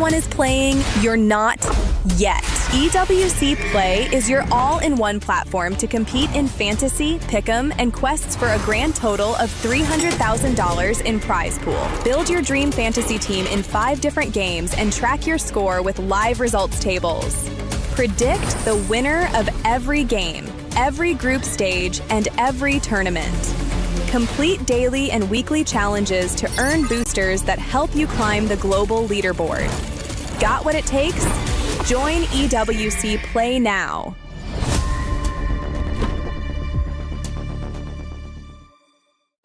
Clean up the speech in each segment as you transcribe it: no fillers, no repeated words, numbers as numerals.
everyone is playing, you're not yet. EWC Play is your all-in-one platform to compete in fantasy, pick'em, and quests for a grand total of $300,000 in prize pool. Build your dream fantasy team in 5 different games and track your score with live results tables. Predict the winner of every game, every group stage, and every tournament. Complete daily and weekly challenges to earn boosters that help you climb the global leaderboard. Got what it takes? Join EWC Play now.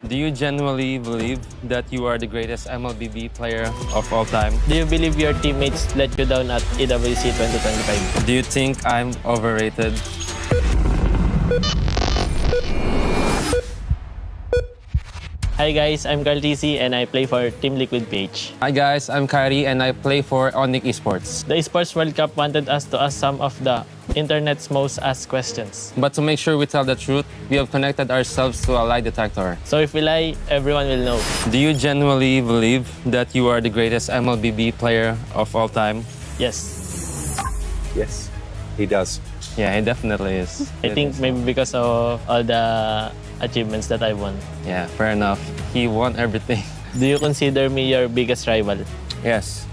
Do you genuinely believe that you are the greatest MLBB player of all time? Do you believe your teammates let you down at EWC 2025? Do you think I'm overrated? Hi guys, I'm Carl TC and I play for Team Liquid PH. Hi guys, I'm Kyrie and I play for Onyx Esports. The Esports World Cup wanted us to ask some of the internet's most asked questions. But to make sure we tell the truth, we have connected ourselves to a lie detector. So if we lie, everyone will know. Do you genuinely believe that you are the greatest MLBB player of all time? Yes. Yes, he does. Yeah, he definitely is. I think maybe because of all the achievements that I won. Yeah, fair enough. He won everything. Do you consider me your biggest rival? Yes.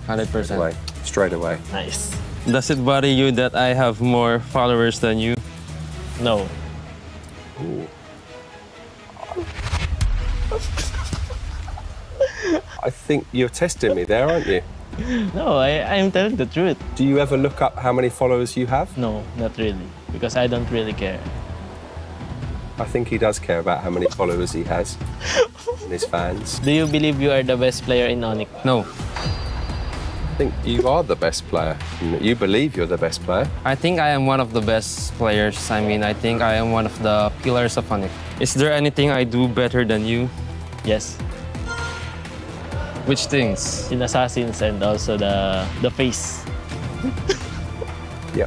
100%. Straight away. Nice. Does it bother you that I have more followers than you? No. Ooh. I think you're testing me there, aren't you? No, I'm telling the truth. Do you ever look up how many followers you have? No, not really. Because I don't really care. I think he does care about how many followers he has and his fans. Do you believe you are the best player in Onyx? No. I think you are the best player. You believe you're the best player. I think I am one of the best players. I mean, I think I am one of the pillars of Onyx. Is there anything I do better than you? Yes. Which things? In Assassins and also the face. Yeah.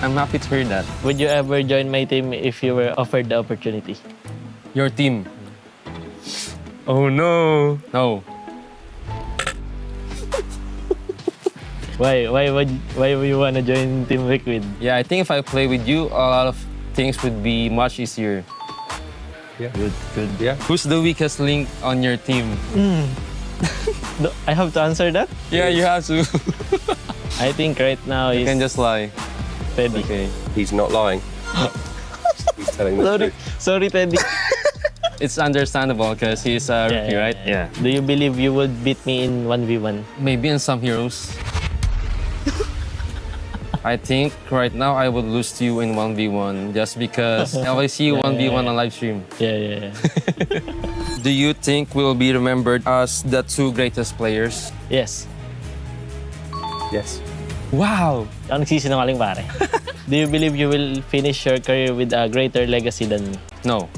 I'm happy to hear that. Would you ever join my team if you were offered the opportunity? Your team? Oh no. No. Why would you wanna join Team Liquid? Yeah, I think if I play with you, a lot of things would be much easier. Yeah. Good. Yeah. Who's the weakest link on your team? No, I have to answer that? Yeah, you have to. I think right now You is can just lie. Teddy. Okay. He's not lying. He's telling the truth. Sorry, Teddy. It's understandable because he's a rookie, right? Yeah. Do you believe you would beat me in 1v1? Maybe in some heroes. I think right now I would lose to you in 1v1 just because I always see you 1v1 on live stream. Yeah. Do you think we'll be remembered as the 2 greatest players? Yes. Yes. Wow! Ako nagsisinungaling, pare. Do you believe you will finish your career with a greater legacy than me? No.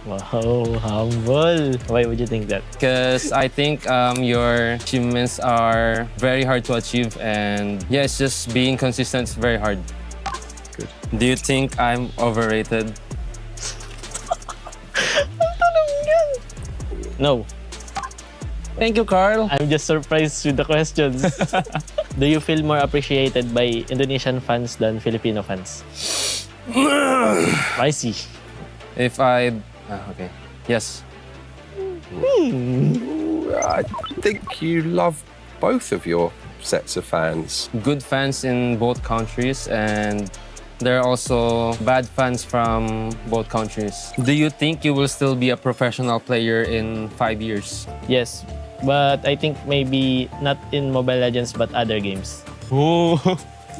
Wow, humble. Why would you think that? Because I think your achievements are very hard to achieve and yeah, it's just being consistent is very hard. Good. Do you think I'm overrated? No. Thank you, Carl. I'm just surprised with the questions. Do you feel more appreciated by Indonesian fans than Filipino fans? I see. If I... okay. Yes. I think you love both of your sets of fans. Good fans in both countries and there are also bad fans from both countries. Do you think you will still be a professional player in 5 years? Yes, but I think maybe not in Mobile Legends but other games. Oh.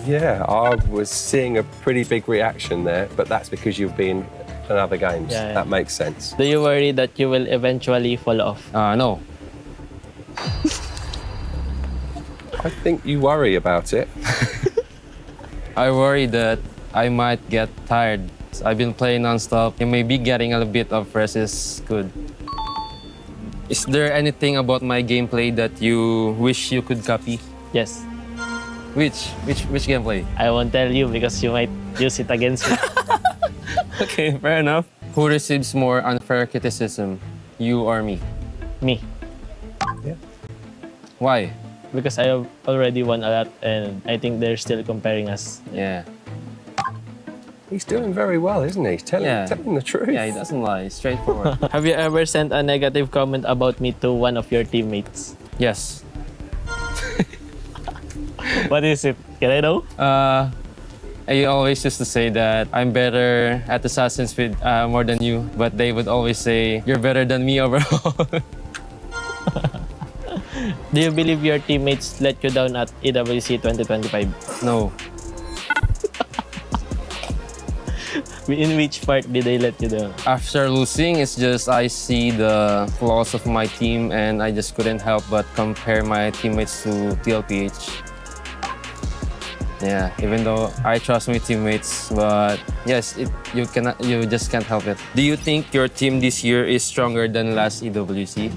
Yeah, I was seeing a pretty big reaction there, but that's because you've been in other games. Yeah. That makes sense. Do you worry that you will eventually fall off? No. I think you worry about it. I worry that I might get tired. I've been playing non-stop and maybe getting a bit of rest is good. Is there anything about my gameplay that you wish you could copy? Yes. Which gameplay? I won't tell you because you might use it against me. Okay, fair enough. Who receives more unfair criticism, you or me? Me. Yeah. Why? Because I have already won a lot and I think they're still comparing us. Yeah. He's doing very well, isn't he? Tell Yeah. him the truth. Yeah, he doesn't lie. Straightforward. Have you ever sent a negative comment about me to one of your teammates? Yes. What is it? Can I know? I always used to say that I'm better at Assassin's Creed more than you, but they would always say, you're better than me overall. Do you believe your teammates let you down at EWC 2025? No. In which part did they let you down? After losing, it's just I see the flaws of my team and I just couldn't help but compare my teammates to TLPH. Yeah, even though I trust my teammates, but yes, you just can't help it. Do you think your team this year is stronger than last EWC?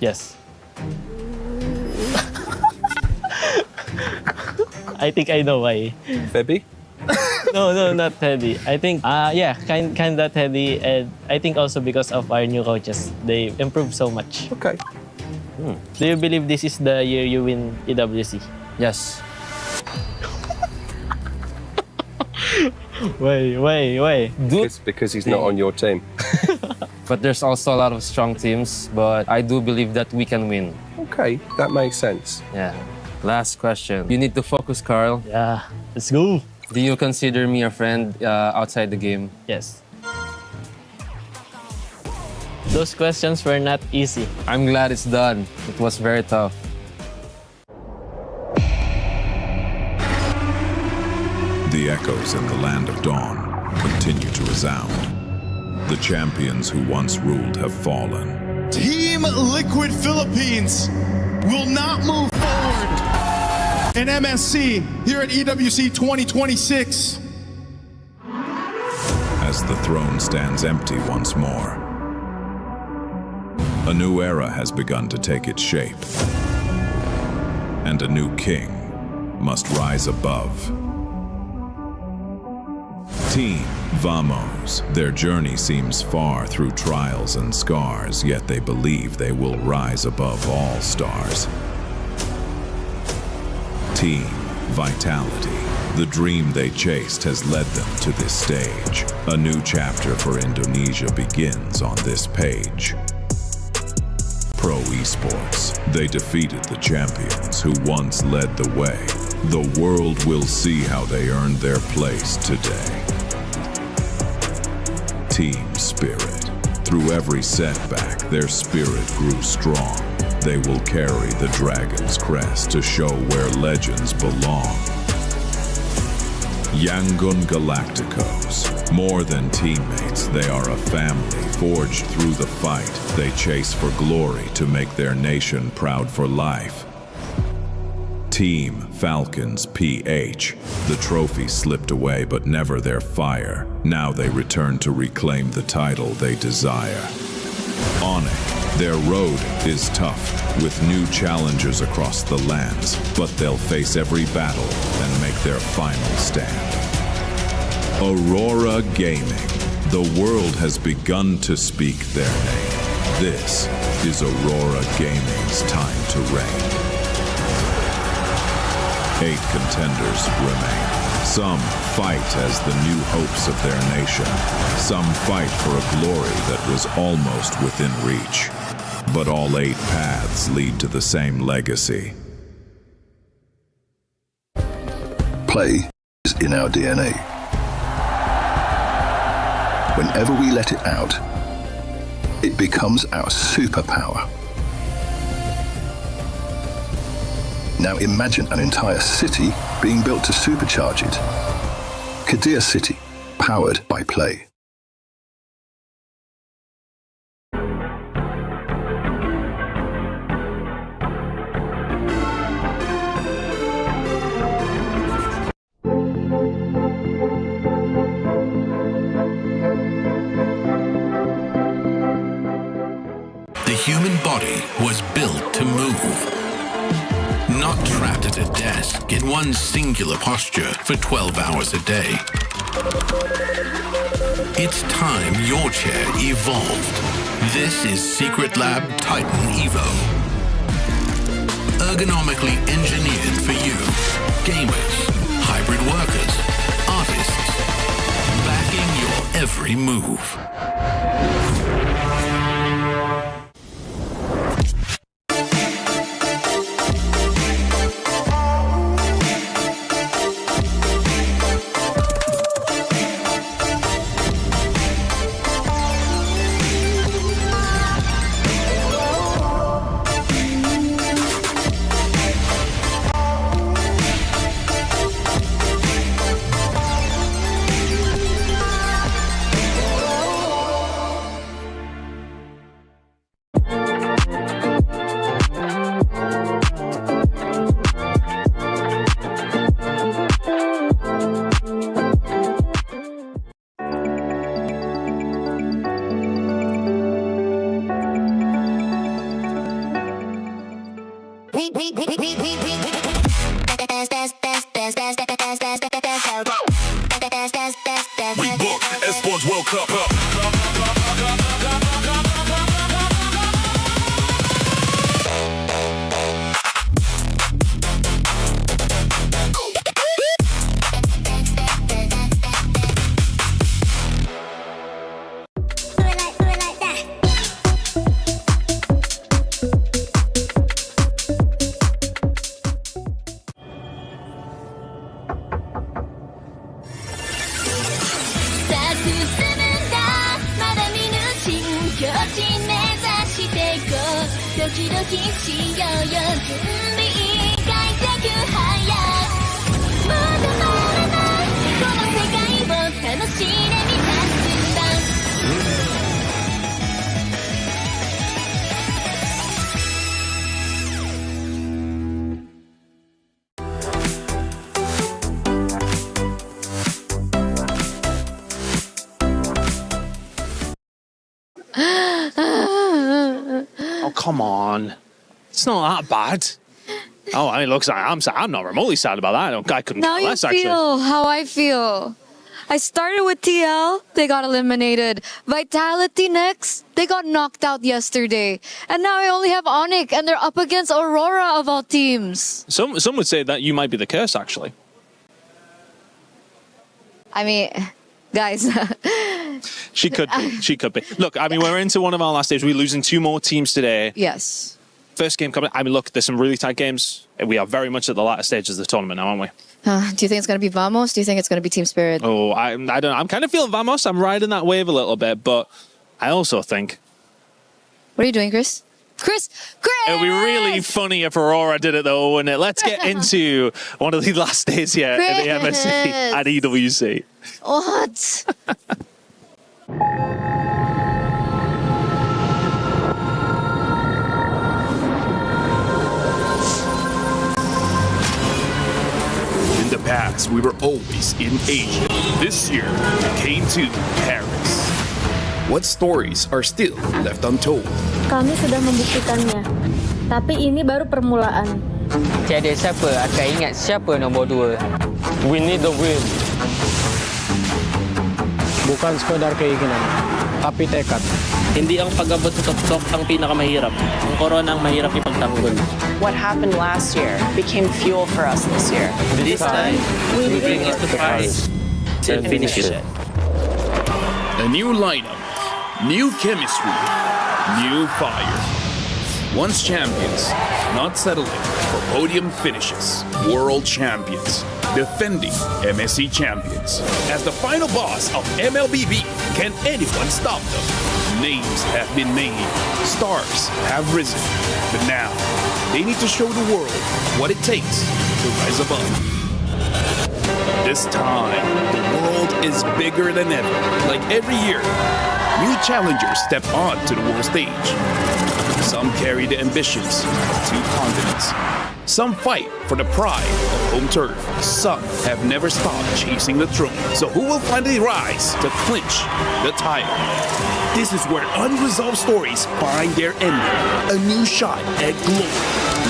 Yes. I think I know why. Febby? No, not Teddy. I think, kind of Teddy, and I think also because of our new coaches, they improved so much. Okay. Do you believe this is the year you win EWC? Yes. Why? Because he's not on your team. But there's also a lot of strong teams, but I do believe that we can win. Okay, that makes sense. Yeah. Last question. You need to focus, Carl. Yeah, let's go. Do you consider me a friend outside the game? Yes. Those questions were not easy. I'm glad it's done. It was very tough. The echoes in the land of dawn continue to resound. The champions who once ruled have fallen. Team Liquid Philippines will not move forward in MSC here at EWC 2026. As the throne stands empty once more, a new era has begun to take its shape, and a new king must rise above. Team Vamos. Their journey seems far through trials and scars, yet they believe they will rise above all stars. Team Vitality. The dream they chased has led them to this stage. A new chapter for Indonesia begins on this page. Pro Esports. They defeated the champions who once led the way. The world will see how they earned their place today. Team Spirit. Through every setback, their spirit grew strong. They will carry the dragon's crest to show where legends belong. Yangon Galacticos. More than teammates, they are a family forged through the fight. They chase for glory to make their nation proud for life. Team Falcons PH. The trophy slipped away, but never their fire. Now they return to reclaim the title they desire. Onyx. Their road is tough, with new challenges across the lands, but they'll face every battle and make their final stand. Aurora Gaming. The world has begun to speak their name. This is Aurora Gaming's time to reign. 8 contenders remain. Some fight as the new hopes of their nation. Some fight for a glory that was almost within reach. But all 8 paths lead to the same legacy. Play is in our DNA. Whenever we let it out, it becomes our superpower. Now imagine an entire city being built to supercharge it. Kadir City, powered by Play. The human body was built to move. Not trapped at a desk in one singular posture for 12 hours a day. It's time your chair evolved. This is Secret Lab Titan Evo. ergonomically engineered for you. Gamers, hybrid workers, artists, backing your every move. We booked Esports World Cup. Oh, come on. It's not that bad. Oh, I mean, look, I'm not remotely sad about that. I couldn't Now care you less, actually. feel how I feel. I started with TL, they got eliminated. Vitality next, they got knocked out yesterday. And now I only have Onyx, and they're up against Aurora of all teams. Some would say that you might be the curse, actually. I mean, guys. She could be. She could be. Look, I mean, we're into one of our last days. We're losing 2 more teams today. Yes. First game coming. I mean, look, there's some really tight games. We are very much at the latter stages of the tournament now, aren't we? Do you think it's going to be Vamos? Do you think it's going to be Team Spirit? Oh, I don't know. I'm kind of feeling Vamos. I'm riding that wave a little bit, but I also think What are you doing, Chris? Chris! it would be really funny if Aurora did it, though, wouldn't it? Let's get into one of the last days here in the MSC at EWC. What? In the past, we were always in Asia. This year, we came to Paris. What stories are still left untold? Kami sudah membuktikannya, tapi ini baru permulaan. Tiada siapa akan ingat siapa nombor 2. We need the win. Bukan sekadar keinginan, tapi tekad. Hindi ang pag-abot sa tuktok ang pinakamahirap. Ang korona ang mahirap ipagtanggol. What happened last year became fuel for us this year. This time, we bring it to Paris to finish it. A new lineup, new chemistry, new fire. Once champions, not settling for podium finishes. World champions, defending MSC champions. As the final boss of MLBB, can anyone stop them? Names have been made, stars have risen, but now they need to show the world what it takes to rise above. This time, the world is bigger than ever. Like every year, new challengers step on to the world stage. Some carry the ambitions of 2 continents. Some fight for the pride of home turf. Some have never stopped chasing the throne. So who will finally rise to clinch the title? This is where unresolved stories find their ending. A new shot at glory.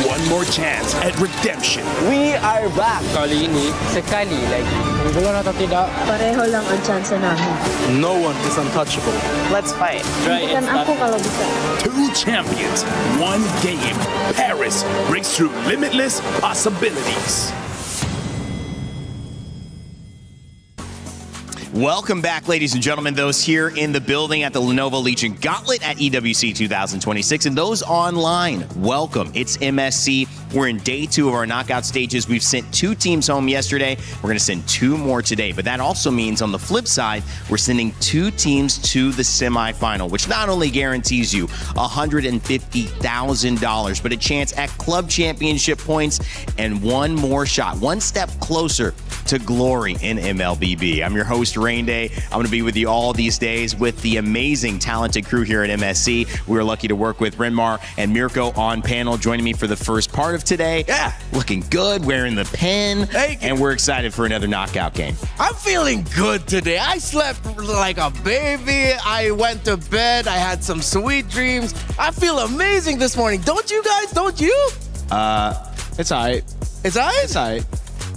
One more chance at redemption. We are back. Kali ini, sekali lagi. Unggulan atau tidak? Pareho lang ang chance namin. No one is untouchable. Let's fight. Bigyan ako kalau bisa. 2 champions, 1 game. Paris breaks through limitless possibilities. Welcome back, ladies and gentlemen, those here in the building at the Lenovo Legion Gauntlet at EWC 2026, and those online, welcome. It's MSC. We're in day 2 of our knockout stages. We've sent 2 teams home yesterday. We're going to send 2 more today, but that also means on the flip side, we're sending 2 teams to the semifinal, which not only guarantees you $150,000, but a chance at club championship points and 1 more shot, 1 step closer to glory in MLBB. I'm your host, Rain Day. I'm going to be with you all these days with the amazing, talented crew here at MSC. We were lucky to work with Renmar and Mirko on panel, joining me for the first part of today. Yeah. Looking good, wearing the pin, and we're excited for another knockout game. I'm feeling good today. I slept like a baby. I went to bed. I had some sweet dreams. I feel amazing this morning. Don't you guys? Don't you? It's alright. It's alright? It's alright.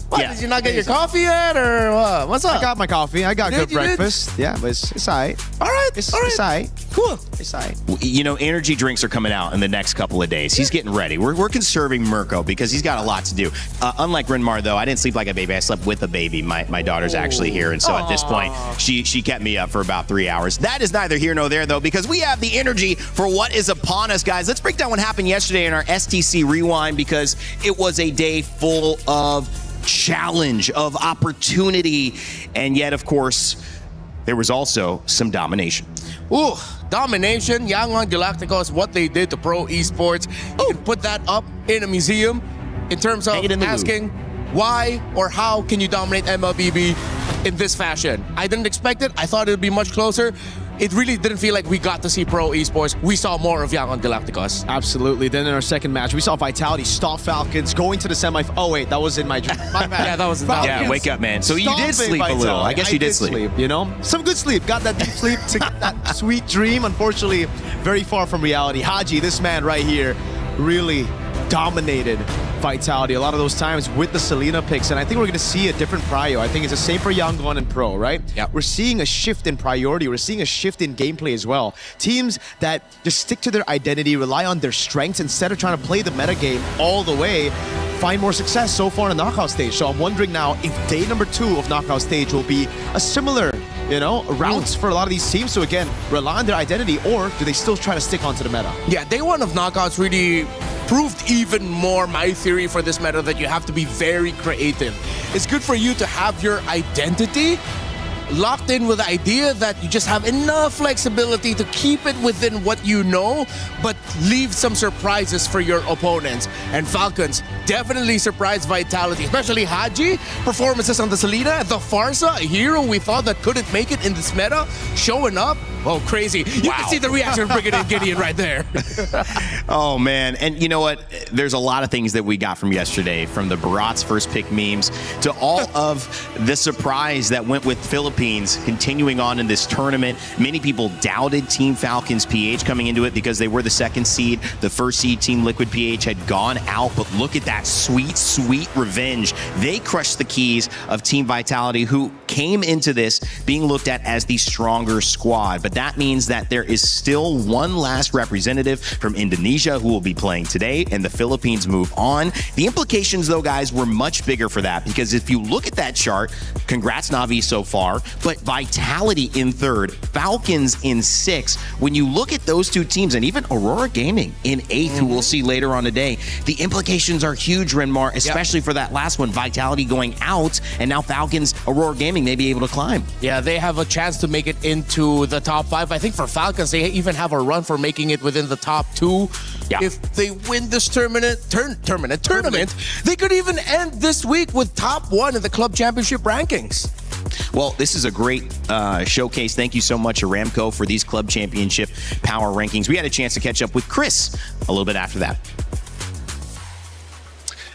What, Yeah. did you not get your coffee yet, or what? What's up? I got my coffee. I got Did good you did? breakfast. Yeah, but it's alright. All right. It's all right. alright. Cool. It's alright. You know, energy drinks are coming out in the next couple of days. He's getting ready. We're conserving Mirko because he's got a lot to do. Unlike Renmar, though, I didn't sleep like a baby. I slept with a baby. My daughter's actually here, and so at this point, she kept me up for about 3 hours. That is neither here nor there, though, because we have the energy for what is upon us, guys. Let's break down what happened yesterday in our STC Rewind, because it was a day full of challenge, of opportunity, and yet, of course, there was also some domination. Ooh, domination. Yangon Galacticos, what they did to pro esports. You can put that up in a museum in terms of asking why or how can you dominate MLBB in this fashion. I didn't expect it. I thought it would be much closer. It really didn't feel like we got to see pro esports. We saw more of Yangon Galacticos. Absolutely. Then in our second match, we saw Vitality stop Falcons going to the semi. Oh wait, that was in my dream. My bad. Yeah, that was Yeah, wake up, man. So you did Stomping sleep a little. Vitality. I guess you did sleep. You know, some good sleep. Got that deep sleep to get that sweet dream. Unfortunately, very far from reality. Haji, this man right here, really dominated Vitality a lot of those times with the Selena picks, and I think we're going to see a different prio. I think it's the same for Yangon and Pro, right? Yeah. We're seeing a shift in priority. We're seeing a shift in gameplay as well. Teams that just stick to their identity, rely on their strengths instead of trying to play the meta game all the way, find more success so far in the knockout stage. So I'm wondering now if day number 2 of knockout stage will be a similar, you know, routes for a lot of these teams to again rely on their identity, or do they still try to stick onto the meta? Yeah, day 1 of knockouts really proved even more my theory for this meta, that you have to be very creative. It's good for you to have your identity locked in with the idea that you just have enough flexibility to keep it within what you know, but leave some surprises for your opponents. And Falcons definitely surprised Vitality, especially Haji. Performances on the Selena, the Farsa, a hero we thought that couldn't make it in this meta, showing up. Oh, crazy. You can see the reaction of Brigadier Gideon right there. Oh, man. And you know what? There's a lot of things that we got from yesterday, from the Barat's first pick memes to all of the surprise that went with Philippines continuing on in this tournament. Many people doubted Team Falcons PH coming into it because they were the 2nd seed. The 1st seed, Team Liquid PH, had gone out. But look at that sweet, sweet revenge. They crushed the keys of Team Vitality, who came into this being looked at as the stronger squad. But that means that there is still one last representative from Indonesia who will be playing today, and the Philippines move on. The implications, though, guys, were much bigger for that, because if you look at that chart, congrats Navi so far, but Vitality in 3rd, Falcons in 6th. When you look at those 2 teams, and even Aurora Gaming in 8th, who we'll see later on today, the implications are huge, Renmar, especially for that last one, Vitality going out, and now Falcons, Aurora Gaming may be able to climb. Yeah, they have a chance to make it into the top 5. I think for Falcons, they even have a run for making it within the top 2. Yeah. If they win this tournament, they could even end this week with top 1 in the club championship rankings. Well, this is a great showcase. Thank you so much, Aramco, for these club championship power rankings. We had a chance to catch up with Chris a little bit after that.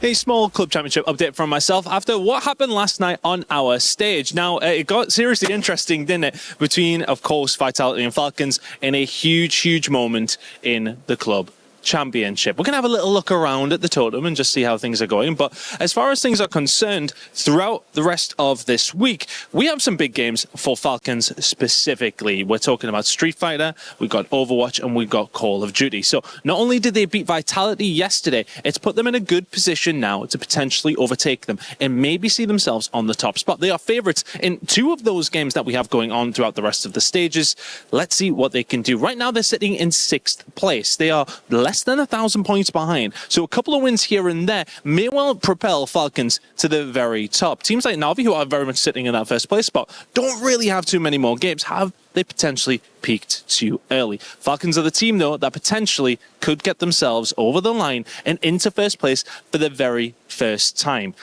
A small club championship update from myself after what happened last night on our stage. Now, it got seriously interesting, didn't it? Between, of course, Vitality and Falcons in a huge, huge moment in the club Championship. We're going to have a little look around at the totem and just see how things are going. But as far as things are concerned, throughout the rest of this week, we have some big games for Falcons specifically. We're talking about Street Fighter, we've got Overwatch, and we've got Call of Duty. So not only did they beat Vitality yesterday, it's put them in a good position now to potentially overtake them and maybe see themselves on the top spot. They are favourites in 2 of those games that we have going on throughout the rest of the stages. Let's see what they can do. Right now, they're sitting in 6th place. They are less than 1,000 points behind. So a couple of wins here and there may well propel Falcons to the very top. Teams like Navi, who are very much sitting in that first place spot, don't really have too many more games. Have they potentially peaked too early? Falcons are the team, though, that potentially could get themselves over the line and into first place for the very first time.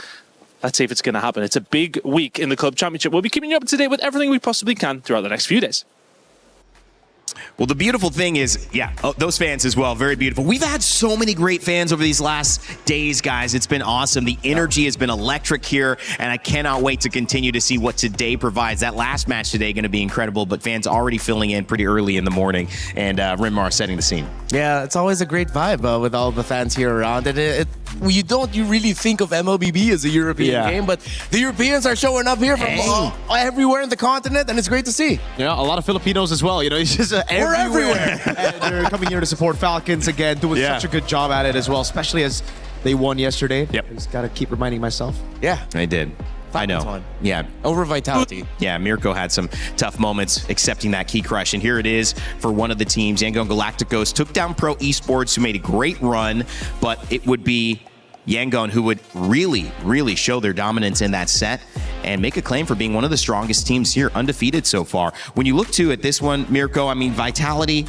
Let's see if it's going to happen. It's a big week in the Club Championship. We'll be keeping you up to date with everything we possibly can throughout the next few days. Well, the beautiful thing is, those fans as well, very beautiful. We've had so many great fans over these last days, guys. It's been awesome. The energy has been electric here, and I cannot wait to continue to see what today provides. That last match today going to be incredible, but fans already filling in pretty early in the morning, and Rinmar setting the scene. Yeah, it's always a great vibe with all the fans here around. And you really think of MLBB as a European game, but the Europeans are showing up here from everywhere in the continent, and it's great to see. Yeah, a lot of Filipinos as well. You know, it's just we're everywhere. And they're coming here to support Falcons again, doing such a good job at it as well, especially as they won yesterday. Yep. I just got to keep reminding myself. Yeah. I did. I know. Won. Yeah. Over Vitality. Yeah, Mirko had some tough moments accepting that key crush. And here it is for one of the teams. Yangon Galacticos took down Pro Esports, who made a great run, but it would be Yangon who would really show their dominance in that set and make a claim for being one of the strongest teams here, undefeated so far. When you look at this one, Mirko, I mean, Vitality,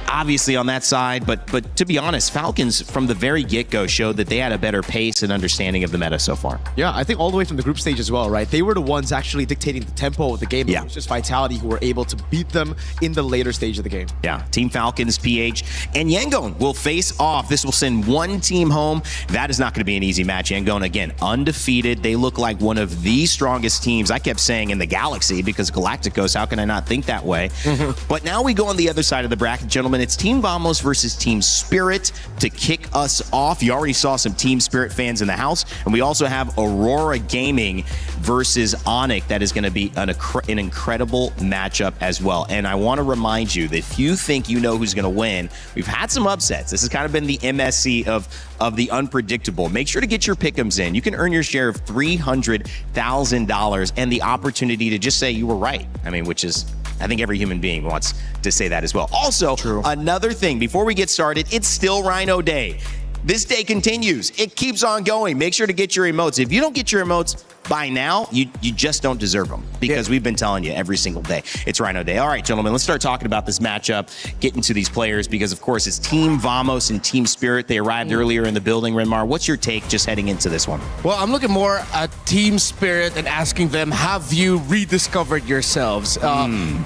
obviously on that side, but to be honest, Falcons from the very get-go showed that they had a better pace and understanding of the meta so far. Yeah, I think all the way from the group stage as well, right? They were the ones actually dictating the tempo of the game. Yeah. It was just Vitality who were able to beat them in the later stage of the game. Yeah, Team Falcons, PH, and Yangon will face off. This will send one team home. That is not going to be an easy match. Yangon, again, undefeated. They look like one of the strongest teams, I kept saying, in the galaxy, because Galacticos, how can I not think that way? But now we go on the other side of the bracket, gentlemen. It's Team Vamos versus Team Spirit to kick us off. You already saw some Team Spirit fans in the house, and we also have Aurora Gaming versus Onyx. That is going to be an incredible matchup as well. And I want to remind you that if you think you know who's going to win, we've had some upsets. This has kind of been the MSC of the unpredictable. Make sure to get your pick'ems in. You can earn your share of $300,000 and the opportunity to just say you were right. I mean, which is, I think every human being wants to say that as well. Also, another thing, before we get started, it's still Rhino Day. This day continues. It keeps on going. Make sure to get your emotes. If you don't get your emotes by now, you just don't deserve them, because we've been telling you every single day. It's Rhino Day. All right, gentlemen, let's start talking about this matchup, get into these players, because, of course, it's Team Vamos and Team Spirit. They arrived earlier in the building. Renmar, what's your take just heading into this one? Well, I'm looking more at Team Spirit and asking them, have you rediscovered yourselves?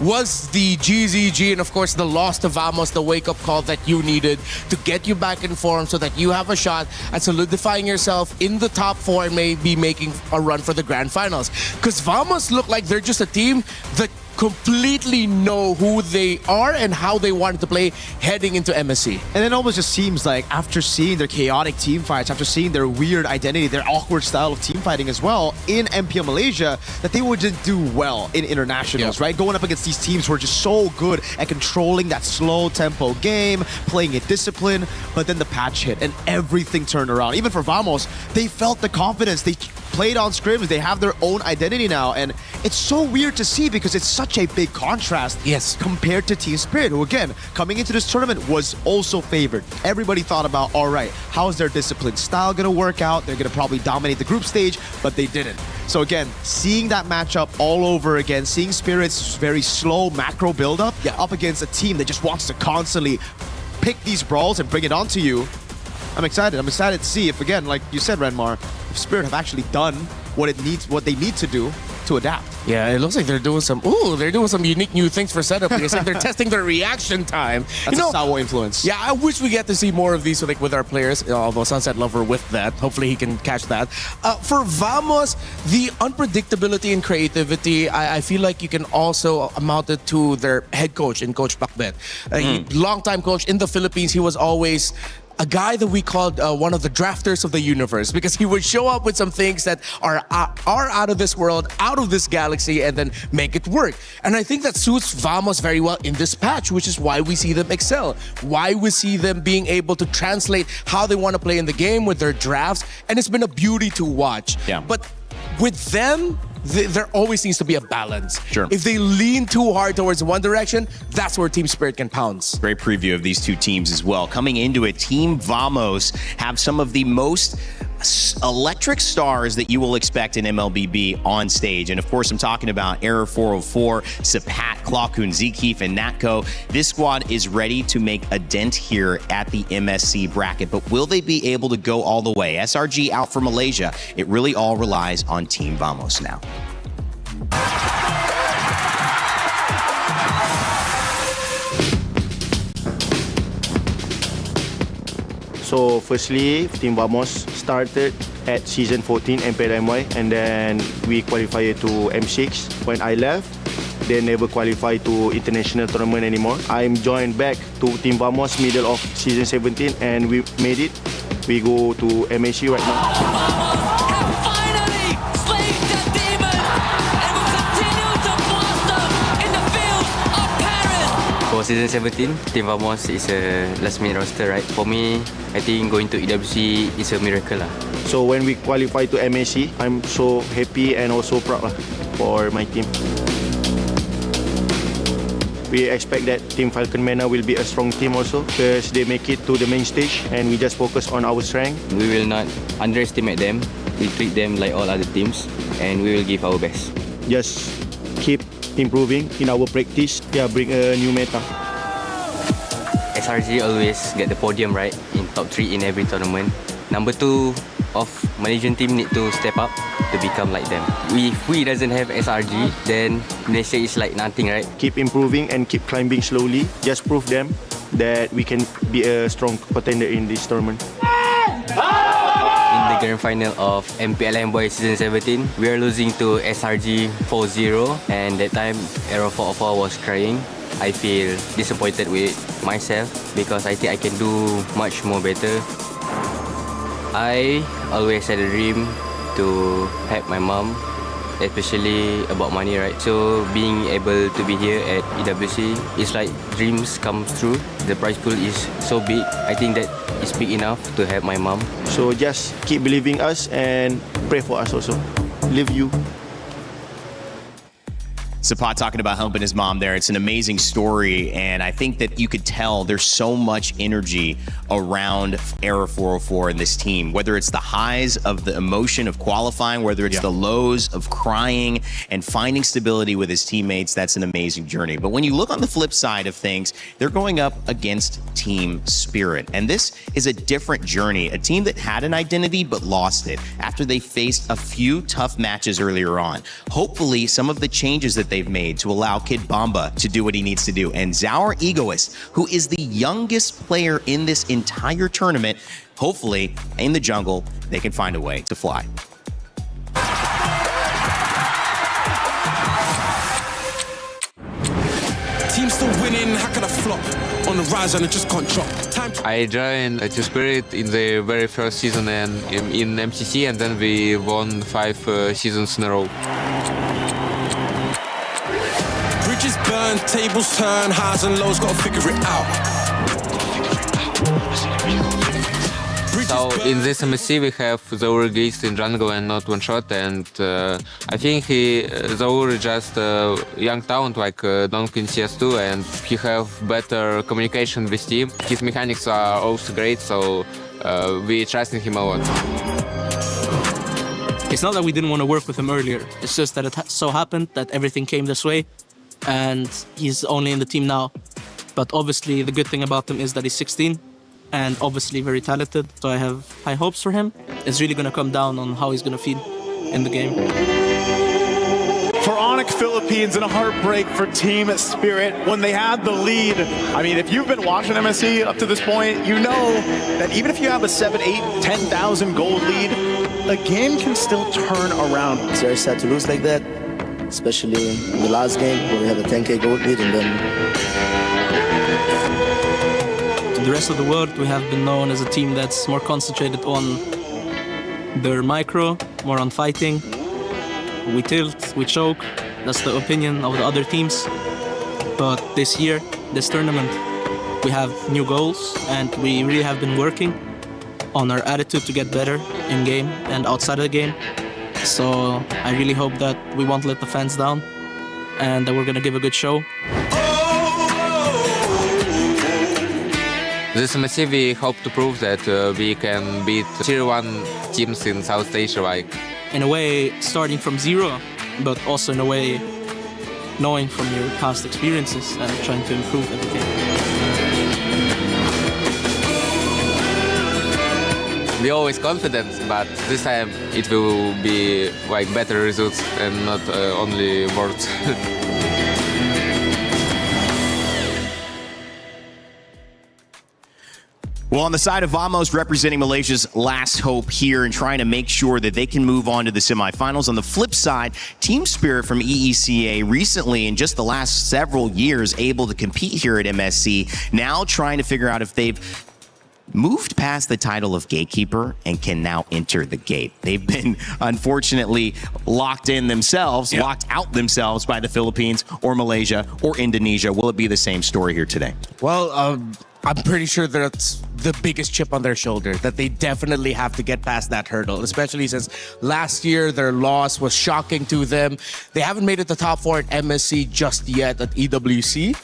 Was the GZG and, of course, the loss to Vamos the wake-up call that you needed to get you back in form so that you have a shot at solidifying yourself in the top 4 and maybe making a run for the grand finals? Because Vamos look like they're just a team that completely know who they are and how they want to play heading into MSC. And it almost just seems like after seeing their chaotic team fights, after seeing their weird identity, their awkward style of team fighting as well in MPL Malaysia, that they wouldn't do well in internationals, right? Going up against these teams who are just so good at controlling that slow tempo game, playing it disciplined, but then the patch hit and everything turned around. Even for Vamos, they felt the confidence. They played on scrims. They have their own identity now, and it's so weird to see because it's such a big contrast compared to Team Spirit, who again, coming into this tournament was also favored. Everybody thought about, all right, how's their discipline style gonna work out? They're gonna probably dominate the group stage, but they didn't. So again, seeing that matchup all over again, seeing Spirit's very slow macro build-up up against a team that just wants to constantly pick these brawls and bring it onto you, I'm excited. I'm excited to see if, again, like you said, Renmar, if Spirit have actually done what they need to do to adapt. Yeah, it looks like they're doing some unique new things for setup. It's like they're testing their reaction time. That's a Sawo influence. Yeah, I wish we get to see more of these with our players, although Sunset Lover with that. Hopefully he can catch that. For Vamos, the unpredictability and creativity, I feel like you can also amount it to their head coach in Coach Pakbet. Long-time coach in the Philippines, he was always a guy that we called one of the drafters of the universe, because he would show up with some things that are out of this world, out of this galaxy, and then make it work. And I think that suits Vamos very well in this patch, which is why we see them excel, why we see them being able to translate how they want to play in the game with their drafts, and it's been a beauty to watch. Yeah. But with them, there always needs to be a balance. Sure. If they lean too hard towards one direction, that's where Team Spirit can pounce. Great preview of these two teams as well. Coming into it, Team Vamos have some of the most electric stars that you will expect in MLBB on stage. And of course, I'm talking about Error 404, Sapat, Klakun, Zekeef, and Natko. This squad is ready to make a dent here at the MSC bracket, but will they be able to go all the way? SRG out for Malaysia. It really all relies on Team Vamos now. So firstly, Team Vamos started at season 14 MPLMY, and then we qualified to M6. When I left, they never qualified to international tournament anymore. I'm joined back to Team Vamos middle of season 17, and we made it. We go to MSC right now. For season 17, Team Vamos is a last-minute roster, right? For me, I think going to EWC is a miracle. So when we qualify to MSC, I'm so happy and also proud for my team. We expect that Team Falcon Mena will be a strong team also, because they make it to the main stage and we just focus on our strength. We will not underestimate them. We treat them like all other teams, and we will give our best. Just keep improving in our practice. Yeah, bring a new meta. SRG always get the podium, right? In top 3 in every tournament. Number 2 of Malaysian team need to step up to become like them. If we doesn't have SRG, then Malaysia is like nothing, right? Keep improving and keep climbing slowly. Just prove them that we can be a strong contender in this tournament. In the grand final of MPLM Boys Season 17, we are losing to SRG 4-0, and that time Error 404 was crying. I feel disappointed with myself because I think I can do much more better. I always had a dream to help my mom, especially about money, right? So being able to be here at EWC is like dreams come true. The prize pool is so big. I think that is big enough to help my mom. So just keep believing us and pray for us also. Love you. Sapat talking about helping his mom there. It's an amazing story, and I think that you could tell there's so much energy around Error 404 in this team, whether it's the highs of the emotion of qualifying, whether it's the lows of crying and finding stability with his teammates. That's an amazing journey. But when you look on the flip side of things, they're going up against Team Spirit, and this is a different journey, a team that had an identity but lost it after they faced a few tough matches earlier on. Hopefully, some of the changes that they've made to allow Kid Bamba to do what he needs to do. And Zaur Egoist, who is the youngest player in this entire tournament, hopefully in the jungle, they can find a way to fly. Team's still winning, how can I flop? On the rise and I just can't drop. I joined Team Spirit in the very first season and in MCC, and then we won 5 seasons in a row. Bridges burn, tables turn, highs and lows, gotta figure it out. So in this MSC we have Zaur Geist in jungle and not one shot, and I think Zaur is just a young talent like Donkey in CS2, and he have better communication with team. His mechanics are also great, so we trust in him a lot. It's not that we didn't want to work with him earlier, it's just that it so happened that everything came this way, and he's only in the team now. But obviously the good thing about him is that he's 16 and obviously very talented, so I have high hopes for him. It's really going to come down on how he's going to feel. in the game. For Onyx Philippines and a heartbreak for Team Spirit when they had the lead. I mean, if you've been watching MSC up to this point, you know that even if you have a 7, 8, 10,000 gold lead, the game can still turn around. It's very sad to lose like that, especially in the last game where we had a 10K gold lead and then... To the rest of the world, we have been known as a team that's more concentrated on their micro, more on fighting. We tilt, we choke, that's the opinion of the other teams. But this year, this tournament, we have new goals and we really have been working on our attitude to get better in game and outside of the game. So I really hope that we won't let the fans down and that we're gonna give a good show. This MSC, we hope to prove that we can beat Tier 1 teams in South Asia. In a way, starting from zero, but also in a way, knowing from your past experiences and trying to improve everything. We're always confident, but this time it will be better results and not only words. Well, on the side of Vamos representing Malaysia's last hope here and trying to make sure that they can move on to the semifinals. On the flip side, Team Spirit from EECA recently, in just the last several years, able to compete here at MSC, now trying to figure out if they've moved past the title of gatekeeper and can now enter the gate. They've been, unfortunately, locked in themselves, locked out themselves by the Philippines or Malaysia or Indonesia. Will it be the same story here today? Well, I'm pretty sure that's the biggest chip on their shoulder, that they definitely have to get past that hurdle, especially since last year their loss was shocking to them. They haven't made it to top 4 at MSC just yet at EWC.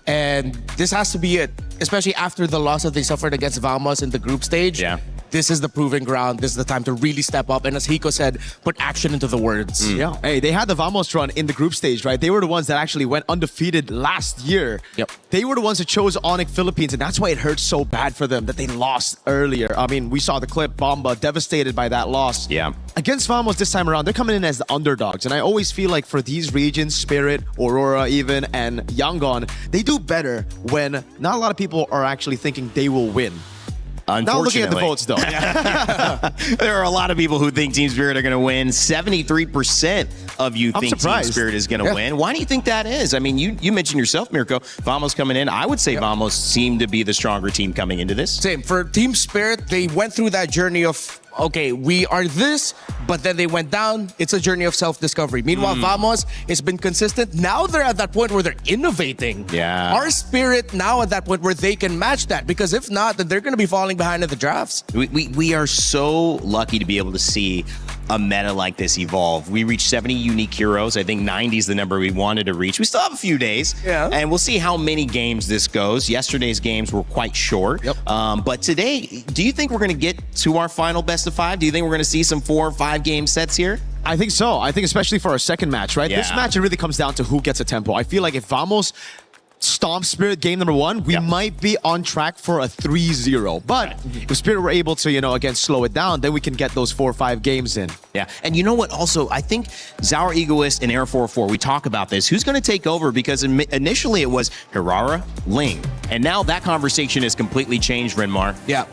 And this has to be it, especially after the loss that they suffered against Vamos in the group stage. Yeah. This is the proving ground. This is the time to really step up. And as Hiko said, put action into the words. Yeah. Hey, they had the Vamos run in the group stage, right? They were the ones that actually went undefeated last year. Yep. They were the ones who chose Onyx Philippines, and that's why it hurt so bad for them that they lost earlier. I mean, we saw the clip, Bomba, devastated by that loss. Yeah. Against Vamos this time around, they're coming in as the underdogs. And I always feel like for these regions, Spirit, Aurora even, and Yangon, they do better when not a lot of people are actually thinking they will win. Now looking at the votes, though. There are a lot of people who think Team Spirit are going to win. 73% of you think Team Spirit is going to win. Why do you think that is? I mean, you mentioned yourself, Mirko, Vamos coming in. I would say Vamos seemed to be the stronger team coming into this. Same. For Team Spirit, they went through that journey of, okay, we are this, but then they went down. It's a journey of self-discovery. Meanwhile, Vamos has been consistent. Now they're at that point where they're innovating. Yeah. Our Spirit now at that point where they can match that, because if not, then they're going to be falling behind in the drafts. We are so lucky to be able to see a meta like this evolve. We reached 70 unique heroes. I think 90 is the number we wanted to reach. We still have a few days, and we'll see how many games this goes. Yesterday's games were quite short, but today, do you think we're going to get to our final best of 5? Do you think we're going to see some 4 or 5 game sets here? I think so. I think especially for our second match, right? Yeah. This match, it really comes down to who gets a tempo. I feel like if Vamos stomp Spirit game number 1, we might be on track for a 3-0. But if Spirit were able to, again, slow it down, then we can get those 4 or 5 games in. Yeah, and you know what? Also, I think Zaur Egoist and Air 404, we talk about this. Who's going to take over? Because initially it was Hirara, Ling. And now that conversation has completely changed, Renmar. Yeah.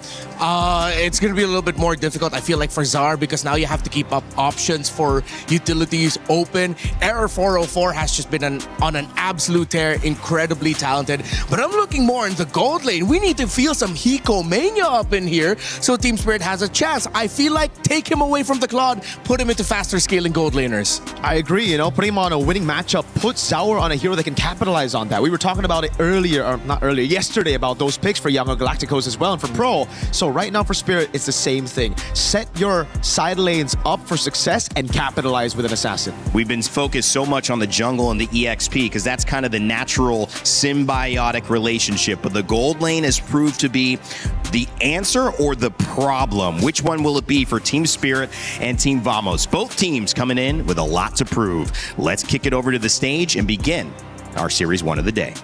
It's going to be a little bit more difficult, I feel like, for Zaur, because now you have to keep up options for utilities open. Error 404 has just been on an absolute tear, incredibly talented. But I'm looking more in the gold lane. We need to feel some Hiko mania up in here so Team Spirit has a chance. I feel like take him away from the Claude, put him into faster scaling gold laners. I agree, putting him on a winning matchup, put Zaur on a hero that can capitalize on that. We were talking about it yesterday about those picks for Young Galacticos as well and for Pro. So right now for Spirit, it's the same thing. Set your side lanes up for success and capitalize with an assassin. We've been focused so much on the jungle and the EXP because that's kind of the natural symbiotic relationship. But the gold lane has proved to be the answer or the problem. Which one will it be for Team Spirit and Team Vamos? Both teams coming in with a lot to prove. Let's kick it over to the stage and begin our Series 1 of the day.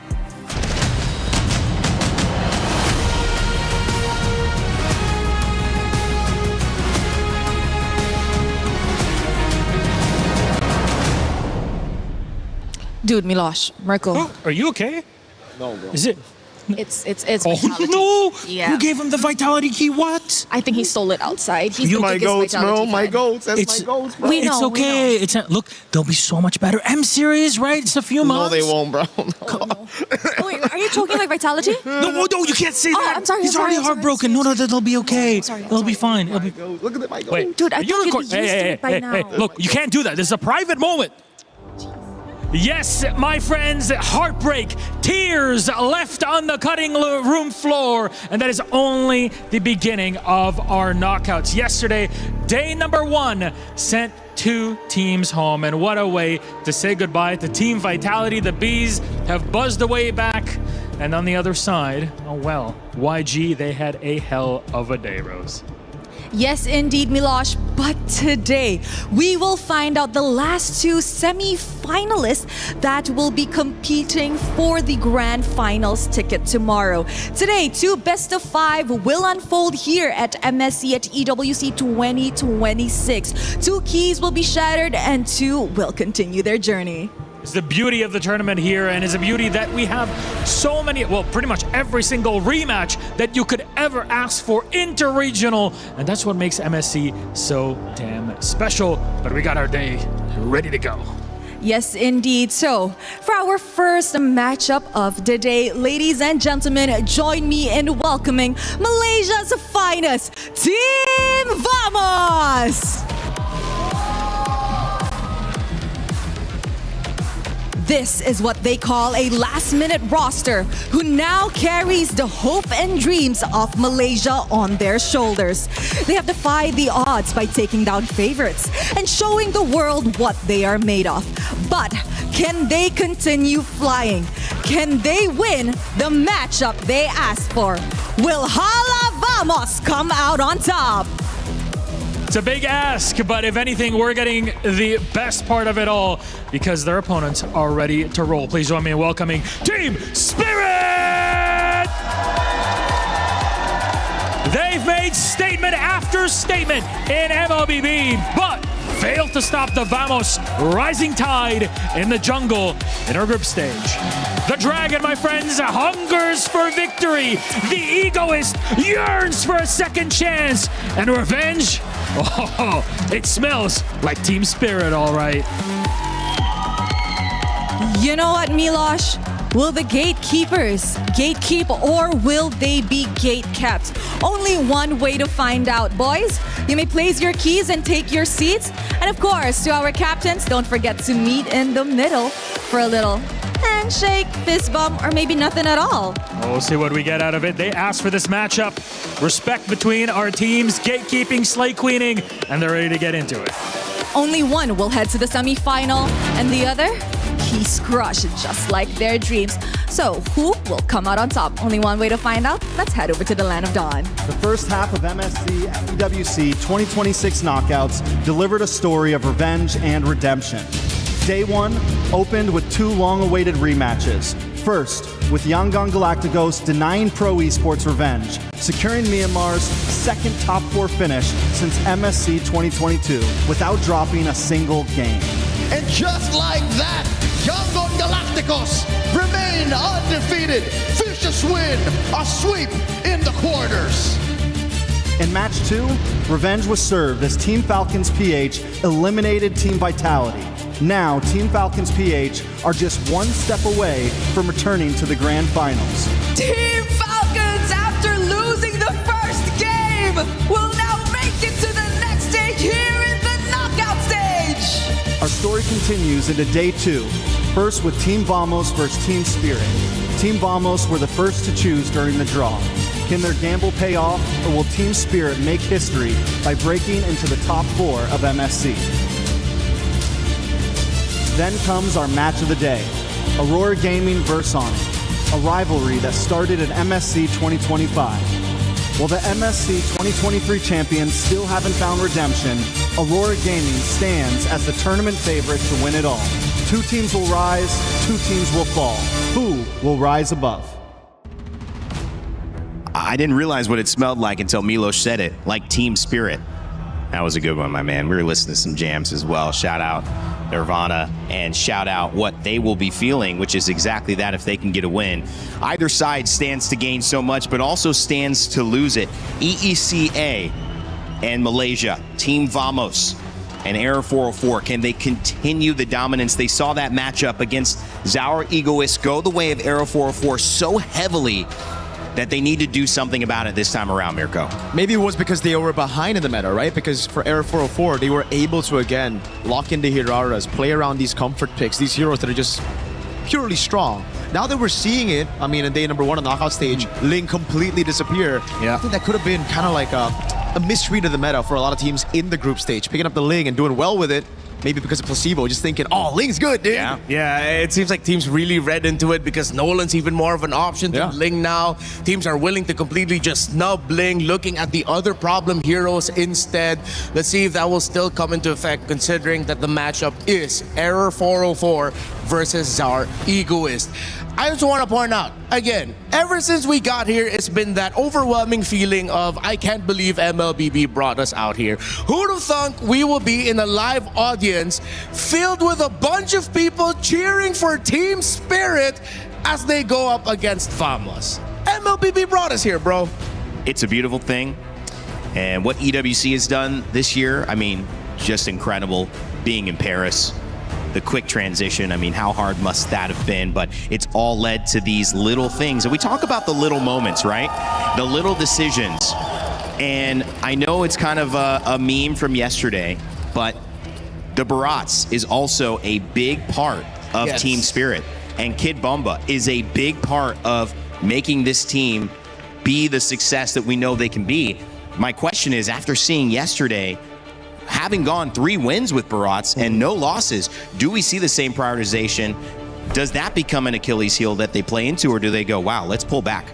Dude, Milosh, Mirko. Are you okay? No, bro. Is it? It's Oh vitality. no! Yeah. Who gave him the vitality key? What? I think he stole it outside. He's You- the My biggest goats, vitality bro, my fan. goats. That's It's- my goats, bro. We know, It's okay. It's look. They'll be so much better. M series, right? It's a few No, months. they won't, bro. Oh, wait, are you talking like vitality? No, you can't say that. I'm sorry. He's I'm already sorry, I'm heartbroken. No, they'll be okay. sorry, It'll be fine. It'll be. Look at my goats. Wait, Dude, I are you thought you'd be record- used to it by now. Look, you can't do that. This is a private moment. Yes, my friends, heartbreak, tears left on the cutting room floor, and that is only the beginning of our knockouts. Yesterday, day number 1 sent 2 teams home, and what a way to say goodbye to Team Vitality. The Bees have buzzed away back, and on the other side, oh well, YG, they had a hell of a day, Rose. Yes, indeed, Milosh. But today, we will find out the last 2 semi-finalists that will be competing for the grand finals ticket tomorrow. Today, 2 best of 5 will unfold here at MSC at EWC 2026. 2 keys will be shattered and 2 will continue their journey. It's the beauty of the tournament here, and it's a beauty that we have so many, well, pretty much every single rematch that you could ever ask for interregional, and that's what makes MSC so damn special. But we got our day ready to go. Yes, indeed. So, for our first matchup of the day, ladies and gentlemen, join me in welcoming Malaysia's finest, Team Vamos! This is what they call a last-minute roster who now carries the hope and dreams of Malaysia on their shoulders. They have defied the odds by taking down favorites and showing the world what they are made of. But can they continue flying? Can they win the matchup they asked for? Will Hala Vamos come out on top? It's a big ask, but if anything, we're getting the best part of it all because their opponents are ready to roll. Please join me in welcoming Team Spirit! They've made statement after statement in MLBB, but failed to stop the Vamos rising tide in the jungle in our group stage. The Dragon, my friends, hungers for victory. The Egoist yearns for a second chance. And revenge? Oh, it smells like Team Spirit, all right. You know what, Milosh? Will the gatekeepers gatekeep or will they be gatekept? Only one way to find out, boys. You may place your keys and take your seats. And of course, to our captains, don't forget to meet in the middle for a little handshake, fist bump, or maybe nothing at all. We'll see what we get out of it. They asked for this matchup. Respect between our teams, gatekeeping, slay queening, and they're ready to get into it. Only one will head to the semi-final, and the other, he's crushed just like their dreams. So who will come out on top? Only one way to find out. Let's head over to the Land of Dawn. The first half of MSC EWC 2026 knockouts delivered a story of revenge and redemption. Day 1 opened with 2 long-awaited rematches. First, with Yangon Galacticos denying Pro Esports revenge, securing Myanmar's second top 4 finish since MSC 2022 without dropping a single game. And just like that, Yangon Galacticos remain undefeated. Vicious win, a sweep in the quarters. In match 2, revenge was served as Team Falcons PH eliminated Team Vitality. Now, Team Falcons PH are just one step away from returning to the grand finals. Team Falcons, after losing the first game, will now make it to the next stage here in the knockout stage. Our story continues into day 2, first with Team Vamos versus Team Spirit. Team Vamos were the first to choose during the draw. Can their gamble pay off, or will Team Spirit make history by breaking into the top 4 of MSC? Then comes our match of the day, Aurora Gaming vs Onyx, a rivalry that started at MSC 2025. While the MSC 2023 champions still haven't found redemption, Aurora Gaming stands as the tournament favorite to win it all. 2 teams will rise, 2 teams will fall. Who will rise above? I didn't realize what it smelled like until Milos said it, like Team Spirit. That was a good one, my man. We were listening to some jams as well. Shout out. Nirvana and shout out what they will be feeling, which is exactly that if they can get a win. Either side stands to gain so much, but also stands to lose it. EECA and Malaysia, Team Vamos and Error 404, can they continue the dominance? They saw that matchup against Zaur Egoist go the way of Error 404 so heavily that they need to do something about it this time around, Mirko. Maybe it was because they were behind in the meta, right? Because for Error 404, they were able to, again, lock into Hiraras, play around these comfort picks, these heroes that are just purely strong. Now that we're seeing it, I mean, in day number 1 on the knockout stage, Ling completely disappear. Yeah. I think that could have been kind of like a misread of the meta for a lot of teams in the group stage, picking up the Ling and doing well with it. Maybe because of placebo, just thinking, oh, Ling's good, dude. Yeah, it seems like teams really read into it because Nolan's even more of an option to Ling now. Teams are willing to completely just snub Ling, looking at the other problem heroes instead. Let's see if that will still come into effect, considering that the matchup is Error 404 versus Zaur Egoist. I just want to point out, again, ever since we got here, it's been that overwhelming feeling of, I can't believe MLBB brought us out here. Who'd have thunk we will be in a live audience filled with a bunch of people cheering for Team Spirit as they go up against Vamos. MLBB brought us here, bro. It's a beautiful thing. And what EWC has done this year, I mean, just incredible. Being in Paris, the quick transition, I mean, how hard must that have been? But it's all led to these little things. And we talk about the little moments, right? The little decisions. And I know it's kind of a meme from yesterday, but the Barats is also a big part of Team Spirit. And Kid Bomba is a big part of making this team be the success that we know they can be. My question is, after seeing yesterday, having gone 3 wins with Barats and no losses, do we see the same prioritization? Does that become an Achilles heel that they play into, or do they go, wow, let's pull back?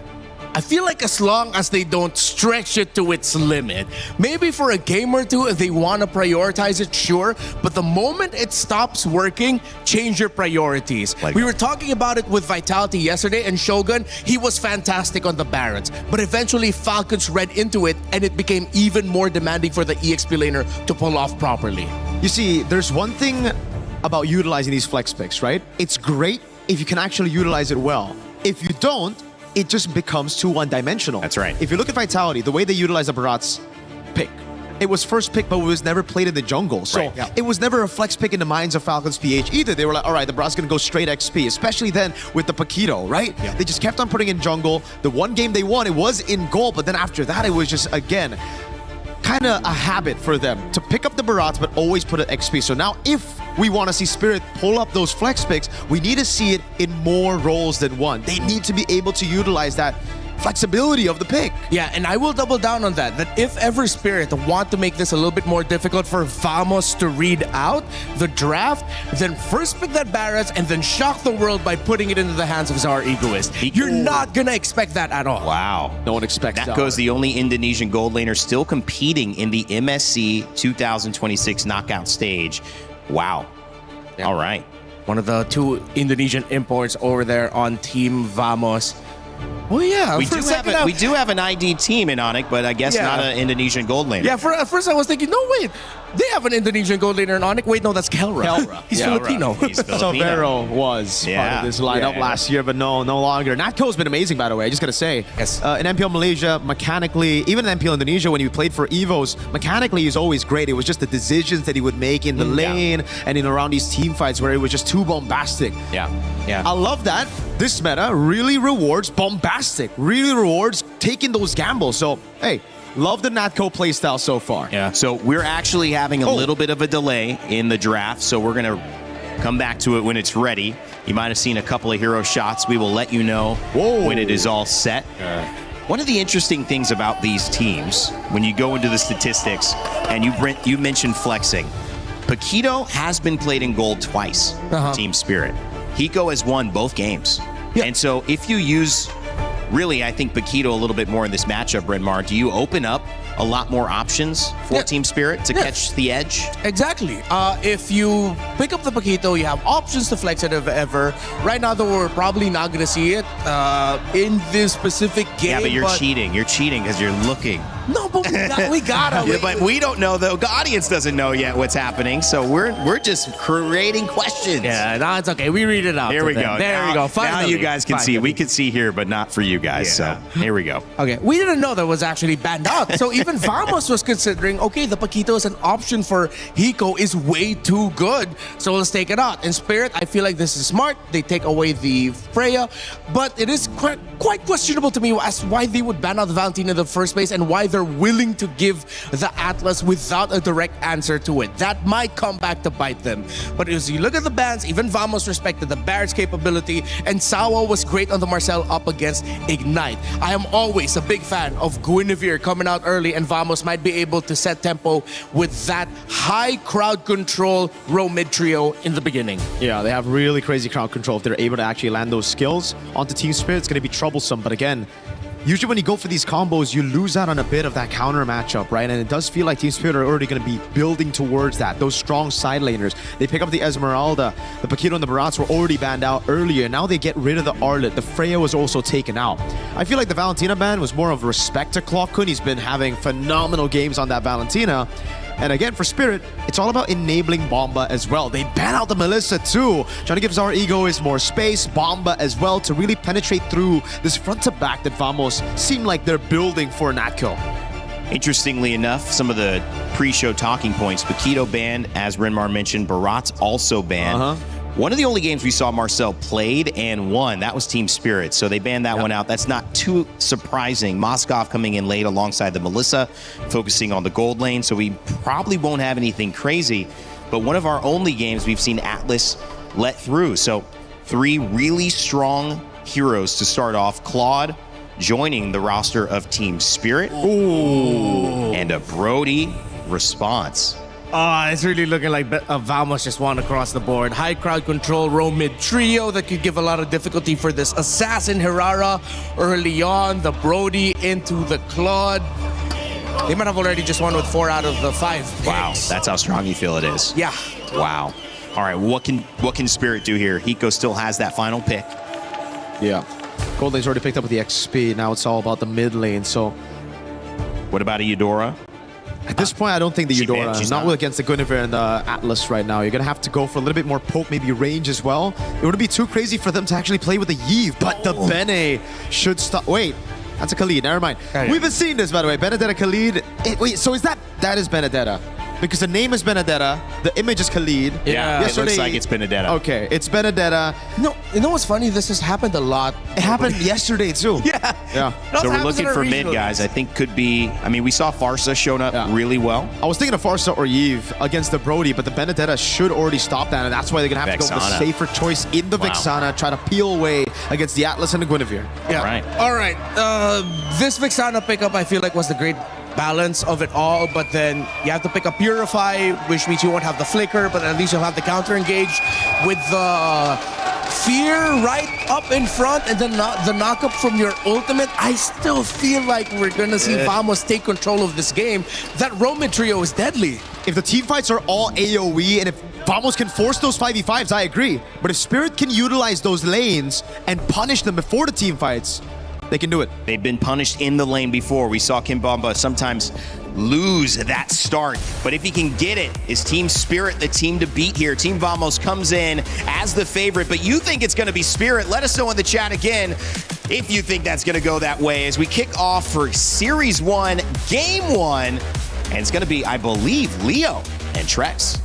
I feel like as long as they don't stretch it to its limit, maybe for a game or two, if they want to prioritize it, sure. But the moment it stops working, change your priorities. We were talking about it with Vitality yesterday, and Shogun, he was fantastic on the Barons. But eventually, Falcons read into it, and it became even more demanding for the EXP laner to pull off properly. You see, there's one thing about utilizing these flex picks, right? It's great if you can actually utilize it well. If you don't, it just becomes too one-dimensional. That's right. If you look at Vitality, the way they utilize the Barats pick, it was first pick, but it was never played in the jungle. So it was never a flex pick in the minds of Falcons PH either. They were like, all right, the Barats gonna go straight XP, especially then with the Paquito, right? They just kept on putting in jungle. The one game they won, it was in gold, but then after that, it was just, again, kind of a habit for them to pick up the Barats, but always put an XP. So now if we want to see Spirit pull up those flex picks, we need to see it in more roles than one. They need to be able to utilize that flexibility of the pick. Yeah, and I will double down on that if ever Spirit want to make this a little bit more difficult for Vamos to read out the draft, then first pick that Barats and then shock the world by putting it into the hands of Zaur Egoist. You're not gonna expect that at all. Wow. No one expects that. Goes the only Indonesian gold laner still competing in the MSC 2026 knockout stage. Wow. All right. One of the 2 Indonesian imports over there on Team Vamos. Oh yeah, we do have an ID team in Onyx, but I guess not an Indonesian gold laner. Yeah, at first I was thinking, no wait, they have an Indonesian gold laner in Onyx. Wait, no, that's Kelra. He's Filipino. He's Filipino. So Vero was part of this lineup last year, but no longer. Natco's been amazing, by the way. I just gotta say, in MPL Malaysia, mechanically, even in MPL Indonesia, when he played for Evos, mechanically he's always great. It was just the decisions that he would make in the lane and in around these team fights where it was just too bombastic. Yeah. I love that. This meta really rewards bombastic, really rewards taking those gambles. So, hey, love the Natco playstyle so far. Yeah. So we're actually having a little bit of a delay in the draft, so we're going to come back to it when it's ready. You might have seen a couple of hero shots. We will let you know when it is all set. One of the interesting things about these teams, when you go into the statistics, and you mentioned flexing, Paquito has been played in gold twice, Team Spirit. Hiko has won both games. And so if you use, really, I think Paquito a little bit more in this matchup, Bryn Mawr, do you open up a lot more options for Team Spirit to catch the edge. Exactly. If you pick up the Paquito, you have options to flex it if ever. Right now, though, we're probably not going to see it in this specific game. Yeah, but you're cheating. You're cheating because you're looking. No, but we gotta. Yeah, but we don't know, though. The audience doesn't know yet what's happening, so we're just creating questions. Yeah, no, it's okay. We read it out. There we go. There we go. Finally. Now you guys can see. We can see here, but not for you guys. So here we go. Okay, we didn't know that was actually banned out. So even Vamos was considering, okay, the Paquito as an option for Hiko is way too good, so let's take it out. In Spirit, I feel like this is smart. They take away the Freya, but it is quite questionable to me as why they would ban out the Valentina in the first place and why they're willing to give the Atlas without a direct answer to it. That might come back to bite them. But as you look at the bans, even Vamos respected the Barrett's capability, and Sawa was great on the Marcel up against Ignite. I am always a big fan of Guinevere coming out early, and Vamos might be able to set tempo with that high crowd control row mid trio in the beginning. Yeah, they have really crazy crowd control. If they're able to actually land those skills onto Team Spirit, it's going to be troublesome. But again, usually when you go for these combos, you lose out on a bit of that counter matchup, right? And it does feel like Team Spirit are already going to be building towards that. Those strong side laners. They pick up the Esmeralda. The Paquito and the Barats were already banned out earlier. Now they get rid of the Arlet. The Freya was also taken out. I feel like the Valentina ban was more of respect to Clockhood. He's been having phenomenal games on that Valentina. And again, for Spirit, it's all about enabling Bomba as well. They ban out the Melissa too, trying to give Zara Egoist more space, Bomba as well, to really penetrate through this front to back that Vamos seem like they're building for Natco. Interestingly enough, some of the pre-show talking points, Paquito banned, as Renmar mentioned, Barat's also banned. One of the only games we saw Marcel played and won, that was Team Spirit. So they banned that one out. That's not too surprising. Moskov coming in late alongside the Melissa, focusing on the gold lane. So we probably won't have anything crazy. But one of our only games we've seen Atlas let through. So 3 really strong heroes to start off. Claude joining the roster of Team Spirit. Ooh. And a Brody response. It's really looking like Vamos just won across the board. High crowd control, row mid trio that could give a lot of difficulty for this Assassin Herrera early on. The Brody into the Claude. They might have already just won with 4 out of the 5. Wow, that's how strong you feel it is. Yeah. Wow. All right, what can Spirit do here? Hiko still has that final pick. Yeah. Gold lane's already picked up with the XP. Now it's all about the mid lane. So, what about a Eudora? At this point, I don't think the Eudora, not against the Guinevere and the Atlas right now. You're going to have to go for a little bit more poke, maybe range as well. It wouldn't be too crazy for them to actually play with the Yve, but the Bene should stop. Wait, that's a Khalid, never mind. We've been seeing this, by the way. Benedetta Khalid. Wait, so is that is Benedetta? Because the name is Benedetta, the image is Khalid. Yeah, it looks like it's Benedetta. Okay, it's Benedetta. No, you know what's funny? This has happened a lot. It happened yesterday too. Yeah. So we're looking for mid guys. I think could be. I mean, we saw Farsa showing up really well. I was thinking of Farsa or Yve against the Brody, but the Benedetta should already stop that, and that's why they're gonna have to go with the safer choice in the Vexana, try to peel away against the Atlas and the Guinevere. Yeah. All right. This Vexana pickup, I feel like, was the great balance of it all, but then you have to pick up Purify, which means you won't have the flicker, but at least you'll have the counter engage with the fear right up in front and then the knockup from your ultimate. I still feel like we're gonna see Vamos take control of this game. That Roman trio is deadly. If the team fights are all AoE and if Vamos can force those 5v5s, I agree. But if Spirit can utilize those lanes and punish them before the team fights, they can do it. They've been punished in the lane before. We saw Kimbamba sometimes lose that start. But if he can get it, is Team Spirit the team to beat here? Team Vamos comes in as the favorite, but you think it's going to be Spirit. Let us know in the chat again if you think that's going to go that way as we kick off for Series 1, Game 1. And it's going to be, I believe, Leo and Trex.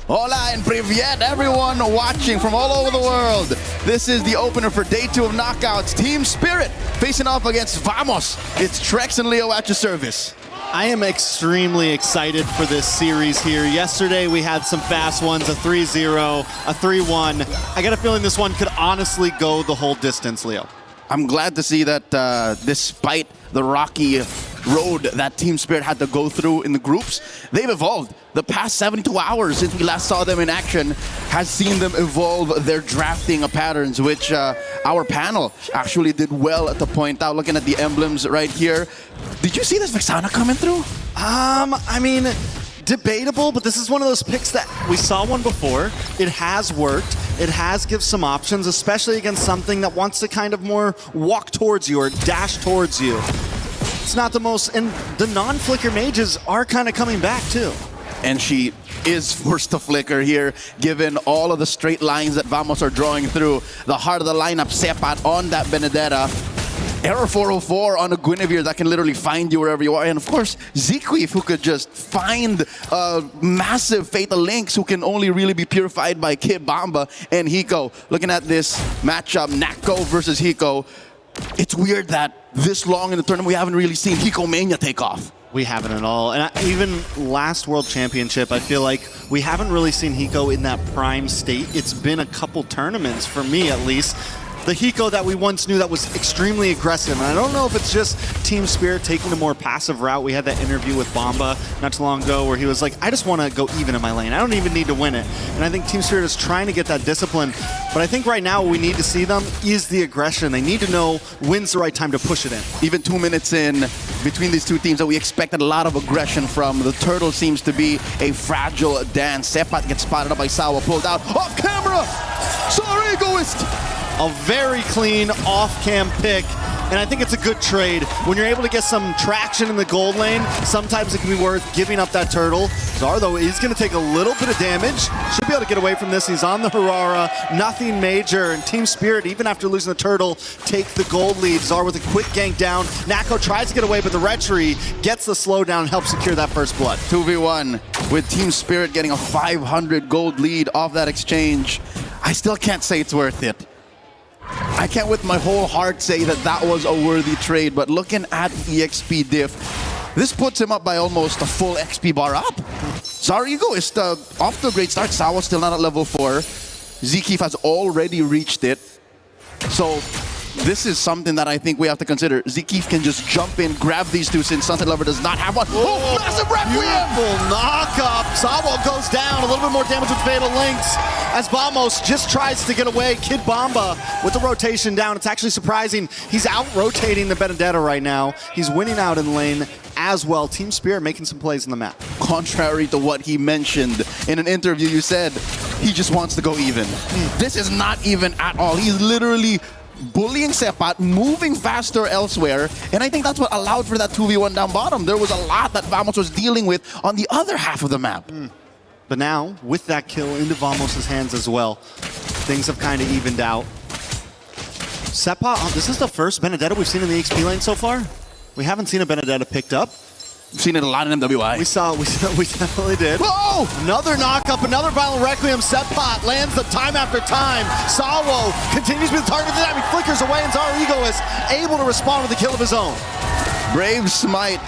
Hola and privyet, everyone watching from all over the world. This is the opener for Day 2 of Knockouts. Team Spirit facing off against Vamos. It's Trex and Leo at your service. I am extremely excited for this series here. Yesterday we had some fast ones, a 3-0, a 3-1. I got a feeling this one could honestly go the whole distance, Leo. I'm glad to see that despite the rocky road that Team Spirit had to go through in the groups, they've evolved. The past 72 hours since we last saw them in action has seen them evolve their drafting patterns, which our panel actually did well to point out. Looking at the emblems right here. Did you see this Vexana coming through? I mean, debatable, but this is one of those picks that we saw one before. It has worked. It has given some options, especially against something that wants to kind of more walk towards you or dash towards you. It's not the most, and the non-flicker mages are kind of coming back too. And she is forced to flicker here, given all of the straight lines that Vamos are drawing through. The heart of the lineup, Sepat on that Benedetta. Error 404 on a Guinevere that can literally find you wherever you are. And of course, Zequif, who could just find massive Fatal Links who can only really be purified by Kid Bamba and Hiko. Looking at this matchup, Nako versus Hiko. It's weird that this long in the tournament we haven't really seen Hiko Mania take off. We haven't at all. And even last World Championship, I feel like we haven't really seen Hiko in that prime state. It's been a couple tournaments, for me at least. The Hiko that we once knew that was extremely aggressive. And I don't know if it's just Team Spirit taking a more passive route. We had that interview with Bamba not too long ago where he was like, I just want to go even in my lane. I don't even need to win it. And I think Team Spirit is trying to get that discipline. But I think right now what we need to see them is the aggression. They need to know when's the right time to push it in. Even 2 minutes in between these two teams that we expected a lot of aggression from. The turtle seems to be a fragile dance. Sepat gets spotted up by Sawa, pulled out off camera. Sorry, egoist. A very clean off-cam pick, and I think it's a good trade. When you're able to get some traction in the gold lane, sometimes it can be worth giving up that turtle. Zar, though, he's going to take a little bit of damage. Should be able to get away from this. He's on the Harara, nothing major. And Team Spirit, even after losing the turtle, take the gold lead. Zar with a quick gank down. Nako tries to get away, but the Retry gets the slowdown and helps secure that first blood. 2v1 with Team Spirit getting a 500 gold lead off that exchange. I still can't say it's worth it. I can't with my whole heart say that that was a worthy trade, but looking at EXP diff, this puts him up by almost a full XP bar up. Zarigo is off to a great start. Sawa still not at level 4. Zequif has already reached it. So this is something that I think we have to consider. Zequif can just jump in, grab these two since Sunset Lover does not have one. Oh, massive Requiem! Beautiful knock-up. Sawa goes down. A little bit more damage with Fatal Links as Vamos just tries to get away. Kid Bamba with the rotation down. It's actually surprising. He's out-rotating the Benedetta right now. He's winning out in lane as well. Team Spirit making some plays in the map. Contrary to what he mentioned in an interview, you said he just wants to go even. This is not even at all. He's literally bullying Sepat, moving faster elsewhere, and I think that's what allowed for that 2v1 down bottom. There was a lot that Vamos was dealing with on the other half of the map. But now, with that kill into Vamos' hands as well, things have kind of evened out. Sepat, this is the first Benedetta we've seen in the XP lane so far. We haven't seen a Benedetta picked up. We've seen it a lot in MWI. We definitely did. Whoa! Another knockup, another Violent Requiem. Sepat lands them time after time. Sawo continues to be the target of the time. He flickers away, and Zarigo is able to respond with a kill of his own. Brave Smite.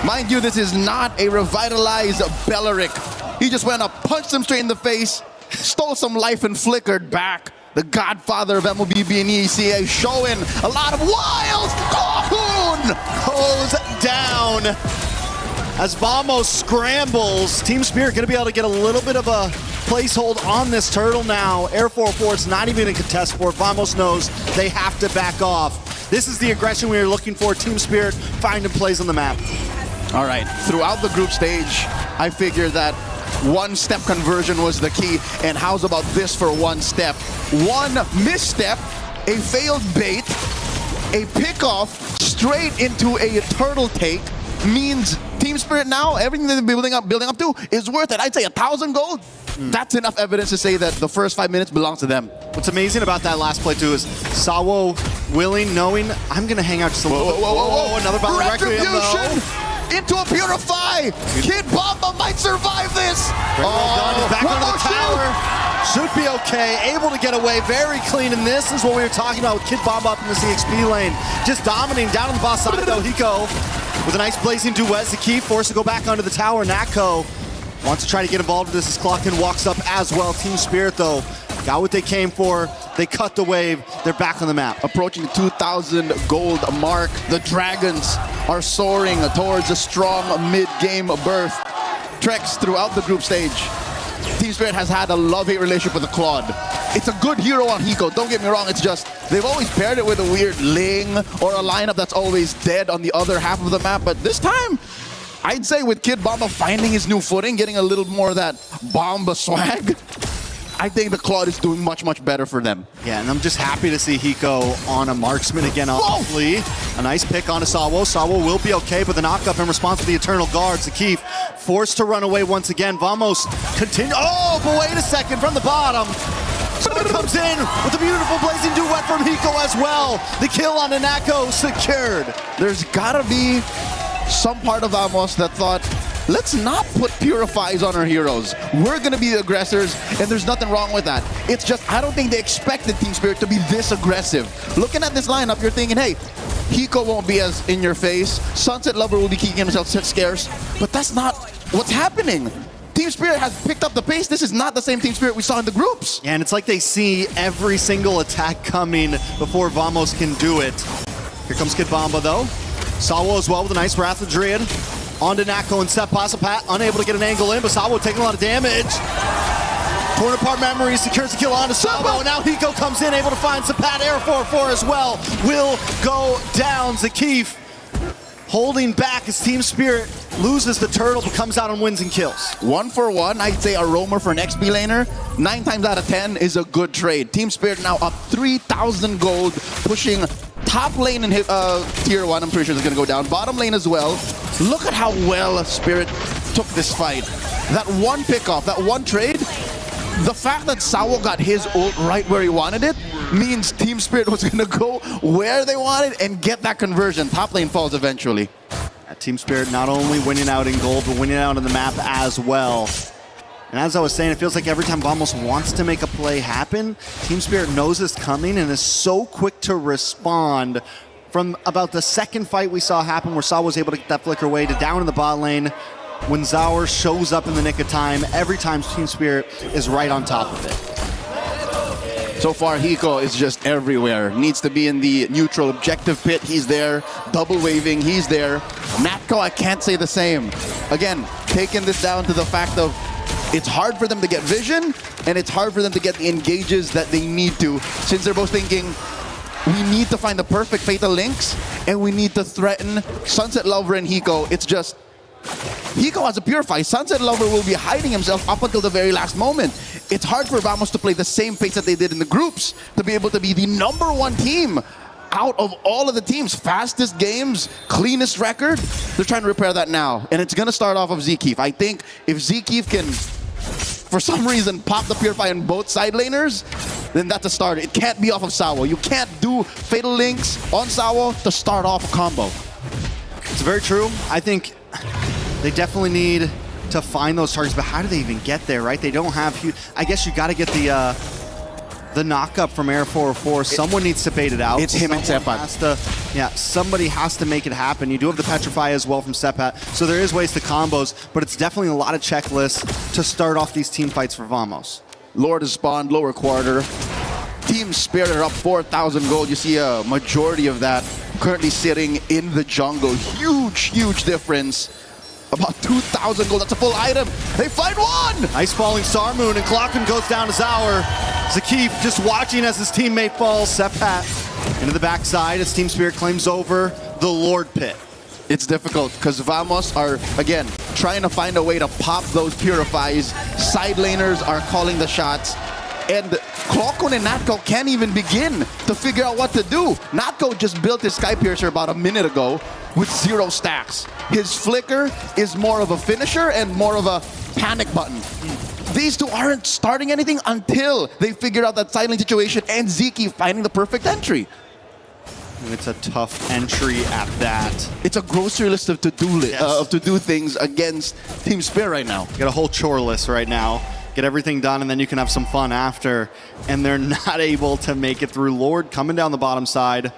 Mind you, this is not a revitalized Belleric. He just went up, punched him straight in the face, stole some life, and flickered back. The godfather of MLBB and ECA showing a lot of wild. Cocoon goes down. As Vamos scrambles, Team Spirit going to be able to get a little bit of a placehold on this turtle now. Air 4-4, it's not even a contest for it. Vamos knows they have to back off. This is the aggression we were looking for. Team Spirit finding plays on the map. All right, throughout the group stage, I figured that one-step conversion was the key. And how's about this for one step? One misstep, a failed bait, a pickoff straight into a turtle take means Team Spirit now, everything they're building up to is worth it. I'd say 1,000 gold. That's enough evidence to say that the first 5 minutes belongs to them. What's amazing about that last play too is Sawo willing, knowing, I'm going to hang out just a little bit. Whoa. Another Violent Requiem though. Into a Purify! Kid Bamba might survive this! Well done. He's back onto the tower. Should be okay. Able to get away. Very clean. And this is what we were talking about with Kid Bamba up in the CXP lane. Just dominating down on the boss side though. Hiko with a nice blazing duet. Zequif forced to go back onto the tower. Nako wants to try to get involved with this as Clocken walks up as well. Team Spirit though got what they came for. They cut the wave. They're back on the map. Approaching 2,000 gold mark. The Dragons are soaring towards a strong mid-game berth. Treks throughout the group stage. Team Spirit has had a love-hate relationship with the Claude. It's a good hero on Hiko, don't get me wrong, it's just they've always paired it with a weird Ling or a lineup that's always dead on the other half of the map, but this time, I'd say with Kid Bomba finding his new footing, getting a little more of that Bomba swag, I think the Claude is doing much, much better for them. Yeah, and I'm just happy to see Hiko on a marksman again, obviously. A nice pick on Sawo. Sawo will be okay, but the knockup in response to the Eternal Guards. Zakif forced to run away once again. Vamos continue. Oh, but wait a second, from the bottom. Someone comes in with a beautiful blazing duet from Hiko as well. The kill on Nanako secured. There's gotta be some part of Vamos that thought, let's not put purifies on our heroes. We're gonna be the aggressors, and there's nothing wrong with that. It's just, I don't think they expected Team Spirit to be this aggressive. Looking at this lineup, you're thinking, hey, Hiko won't be as in your face. Sunset Lover will be keeping himself scarce, but that's not what's happening. Team Spirit has picked up the pace. This is not the same Team Spirit we saw in the groups. Yeah, and it's like they see every single attack coming before Vamos can do it. Here comes Kid Bomba, though. Sawo as well with a nice Wrath of Druid. On to Nako and Sepa. Sepat unable to get an angle in, but Sawo taking a lot of damage. Torn apart memory, secures the kill onto Sawo. Now Hiko comes in, able to find Sepat. Air 4-4 as well. Will go down. Zakif holding back as Team Spirit loses the turtle, but comes out on wins and kills. 1 for 1, I'd say a roamer for an XP laner. 9 times out of 10 is a good trade. Team Spirit now up 3,000 gold, pushing top lane in tier 1. I'm pretty sure it's going to go down. Bottom lane as well. Look at how well Spirit took this fight. That one pickoff, that one trade, the fact that Sawo got his ult right where he wanted it means Team Spirit was going to go where they wanted and get that conversion. Top lane falls eventually. Team Spirit not only winning out in gold, but winning out on the map as well. And as I was saying, it feels like every time Vamos wants to make a play happen, Team Spirit knows it's coming and is so quick to respond. From about the second fight we saw happen where Saw was able to get that flicker away to down in the bot lane, when Zaur shows up in the nick of time, every time Team Spirit is right on top of it. So far, Hiko is just everywhere. Needs to be in the neutral objective pit. He's there. Double waving. He's there. Natko, I can't say the same. Again, taking this down to the fact of it's hard for them to get vision, and it's hard for them to get the engages that they need to, since they're both thinking, we need to find the perfect fatal links, and we need to threaten Sunset Lover and Hiko. It's just, Hiko has a purify. Sunset Lover will be hiding himself up until the very last moment. It's hard for Vamos to play the same pace that they did in the groups to be able to be the #1 team out of all of the teams. Fastest games, cleanest record. They're trying to repair that now. And it's going to start off of Zkeef. I think if Zkeef can, for some reason, pop the purify on both side laners, then that's a starter. It can't be off of Sawo. You can't do fatal links on Sawo to start off a combo. It's very true. I think they definitely need to find those targets, but how do they even get there, right? They don't have huge... I guess you got to get the knock-up from Air 404. Someone needs to bait it out. It's him and Sepat. Yeah, somebody has to make it happen. You do have the Petrify as well from Sepat, so there is ways to combos, but it's definitely a lot of checklists to start off these team fights for Vamos. Lord has spawned, lower quarter. Team Spirit are up 4,000 gold. You see a majority of that currently sitting in the jungle. Huge, huge difference. About 2,000 gold. That's a full item. They find one! Nice falling Star Moon, and Clocken goes down to Zaur. Zakif just watching as his teammate falls. Sepat into the backside as Team Spirit claims over the Lord Pit. It's difficult because Vamos are, again, trying to find a way to pop those purifies. Side laners are calling the shots. And Clockun and Natko can't even begin to figure out what to do. Natko just built his Sky Piercer about a minute ago with 0 stacks. His flicker is more of a finisher and more of a panic button. These two aren't starting anything until they figure out that silent situation and Zeke finding the perfect entry. And it's a tough entry at that. It's a grocery list of to-do things against Team Spirit right now. Got a whole chore list right now. Get everything done, and then you can have some fun after. And they're not able to make it through. Lord coming down the bottom side.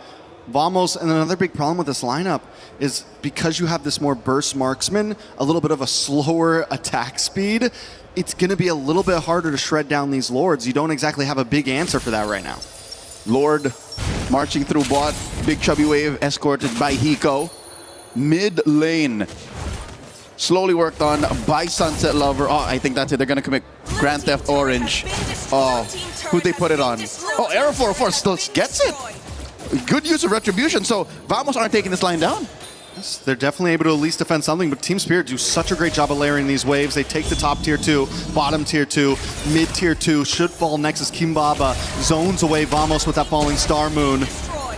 Vamos, and another big problem with this lineup is because you have this more burst marksman, a little bit of a slower attack speed, it's going to be a little bit harder to shred down these Lords. You don't exactly have a big answer for that right now. Lord marching through bot. Big chubby wave escorted by Hiko. Mid lane. Slowly worked on by Sunset Lover. Oh, I think that's it. They're going to commit Grand Theft Orange. Oh, who'd they put it on? Oh, Arrow 404 still gets it. Good use of Retribution. So Vamos aren't taking this line down. Yes, they're definitely able to at least defend something, but Team Spirit do such a great job of layering these waves. They take the top tier 2, bottom tier 2, mid tier 2, should fall next as Kimbaba zones away Vamos with that falling Star Moon.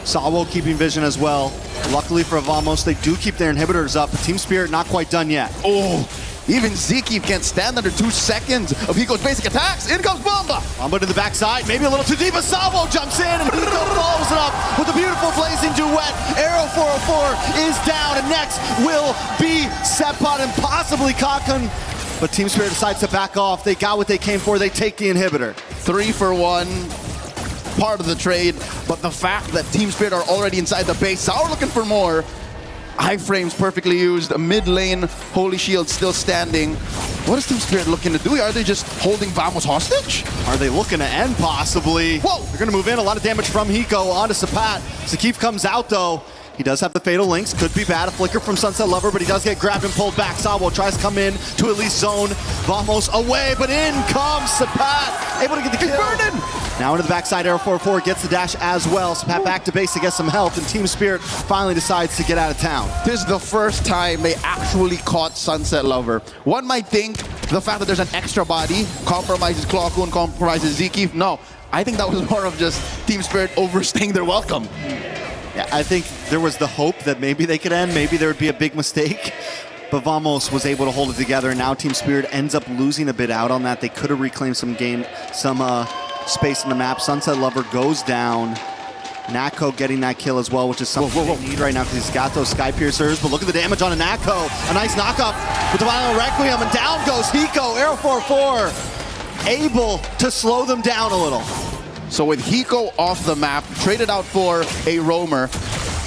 Sawo keeping vision as well. Luckily for Vamos, they do keep their inhibitors up, but Team Spirit not quite done yet. Oh, even Ziki can't stand under 2 seconds of Hiko's basic attacks. In comes Bomba. Bomba to the backside, maybe a little too deep, but Sawo jumps in and Hiko follows it up with a beautiful blazing duet. Arrow 404 is down, and next will be Sepot and possibly Kakun. But Team Spirit decides to back off. They got what they came for. They take the inhibitor. 3 for 1. Part of the trade, but the fact that Team Spirit are already inside the base, Sour looking for more. Iframes perfectly used, mid lane, Holy Shield still standing. What is Team Spirit looking to do? Are they just holding Vamos hostage? Are they looking to end possibly? Whoa! They're gonna move in, a lot of damage from Hiko onto Sapat. Zakif comes out though. He does have the Fatal Links, could be bad. A flicker from Sunset Lover, but he does get grabbed and pulled back. Sawo tries to come in to at least zone Vamos away, but in comes Sapat, able to get the kill. Burning! Now into the backside, Arrow 404 gets the dash as well. Sapat back to base to get some health, and Team Spirit finally decides to get out of town. This is the first time they actually caught Sunset Lover. One might think the fact that there's an extra body compromises Clockun, compromises Ziki. No, I think that was more of just Team Spirit overstaying their welcome. Yeah, I think there was the hope that maybe they could end, maybe there would be a big mistake. But Vamos was able to hold it together, and now Team Spirit ends up losing a bit out on that. They could have reclaimed some space in the map. Sunset Lover goes down. Nako getting that kill as well, which is something they need right now because he's got those Sky Piercers. But look at the damage on a Nako. A nice knockup with the Violent Requiem, and down goes Hiko. Arrow 404 able to slow them down a little. So with Hiko off the map, traded out for a roamer,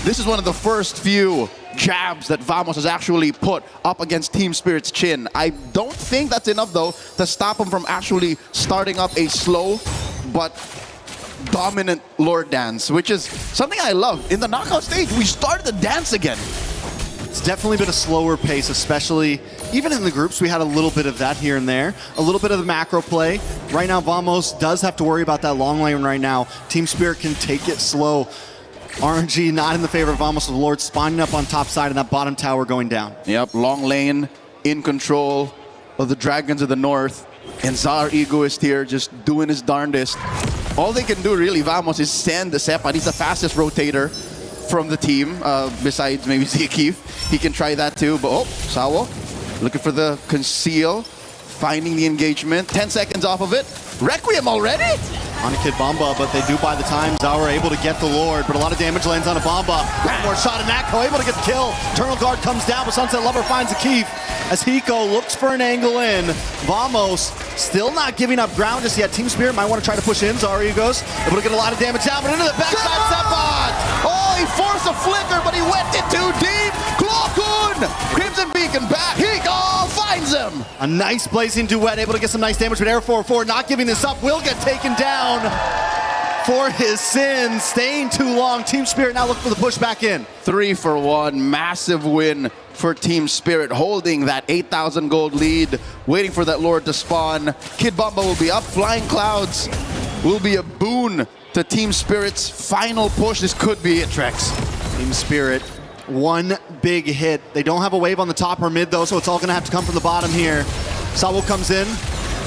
this is one of the first few jabs that Vamos has actually put up against Team Spirit's chin. I don't think that's enough though to stop him from actually starting up a slow but dominant Lord dance, which is something I love. In the knockout stage, we started the dance again. It's definitely been a slower pace, especially even in the groups. We had a little bit of that here and there, a little bit of the macro play. Right now, Vamos does have to worry about that long lane right now. Team Spirit can take it slow. RNG not in the favor of Vamos, with the Lord spawning up on top side and that bottom tower going down. Yep, long lane, in control of the Dragons of the North. And Zar Egoist here just doing his darndest. All they can do really, Vamos, is send the Sepad. He's the fastest rotator from the team, besides maybe Zakif. He can try that too, but oh, Sawo looking for the conceal, finding the engagement, 10 seconds off of it. Requiem already? On a Kid Bomba, but they do buy the time. Zawa able to get the Lord, but a lot of damage lands on a Bomba. One more shot, and Nako able to get the kill. Eternal Guard comes down, but Sunset Lover finds a Keef as Hiko looks for an angle in. Vamos still not giving up ground just yet. Team Spirit might want to try to push in. Zarigos able to get a lot of damage down, but into the backside Sepot. Oh, he forced a flicker, but he went in too deep. Clockun! Crimson Beacon back. Hiko finds him. A nice blazing duet, able to get some nice damage, but Air 4-4 not giving this up, will get taken down for his sins. Staying too long. Team Spirit now looking for the push back in. 3 for 1, massive win for Team Spirit, holding that 8,000 gold lead, waiting for that Lord to spawn. Kid Bomba will be up, Flying Clouds will be a boon to Team Spirit's final push. This could be it, Trex. Team Spirit, one big hit. They don't have a wave on the top or mid though, so it's all gonna have to come from the bottom here. Sawo comes in.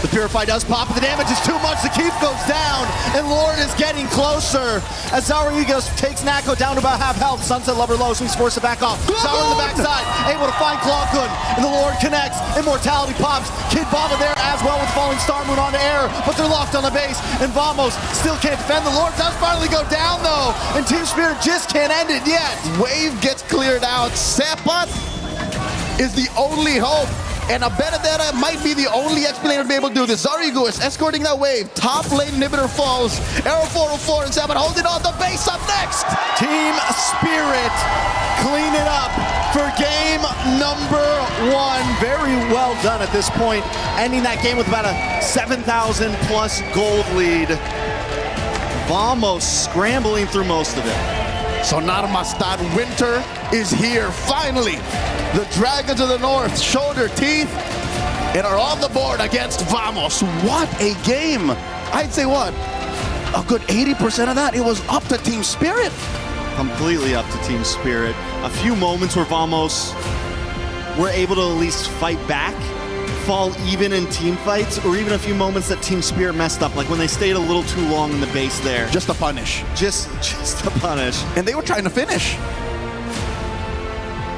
The Purify does pop, but the damage is too much. The Keef goes down, and Lord is getting closer as Zaurigos takes Nako down to about half health. Sunset Lover low, so he's forced to back off. Zaur in the backside, able to find Clockun, and the Lord connects. Immortality pops. Kid Bomba there as well with Falling Star Moon onto air, but they're locked on the base, and Vamos still can't defend. The Lord does finally go down though, and Team Spirit just can't end it yet. Wave gets cleared out. Sepot is the only hope And a Benedetta might be the only X-Player to be able to do this. Zarigo is escorting that wave. Top lane inhibitor falls. Arrow 404 and 7 holding on. The base up next. Team Spirit clean it up for game number 1. Very well done at this point, ending that game with about a 7,000 plus gold lead. Vamos scrambling through most of it. So Narmastad winter is here, finally. The Dragons of the North showed their teeth and are on the board against Vamos. What a game. I'd say what? A good 80% of that, it was up to Team Spirit. Completely up to Team Spirit. A few moments where Vamos were able to at least fight back, fall even in team fights, or even a few moments that Team Spirit messed up, like when they stayed a little too long in the base there. Just to punish. Just to punish. And they were trying to finish.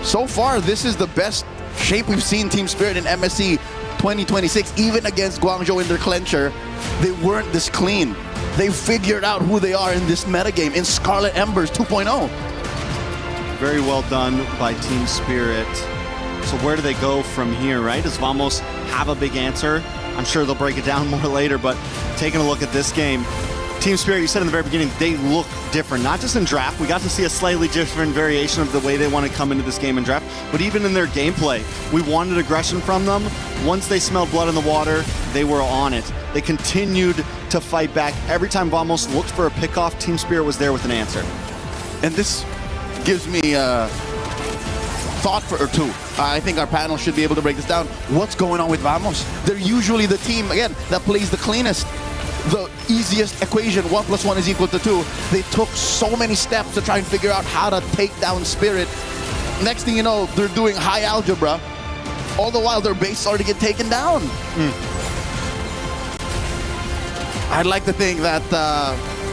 So far, this is the best shape we've seen Team Spirit in MSC 2026, even against Guangzhou in their clincher. They weren't this clean. They figured out who they are in this metagame in Scarlet Embers 2.0. Very well done by Team Spirit. So where do they go from here, right? Does Vamos have a big answer? I'm sure they'll break it down more later, but taking a look at this game, Team Spirit, you said in the very beginning, they look different. Not just in draft, we got to see a slightly different variation of the way they want to come into this game in draft, but even in their gameplay, we wanted aggression from them. Once they smelled blood in the water, they were on it. They continued to fight back. Every time Vamos looked for a pickoff, Team Spirit was there with an answer. And this gives me a thought or two. I think our panel should be able to break this down. What's going on with Vamos? They're usually the team, again, that plays the cleanest. The easiest equation, 1 + 1 is equal to 2. They took so many steps to try and figure out how to take down Spirit. Next thing you know, they're doing high algebra. All the while, their base started to get taken down. I'd like to think that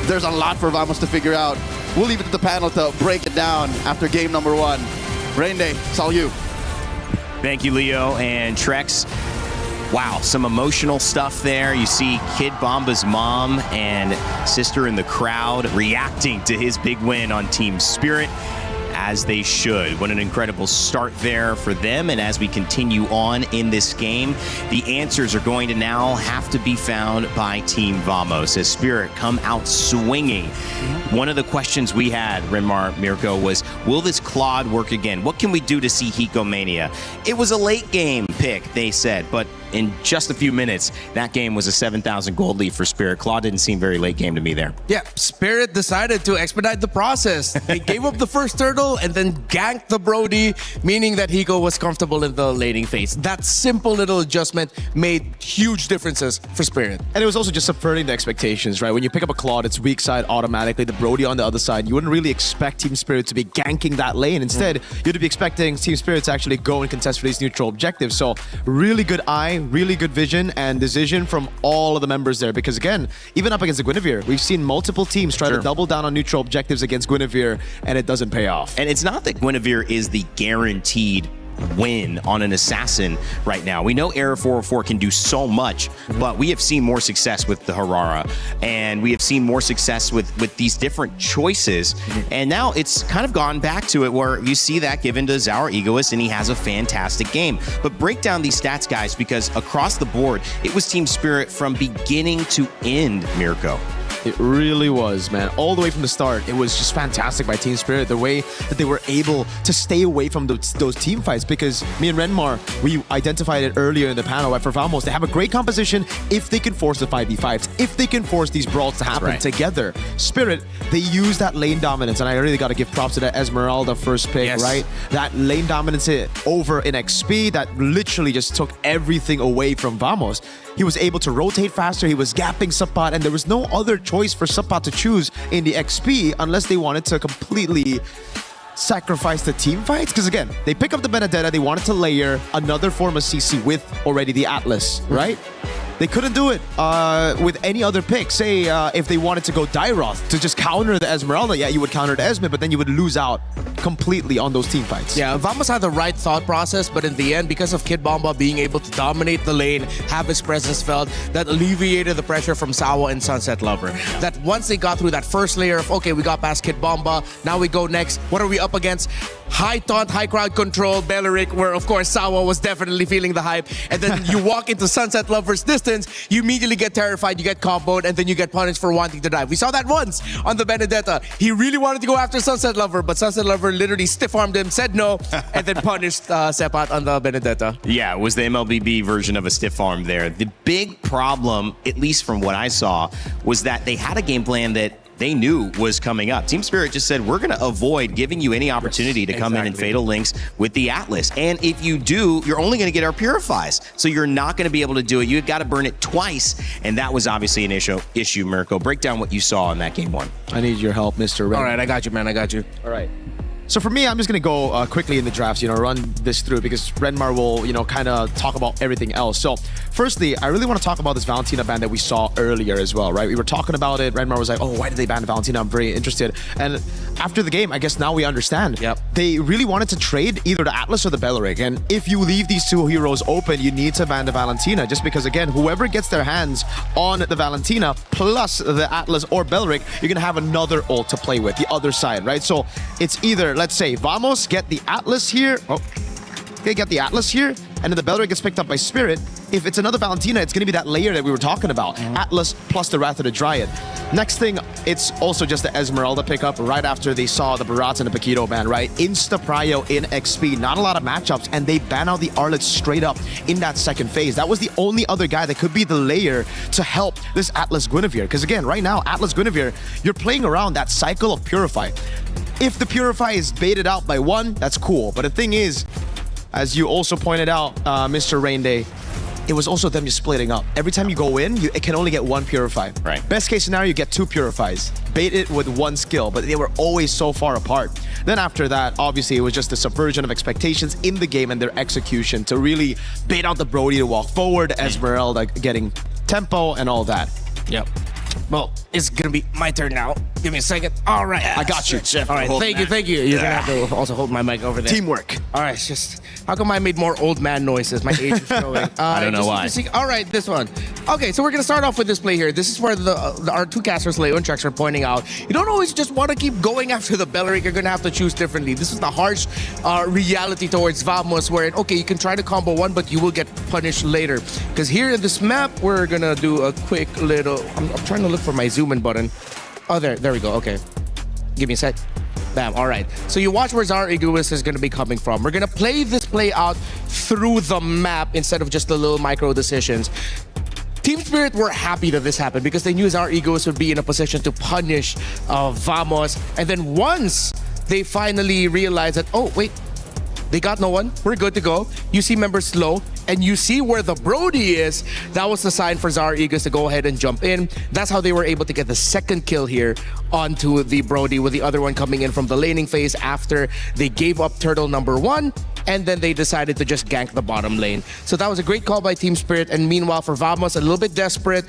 there's a lot for Vamos to figure out. We'll leave it to the panel to break it down after game number 1. Rain Day, it's all you. Thank you, Leo and Trex. Wow, some emotional stuff there. You see Kid Bomba's mom and sister in the crowd reacting to his big win on Team Spirit, as they should. What an incredible start there for them. And as we continue on in this game, the answers are going to now have to be found by Team Vamos as Spirit come out swinging. One of the questions we had, Renmar, Mirko, was, will this Claude work again? What can we do to see Hikomania? It was a late game pick, they said, but in just a few minutes, that game was a 7,000 gold lead for Spirit. Claude didn't seem very late game to me there. Yeah, Spirit decided to expedite the process. They gave up the first turtle and then ganked the Brody, meaning that Hiko was comfortable in the laning phase. That simple little adjustment made huge differences for Spirit. And it was also just subverting the expectations, right? When you pick up a Claude, it's weak side automatically, the Brody on the other side. You wouldn't really expect Team Spirit to be ganking that lane. Instead, you'd be expecting Team Spirit to actually go and contest for these neutral objectives. So really good eye, really good vision and decision from all of the members there. Because again, even up against the Guinevere, we've seen multiple teams try to double down on neutral objectives against Guinevere, and it doesn't pay off. And it's not that Guinevere is the guaranteed win on an assassin right now. We know Era 404 can do so much, but we have seen more success with the Harara, and we have seen more success with these different choices. And now it's kind of gone back to it where you see that given to Zaur Egoist, and he has a fantastic game. But break down these stats, guys, because across the board, it was Team Spirit from beginning to end, Mirko. It really was, man. All the way from the start, it was just fantastic by Team Spirit, the way that they were able to stay away from those team fights, because me and Renmar, we identified it earlier in the panel, right? For Vamos, they have a great composition if they can force the 5v5s, if they can force these brawls to happen together. Spirit, they use that lane dominance, and I really got to give props to that Esmeralda first pick, right? That lane dominance over in XP, that literally just took everything away from Vamos. He was able to rotate faster, he was gapping Subpot, and there was no other choice for Subpot to choose in the XP unless they wanted to completely sacrifice the team fights. Because again, they pick up the Benedetta, they wanted to layer another form of CC with already the Atlas, right? They couldn't do it with any other pick. Say if they wanted to go Dairoth to just counter the Esmeralda, yeah, you would counter the Esme, but then you would lose out completely on those team fights. Yeah, Vamos had the right thought process, but in the end, because of Kid Bomba being able to dominate the lane, have his presence felt, that alleviated the pressure from Sawa and Sunset Lover. That once they got through that first layer of, okay, we got past Kid Bomba, now we go next. What are we up against? High taunt, high crowd control, Belleric, where of course Sawa was definitely feeling the hype. And then you walk into Sunset Lover's distance, you immediately get terrified, you get comboed, and then you get punished for wanting to dive. We saw that once on the Benedetta. He really wanted to go after Sunset Lover, but Sunset Lover literally stiff-armed him, said no, and then punished Sepat on the Benedetta. Yeah, it was the MLBB version of a stiff arm there. The big problem, at least from what I saw, was that they had a game plan that they knew was coming up. Team Spirit just said, we're going to avoid giving you any opportunity to come in and Fatal Links with the Atlas. And if you do, you're only going to get our Purifies. So you're not going to be able to do it. You've got to burn it twice. And that was obviously an issue, Mirko. Break down what you saw in that game one. I need your help, Mr. Red. All right, I got you, man. I got you. All right. So for me, I'm just going to go quickly in the drafts, run this through because Renmar will, kind of talk about everything else. So firstly, I really want to talk about this Valentina ban that we saw earlier as well, right? We were talking about it. Renmar was like, oh, why did they ban Valentina? I'm very interested. And after the game, I guess now we understand. Yep. They really wanted to trade either the Atlas or the Belleric. And if you leave these two heroes open, you need to ban the Valentina just because, again, whoever gets their hands on the Valentina plus the Atlas or Belleric, you're going to have another ult to play with, the other side, right? So it's either, let's say, Vamos, get the Atlas here. Oh, okay, get the Atlas here. And then the Belleric gets picked up by Spirit. If it's another Valentina, it's going to be that layer that we were talking about. Atlas plus the Wrath of the Dryad. Next thing, it's also just the Esmeralda pickup right after they saw the Barats and the Paquito ban, right? Insta-prio in XP. Not a lot of matchups, and they ban out the Arlets straight up in that second phase. That was the only other guy that could be the layer to help this Atlas Guinevere. Because again, right now, Atlas Guinevere, you're playing around that cycle of Purify. If the Purify is baited out by one, that's cool. But the thing is, as you also pointed out, Mr. Rainday, it was also them just splitting up. Every time you go in, it can only get one Purify. Right. Best case scenario, you get two Purifies. Bait it with one skill, but they were always so far apart. Then after that, obviously, it was just the subversion of expectations in the game and their execution to really bait out the Brody to walk forward, Esmeralda getting tempo and all that. Yep. Well, it's going to be my turn now. Give me a second. All right. I got you. All right. Thank you. You're going to have to also hold my mic over there. Teamwork. All right. It's just, how come I made more old man noises? My age is showing. I don't know why. All right, this one. Okay, so we're going to start off with this play here. This is where our two casters, Leo and Trex, are pointing out. You don't always just want to keep going after the Belleric. You're going to have to choose differently. This is the harsh reality towards Vamos, where, okay, you can try to combo one, but you will get punished later. Because here in this map, we're going to do a quick little... I'm trying to look for my zoom in button. Oh, there we go. Okay. Give me a sec. Bam. All right. So you watch where Zara Egoist is going to be coming from. We're going to play this play out through the map instead of just the little micro decisions. Team Spirit were happy that this happened because they knew Zara Egoist would be in a position to punish Vamos. And then once they finally realized that, oh, wait, they got no one. We're good to go. You see members slow, and you see where the Brody is. That was the sign for Zara Eagles to go ahead and jump in. That's how they were able to get the second kill here onto the Brody, with the other one coming in from the laning phase after they gave up turtle number one, and then they decided to just gank the bottom lane. So that was a great call by Team Spirit, and meanwhile for Vamos, a little bit desperate,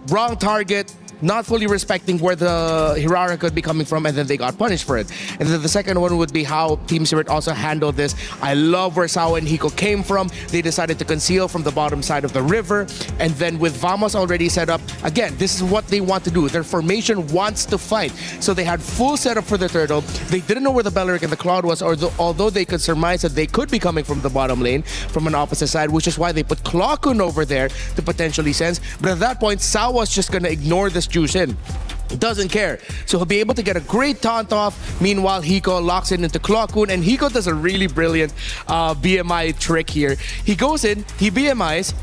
wrong target, not fully respecting where the Hirara could be coming from, and then they got punished for it. And then the second one would be how Team Spirit also handled this. I love where Sawa and Hiko came from. They decided to conceal from the bottom side of the river, and then with Vamos already set up, again, this is what they want to do. Their formation wants to fight. So they had full setup for the turtle. They didn't know where the Belleric and the Cloud was, although they could surmise that they could be coming from the bottom lane, from an opposite side, which is why they put Clockun over there to potentially sense. But at that point, Sawa's just going to ignore this juice in. Doesn't care. So he'll be able to get a great taunt off. Meanwhile, Hiko locks in into Clockun, and Hiko does a really brilliant BMI trick here. He goes in, he BMIs.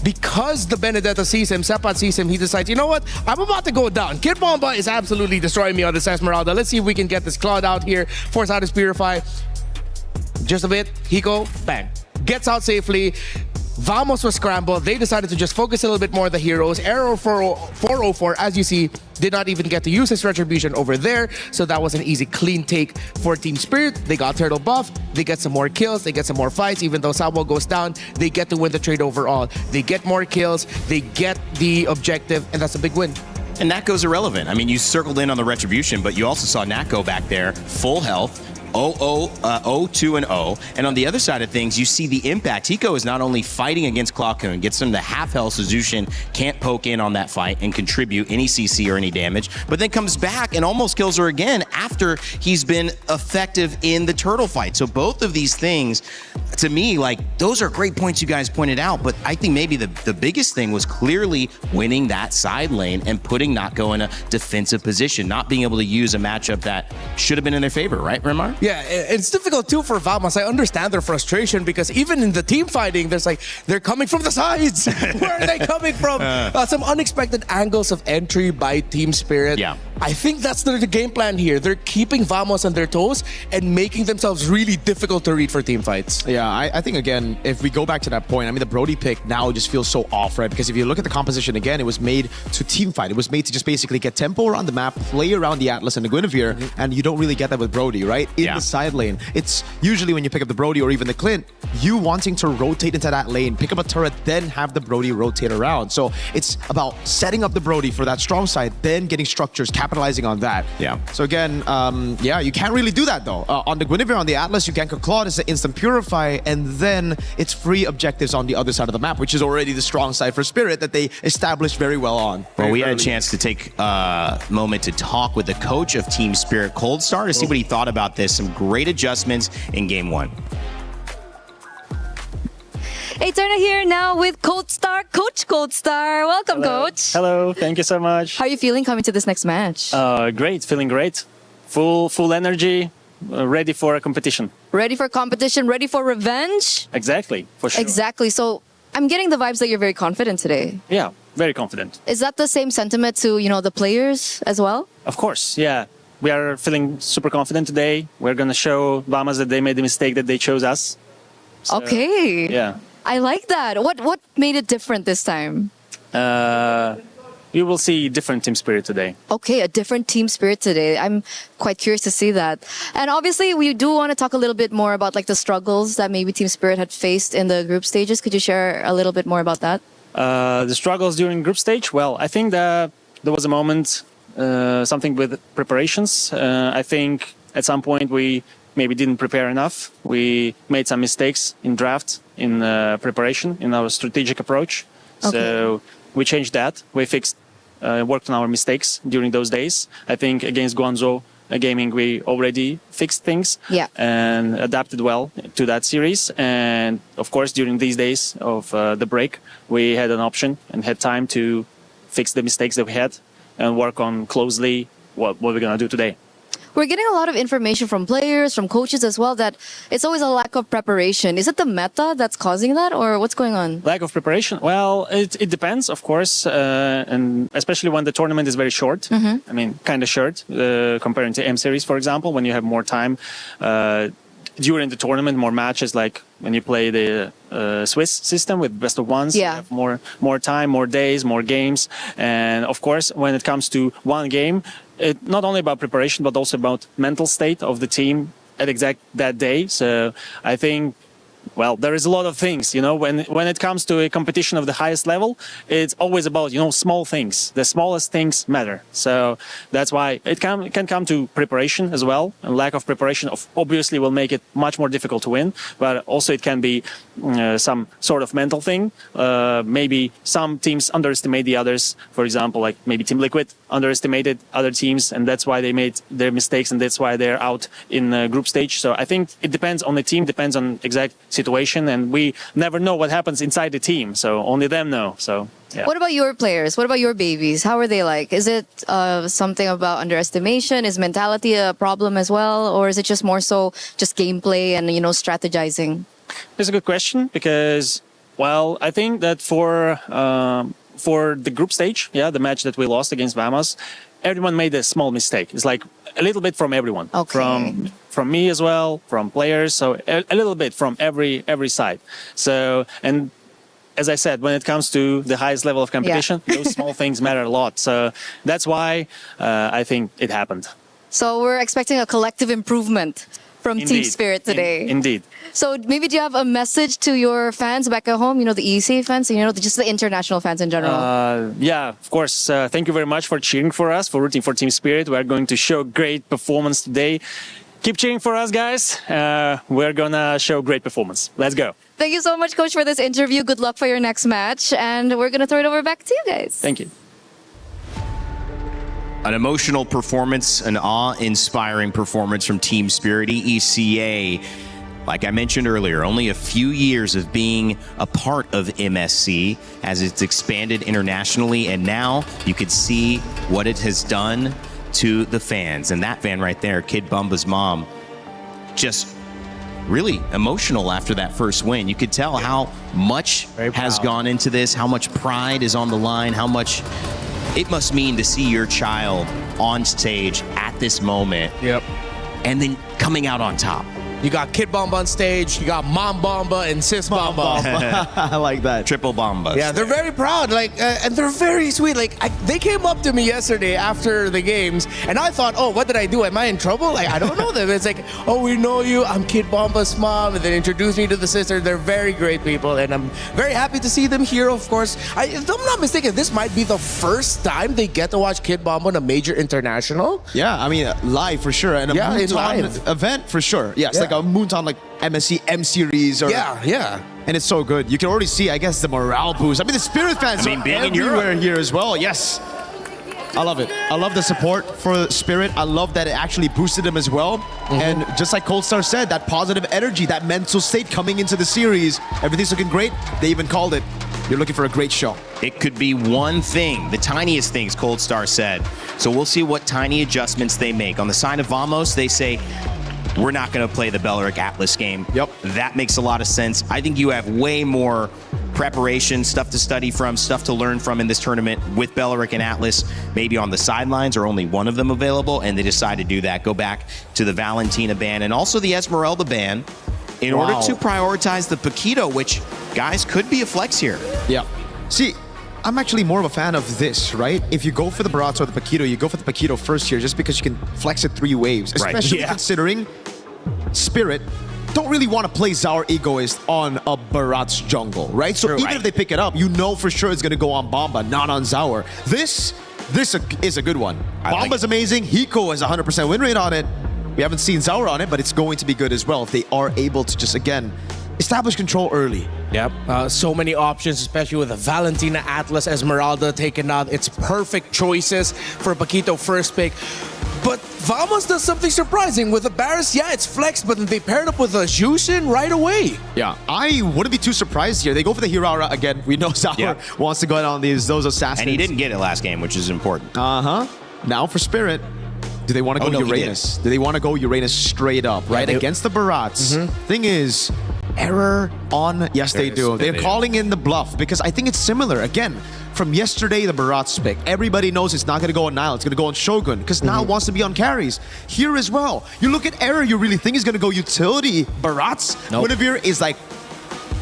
Because the Benedetta sees him, Sepat sees him, he decides, you know what? I'm about to go down. Kid Bomba is absolutely destroying me on this Esmeralda. Let's see if we can get this Cloud out here. Force out his Purify. Just a bit. Hiko, bang. Gets out safely. Vamos was scrambled. They decided to just focus a little bit more on the heroes. Arrow 404, as you see, did not even get to use his retribution over there. So that was an easy, clean take for Team Spirit. They got turtle buff. They get some more kills. They get some more fights. Even though Sabo goes down, they get to win the trade overall. They get more kills. They get the objective, and that's a big win. And Nako's irrelevant. I mean, you circled in on the retribution, but you also saw Nako back there, full health. 0-2-0. And on the other side of things, you see the impact. Hiko is not only fighting against Clawcoon, gets him to half health, so Zushin can't poke in on that fight and contribute any CC or any damage, but then comes back and almost kills her again after he's been effective in the turtle fight. So both of these things, to me, like, those are great points you guys pointed out, but I think maybe the biggest thing was clearly winning that side lane and putting Nako in a defensive position, not being able to use a matchup that should have been in their favor, right, Remar? Yeah, it's difficult too for Vamos. I understand their frustration because even in the team fighting, there's like, they're coming from the sides. Where are they coming from? Some unexpected angles of entry by Team Spirit. Yeah. I think that's the game plan here. They're keeping Vamos on their toes and making themselves really difficult to read for team fights. Yeah, I think, again, if we go back to that point, I mean, the Brody pick now just feels so off, right? Because if you look at the composition again, it was made to team fight. It was made to just basically get tempo around the map, play around the Atlas and the Guinevere, and you don't really get that with Brody, right? In the side lane. It's usually when you pick up the Brody or even the Clint, you wanting to rotate into that lane, pick up a turret, then have the Brody rotate around. So it's about setting up the Brody for that strong side, then getting structures, capitalizing on that. Yeah. So again, yeah, you can't really do that though. On the Guinevere, on the Atlas, you gank a Claude, it's an instant purify, and then it's free objectives on the other side of the map, which is already the strong side for Spirit that they established very well on. Well, we had a chance to take a moment to talk with the coach of Team Spirit, Coldstar, to see what he thought about this. Some great adjustments in Game 1. Eterna here now with Coldstar, Coach Coldstar. Welcome, Hello. Coach. Hello, thank you so much. How are you feeling coming to this next match? Great, feeling great. Full energy, ready for a competition. Ready for competition, ready for revenge? Exactly, for sure. Exactly. So I'm getting the vibes that you're very confident today. Yeah, very confident. Is that the same sentiment to, the players as well? Of course, yeah. We are feeling super confident today. We're going to show Bahamas that they made the mistake that they chose us. So, okay. Yeah. I like that. What made it different this time? You will see different team spirit today. Okay, a different team spirit today. I'm quite curious to see that. And obviously, we do want to talk a little bit more about like the struggles that maybe Team Spirit had faced in the group stages. Could you share a little bit more about that? The struggles during group stage? Well, I think that there was a moment, something with preparations. I think at some point we maybe didn't prepare enough. We made some mistakes in draft, in preparation, in our strategic approach. Okay. So we changed that. We fixed, worked on our mistakes during those days. I think against Guangzhou Gaming, we already fixed things and adapted well to that series. And of course, during these days of the break, we had an option and had time to fix the mistakes that we had and work on closely what we're going to do today. We're getting a lot of information from players, from coaches as well, that it's always a lack of preparation. Is it the meta that's causing that, or what's going on? Lack of preparation? Well, it depends, of course, and especially when the tournament is very short. Mm-hmm. I mean, kind of short, comparing to M Series, for example, when you have more time during the tournament, more matches, like when you play the Swiss system with best of ones, you have more time, more days, more games. And of course, when it comes to one game, it's not only about preparation, but also about mental state of the team at exact that day. So I think, well, there is a lot of things, when it comes to a competition of the highest level, it's always about, small things. The smallest things matter. So that's why it can come to preparation as well. And lack of preparation obviously will make it much more difficult to win, but also it can be some sort of mental thing. Maybe some teams underestimate the others. For example, like maybe Team Liquid underestimated other teams, and that's why they made their mistakes, and that's why they're out in group stage. So I think it depends on the team, depends on exact situation, and we never know what happens inside the team, so only them know. So yeah. What about your players? What about your babies? How are they like? Is it something about underestimation? Is mentality a problem as well, or is it just more so just gameplay and strategizing? It's a good question because, well, I think that for the group stage, the match that we lost against Bahamas, everyone made a small mistake. It's like a little bit from everyone, from me as well, from players, so a little bit from every side. So, and as I said, when it comes to the highest level of competition, those small things matter a lot. So that's why I think it happened. So we're expecting a collective improvement from Team Indeed. Spirit today. Indeed. So maybe do you have a message to your fans back at home? You know, the EC fans, you know, just the international fans in general. Yeah, of course. Thank you very much for cheering for us, for rooting for Team Spirit. We are going to show great performance today. Keep cheering for us, guys. We're going to show great performance. Let's go. Thank you so much, Coach, for this interview. Good luck for your next match. And we're going to throw it over back to you guys. Thank you. An emotional performance, an awe-inspiring performance from Team Spirit. EECA, like I mentioned earlier, only a few years of being a part of MSC as it's expanded internationally, and now you could see what it has done to the fans. And that fan right there, Kid Bumba's mom, just really emotional after that first win. You could tell how much has gone into this, how much pride is on the line, how much it must mean to see your child on stage at this moment. Yep. And then coming out on top. You got Kid Bomba on stage, you got Mom Bomba and Sis Bomba. I like that. Triple Bombas. Yeah, they're very proud, like, and they're very sweet. Like, they came up to me yesterday after the games, and I thought, oh, what did I do? Am I in trouble? Like, I don't know them. It's like, oh, we know you. I'm Kid Bomba's mom, and they introduced me to the sister. They're very great people, and I'm very happy to see them here. Of course, if I'm not mistaken, this might be the first time they get to watch Kid Bomba in a major international. Yeah, I mean, live for sure, and a Moontown live event for sure. Yeah, it's like a Moontown like MSC M series or yeah. And it's so good. You can already see, I guess, the morale boost. I mean, the Spirit fans are being in everywhere Europe here as well. Yes. I love it. I love the support for Spirit. I love that it actually boosted them as well. And just like Cold Star said, that positive energy, that mental state coming into the series, everything's looking great. They even called it. You're looking for a great show. It could be one thing, the tiniest things, Cold Star said. So we'll see what tiny adjustments they make. On the side of Vamos, they say, we're not going to play the Belleric Atlas game. Yep. That makes a lot of sense. I think you have way more preparation, stuff to study from, stuff to learn from in this tournament with Belleric and Atlas. Maybe on the sidelines or only one of them available, and they decide to do that. Go back to the Valentina ban and also the Esmeralda ban in order to prioritize the Paquito, which, guys, could be a flex here. Yeah. See, I'm actually more of a fan of this, right? If you go for the Barats or the Paquito, you go for the Paquito first here just because you can flex it 3 waves. Especially considering Spirit don't really want to play Zaur Egoist on a Barats jungle, right? So even if they pick it up, you know for sure it's going to go on Bomba, not on Zaur. This is a good one. Bomba's amazing. Hiko has 100% win rate on it. We haven't seen Zaur on it, but it's going to be good as well if they are able to just, again, establish control early. Yep, so many options, especially with a Valentina, Atlas, Esmeralda taken out. It's perfect choices for Paquito first pick. But Vamos does something surprising. With the Barris, yeah, it's flexed, but then they paired up with a Jushin right away. Yeah, I wouldn't be too surprised here. They go for the Hirara again. We know Zaur wants to go out on those assassins. And he didn't get it last game, which is important. Now for Spirit. Do they want to go Uranus? Do they want to go Uranus straight up, right? Against the Barats. Thing is, error on... Yes, they do. They're calling in the bluff because I think it's similar. Again, from yesterday, the Barats pick. Everybody knows it's not going to go on Nile. It's going to go on Shogun because Nile wants to be on carries. Here as well. You look at error, you really think he's going to go utility Barats? Nope. Guinevere is like...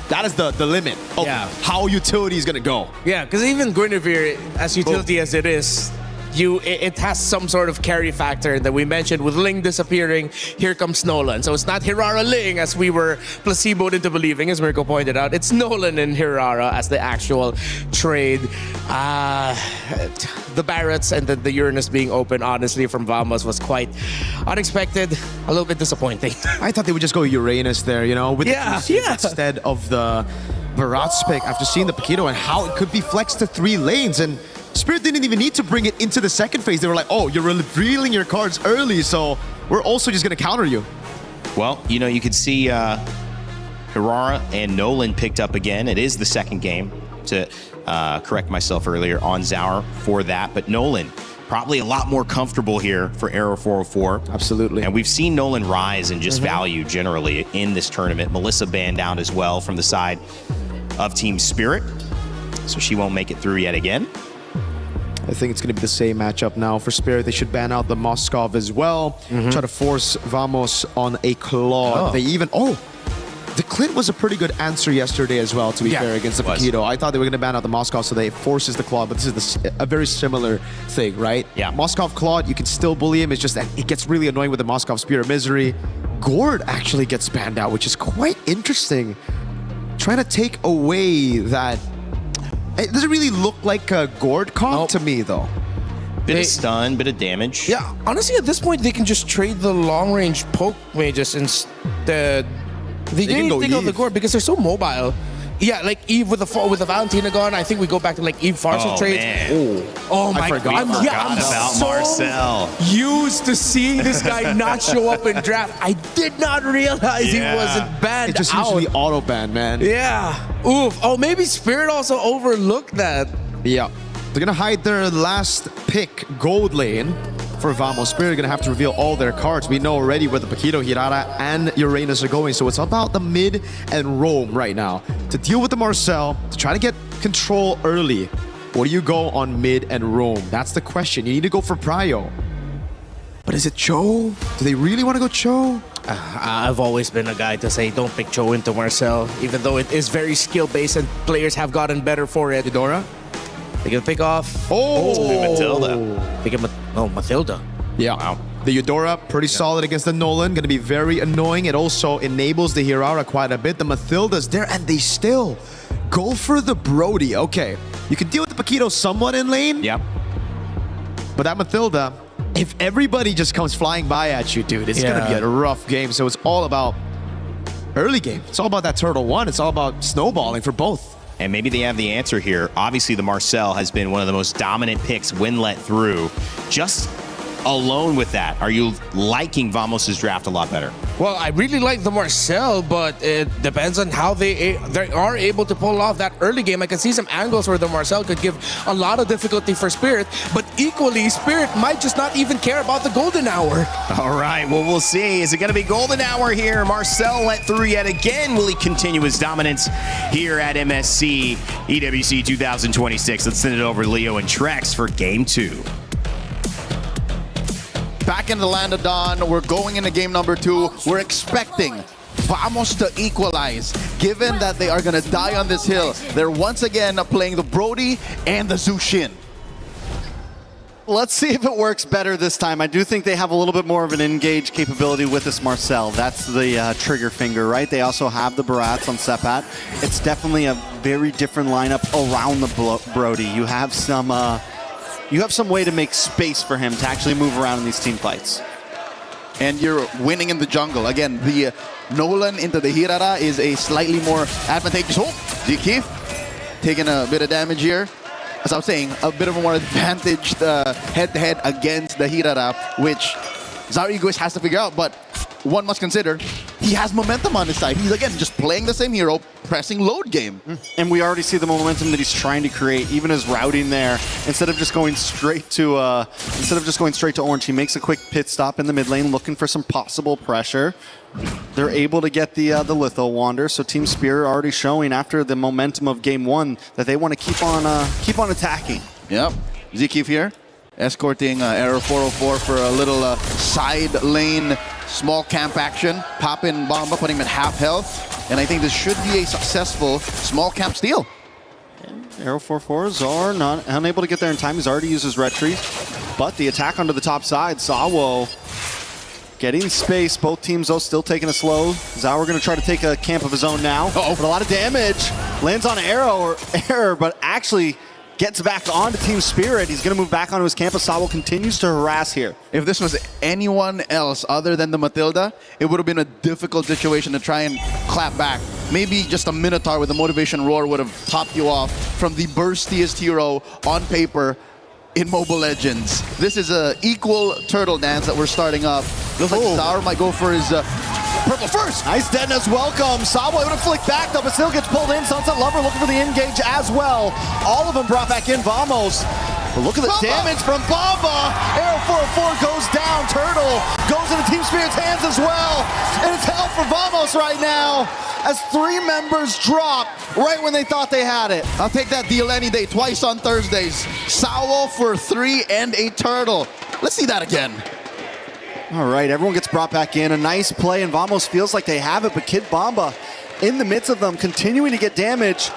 That is the limit of how utility is going to go. Yeah, because even Guinevere, as utility as it is, it has some sort of carry factor that we mentioned with Ling disappearing. Here comes Nolan. So it's not Hirara Ling as we were placeboed into believing, as Mirko pointed out. It's Nolan and Hirara as the actual trade. The Barretts and the Uranus being open, honestly, from Vamos was quite unexpected. A little bit disappointing. I thought they would just go Uranus there, you know, with the instead of the Barats pick after seeing the Paquito and how it could be flexed to 3 lanes. And Spirit didn't even need to bring it into the second phase. They were like, oh, you're revealing your cards early, so we're also just going to counter you. Well, you know, you could see Hirara and Nolan picked up again. It is the second game, to correct myself earlier, on Zaur for that. But Nolan, probably a lot more comfortable here for Arrow 404. Absolutely. And we've seen Nolan rise in just value generally in this tournament. Melissa banned out as well from the side of Team Spirit, so she won't make it through yet again. I think it's going to be the same matchup now for Spirit. They should ban out the Moskov as well. Try to force Vamos on a claw. They even... the Clint was a pretty good answer yesterday as well, to be fair, against the Paquito. I thought they were going to ban out the Moskov, so they forces the Claude, but this is a very similar thing, right? Yeah. Moskov Claude, you can still bully him. It's just that it gets really annoying with the Moskov Spear of Misery. Gord actually gets banned out, which is quite interesting. Trying to take away that... It doesn't really look like a Gord comp to me, though. Bit of stun, bit of damage. Yeah, honestly, at this point, they can just trade the long-range poke mages instead. They didn't even think of the Gord because they're so mobile. Yeah, like Eve with the Valentina gone. I think we go back to like Eve Farcel trades. Oh my God! I'm about so Marcel. used to seeing this guy not show up in draft. I did not realize he wasn't banned. It just out. usually auto ban, man. Yeah. Oof. Oh, maybe Spirit also overlooked that. Yeah. They're gonna hide their last pick, gold lane, for Vamos. Spirit are gonna have to reveal all their cards. We know already where the Paquito, Hirara, and Uranus are going, so it's about the mid and roam right now. To deal with the Marcel, to try to get control early, what do you go on mid and roam? That's the question. You need to go for Prio. But is it Cho? Do they really want to go Cho? I've always been a guy to say don't pick Cho into Marcel, even though it is very skill-based and players have gotten better for it. Eudora? They can pick off. Matilda. They can Matilda. Yeah. Wow. The Eudora, pretty solid against the Nolan. Going to be very annoying. It also enables the Hirara quite a bit. The Matilda's there, and they still go for the Brody. Okay. You can deal with the Paquito somewhat in lane. Yep. But that Matilda, if everybody just comes flying by at you, dude, it's going to be a rough game. So it's all about early game. It's all about that Turtle 1. It's all about snowballing for both. And maybe they have the answer here. Obviously, the Marcel has been one of the most dominant picks when let through. Just alone with that, are you liking Vamos' draft a lot better? Well, I really like the Marcel, but it depends on how they are able to pull off that early game. I can see some angles where the Marcel could give a lot of difficulty for Spirit, but equally, Spirit might just not even care about the Golden Hour. All right, well, we'll see. Is it going to be Golden Hour here? Marcel let through yet again. Will he continue his dominance here at MSC EWC 2026? Let's send it over to Leo and Trex for Game 2. Back in the land of Dawn, we're going into game number 2. We're expecting Vamos to equalize, given that they are going to die on this hill. They're once again playing the Brody and the Zushin. Let's see if it works better this time. I do think they have a little bit more of an engage capability with this Marcel. That's the trigger finger, right? They also have the Barats on Sepat. It's definitely a very different lineup around the Brody. You have some way to make space for him to actually move around in these team fights. And you're winning in the jungle. Again, the Nolan into the Hirara is a slightly more advantageous. Oh, G-Keef taking a bit of damage here. As I was saying, a bit of a more advantaged head-to-head against the Hirara, which Zarigois has to figure out, but one must consider he has momentum on his side. He's, again, just playing the same hero, pressing load game. And we already see the momentum that he's trying to create, even his routing there. Instead of just going straight to orange, he makes a quick pit stop in the mid lane, looking for some possible pressure. They're able to get the Litho Wander, so Team Spirit already showing after the momentum of Game 1 that they want to keep on attacking. Yep, Zikif here, escorting Error 404 for a little side lane small camp action. Pop in Bomba, putting him at half health. And I think this should be a successful small camp steal. Arrow 4-4s are not unable to get there in time. He's already used his retreat. But the attack onto the top side, Sawo getting space. Both teams, though, still taking it slow. Zauer going to try to take a camp of his own now. But a lot of damage. Lands on Error, but actually gets back onto Team Spirit. He's going to move back onto his campus. Sawo continues to harass here. If this was anyone else other than the Matilda, it would have been a difficult situation to try and clap back. Maybe just a Minotaur with a motivation roar would have popped you off from the burstiest hero on paper in Mobile Legends. This is an equal turtle dance that we're starting up. Looks like Zauer might go for his purple first. Nice deadness welcome. Sawo able to flick back though, but still gets pulled in. Sunset Lover looking for the engage as well. All of them brought back in. Vamos. But look at the damage from Bomba. Arrow 404 goes down. Turtle goes into Team Spirit's hands as well. And it's hell for Vamos right now as 3 members drop right when they thought they had it. I'll take that deal any day. Twice on Thursdays. Sawo for 3 and a turtle. Let's see that again. All right, everyone gets brought back in. A nice play, and Vamos feels like they have it, but Kid Bomba in the midst of them, continuing to get damage.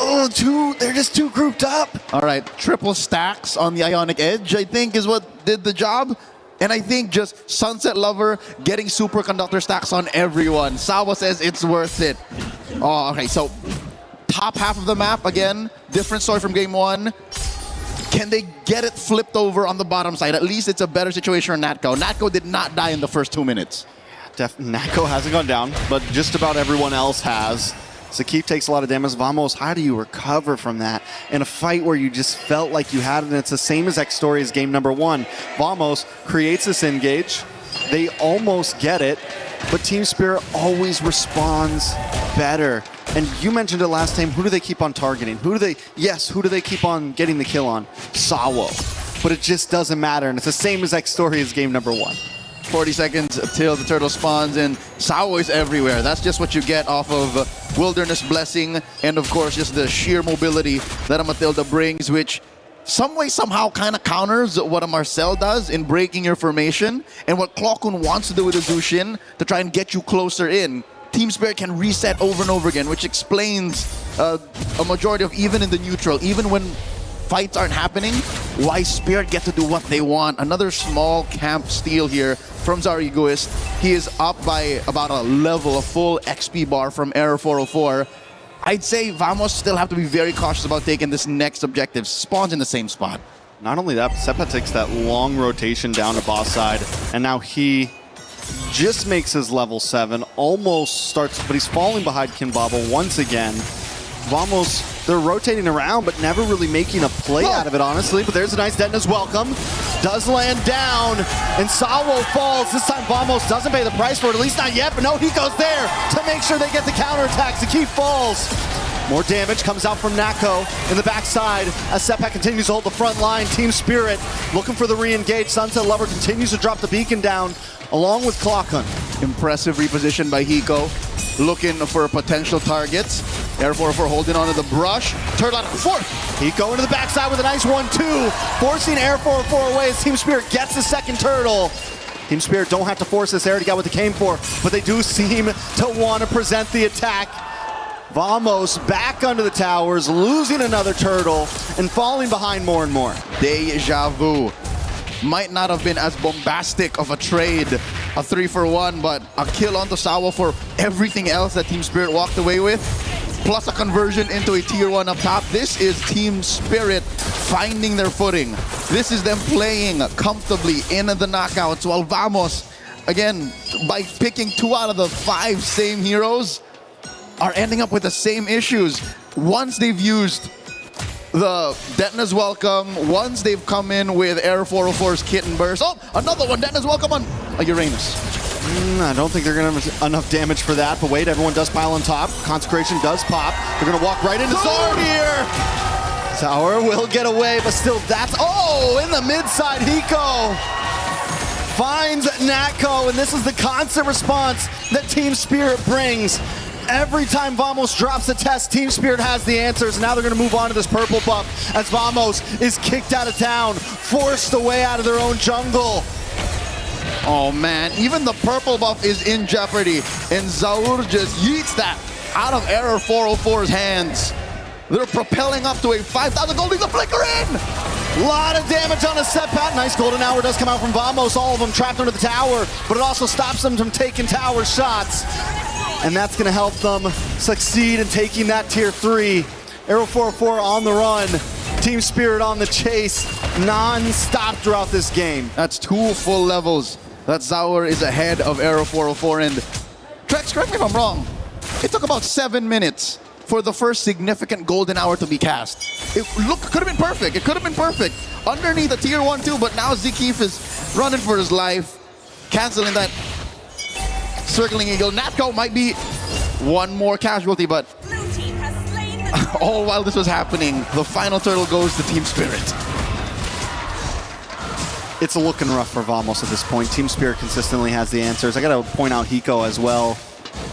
Oh, they're just too grouped up. All right, triple stacks on the Ionic Edge, I think, is what did the job. And I think just Sunset Lover getting superconductor stacks on everyone. Sawa says it's worth it. Oh, okay, so top half of the map, again, different story from game one. Can they get it flipped over on the bottom side? At least it's a better situation for Natco. Natco did not die in the first 2 minutes. Natco hasn't gone down, but just about everyone else has. Sakip takes a lot of damage. Vamos, how do you recover from that in a fight where you just felt like you had it? And it's the same as X Story's game number one. Vamos creates this engage. They almost get it, but Team Spirit always responds better. And you mentioned it last time, who do they keep on targeting? Who do they keep on getting the kill on? Sawo. But it just doesn't matter, and it's the same as X Story's game number one. 40 seconds till the turtle spawns, and Sawo is everywhere. That's just what you get off of Wilderness Blessing, and of course just the sheer mobility that a Matilda brings, which some way somehow kind of counters what a Marcel does in breaking your formation, and what Klokun wants to do with a Zushin to try and get you closer in. Team Spirit can reset over and over again, which explains a majority of, even in the neutral, even when fights aren't happening, why Spirit get to do what they want. Another small camp steal here from Zariguist. He is up by about a level, a full XP bar from Error 404. I'd say Vamos still have to be very cautious about taking this next objective. Spawns in the same spot. Not only that, Seppa takes that long rotation down to boss side, and now he just makes his level 7, almost starts, but he's falling behind Kinbobble once again. Vamos, they're rotating around, but never really making a play out of it, honestly. But there's a nice Detona's welcome. Does land down, and Sawo falls. This time Vamos doesn't pay the price for it, at least not yet, but no, he goes there to make sure they get the counterattack. Sakip falls. More damage comes out from Nako in the backside as Seppak continues to hold the front line. Team Spirit looking for the re-engage. Sunset Lover continues to drop the beacon down along with Klokun. Impressive reposition by Hiko, looking for potential targets. Air 404 holding onto the brush. Turtle out of fourth. Hiko into the backside with a nice 1-2, forcing Air 404 away as Team Spirit gets the second turtle. Team Spirit don't have to force this. They already got what they came for, but they do seem to want to present the attack. Vamos back under the towers, losing another turtle and falling behind more and more. Deja vu. Might not have been as bombastic of a trade, a 3-for-1, but a kill onto Sawa for everything else that Team Spirit walked away with, plus a conversion into a tier 1 up top. This is Team Spirit finding their footing. This is them playing comfortably in the knockouts, while Vamos, again, by picking 2 out of the 5 same heroes, are ending up with the same issues. Once they've used the Detona's welcome, once they've come in with Air 404's Kitten Burst. Oh, another one, Detona's welcome on a Uranus. I don't think they're going to have enough damage for that, but wait, everyone does pile on top. Consecration does pop. They're going to walk right into Zard here. Tower will get away, but still that's, oh, in the mid side, Hiko finds Natco, and this is the constant response that Team Spirit brings. Every time Vamos drops a test, Team Spirit has the answers. And now they're going to move on to this purple buff as Vamos is kicked out of town, forced away out of their own jungle. Oh man, even the purple buff is in jeopardy, and Zaur just yeets that out of Error 404's hands. They're propelling up to a 5,000 gold. The flicker in! A lot of damage on a Seppak. Nice golden hour does come out from Vamos. All of them trapped under the tower, but it also stops them from taking tower shots. And that's going to help them succeed in taking that tier 3. Arrow 404 on the run. Team Spirit on the chase non-stop throughout this game. That's 2 full levels. That Zaur is ahead of Arrow 404. And Trex, correct me if I'm wrong, it took about 7 minutes for the first significant golden hour to be cast. It could have been perfect. It could have been perfect. Underneath a tier 1-2, but now Zikif is running for his life, canceling that circling eagle. Natco might be one more casualty, but all while this was happening, the final turtle goes to Team Spirit. It's looking rough for Vamos at this point. Team Spirit consistently has the answers. I got to point out Hiko as well.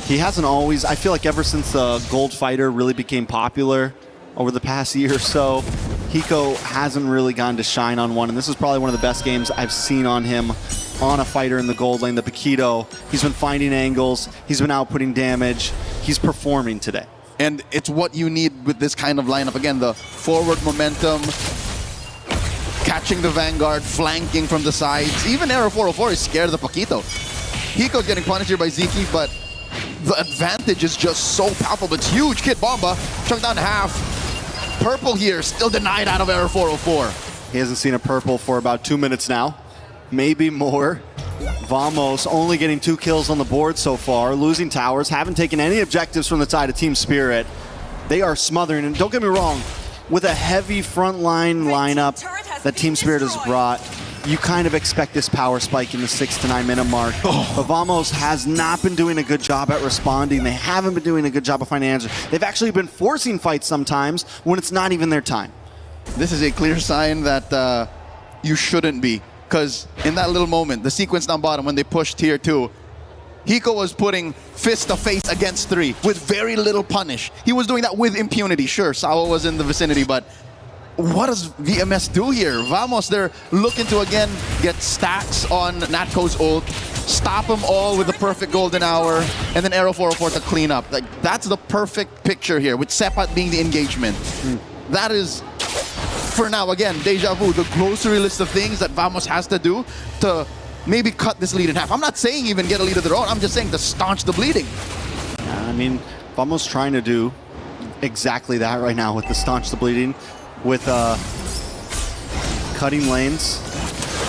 He hasn't always, I feel like ever since the Gold Fighter really became popular over the past year or so, Hiko hasn't really gotten to shine on one, and this is probably one of the best games I've seen on him on a fighter in the gold lane, the Paquito. He's been finding angles, he's been outputting damage. he's performing today. And it's what you need with this kind of lineup. Again, the forward momentum, catching the vanguard, flanking from the sides. Even Aero 404 is scared of the Paquito. Hiko's getting punished here by Ziki, but the advantage is just so palpable. It's huge. Kid Bomba chunked down to half. Purple here, still denied out of Aero 404. He hasn't seen a purple for about 2 minutes now. Maybe more. Vamos only getting 2 kills on the board so far, losing towers, haven't taken any objectives from the side of Team Spirit. They are smothering, and don't get me wrong, with a heavy frontline lineup that Team Spirit has brought, you kind of expect this power spike in the 6 to 9 minute mark. But Vamos has not been doing a good job at responding. They haven't been doing a good job of finding answers. They've actually been forcing fights sometimes when it's not even their time. This is a clear sign that you shouldn't be. Because in that little moment, the sequence down bottom when they pushed tier 2, Hiko was putting fist to face against 3 with very little punish. He was doing that with impunity. Sure, Sawa was in the vicinity, but what does VMS do here? Vamos, they're looking to again get stacks on Natco's ult, stop them all with the perfect golden hour, and then Aero 404 to clean up. Like, that's the perfect picture here, with Sepat being the engagement. That is, for now, again, deja vu, the grocery list of things that Vamos has to do to maybe cut this lead in half. I'm not saying even get a lead of their own, I'm just saying to staunch the bleeding. I mean, Vamos trying to do exactly that right now with the staunch the bleeding, with cutting lanes.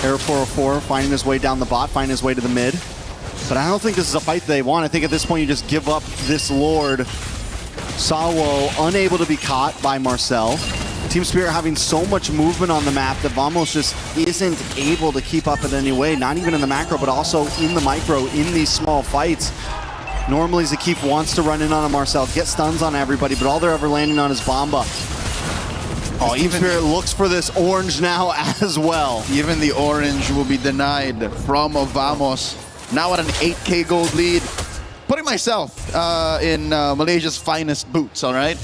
Aero 404 finding his way down the bot, finding his way to the mid. But I don't think this is a fight they want. I think at this point you just give up this Lord. Sawo unable to be caught by Marcel. Team Spirit having so much movement on the map that Vamos just isn't able to keep up in any way, not even in the macro, but also in the micro, in these small fights. Normally Zakif wants to run in on a Marcel, get stuns on everybody, but all they're ever landing on is Bomba. Oh, Team Spirit looks for this orange now as well. Even the orange will be denied from Vamos. Now at an 8K gold lead. Putting myself in Malaysia's finest boots, all right?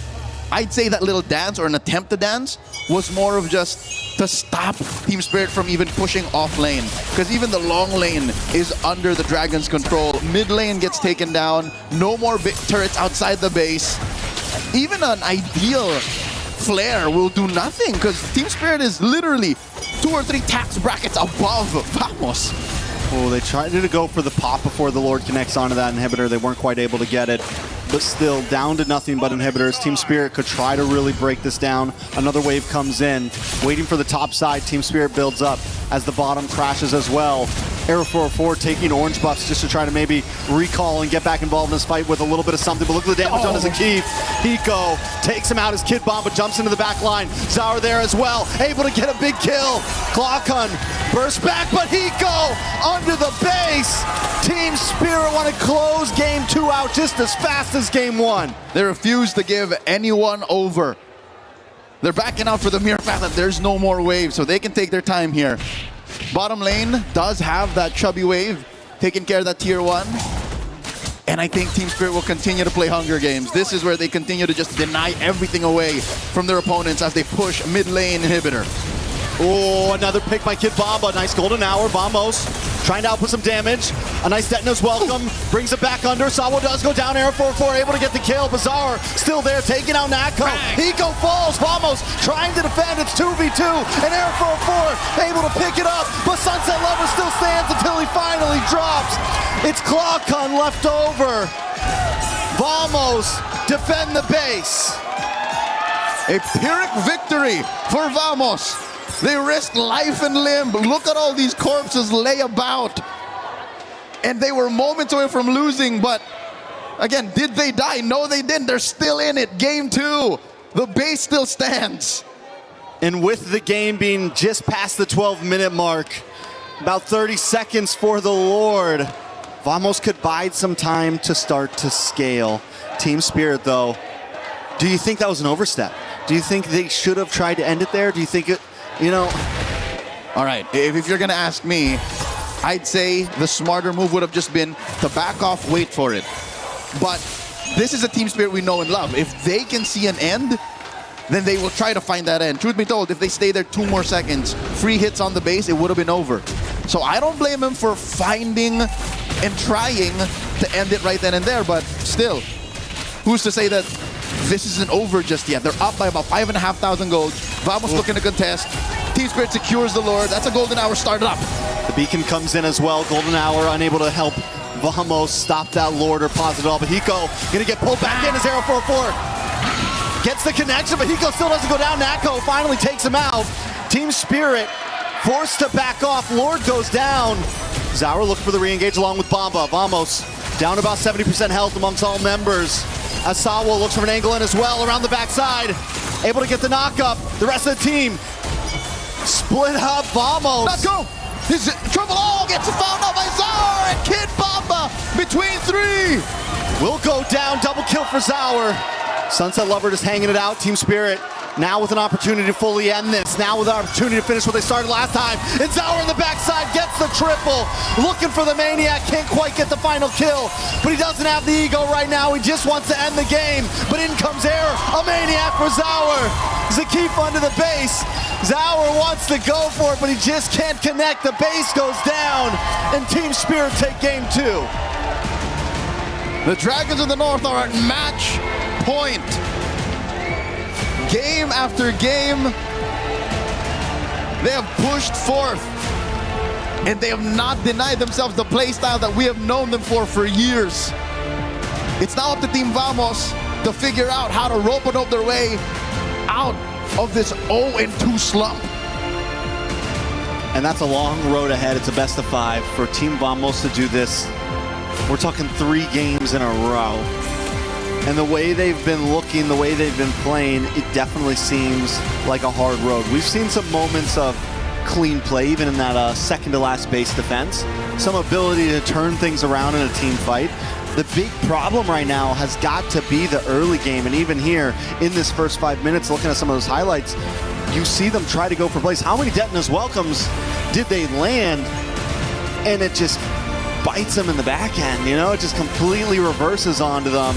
I'd say that little dance, or an attempt to dance, was more of just to stop Team Spirit from even pushing off lane. Because even the long lane is under the Dragon's control. Mid lane gets taken down. No more turrets outside the base. Even an ideal flare will do nothing, because Team Spirit is literally 2 or 3 tax brackets above Vamos. Oh, they tried to go for the pop before the Lord connects onto that inhibitor. They weren't quite able to get it. But still, down to nothing but inhibitors. Team Spirit could try to really break this down. Another wave comes in, waiting for the top side. Team Spirit builds up as the bottom crashes as well. Aero 404 taking orange buffs just to try to maybe recall and get back involved in this fight with a little bit of something. But look at the damage on Zakif. Hiko takes him out as Kid Bomba jumps into the back line. Zaur there as well, able to get a big kill. Glaucon bursts back, but Hiko under the base. Team Spirit want to close game 2 out just as fast as game 1. They refuse to give anyone over. They're backing out for the mere fact that there's no more waves, so they can take their time here. Bottom lane does have that chubby wave, taking care of that tier 1. And I think Team Spirit will continue to play Hunger Games. This is where they continue to just deny everything away from their opponents as they push mid lane inhibitor. Oh, another pick by Kid Bomba. Nice golden hour. Vamos trying to output some damage. A nice Detna's welcome. Brings it back under. Sawo does go down. Aero 404 able to get the kill. Bazaar still there, taking out Natco. Hiko falls. Vamos trying to defend. It's 2v2. And Aero 404 able to pick it up. But Sunset Lover still stands until he finally drops. It's Glaucon left over. Vamos defend the base. A Pyrrhic victory for Vamos. They risked life and limb. Look at all these corpses lay about. And they were moments away from losing, but again, did they die? No, they didn't. They're still in it. Game 2. The base still stands. And with the game being just past the 12-minute mark, about 30 seconds for the Lord, Vamos could bide some time to start to scale. Team Spirit, though, do you think that was an overstep? Do you think they should have tried to end it there? Do you think it, you know? All right, if you're gonna ask me, I'd say the smarter move would have just been to back off, wait for it. But this is a Team Spirit we know and love. If they can see an end, then they will try to find that end. Truth be told, if they stay there 2 more seconds, free hits on the base, it would have been over. So I don't blame him for finding and trying to end it right then and there, but still, who's to say that this isn't over just yet? They're up by about 5,500 gold. Vamos looking to contest. Team Spirit secures the Lord. That's a golden hour started up. The beacon comes in as well. Golden Hour unable to help Vamos stop that Lord or pause it all. But Hiko gonna get pulled back in as Arrow 4-4. Gets the connection, but Hiko still doesn't go down. Nako finally takes him out. Team Spirit forced to back off. Lord goes down. Zaur looking for the re-engage along with Bomba. Vamos down about 70% health amongst all members. Asawa looks for an angle in as well around the backside. Able to get the knock up. The rest of the team split up. Vamos. Let's go. He's in trouble. Oh, gets found out by Zaur and Kid Bomba between three. Will go down. Double kill for Zaur. Sunset Lover just hanging it out. Team Spirit now with an opportunity to fully end this. Now with an opportunity to finish what they started last time. And Zaur on the backside gets the triple. Looking for the Maniac. Can't quite get the final kill. But he doesn't have the ego right now. He just wants to end the game. But in comes air. A Maniac for Zaur. Zakif under the base. Zaur wants to go for it, but he just can't connect. The base goes down. And Team Spirit take game 2. The Dragons of the North are at match point. Game after game, they have pushed forth, and they have not denied themselves the play style that we have known them for years. It's now up to Team Vamos to figure out how to rope-a-dope their way out of this 0-2 slump. And that's a long road ahead. It's a best of 5 for Team Vamos to do this. We're talking 3 games in a row. And the way they've been looking, the way they've been playing, it definitely seems like a hard road. We've seen some moments of clean play, even in that second to last base defense. Some ability to turn things around in a team fight. The big problem right now has got to be the early game. And even here in this first 5 minutes, looking at some of those highlights, you see them try to go for plays. How many Detona's welcomes did they land? And it just bites them in the back end, you know? It just completely reverses onto them.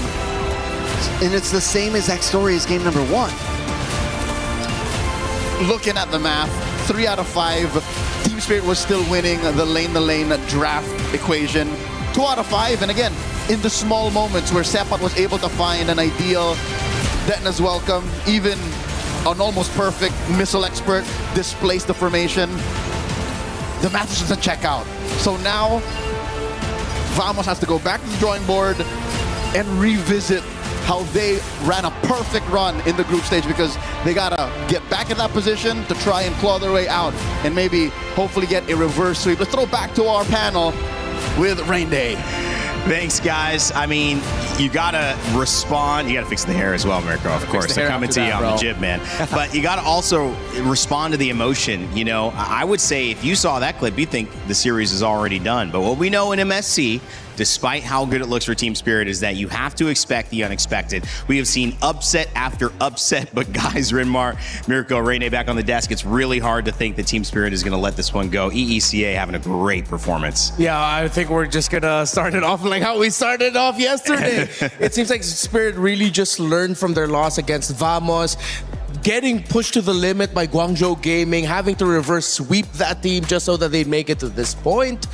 And it's the same exact story as game number 1. Looking at the math, 3 out of 5, Team Spirit was still winning the lane draft equation. 2 out of 5, and again, in the small moments where Sepat was able to find an ideal Detona's welcome, even an almost perfect missile expert displaced the formation. The math just doesn't check out. So now, Vamos has to go back to the drawing board and revisit how they ran a perfect run in the group stage, because they gotta get back in that position to try and claw their way out and maybe hopefully get a reverse sweep. Let's throw back to our panel with Rain Day. Thanks, guys. I mean, you gotta respond. You gotta fix the hair as well, Mirko, of course. I'm coming to you on the jib, man. But you gotta also respond to the emotion. You know, I would say if you saw that clip, you'd think the series is already done. But what we know in MSC, despite how good it looks for Team Spirit, is that you have to expect the unexpected. We have seen upset after upset, but guys, Rinmar, Mirko, Rene back on the desk, it's really hard to think that Team Spirit is gonna let this one go. EECA having a great performance. Yeah, I think we're just gonna start it off like how we started off yesterday. It seems like Spirit really just learned from their loss against Vamos, getting pushed to the limit by Guangzhou Gaming, having to reverse sweep that team just so that they make it to this point.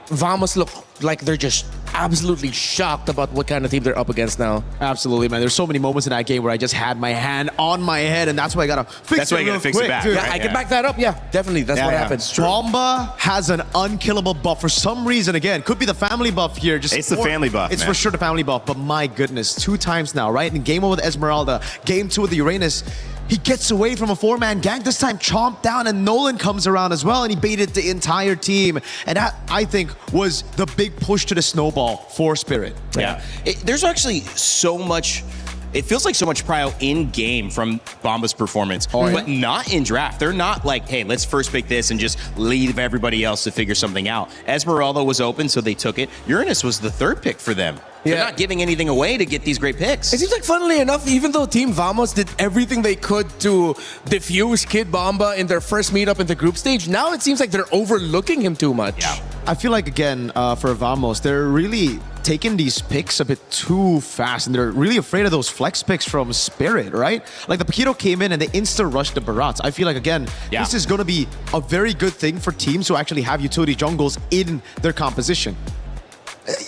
Vamos look like they're just absolutely shocked about what kind of team they're up against now. Absolutely, man. There's so many moments in that game where I just had my hand on my head, and that's why I gotta fix it real quick, dude. Yeah, I can back that up. Yeah, definitely. That's what happens. Bomba has an unkillable buff for some reason. Again, could be the family buff here. It's the family buff, It's man. for sure the family buff, but my goodness, 2 times now, right? In game 1 with Esmeralda, game 2 with the Uranus, he gets away from a 4-man gang. This time, chomped down, and Nolan comes around as well, and he baited the entire team. And that, I think, was the big push to the snowball for Spirit. Yeah. There's actually so much. It feels like so much prio in-game from Bomba's performance, but not in draft. They're not like, hey, let's first pick this and just leave everybody else to figure something out. Esmeralda was open, so they took it. Uranus was the 3rd pick for them. They're not giving anything away to get these great picks. It seems like, funnily enough, even though Team Vamos did everything they could to diffuse Kid Bomba in their first meetup in the group stage, now it seems like they're overlooking him too much. Yeah. I feel like, again, for Vamos, they're really taking these picks a bit too fast, and they're really afraid of those flex picks from Spirit, right? Like the Paquito came in and they insta-rushed the Barats. I feel like, again, this is going to be a very good thing for teams who actually have utility jungles in their composition.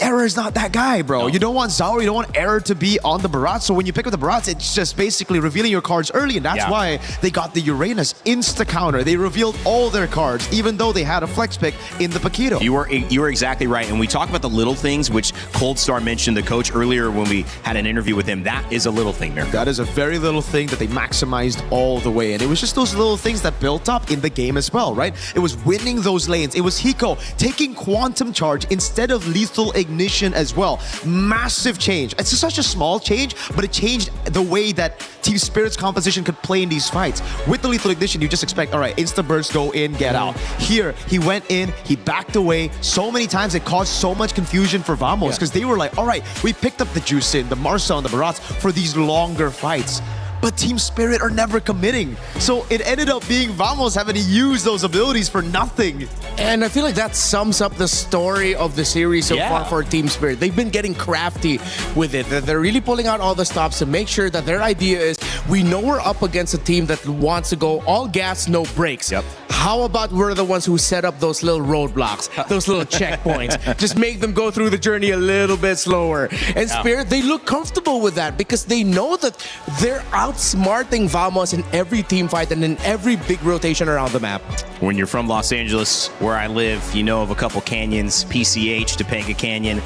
Error is not that guy, bro. No. You don't want Zaur, you don't want Error to be on the Barats. So when you pick up the Barats, it's just basically revealing your cards early, and that's why they got the Uranus insta-counter. They revealed all their cards, even though they had a flex pick in the Paquito. You were exactly right. And we talk about the little things, which Cold Star mentioned, the coach, earlier when we had an interview with him. That is a little thing there. That is a very little thing that they maximized all the way. And it was just those little things that built up in the game as well, right? It was winning those lanes. It was Hiko taking Quantum Charge instead of Lethal Ignition as well. Massive change. It's such a small change, but it changed the way that Team Spirit's composition could play in these fights. With the Lethal Ignition, you just expect, all right, insta burst, go in, get out. Here, he went in, he backed away. So many times it caused so much confusion for Vamos because they were like, all right, we picked up the Juicin, the Marcel, and the Barats for these longer fights. But Team Spirit are never committing. So it ended up being Vamos having to use those abilities for nothing. And I feel like that sums up the story of the series so far for Team Spirit. They've been getting crafty with it. They're really pulling out all the stops to make sure that their idea is, we know we're up against a team that wants to go all gas, no brakes. How about we're the ones who set up those little roadblocks, those little checkpoints? Just make them go through the journey a little bit slower. And Spirit, they look comfortable with that because they know that they're outsmarting Vamos in every team fight and in every big rotation around the map. When you're from Los Angeles, where I live, you know of a couple canyons, PCH, Topanga Canyon.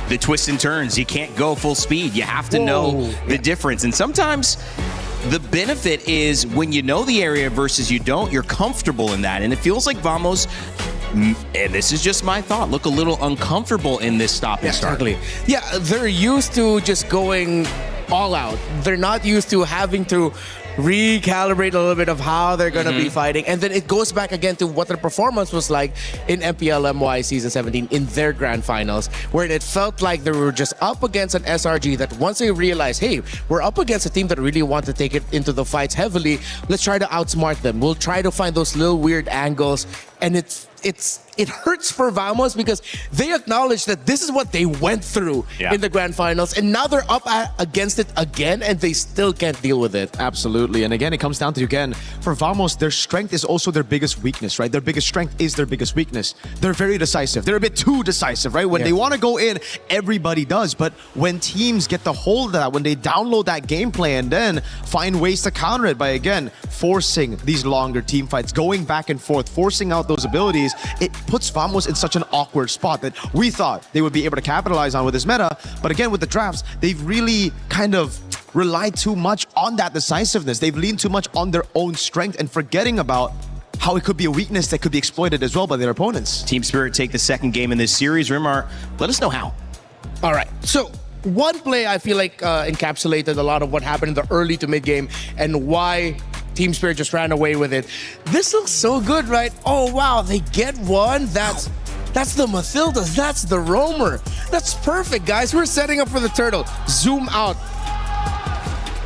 The twists and turns, you can't go full speed. You have to know the difference. And sometimes the benefit is when you know the area versus you don't, you're comfortable in that. And it feels like Vamos, and this is just my thought, look a little uncomfortable in this stop and start. Exactly. Yeah, they're used to just going all out. They're not used to having to recalibrate a little bit of how they're going to be fighting. And then it goes back again to what their performance was like in MPLMY Season 17 in their grand finals, where it felt like they were just up against an SRG that once they realized, hey, we're up against a team that really want to take it into the fights heavily, let's try to outsmart them. We'll try to find those little weird angles. And it hurts for Vamos because they acknowledge that this is what they went through in the grand finals, and now they're up against it again, and they still can't deal with it. Absolutely. And again, it comes down to, again, for Vamos, their strength is also their biggest weakness, right? Their biggest strength is their biggest weakness. They're very decisive. They're a bit too decisive, right? When they want to go in, everybody does. But when teams get the hold of that, when they download that gameplay and then find ways to counter it by, again, forcing these longer team fights, going back and forth, forcing out those abilities, it puts Vamos in such an awkward spot that we thought they would be able to capitalize on with this meta. But again, with the drafts, they've really kind of relied too much on that decisiveness. They've leaned too much on their own strength and forgetting about how it could be a weakness that could be exploited as well by their opponents. Team Spirit take the second game in this series. Rimar, let us know how. All right, so one play I feel like encapsulated a lot of what happened in the early to mid game and why Team Spirit just ran away with it. This looks so good, right? Oh, wow, they get one. That's the Mathildas. That's the Roamer. That's perfect, guys. We're setting up for the turtle. Zoom out.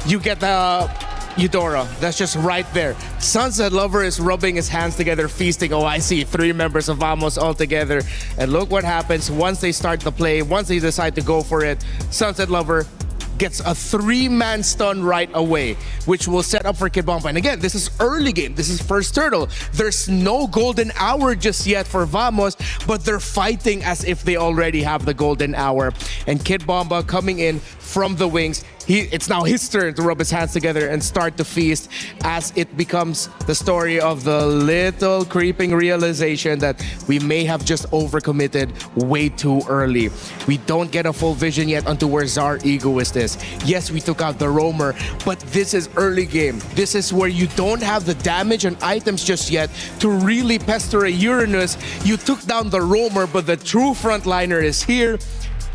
You get the Eudora. That's just right there. Sunset Lover is rubbing his hands together, feasting. Oh, I see 3 members of Vamos all together. And look what happens once they start the play, once they decide to go for it. Sunset Lover gets a 3-man stun right away, which will set up for Kid Bomba. And again, this is early game. This is first turtle. There's no golden hour just yet for Vamos, but they're fighting as if they already have the golden hour. And Kid Bomba coming in from the wings. It's now his turn to rub his hands together and start to feast as it becomes the story of the little creeping realization that we may have just overcommitted way too early. We don't get a full vision yet onto where Zar Egoist is. Yes, we took out the Roamer, but this is early game. This is where you don't have the damage and items just yet to really pester a Uranus. You took down the Roamer, but the true frontliner is here.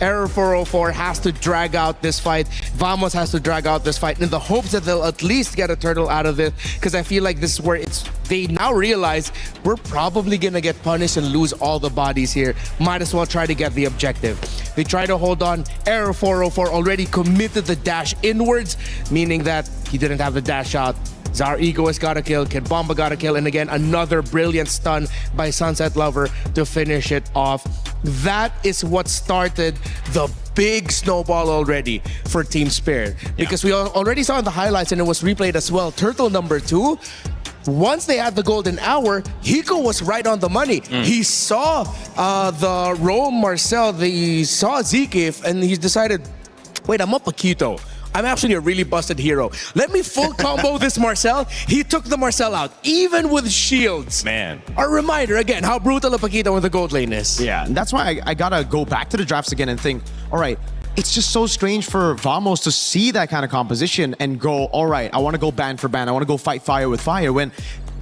Error 404 has to drag out this fight. Vamos has to drag out this fight in the hopes that they'll at least get a turtle out of it, because I feel like this is where they now realize we're probably gonna get punished and lose all the bodies here. Might as well try to get the objective. They try to hold on. Error 404 already committed the dash inwards, meaning that he didn't have the dash out. Zar Egoist got a kill, Kid Bomba got a kill, and again, another brilliant stun by Sunset Lover to finish it off. That is what started the big snowball already for Team Spirit. Because we already saw in the highlights, and it was replayed as well, turtle number 2, once they had the golden hour, Hiko was right on the money. He saw the Rome Marcel, he saw Zekif, and he decided, wait, I'm up Paquito. I'm actually a really busted hero. Let me full combo this Marcel. He took the Marcel out, even with shields. Man. A reminder, again, how brutal a Paquito with the gold lane is. Yeah, and that's why I gotta go back to the drafts again and think, all right, it's just so strange for Vamos to see that kind of composition and go, all right, I want to go ban for ban. I want to go fight fire with fire. When,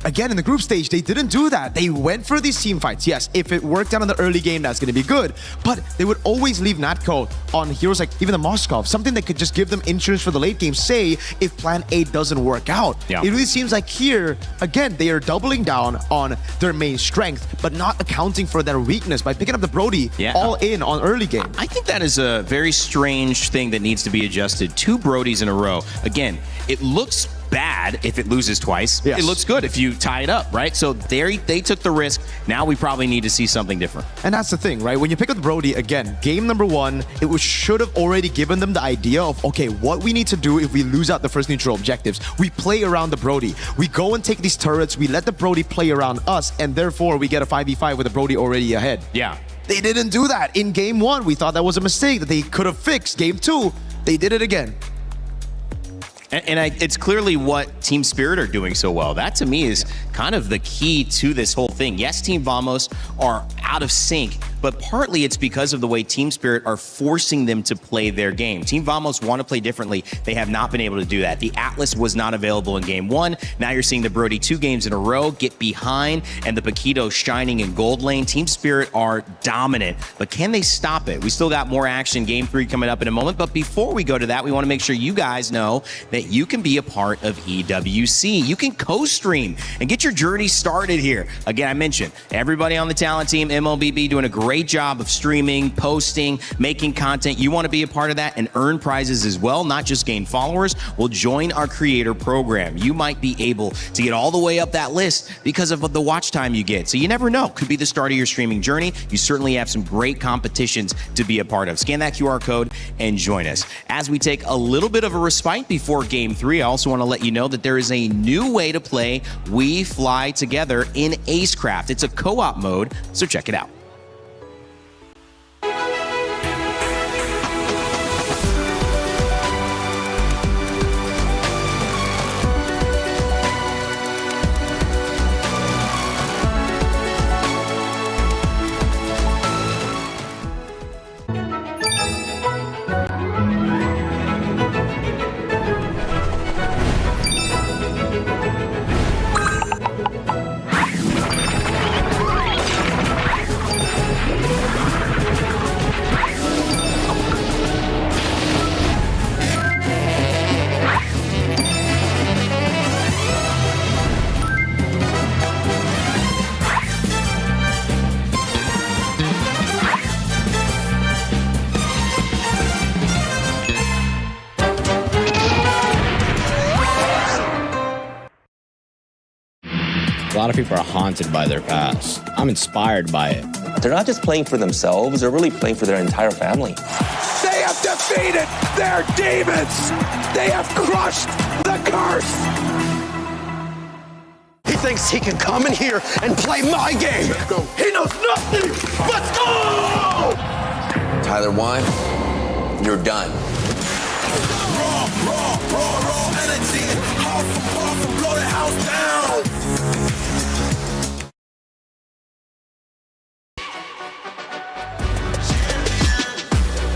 again, in the group stage, they didn't do that. They went for these team fights. Yes, if it worked out in the early game, that's going to be good. But they would always leave Natco on heroes like even the Moskov, something that could just give them insurance for the late game, say, if plan A doesn't work out. Yeah. It really seems like here, again, they are doubling down on their main strength, but not accounting for their weakness by picking up the Brody all in on early game. I think that is a very strange thing that needs to be adjusted. 2 Brodies in a row. Again, it looks bad if it loses twice. Yes. It looks good if you tie it up, right? So they took the risk. Now we probably need to see something different. And that's the thing, right? When you pick up Brody, again, game number 1, it should have already given them the idea of, okay, what we need to do if we lose out the first neutral objectives. We play around the Brody. We go and take these turrets. We let the Brody play around us, and therefore we get a 5v5 with the Brody already ahead. Yeah. They didn't do that in game 1. We thought that was a mistake that they could have fixed. Game 2, they did it again. And it's clearly what Team Spirit are doing so well. That, to me, is kind of the key to this whole thing. Yes, Team Vamos are out of sync, but partly it's because of the way Team Spirit are forcing them to play their game. Team Vamos want to play differently. They have not been able to do that. The Atlas was not available in game 1. Now you're seeing the Brody 2 games in a row get behind, and the Paquito shining in gold lane. Team Spirit are dominant, but can they stop it? We still got more action. Game 3 coming up in a moment, but before we go to that, we want to make sure you guys know that you can be a part of EWC. You can co-stream and get your journey started here. Again, I mentioned everybody on the talent team, MLBB, doing a great job of streaming, posting, making content. You want to be a part of that and earn prizes as well, not just gain followers. Well, join our creator program. You might be able to get all the way up that list because of the watch time you get. So you never know. Could be the start of your streaming journey. You certainly have some great competitions to be a part of. Scan that QR code and join us. As we take a little bit of a respite before Game 3, I also want to let you know that there is a new way to play We Fly Together in Acecraft. It's a co-op mode, so check it out. A lot of people are haunted by their past. I'm inspired by it. They're not just playing for themselves, they're really playing for their entire family. They have defeated their demons! They have crushed the curse! He thinks he can come in here and play my game! He knows nothing! Let's go! Tyler Wine, you're done. Raw energy! Half from blow the house down!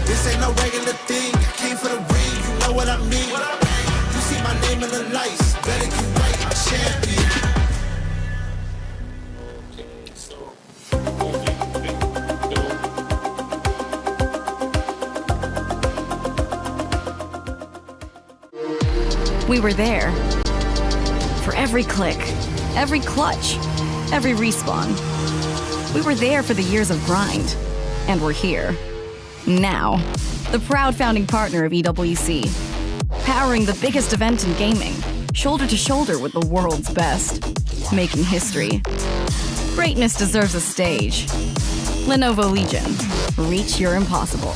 This ain't no regular thing. I came for the ring, you know what I mean. You see my name in the lights, better get right, I'm champion. We were there. For every click, every clutch, every respawn. We were there for the years of grind. And we're here. Now. The proud founding partner of EWC. Powering the biggest event in gaming. Shoulder to shoulder with the world's best. Making history. Greatness deserves a stage. Lenovo Legion. Reach your impossible.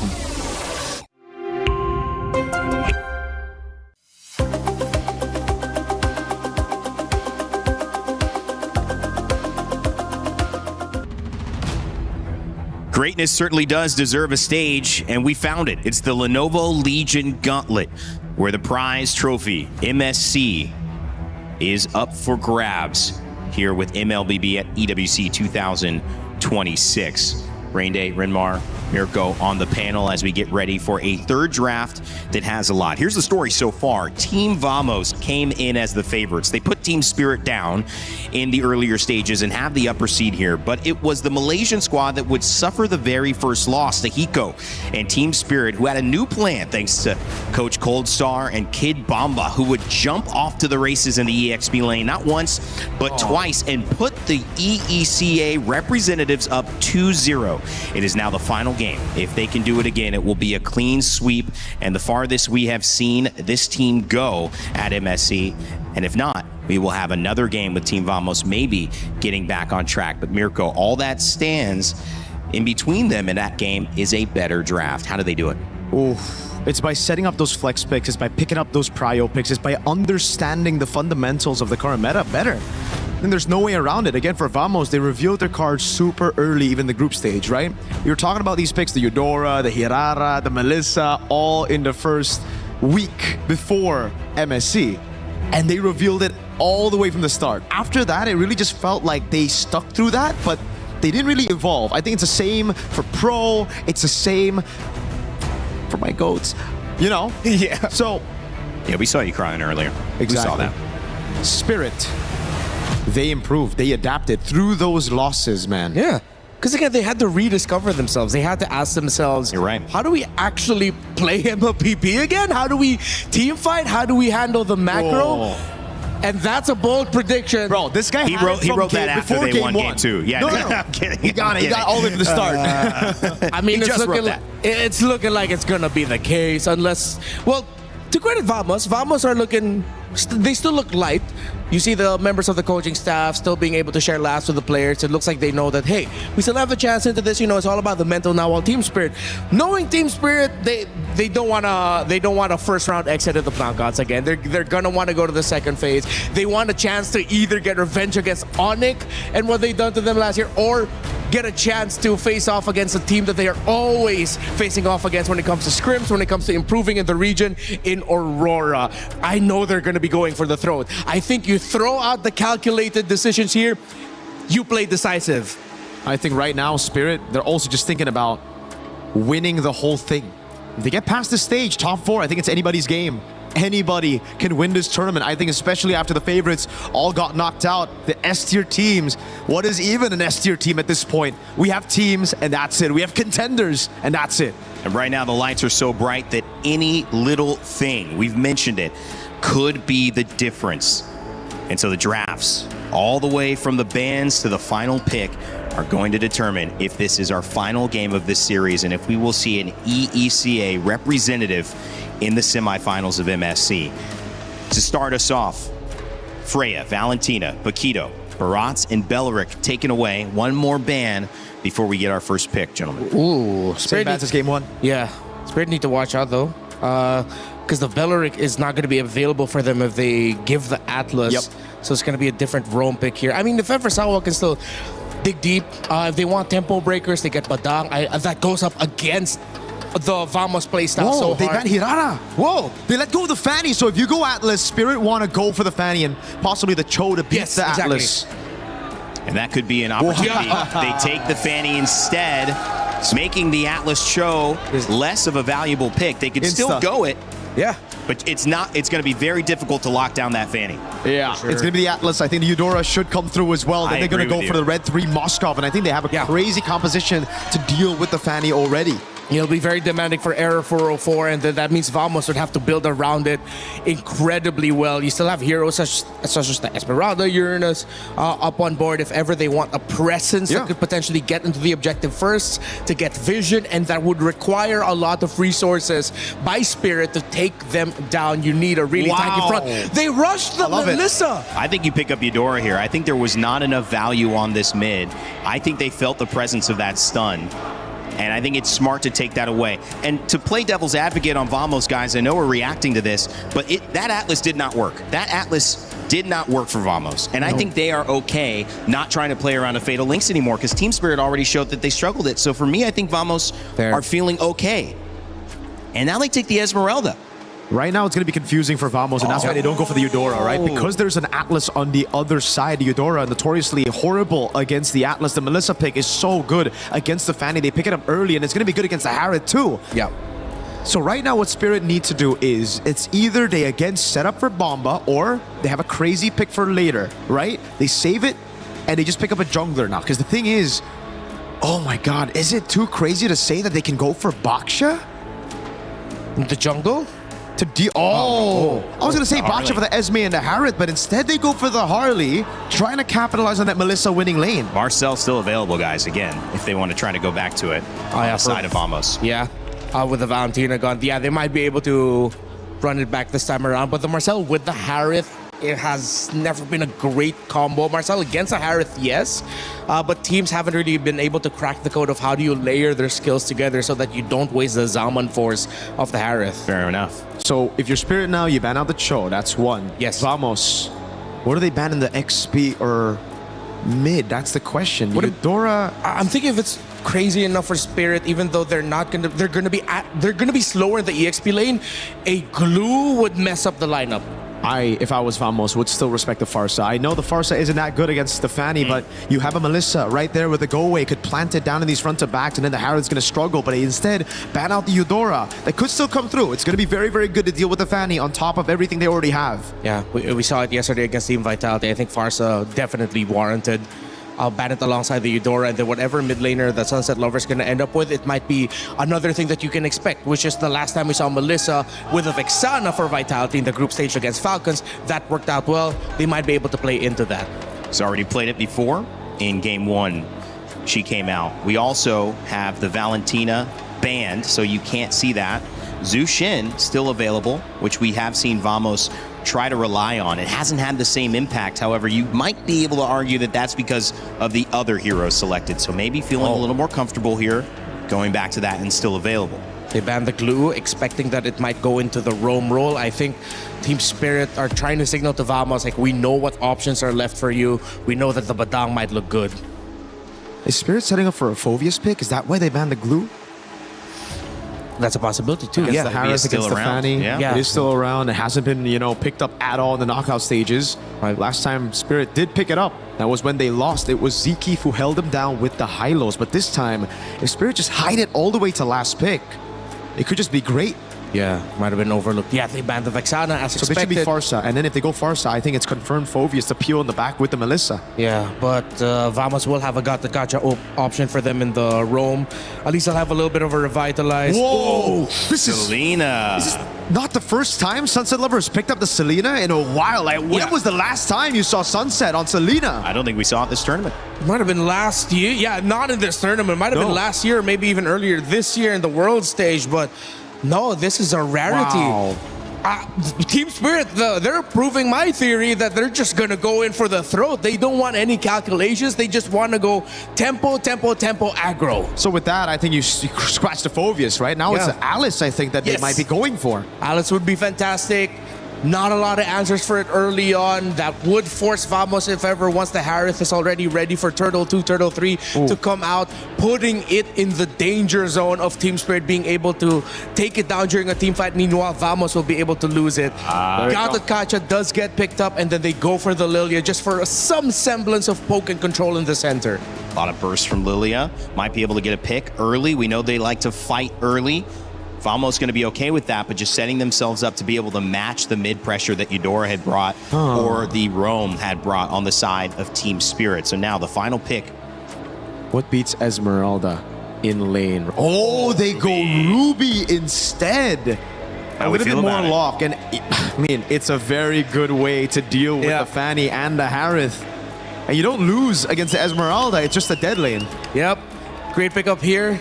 greatness certainly does deserve a stage, and we found it. It's the Lenovo Legion Gauntlet, where the prize trophy, MSC, is up for grabs here with MLBB at EWC 2026. Rain Day, Renmar, Mirko on the panel as we get ready for a third draft that has a lot. Here's the story so far. Team Vamos came in as the favorites. They put Team Spirit down in the earlier stages and have the upper seed here, but it was the Malaysian squad that would suffer the very first loss to Hiko and Team Spirit, who had a new plan thanks to Coach Coldstar and Kid Bamba, who would jump off to the races in the EXP lane, not once, but twice, and put the EECA representatives up 2-0. It is now the final game. If they can do it again, it will be a clean sweep and the farthest we have seen this team go at MSC. And if not, we will have another game with Team Vamos maybe getting back on track. But Mirko, all that stands in between them in that game is a better draft. How do they do it? It's by setting up those flex picks, it's by picking up those prio picks, it's by understanding the fundamentals of the current meta better. And there's no way around it. Again, for Vamos, they revealed their cards super early, even the group stage, right? You're talking about these picks, the Eudora, the Hirara, the Melissa, all in the first week before MSC. And they revealed it all the way from the start. After that, it really just felt like they stuck through that, but they didn't really evolve. I think it's the same for Pro, it's the same for my goats, you know? Yeah. So, yeah, we saw you crying earlier. Exactly. We saw that. Spirit, they improved, they adapted through those losses, man. Yeah. Because again, they had to rediscover themselves. They had to ask themselves, you're right, how do we actually play MLBB again? How do we team fight? How do we handle the macro? And that's a bold prediction. Bro, this guy he wrote that after they won game 2. Yeah, no. I'm kidding. He got it. He got all the way from the start. I mean, it's looking like it's going to be the case unless, well, to credit Vamos are looking, they still look light. You see the members of the coaching staff still being able to share laughs with the players. It looks like they know that, hey, we still have a chance into this. You know, it's all about the mental now. While Team Spirit, knowing Team Spirit, they don't want a first round exit of the knockouts again. They're gonna want to go to the second phase. They want a chance to either get revenge against Onyx and what they done to them last year, or get a chance to face off against a team that they are always facing off against when it comes to scrims, when it comes to improving in the region in Aurora. I know they're going to be going for the throat. I think you throw out the calculated decisions here, you play decisive. I think right now, Spirit, they're also just thinking about winning the whole thing. If they get past this stage, top 4, I think it's anybody's game. Anybody can win this tournament. I think especially after the favorites all got knocked out, the S-tier teams. What is even an S-tier team at this point? We have teams and that's it. We have contenders and that's it. And right now the lights are so bright that any little thing, we've mentioned it, could be the difference. And so the drafts, all the way from the bans to the final pick, are going to determine if this is our final game of this series and if we will see an EECA representative in the semifinals of MSC. To start us off, Freya, Valentina, Paquito, Barats, and Belleric taken away. One more ban before we get our first pick, gentlemen. Ooh, Same bans as game 1. Yeah, Spirit need to watch out though, because the Belleric is not going to be available for them if they give the Atlas. Yep. So it's going to be a different roam pick here. I mean, the Feversawa can still dig deep. If they want tempo breakers, they get Badang. That goes up against the Vamos playstyle so hard. They got Hirara. Whoa, they let go of the Fanny. So if you go Atlas, Spirit want to go for the Fanny and possibly the Cho to beat the Atlas. And that could be an opportunity. They take the Fanny instead, making the Atlas Cho less of a valuable pick. They could still go it. Yeah. But it's going to be very difficult to lock down that Fanny. Yeah, it's going to be the Atlas. I think the Eudora should come through as well. Then they're going to go for the Red 3 Moskov, and I think they have a crazy composition to deal with the Fanny already. It'll be very demanding for Error 404, and that means Vamos would have to build around it incredibly well. You still have heroes such as the Esmeralda, Uranus up on board if ever they want a presence that could potentially get into the objective first to get vision, and that would require a lot of resources by Spirit to take them down. You need a really tanky front. They rushed the Melissa. I think you pick up Eudora here. I think there was not enough value on this mid. I think they felt the presence of that stun. And I think it's smart to take that away. And to play devil's advocate on Vamos, guys, I know we're reacting to this, but that Atlas did not work. That Atlas did not work for Vamos. And I think they are okay not trying to play around a Fatal Links anymore because Team Spirit already showed that they struggled it. So for me, I think Vamos are feeling okay. And now they take the Esmeralda. Right now, it's going to be confusing for Vamos, and that's why they don't go for the Eudora, right? Because there's an Atlas on the other side. The Eudora, notoriously horrible against the Atlas. The Melissa pick is so good against the Fanny. They pick it up early, and it's going to be good against the Harriet, too. Yeah. So right now, what Spirit need to do is, it's either they again set up for Bomba, or they have a crazy pick for later, right? They save it, and they just pick up a jungler now. Because the thing is, oh my god, is it too crazy to say that they can go for Baksha? The jungle? I was going to say Baksha for the Esme and the Harriet, but instead they go for the Harley, trying to capitalize on that Melissa winning lane. Marcel's still available, guys, again, if they want to try to go back to it outside of Vamos. Yeah, with the Valentina gun. Yeah, they might be able to run it back this time around, but the Marcel with the Harriet, it has never been a great combo. Marcel against a Harriet, yes, but teams haven't really been able to crack the code of how do you layer their skills together so that you don't waste the Zaman force of the Harriet. Fair enough. So if you're Spirit now, you ban out the Cho. That's one. Yes. Vamos. What do they ban in the XP or mid? That's the question. What if Dora? I'm thinking if it's crazy enough for Spirit, even though they're gonna be slower in the EXP lane, a glue would mess up the lineup. If I was Vamos, would still respect the Farsa. I know the Farsa isn't that good against the Fanny, but you have a Melissa right there with the go-away, could plant it down in these front to backs, and then the Harriet's going to struggle, but instead ban out the Eudora. That could still come through. It's going to be very, very good to deal with the Fanny on top of everything they already have. Yeah, we saw it yesterday against Team Vitality. I think Farsa definitely warranted. I'll ban it alongside the Eudora, and then whatever mid laner that Sunset Lover's going to end up with, it might be another thing that you can expect, which is the last time we saw Melissa with a Vexana for Vitality in the group stage against Falcons. That worked out well. They might be able to play into that. He's already played it before. In game one, she came out. We also have the Valentina banned, so you can't see that. Zhu Xin still available, which we have seen Vamos try to rely on. It hasn't had the same impact. However, you might be able to argue that that's because of the other heroes selected. So maybe feeling a little more comfortable here, going back to that and still available. They banned the glue, expecting that it might go into the roam role. I think Team Spirit are trying to signal to Vamos, like, we know what options are left for you. We know that the Badang might look good. Is Spirit setting up for a Phoveus pick? Is that why they banned the glue? That's a possibility too. Against the Harris, against the Fanny. Yeah. It is still around. It hasn't been, picked up at all in the knockout stages. Last time Spirit did pick it up, that was when they lost. It was Zekeef who held them down with the high-lows. But this time, if Spirit just hide it all the way to last pick, it could just be great. Yeah, might have been overlooked. Yeah, they banned the Vexana as expected. So they should be Farsa. And then if they go Farsa, I think it's confirmed Phoveus to peel in the back with the Melissa. Yeah, but Vamos will have a gacha option for them in the roam. At least they'll have a little bit of a revitalize. Whoa! This is Selena. This is not the first time Sunset Lovers picked up the Selena in a while. Like, when was the last time you saw Sunset on Selena? I don't think we saw it this tournament. It might have been last year. Yeah, not in this tournament. It might have been last year, or maybe even earlier this year in the world stage, but no, this is a rarity. Wow. Team Spirit, they're proving my theory that they're just going to go in for the throat. They don't want any calculations. They just want to go tempo, aggro. So with that, I think you scratch the Phoveus, right? Now it's Alice, I think, that they might be going for. Alice would be fantastic. Not a lot of answers for it early on. That would force Vamos, if ever, once the Harith is already ready for Turtle 2, Turtle 3 to come out, putting it in the danger zone of Team Spirit being able to take it down during a team fight. Meanwhile, Vamos will be able to lose it. Kacha does get picked up, and then they go for the Lilia just for some semblance of poke and control in the center. A lot of bursts from Lilia. Might be able to get a pick early. We know they like to fight early. Vamos going to be okay with that, but just setting themselves up to be able to match the mid pressure that Eudora had brought or the Roam had brought on the side of Team Spirit. So now the final pick. What beats Esmeralda in lane? Oh, they go Ruby instead. A little bit more lock, and I mean, it's a very good way to deal with the Fanny and the Harith. And you don't lose against the Esmeralda, it's just a dead lane. Yep, great pickup here.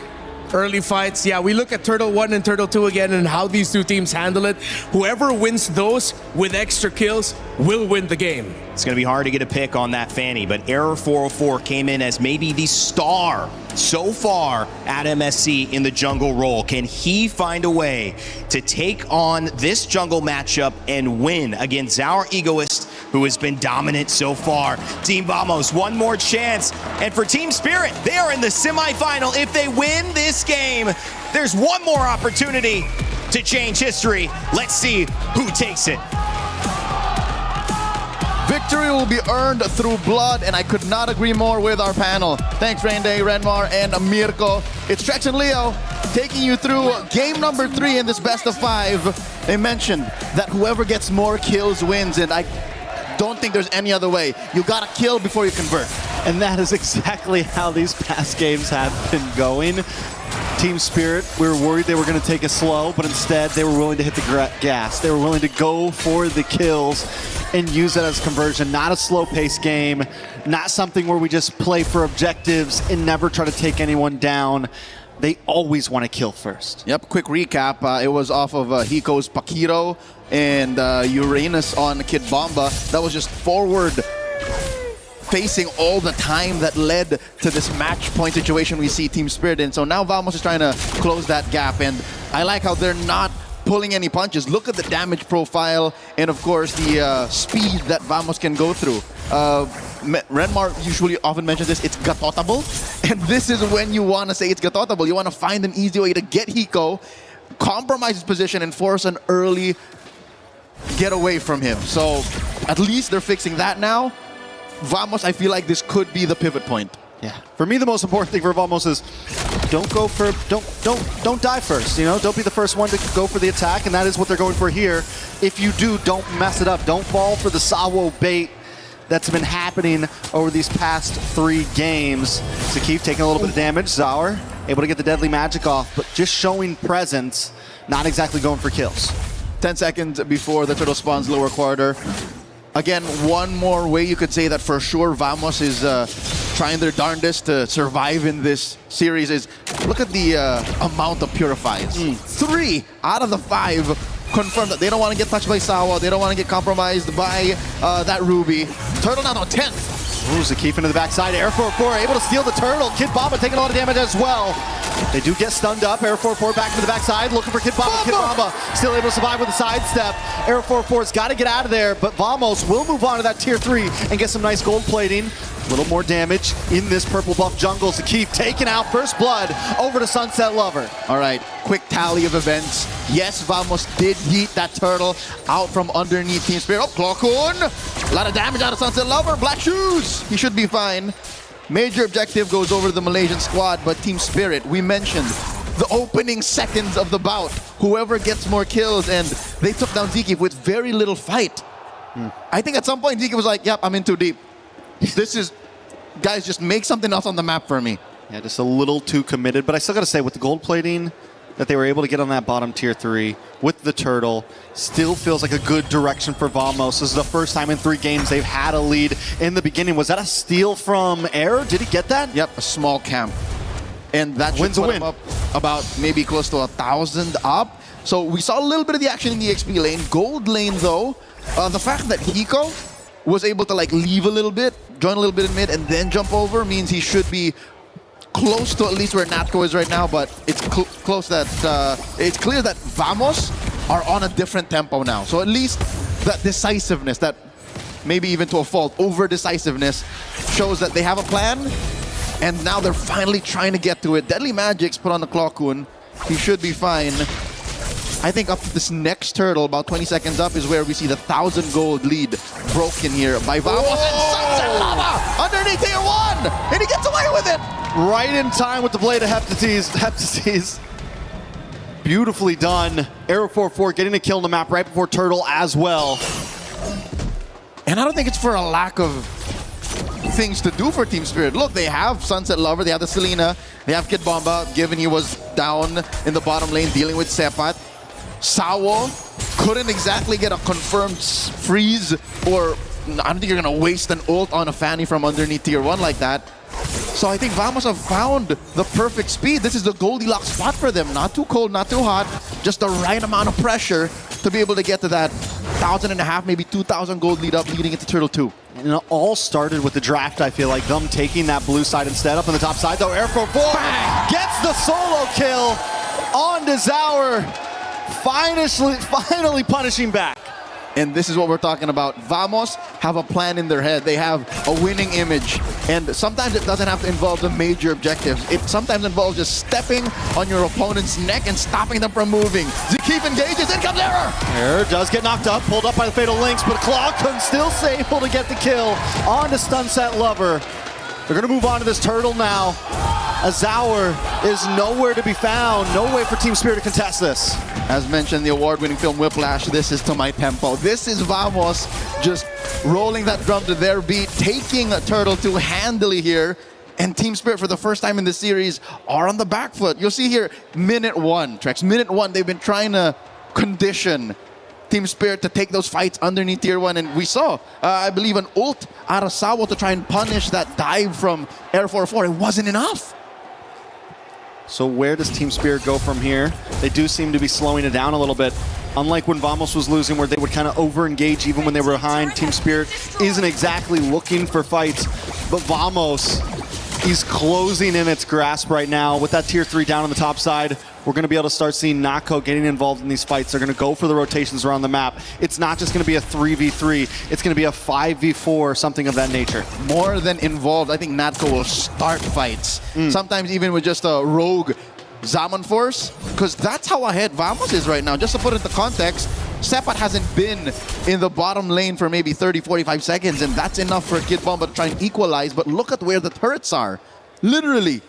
Early fights, yeah, we look at Turtle 1 and Turtle 2 again and how these two teams handle it. Whoever wins those with extra kills will win the game. It's going to be hard to get a pick on that Fanny, but Error 404 came in as maybe the star so far at MSC in the jungle role. Can he find a way to take on this jungle matchup and win against our Egoist, who has been dominant so far. Team Vamos, one more chance. And for Team Spirit, they are in the semifinal. If they win this game, there's one more opportunity to change history. Let's see who takes it. Victory will be earned through blood, and I could not agree more with our panel. Thanks, Rende, Renmar, and Mirko. It's Trex and Leo taking you through game number 3 in this best of 5. They mentioned that whoever gets more kills wins, and I don't think there's any other way. You gotta kill before you convert. And that is exactly how these past games have been going. Team Spirit, we were worried they were going to take it slow, but instead they were willing to hit the gas. They were willing to go for the kills and use that as conversion. Not a slow-paced game, not something where we just play for objectives and never try to take anyone down. They always want to kill first. Yep, quick recap. It was off of Hiko's Pakiro and Uranus on Kid Bomba. That was just forward facing all the time that led to this match point situation we see Team Spirit in. So now Vamos is trying to close that gap, and I like how they're not pulling any punches. Look at the damage profile and, of course, the speed that Vamos can go through. Renmar usually often mentions this, it's gatotable, and this is when you want to say it's gatotable. You want to find an easy way to get Hiko, compromise his position, and force an early get away from him. So at least they're fixing that now. Vamos, I feel like this could be the pivot point. Yeah. For me, the most important thing for Vamos is don't die first. You know, don't be the first one to go for the attack, and that is what they're going for here. If you do, don't mess it up. Don't fall for the Sawo bait that's been happening over these past 3 games. Zakif taking a little bit of damage. Zaur able to get the deadly magic off, but just showing presence, not exactly going for kills. 10 seconds before the turtle spawns lower quarter. Again, one more way you could say that for sure Vamos is trying their darndest to survive in this series is look at the amount of purifies. 3 out of the 5 confirmed that they don't want to get touched by Sawa. They don't want to get compromised by that Ruby. Turtle now on 10th. Ooh, Zakif into the backside. Air 4-4 able to steal the turtle. Kid Bomba taking a lot of damage as well. They do get stunned up. Air 4-4 back to the backside, looking for Kid Bomba. Kid Bomba still able to survive with a sidestep. Air 4-4's got to get out of there, but Vamos will move on to that tier 3 and get some nice gold plating. A little more damage in this purple buff jungle. Zakif taking out first blood over to Sunset Lover. All right, quick tally of events. Yes, Vamos did yeet that turtle out from underneath Team Spirit. Oh, Clockun! A lot of damage out of Sunset Lover. Black Shoes! He should be fine. Major objective goes over to the Malaysian squad, but Team Spirit, we mentioned the opening seconds of the bout. Whoever gets more kills, and they took down Zakif with very little fight. I think at some point Zakif was like, yep, I'm in too deep. This is, guys, just make something else on the map for me. Yeah, just a little too committed, but I still got to say, with the gold plating that they were able to get on that bottom tier 3 with the turtle, still feels like a good direction for Vamos. This is the first time in 3 games they've had a lead in the beginning. Was that a steal from Air? Did he get that? Yep, a small camp. And that should put him up about maybe close to 1,000 up. So we saw a little bit of the action in the XP lane. Gold lane, though, the fact that Hiko was able to like leave a little bit, join a little bit in mid, and then jump over means he should be close to at least where Natko is right now, but it's close that it's clear that Vamos are on a different tempo now. So at least that decisiveness, that maybe even to a fault, over decisiveness shows that they have a plan, and now they're finally trying to get to it. Deadly Magic's put on the Clockun. He should be fine. I think up to this next turtle, about 20 seconds up, is where we see the 1,000 gold lead broken here by Vamos. And Sunset Lava underneath tier 1! And he gets away with it! Right in time with the blade of Heptases. Beautifully done. Arrow 4-4 getting a kill on the map right before turtle as well. And I don't think it's for a lack of things to do for Team Spirit. Look, they have Sunset Lover, they have the Selena, they have Kid Bomba, given he was down in the bottom lane dealing with Sepat. Sawo couldn't exactly get a confirmed freeze, or I don't think you're going to waste an ult on a Fanny from underneath tier 1 like that. So I think Vamos have found the perfect speed. This is the Goldilocks spot for them. Not too cold, not too hot, just the right amount of pressure to be able to get to that 1,500, maybe 2,000 gold lead up leading into Turtle 2. And it all started with the draft, I feel like, them taking that blue side instead. Up on the top side, though, Air 4-4 gets the solo kill on to Zaur. Finally punishing back. And this is what we're talking about. Vamos have a plan in their head. They have a winning image. And sometimes it doesn't have to involve the major objectives. It sometimes involves just stepping on your opponent's neck and stopping them from moving. Zakif engages, in comes Error! Error does get knocked up, pulled up by the Fatal Links, but Clawkun still able to get the kill on to Stunset Lover. They're going to move on to this turtle now. Azauer is nowhere to be found. No way for Team Spirit to contest this. As mentioned, the award-winning film Whiplash, this is to my tempo. This is Vamos just rolling that drum to their beat, taking a turtle too handily here. And Team Spirit, for the first time in the series, are on the back foot. You'll see here, minute one, Trex. Minute one, they've been trying to condition Team Spirit to take those fights underneath Tier 1. And we saw, I believe, an ult out of Sawo to try and punish that dive from Air 4-4. It wasn't enough. So where does Team Spirit go from here? They do seem to be slowing it down a little bit. Unlike when Vamos was losing, where they would kind of over-engage even when they were behind, Team Spirit isn't exactly looking for fights. But Vamos is closing in its grasp right now. With that Tier 3 down on the top side, we're going to be able to start seeing Nako getting involved in these fights. They're going to go for the rotations around the map. It's not just going to be a 3v3. It's going to be a 5v4, something of that nature. More than involved, I think Natco will start fights. Sometimes even with just a rogue Zaman Force, because that's how ahead Vamos is right now. Just to put it into context, Sepat hasn't been in the bottom lane for maybe 30, 45 seconds, and that's enough for Kid Bomba to try and equalize. But look at where the turrets are. Literally.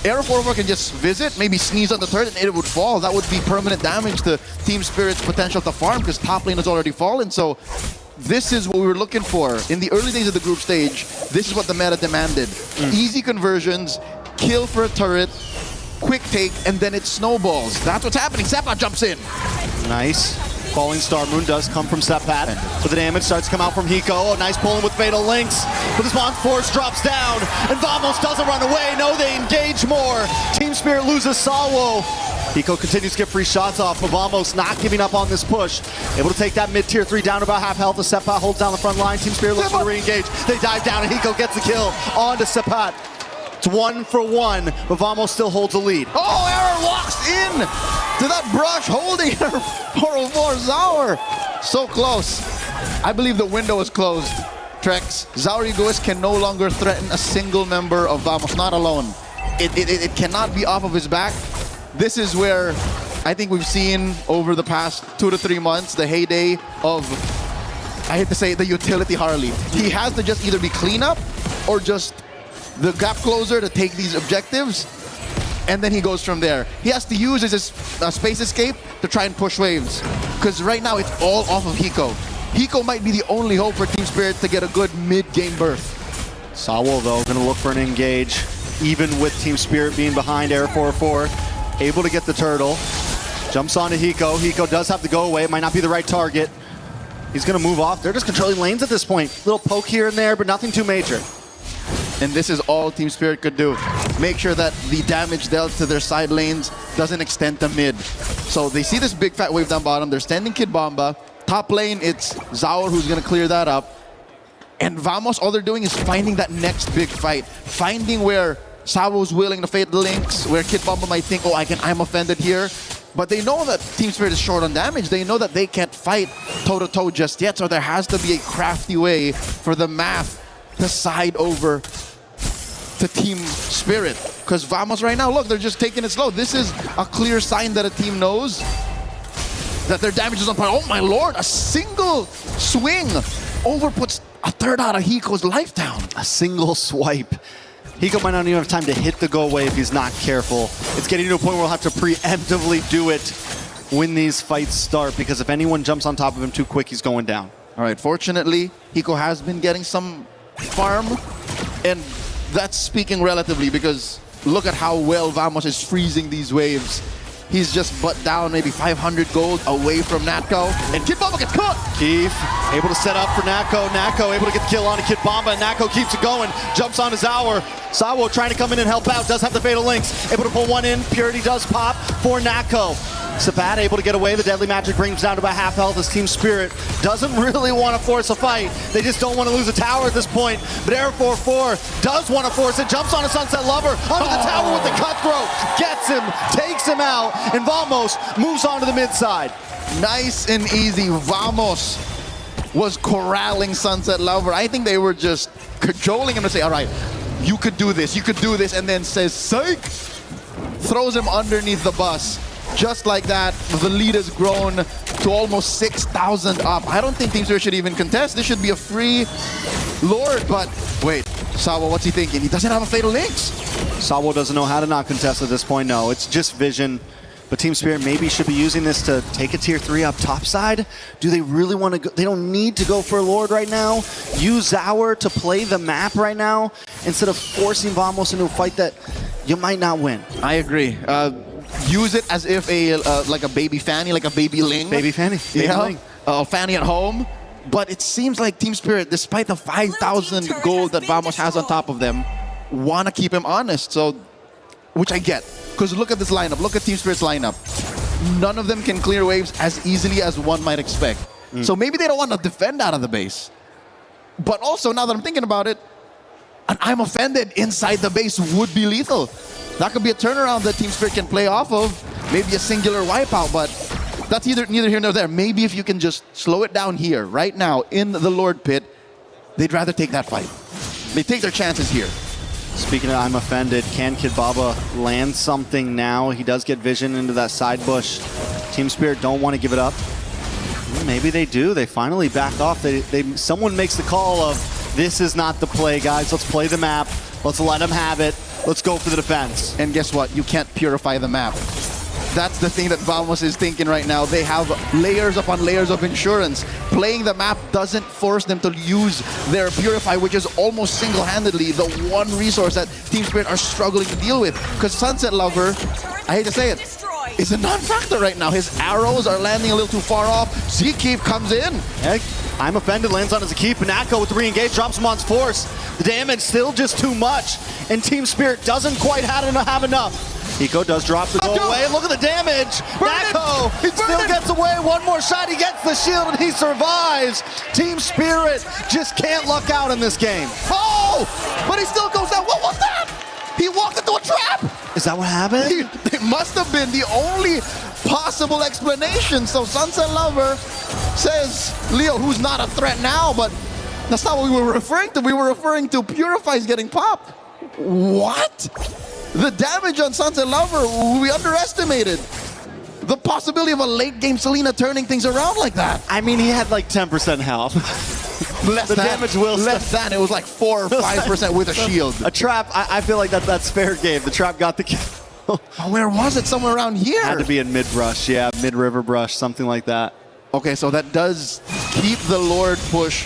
Air 4-4 can just visit, maybe sneeze on the turret, and it would fall. That would be permanent damage to Team Spirit's potential to farm, because top lane has already fallen. So this is what we were looking for. In the early days of the group stage, this is what the meta demanded. Easy conversions, kill for a turret, quick take, and then it snowballs. That's what's happening. Sepat jumps in. Nice. Falling Star Moon does come from Sepat, but the damage starts to come out from Hiko. Oh, nice pulling with Fatal Links, but this Monk Force drops down, and Vamos doesn't run away. No, they engage more. Team Spirit loses Sawo. Hiko continues to get free shots off, but Vamos not giving up on this push. Able to take that mid-tier 3 down to about half health as Sepat holds down the front line. Team Spirit looks to re-engage. They dive down, and Hiko gets the kill onto Sepat. It's 1 for 1, but Vamos still holds the lead. Oh, Error walks in to that brush, holding her for Zaur. So close. I believe the window is closed. Trex, Zaur Egoist can no longer threaten a single member of Vamos, not alone. It cannot be off of his back. This is where I think we've seen over the past 2 to 3 months the heyday of, I hate to say it, the utility Harley. He has to just either be cleanup or just the gap closer to take these objectives, and then he goes from there. He has to use his space escape to try and push waves, because right now it's all off of Hiko. Hiko might be the only hope for Team Spirit to get a good mid-game berth. Sawo, though, going to look for an engage, even with Team Spirit being behind Air 4-4. Able to get the turtle. Jumps onto Hiko. Hiko does have to go away. It might not be the right target. He's going to move off. They're just controlling lanes at this point. Little poke here and there, but nothing too major. And this is all Team Spirit could do. Make sure that the damage dealt to their side lanes doesn't extend to mid. So they see this big fat wave down bottom. They're standing Kid Bomba. Top lane, it's Zaur who's going to clear that up. And Vamos, all they're doing is finding that next big fight. Finding where Sawo's willing to fade the links, where Kid Bomba might think, oh, I'm offended here. But they know that Team Spirit is short on damage. They know that they can't fight toe-to-toe just yet. So there has to be a crafty way for the math to side over to Team Spirit. Because Vamos right now, look, they're just taking it slow. This is a clear sign that a team knows that their damage is on par. Oh my lord, a single swing overputs a third out of Hiko's life down. A single swipe. Hiko might not even have time to hit the go away if he's not careful. It's getting to a point where we'll have to preemptively do it when these fights start, because if anyone jumps on top of him too quick, he's going down. All right, fortunately, Hiko has been getting some farm, and that's speaking relatively, because look at how well Vamos is freezing these waves. He's just butt down maybe 500 gold away from Natko, and Kid Bomba gets caught! Keith able to set up for Nako. Nako able to get the kill on to Kid Bomba, and Nako keeps it going. Jumps on to Zaur. Sawo trying to come in and help out. Does have the Fatal Links. Able to pull one in. Purity does pop for Nako. Sabat able to get away. The Deadly Magic brings down to about half health as Team Spirit doesn't really want to force a fight. They just don't want to lose a tower at this point. But Air 4-4 does want to force it. Jumps on a Sunset Lover onto the tower with the cutthroat. Gets him, takes him out, and Vamos moves on to the mid side. Nice and easy. Vamos was corralling Sunset Lover. I think they were just cajoling him to say, all right, you could do this, and then says, psych! Throws him underneath the bus. Just like that, the lead has grown to almost 6,000 up. I don't think Team Spirit should even contest. This should be a free Lord, but wait, Sawo, what's he thinking? He doesn't have a Fatal Links. Sawo doesn't know how to not contest at this point, no. It's just vision. But Team Spirit maybe should be using this to take a tier 3 up top side. Do they really want to go? They don't need to go for a Lord right now. Use Zour to play the map right now instead of forcing Vamos into a fight that you might not win. I agree. Use it as if like a baby Fanny, like a baby Ling. Baby Fanny. Ling. Fanny at home. But it seems like Team Spirit, despite the 5,000 gold that Vamos has on top of them, want to keep him honest. So, which I get. Because look at this lineup. Look at Team Spirit's lineup. None of them can clear waves as easily as one might expect. So maybe they don't want to defend out of the base. But also, now that I'm thinking about it, an I'm offended inside the base would be lethal. That could be a turnaround that Team Spirit can play off of. Maybe a singular wipeout, but that's neither here nor there. Maybe if you can just slow it down here, right now, in the Lord Pit, they'd rather take that fight. They take their chances here. Speaking of I'm offended, can Kid Baba land something now? He does get vision into that side bush. Team Spirit don't want to give it up. Maybe they do. They finally back off. Someone makes the call of, this is not the play, guys. Let's play the map. Let's let them have it. Let's go for the defense. And guess what? You can't purify the map. That's the thing that Vamos is thinking right now. They have layers upon layers of insurance. Playing the map doesn't force them to use their Purify, which is almost single-handedly the one resource that Team Spirit are struggling to deal with. Because Sunset Lover, I hate to say it, is a non-factor right now. His arrows are landing a little too far off. Zkeep comes in. Heck, I'm offended, lands on his Zkeep. Nako with the re-engage, drops him on force. The damage still just too much. And Team Spirit doesn't quite have enough. Hiko does drop the goal away, and look at the damage! Nako still gets away, one more shot, he gets the shield, and he survives! Team Spirit just can't luck out in this game. Oh! But he still goes down. What was that? He walked into a trap! Is that what happened? It must have been the only possible explanation. So Sunset Lover says, Leo, who's not a threat now, but that's not what we were referring to. We were referring to Purify's getting popped. What? The damage on Sunset Lover, we underestimated. The possibility of a late game Selena turning things around like that. I mean, he had like 10% health. The damage will less than. It was like 4 or 5% with a shield. A trap, I feel like that's fair game. The trap got the kill. Where was it? Somewhere around here. Had to be in mid-brush, yeah, mid-river brush, something like that. Okay, so that does keep the Lord push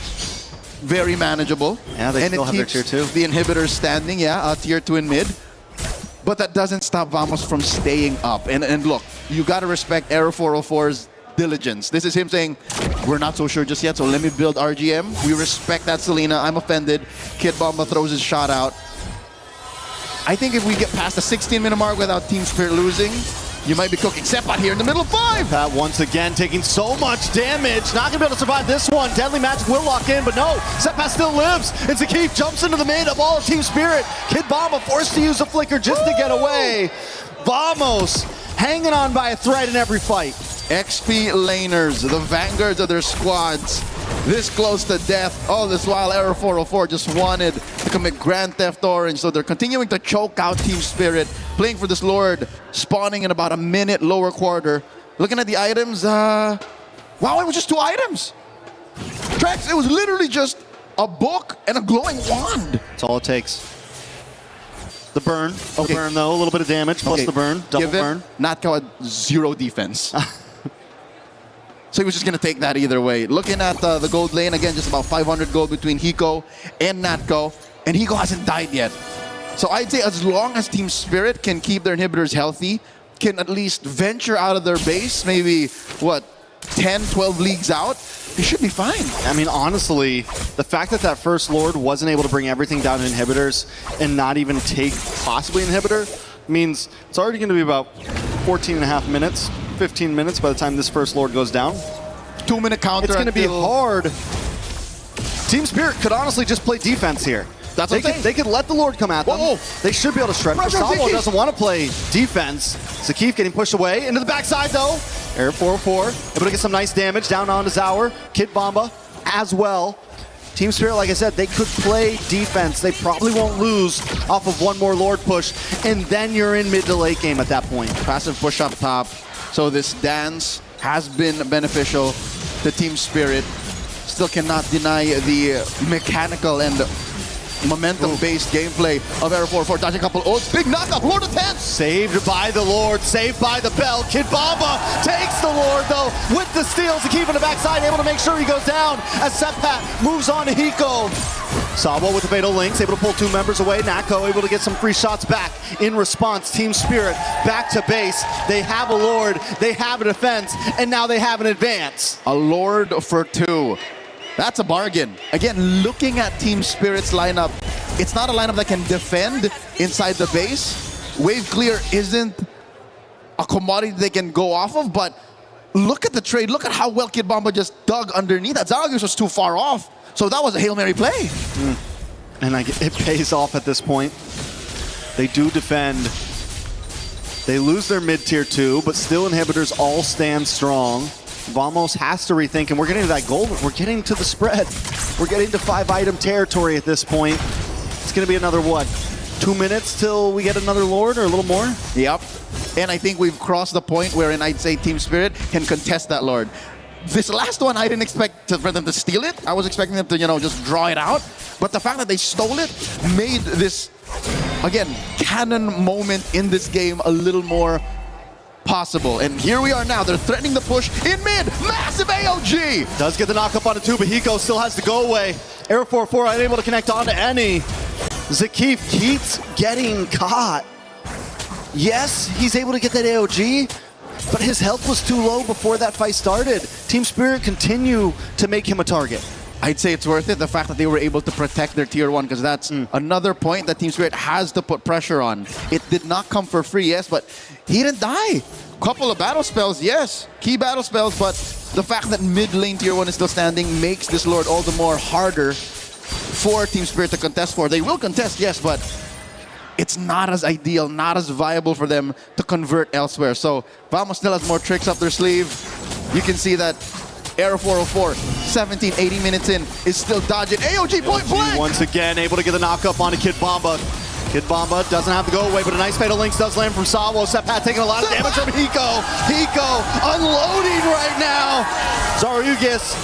very manageable. Yeah, they still have their tier 2. The inhibitors standing, tier 2 in mid. But that doesn't stop Vamos from staying up. And look, you got to respect Aero 404's diligence. This is him saying, we're not so sure just yet, so let me build RGM. We respect that, Selena. I'm offended. Kid Bomba throws his shot out. I think if we get past the 16-minute mark without Team Spirit losing, you might be cooking. Seppat here in the middle of 5. Pat once again taking so much damage. Not going to be able to survive this one. Deadly Magic will lock in, but no. Seppat still lives. And Zkeep jumps into the mid of all of Team Spirit. Kid Bomba forced to use the flicker just to get away. Vamos hanging on by a thread in every fight. XP laners, the vanguards of their squads, this close to death. All this while, Aero 404 just wanted to commit Grand Theft Orange, so they're continuing to choke out Team Spirit, playing for this Lord, spawning in about a minute lower quarter. Looking at the items, wow, it was just 2 items. Trex, it was literally just a book and a glowing wand. That's all it takes. The burn. Okay. The burn, though. A little bit of damage, plus the burn. Double burn. Natko had 0 defense. So he was just going to take that either way. Looking at the gold lane, again, just about 500 gold between Hiko and Natko. And Hiko hasn't died yet. So I'd say as long as Team Spirit can keep their inhibitors healthy, can at least venture out of their base, maybe, 10, 12 leagues out, they should be fine. I mean, honestly, the fact that that first Lord wasn't able to bring everything down to inhibitors and not even take possibly inhibitor means it's already going to be about 14.5 minutes. 15 minutes by the time this first Lord goes down. 2-minute counter. It's going to be hard. Team Spirit could honestly just play defense here. That's what they could let the Lord come at them. Whoa. They should be able to shred. Sabo doesn't want to play defense. Zakif getting pushed away. Into the backside, though. Air 404. Able to get some nice damage down onto Zaur. Kid Bomba as well. Team Spirit, like I said, they could play defense. They probably won't lose off of one more Lord push. And then you're in mid to late game at that point. Passive push up top. So this dance has been beneficial to Team Spirit. Still cannot deny the mechanical and momentum-based gameplay of Air 4-4. Dodging a couple ults. Big knockup. Lord of 10. Saved by the Lord. Saved by the Bell. Kid Bomba takes the Lord, though, with the steals to keep on the backside. Able to make sure he goes down as Seppat moves on to Hiko. Sabo with the Fatal Links. Able to pull 2 members away. Nako able to get some free shots back. In response, Team Spirit back to base. They have a Lord. They have a defense. And now they have an advance. A Lord for 2. That's a bargain. Again, looking at Team Spirit's lineup, it's not a lineup that can defend inside the base. Wave clear isn't a commodity they can go off of, but look at the trade. Look at how well Kid Bomba just dug underneath. That Zaragoza was too far off, so that was a Hail Mary play. And it pays off at this point. They do defend. They lose their mid-tier 2, but still inhibitors all stand strong. Vamos has to rethink, and we're getting to that goal. We're getting to the spread. We're getting to 5-item territory at this point. It's going to be another, what, 2 minutes till we get another Lord, or a little more? Yep. And I think we've crossed the point wherein I'd say Team Spirit can contest that Lord. This last one, I didn't expect for them to steal it. I was expecting them to, just draw it out. But the fact that they stole it made this, again, canon moment in this game a little more possible. And here we are now. They're threatening the push in mid. Massive AOG! Does get the knock up on the 2, but Hiko still has to go away. Air 4-4 unable to connect onto any. Zakif keeps getting caught. Yes, he's able to get that AOG, but his health was too low before that fight started. Team Spirit continue to make him a target. I'd say it's worth it, the fact that they were able to protect their tier 1, because that's another point that Team Spirit has to put pressure on. It did not come for free, yes, but he didn't die. Couple of battle spells, yes. Key battle spells, but the fact that mid lane tier 1 is still standing makes this Lord all the more harder for Team Spirit to contest for. They will contest, yes, but it's not as ideal, not as viable for them to convert elsewhere. So Vamos still has more tricks up their sleeve. You can see that Air 404, 17, 80 minutes in, is still dodging. AOG point blank! Once again, able to get the knock up onto Kid Bomba. Kid Bomba doesn't have to go away, but a nice Fatal Links does land from Sawo. Seppat taking a lot of damage from Hiko. Hiko unloading right now. Zarugis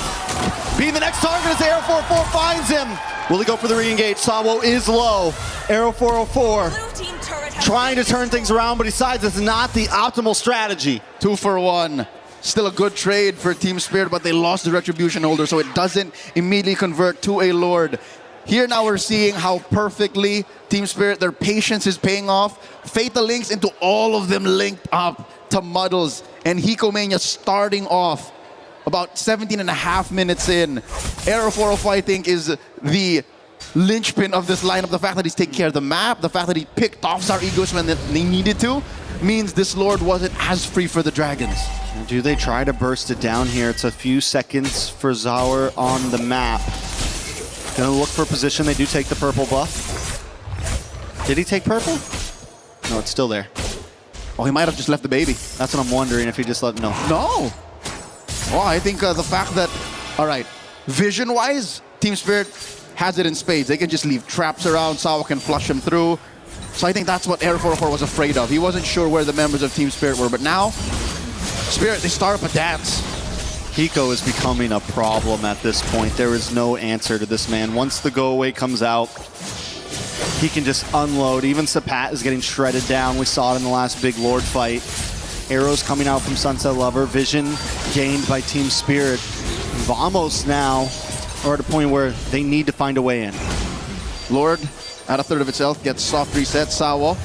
being the next target as Air 404 finds him. Will he go for the re-engage? Sawo is low. Arrow 404 trying to turn things around, but he decides it's not the optimal strategy. 2 for 1. Still a good trade for Team Spirit, but they lost the Retribution holder, so it doesn't immediately convert to a Lord. Here now we're seeing how perfectly Team Spirit, their patience is paying off. Fatal Links into all of them linked up to Muddles. And Hiko Mania starting off about 17.5 minutes in. Arrow 405, I think, is the linchpin of this lineup. The fact that he's taking care of the map, the fact that he picked off Zarugis when they needed to, means this Lord wasn't as free for the Dragons. Do they try to burst it down here? It's a few seconds for Zaur on the map. Gonna look for position. They do take the purple buff. Did he take purple? No, it's still there. Oh, he might have just left the baby. That's what I'm wondering, if he just let... No. No! Well, I think the fact that... All right, vision-wise, Team Spirit has it in spades. They can just leave traps around. Sawa can flush him through. So I think that's what Air 404 was afraid of. He wasn't sure where the members of Team Spirit were. But now, Spirit, they start up a dance. Hiko is becoming a problem at this point. There is no answer to this man. Once the go away comes out, he can just unload. Even Seppat is getting shredded down. We saw it in the last big Lord fight. Arrows coming out from Sunset Lover. Vision gained by Team Spirit. Vamos now are at a point where they need to find a way in. Lord, at a third of its health, gets soft reset. Sawa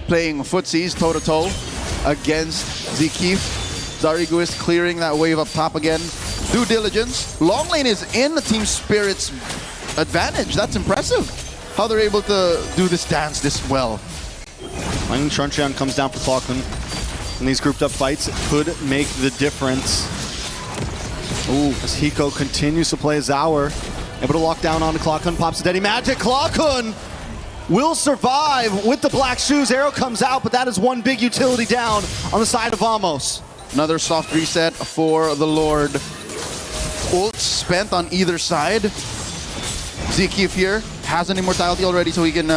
playing footsies toe-to-toe against Zakif. Zarugis clearing that wave up top again. Due diligence. Long lane is in the Team Spirit's advantage. That's impressive. How they're able to do this dance this well. Lightning Truncheon comes down for Falkland. in these grouped up fights could make the difference. Ooh, as Hiko continues to play Zauer, able to lock down onto Clockun, pops the Daddy Magic. Clockun will survive with the black shoes. Arrow comes out, but that is one big utility down on the side of Vamos. Another soft reset for the Lord. Ult spent on either side. Zekiev here has an immortality already, so he can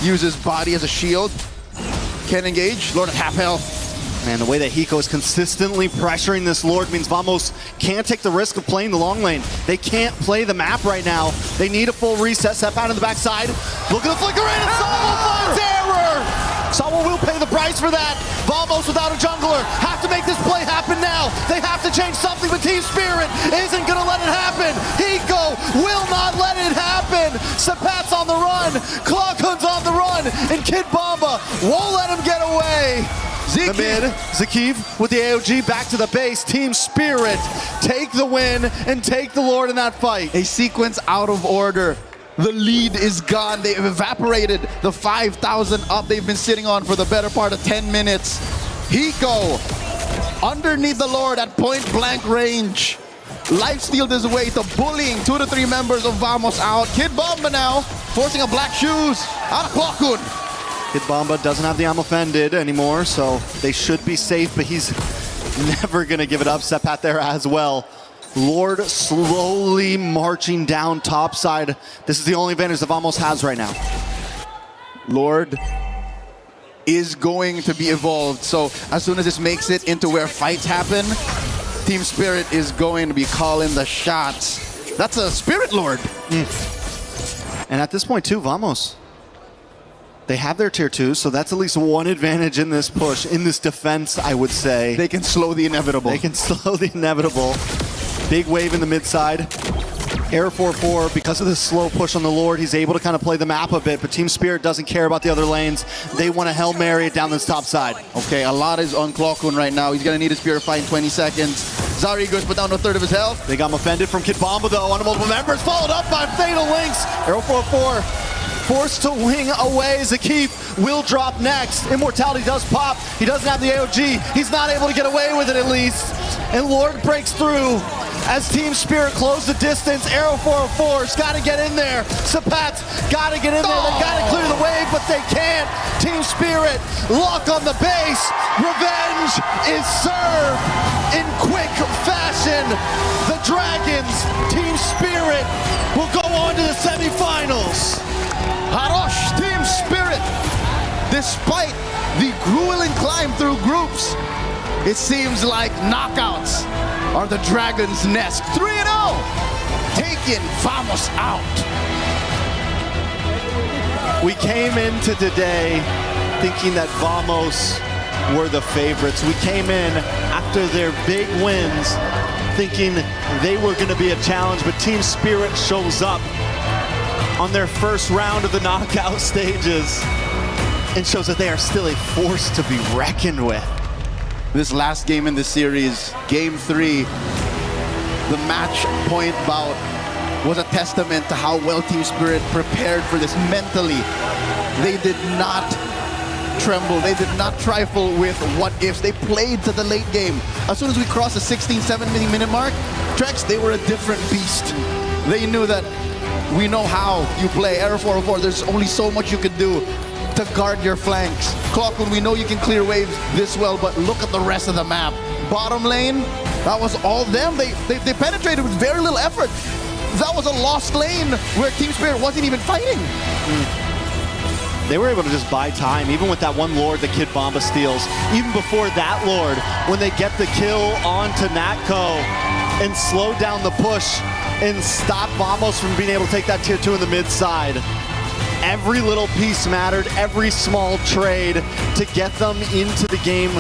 use his body as a shield. Can't engage. Lord at half health. Man, the way that Hiko is consistently pressuring this Lord means Vamos can't take the risk of playing the long lane. They can't play the map right now. They need a full reset. Step out on the backside. Look at the flicker in, and Sawa finds error! Sawa will pay the price for that. Vamos without a jungler have to make this play happen now. They have to change something, but Team Spirit isn't gonna let it happen. Hiko will not let it happen. Sapat's on the run, Clockun's on the run, and Kid Bomba won't let him get away. The mid, Zekiev with the AOG back to the base. Team Spirit take the win and take the Lord in that fight. A sequence out of order. The lead is gone. They've evaporated the 5,000 up they've been sitting on for the better part of 10 minutes. Hiko underneath the Lord at point blank range. Lifestealed his way to bullying 2 to 3 members of Vamos out. Kid Bomba now forcing a black shoes out of Clockun. Kid Bomba doesn't have the I'm offended anymore, so they should be safe, but he's never gonna give it up. Sepat there as well. Lord slowly marching down top side. This is the only advantage that Vamos has right now. Lord is going to be evolved, so as soon as this makes it into where fights happen, Team Spirit is going to be calling the shots. That's a Spirit Lord. And at this point too, Vamos, they have their tier 2, so that's at least one advantage in this push, in this defense, I would say. They can slow the inevitable. They can slow the inevitable. Big wave in the mid side. Air 4-4, because of this slow push on the Lord, he's able to kind of play the map a bit, but Team Spirit doesn't care about the other lanes. They want to Hail Mary it down this top side. Okay, a lot is on Clockun right now. He's going to need his Purify in 20 seconds. Zari goes put down a third of his health. They got him offended from Kid Bomba though, on multiple members, followed up by Fatal Links. Arrow 4-4. Forced to wing away. Zekiev will drop next. Immortality does pop. He doesn't have the AOG. He's not able to get away with it at least. And Lord breaks through as Team Spirit close the distance. Arrow 404's got to get in there. Sapat's got to get in there. They got to clear the wave, but they can't. Team Spirit lock on the base. Revenge is served in quick fashion. The Dragons, Team Spirit, will go on to the semifinals. Harosh, Team Spirit, despite the grueling climb through groups, it seems like knockouts are the Dragons' nest. 3-0, taking Vamos out. We came into today thinking that Vamos were the favorites. We came in after their big wins thinking they were going to be a challenge, but Team Spirit shows up on their first round of the knockout stages and shows that they are still a force to be reckoned with. This last game in the series, Game 3, the match point bout was a testament to how well Team Spirit prepared for this mentally. They did not tremble. They did not trifle with what ifs. They played to the late game. As soon as we crossed the 16, 17 minute mark, Trex, they were a different beast. They knew that we know how you play. Arrow 404, there's only so much you can do to guard your flanks. Clockun, we know you can clear waves this well, but look at the rest of the map. Bottom lane, that was all them. They penetrated with very little effort. That was a lost lane where Team Spirit wasn't even fighting. They were able to just buy time, even with that one Lord that Kid Bomba steals. Even before that Lord, when they get the kill onto Natco and slow down the push and stop Vamos from being able to take that tier 2 in the mid side. Every little piece mattered, every small trade to get them into the game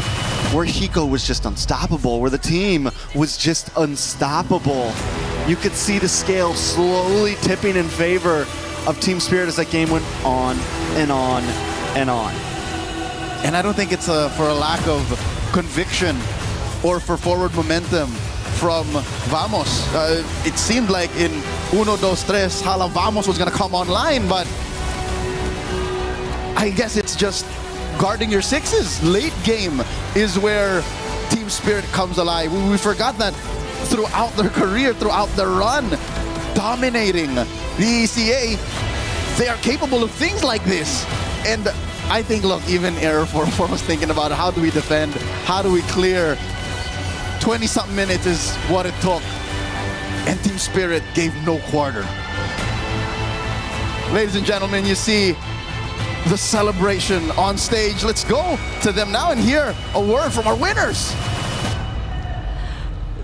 where Hiko was just unstoppable, where the team was just unstoppable. You could see the scale slowly tipping in favor of Team Spirit as that game went on and on and on. And I don't think it's for a lack of conviction or for forward momentum from Vamos. It seemed like in 1, 2, 3, Hala Vamos was going to come online, but I guess it's just guarding your sixes. Late game is where Team Spirit comes alive. We forgot that throughout their career, throughout their run, dominating the ECA, they are capable of things like this. And I think, look, even Error 44 was thinking about how do we defend, how do we clear. 20-something minutes is what it took. And Team Spirit gave no quarter. Ladies and gentlemen, you see the celebration on stage. Let's go to them now and hear a word from our winners.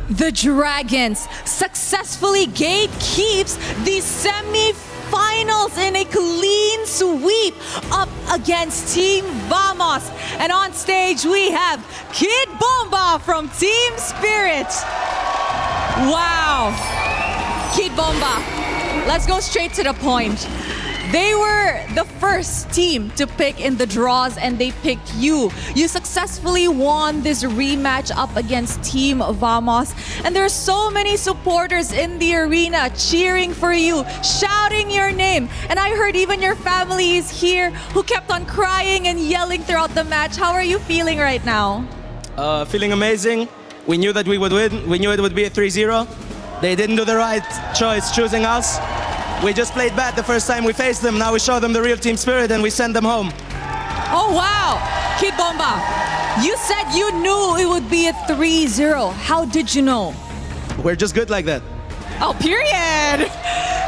The Dragons successfully gatekeeps the semi-finals in a clean sweep up against Team Vamos. And on stage we have Kid Bomba from Team Spirit. Wow. Kid Bomba, let's go straight to the point. They were the first team to pick in the draws and they picked you. You successfully won this rematch up against Team Vamos. And there are so many supporters in the arena cheering for you, shouting your name. And I heard even your family is here who kept on crying and yelling throughout the match. How are you feeling right now? Feeling amazing. We knew that we would win. We knew it would be a 3-0. They didn't do the right choice choosing us. We just played bad the first time we faced them. Now we show them the real team spirit and we send them home. Oh, wow. Kid Bomba, you said you knew it would be a 3-0. How did you know? We're just good like that. Oh, period.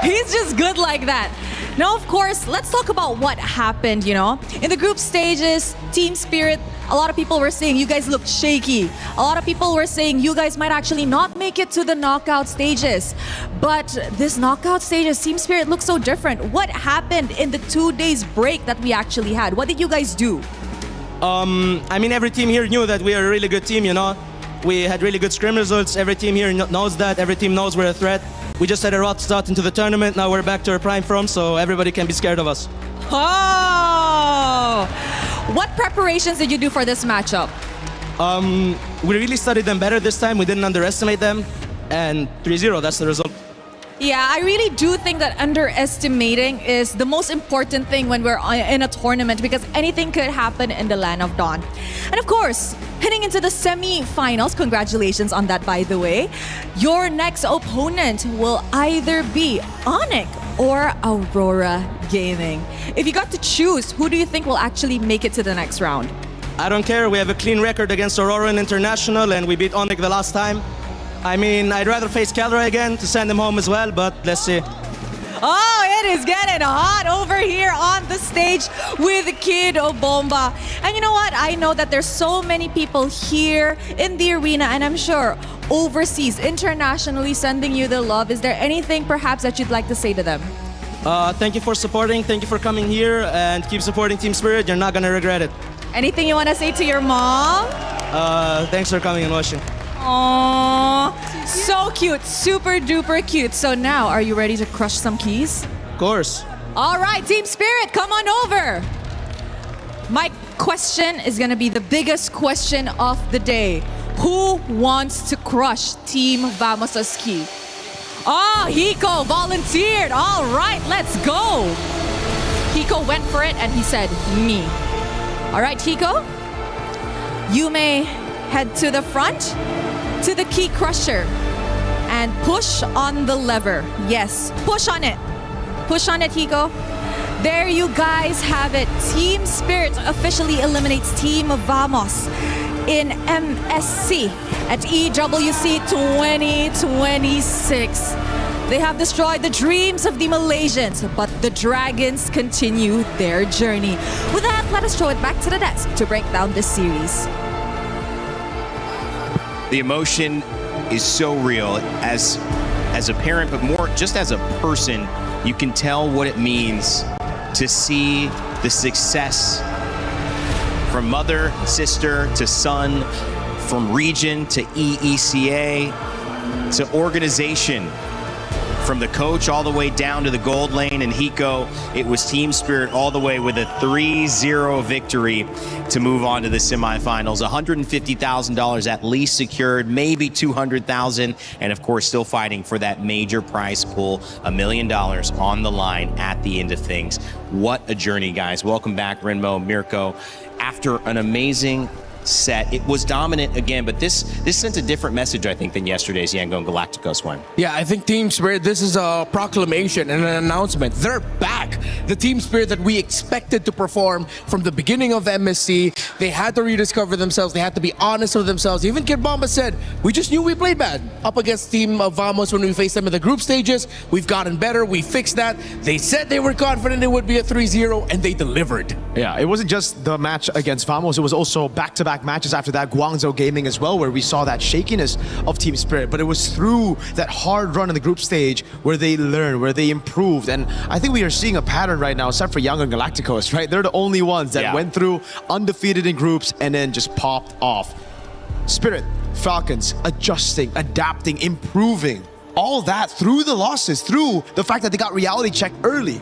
He's just good like that. Now, of course, let's talk about what happened, In the group stages, Team Spirit, a lot of people were saying you guys looked shaky. A lot of people were saying you guys might actually not make it to the knockout stages. But this knockout stages, Team Spirit looks so different. What happened in the 2 days break that we actually had? What did you guys do? Every team here knew that we are a really good team, We had really good scrim results. Every team here knows that. Every team knows we're a threat. We just had a rough start into the tournament. Now we're back to our prime form, so everybody can be scared of us. Oh! What preparations did you do for this matchup? We really studied them better this time. We didn't underestimate them. And 3-0, that's the result. Yeah, I really do think that underestimating is the most important thing when we're in a tournament because anything could happen in the Land of Dawn. And of course, heading into the semi-finals, congratulations on that, by the way. Your next opponent will either be Onyx or Aurora Gaming. If you got to choose, who do you think will actually make it to the next round? I don't care. We have a clean record against Aurora in International and we beat Onyx the last time. I'd rather face Calra again to send him home as well, but let's see. Oh, it is getting hot over here on the stage with Kid Bomba. And you know what? I know that there's so many people here in the arena, and I'm sure overseas, internationally sending you the love. Is there anything perhaps that you'd like to say to them? Thank you for supporting. Thank you for coming here, and keep supporting Team Spirit. You're not going to regret it. Anything you want to say to your mom? Thanks for coming and watching. Aww, so cute, super duper cute. So now, are you ready to crush some keys? Of course. All right, Team Spirit, come on over. My question is gonna be the biggest question of the day. Who wants to crush Team Vamos' key? Oh, Hiko volunteered. All right, let's go. Hiko went for it and he said, me. All right, Hiko, you may head to the front, to the key crusher, and push on the lever. Yes, push on it. Push on it, Hiko. There you guys have it. Team Spirit officially eliminates Team Vamos in MSC at EWC 2026. They have destroyed the dreams of the Malaysians, but the Dragons continue their journey. With that, let us throw it back to the desk to break down this series. The emotion is so real as a parent, but more just as a person. You can tell what it means to see the success from mother, sister to son, from region to EECA to organization, from the coach all the way down to the gold lane. And Hiko, it was Team Spirit all the way with a 3-0 victory to move on to the semifinals. $150,000 at least secured, maybe $200,000, and of course still fighting for that major prize pool, $1 million on the line at the end of things. What a journey, guys. Welcome back, Renmo, Mirko. after an amazing set. It was dominant again, but this sent a different message, I think, than yesterday's Yangon Galacticos one. Yeah, I think Team Spirit, this is a proclamation and an announcement. They're back. The Team Spirit that we expected to perform from the beginning of MSC. They had to rediscover themselves. They had to be honest with themselves. Even Kid Bomba said, we just knew we played bad up against Team Vamos when we faced them in the group stages. We've gotten better. We fixed that. They said they were confident it would be a 3-0, and they delivered. Yeah, it wasn't just the match against Vamos. It was also back-to-back matches after that, Guangzhou Gaming as well, where we saw that shakiness of Team Spirit. But it was through that hard run in the group stage where they learned, where they improved. And I think we are seeing a pattern right now, except for Yangon Galacticos, right? They're the only ones that went through undefeated in groups and then just popped off. Spirit, Falcons, adjusting, adapting, improving. All that through the losses, through the fact that they got reality checked early.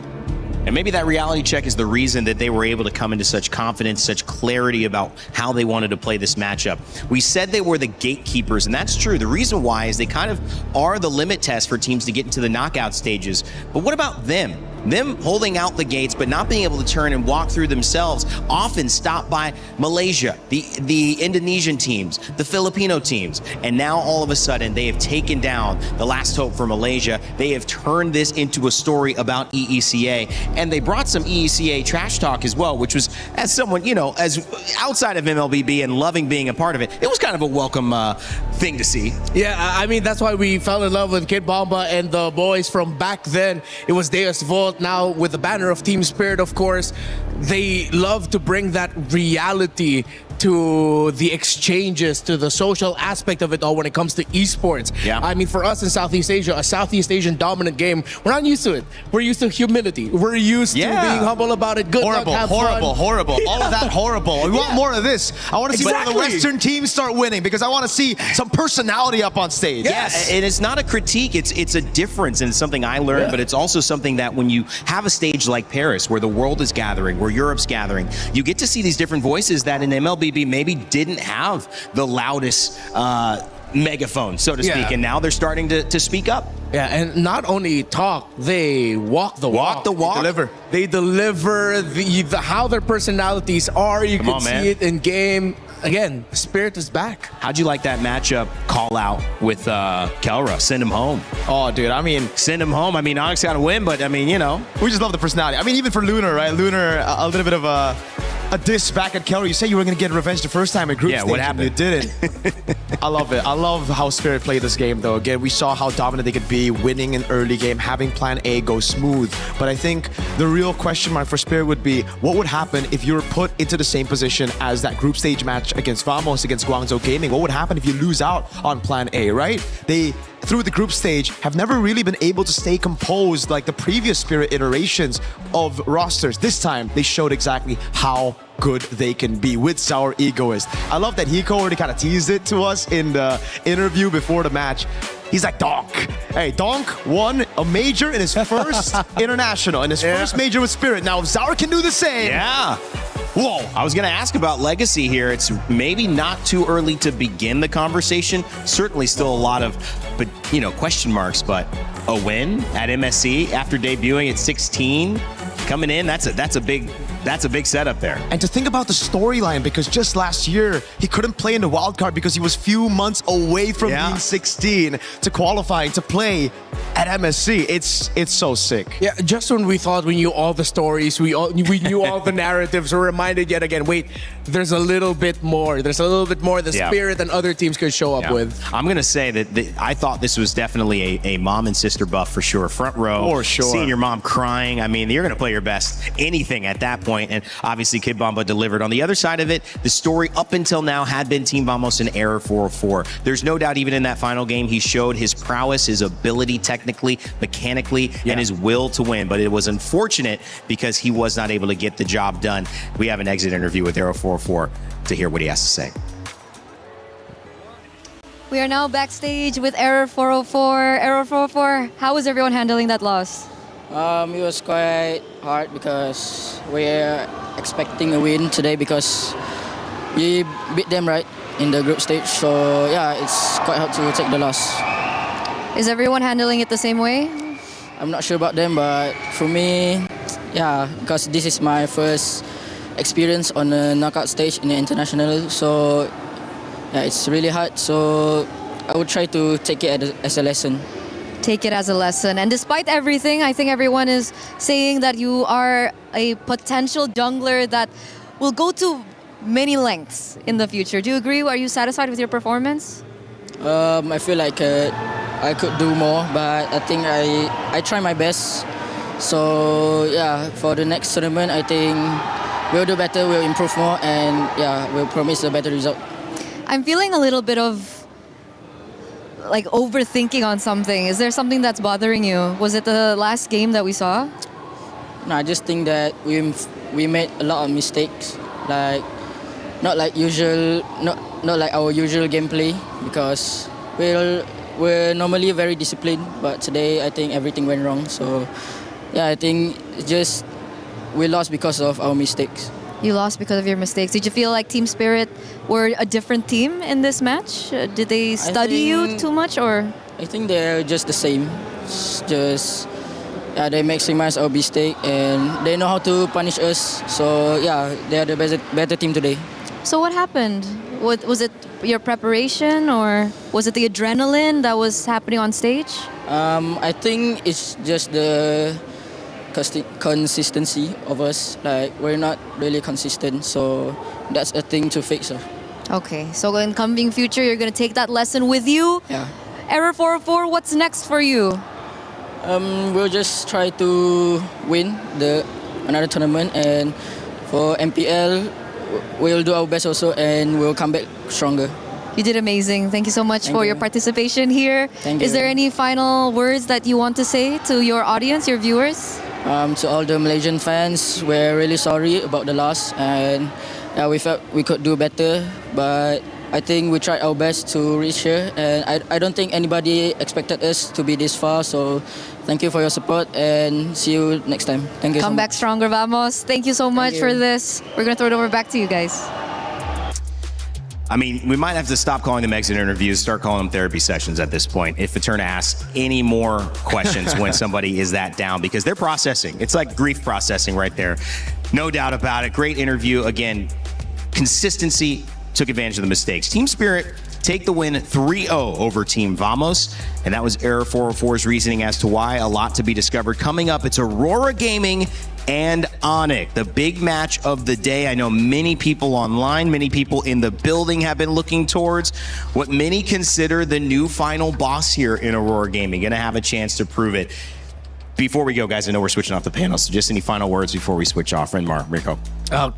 And maybe that reality check is the reason that they were able to come into such confidence, such clarity about how they wanted to play this matchup. We said they were the gatekeepers, and that's true. The reason why is they kind of are the limit test for teams to get into the knockout stages. But what about them? Them holding out the gates, but not being able to turn and walk through themselves, often stopped by Malaysia, the Indonesian teams, the Filipino teams. And now all of a sudden, they have taken down the last hope for Malaysia. They have turned this into a story about EECA. And they brought some EECA trash talk as well, which was, as someone, you know, as outside of MLBB and loving being a part of it, it was kind of a welcome thing to see. Yeah, I mean, that's why we fell in love with Kid Bomba and the boys from back then. It was Deus Volt. Now with the banner of Team Spirit, of course, they love to bring that reality to the exchanges, to the social aspect of it all when it comes to esports. Yeah. I mean, for us in Southeast Asia, a Southeast Asian dominant game, we're not used to it. We're used to humility. We're used to being humble about it. Good horrible, luck, have horrible, fun. horrible. All of that horrible. We want more of this. I want to see more of the Western teams start winning because I want to see some personality up on stage. Yes, and it's not a critique, it's a difference, and it's something I learned, but it's also something that when you have a stage like Paris, where the world is gathering, where Europe's gathering, you get to see these different voices that in MLBB maybe didn't have the loudest megaphone, so to speak, and now they're starting to speak up. Yeah, and not only talk, they walk the walk. Walk the walk. They deliver the how their personalities are. You can see it in game. Again, Spirit is back. How'd you like that matchup call out with Kelra? Send him home. Oh, dude, I mean... Send him home. I mean, Onyx got to win, but I mean, you know. We just love the personality. I mean, even for Lunar, right? Lunar, a little bit of a diss back at Kelra. You said you were going to get revenge the first time at group stage. What happened? You didn't. I love it. I love how Spirit played this game, though. Again, we saw how dominant they could be, winning an early game, having plan A go smooth. But I think the real question mark for Spirit would be, what would happen if you were put into the same position as that group stage match against Vamos, against Guangzhou Gaming? What would happen if you lose out on plan A, right? They, through the group stage, have never really been able to stay composed like the previous Spirit iterations of rosters. This time, they showed exactly how good they can be with Sour Egoist. I love that Hiko already kind of teased it to us in the interview before the match. He's like, Donk. Hey, Donk won a major in his first international, in his first major with Spirit. Now, if Sour can do the same. Yeah. Whoa, I was going to ask about legacy here. It's maybe not too early to begin the conversation. Certainly still a lot of, but you know, question marks, but a win at MSC after debuting at 16, coming in, that's a big setup there. And to think about the storyline, because just last year, he couldn't play in the wild card because he was few months away from being 16 to qualifying to play at MSC. It's so sick. Yeah, just when we thought we knew all the stories, we knew all the narratives, we're reminded yet again, wait, there's a little bit more. There's a little bit more the Spirit and other teams could show up with. I'm going to say that I thought this was definitely a mom and sister buff for sure. Front row. For sure. Seeing your mom crying. I mean, you're going to play your best anything at that point. And obviously, Kid Bomba delivered. On the other side of it, the story up until now had been Team Vamos and Error 404. There's no doubt even in that final game, he showed his prowess, his ability technically, mechanically, and his will to win. But it was unfortunate because he was not able to get the job done. We have an exit interview with Error 404 to hear what he has to say. We are now backstage with Error 404. Error 404, how was everyone handling that loss? It was quite hard because we're expecting a win today because we beat them right in the group stage. So yeah, it's quite hard to take the loss. Is everyone handling it the same way? I'm not sure about them, but for me, yeah, because this is my first experience on a knockout stage in the international. So yeah, it's really hard. So I would try to take it as a lesson. Take it as a lesson. And despite everything, I think everyone is saying that you are a potential jungler that will go to many lengths in the future. Do you agree? Are you satisfied with your performance? I feel like I could do more, but I think I try my best. So yeah, for the next tournament, I think we'll do better, we'll improve more, and yeah, we'll promise a better result. I'm feeling a little bit of like overthinking on something. Is there something that's bothering you? Was it the last game that we saw? No, I just think that we made a lot of mistakes, like not like our usual gameplay, because we're normally very disciplined, but today I think everything went wrong. So yeah, I think just we lost because of our mistakes. You lost because of your mistakes. Did you feel like Team Spirit were a different team in this match? Did they study you too much, or? I think they're just the same. It's just yeah, they maximize our mistake and they know how to punish us. So yeah, they are the better team today. So what happened? Was it your preparation, or was it the adrenaline that was happening on stage? I think it's just the consistency of us. Like, we're not really consistent, so that's a thing to fix. Okay, so in coming future, you're going to take that lesson with you. Yeah. Error 404, what's next for you? We'll just try to win another tournament, and for MPL, we'll do our best also, and we'll come back stronger. You did amazing. Thank you so much for your participation here. Thank you. Is there any final words that you want to say to your audience, your viewers? To all the Malaysian fans, we're really sorry about the loss, and yeah, we felt we could do better, but I think we tried our best to reach here, and I don't think anybody expected us to be this far, so thank you for your support, and see you next time. Thank you Come so back much. stronger, vamos. Thank you so much for this. We're going to throw it over back to you guys. I mean, we might have to stop calling them exit interviews, start calling them therapy sessions at this point if Eterna asks any more questions when somebody is that down, because they're processing. It's like grief processing right there. No doubt about it. Great interview. Again, consistency, took advantage of the mistakes. Team Spirit take the win 3-0 over Team Vamos, and that was Error 404's reasoning as to why. A lot to be discovered. Coming up, it's Aurora Gaming and Onyx, the big match of the day. I know many people online, many people in the building have been looking towards what many consider the new final boss here in Aurora Gaming. Gonna have a chance to prove it. Before we go, guys, I know we're switching off the panel, so just any final words before we switch off. Renmar, Rico.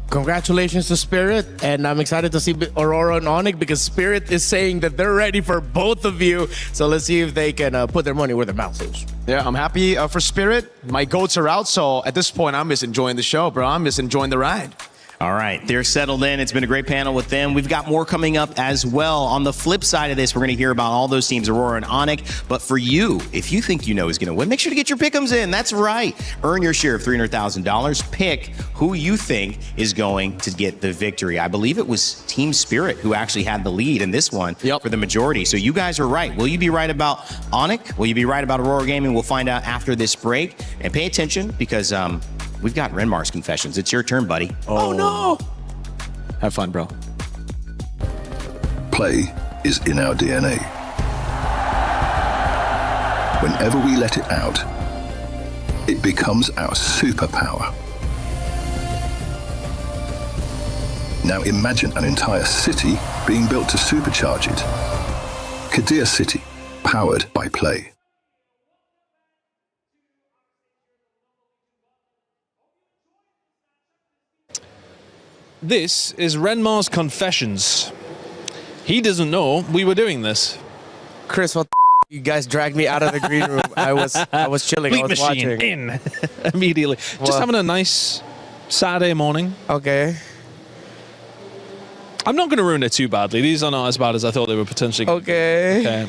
Congratulations to Spirit, and I'm excited to see Aurora and Onyx, because Spirit is saying that they're ready for both of you. So let's see if they can put their money where their mouth is. Yeah, I'm happy for Spirit. My goats are out, so at this point, I'm just enjoying the show, bro. I'm just enjoying the ride. All right, they're settled in. It's been a great panel with them. We've got more coming up as well. On the flip side of this, we're going to hear about all those teams, Aurora and Onyx. But for you, if you think you know who's going to win, make sure to get your pick'ems in. That's right. Earn your share of $300,000. Pick who you think is going to get the victory. I believe it was Team Spirit who actually had the lead in this one for the majority. So you guys are right. Will you be right about Onyx? Will you be right about Aurora Gaming? We'll find out after this break. And pay attention, because we've got Renmar's confessions. It's your turn, buddy. Oh no! Have fun, bro. Play is in our DNA. Whenever we let it out, it becomes our superpower. Now imagine an entire city being built to supercharge it. Kadir City, powered by Play. This is Renmar's confessions. He doesn't know we were doing this. Chris, what you guys dragged me out of the green room. I was chilling. Beat I was machine watching. in immediately. Just having a nice Saturday morning. Okay. I'm not going to ruin it too badly. These are not as bad as I thought they were potentially. Okay.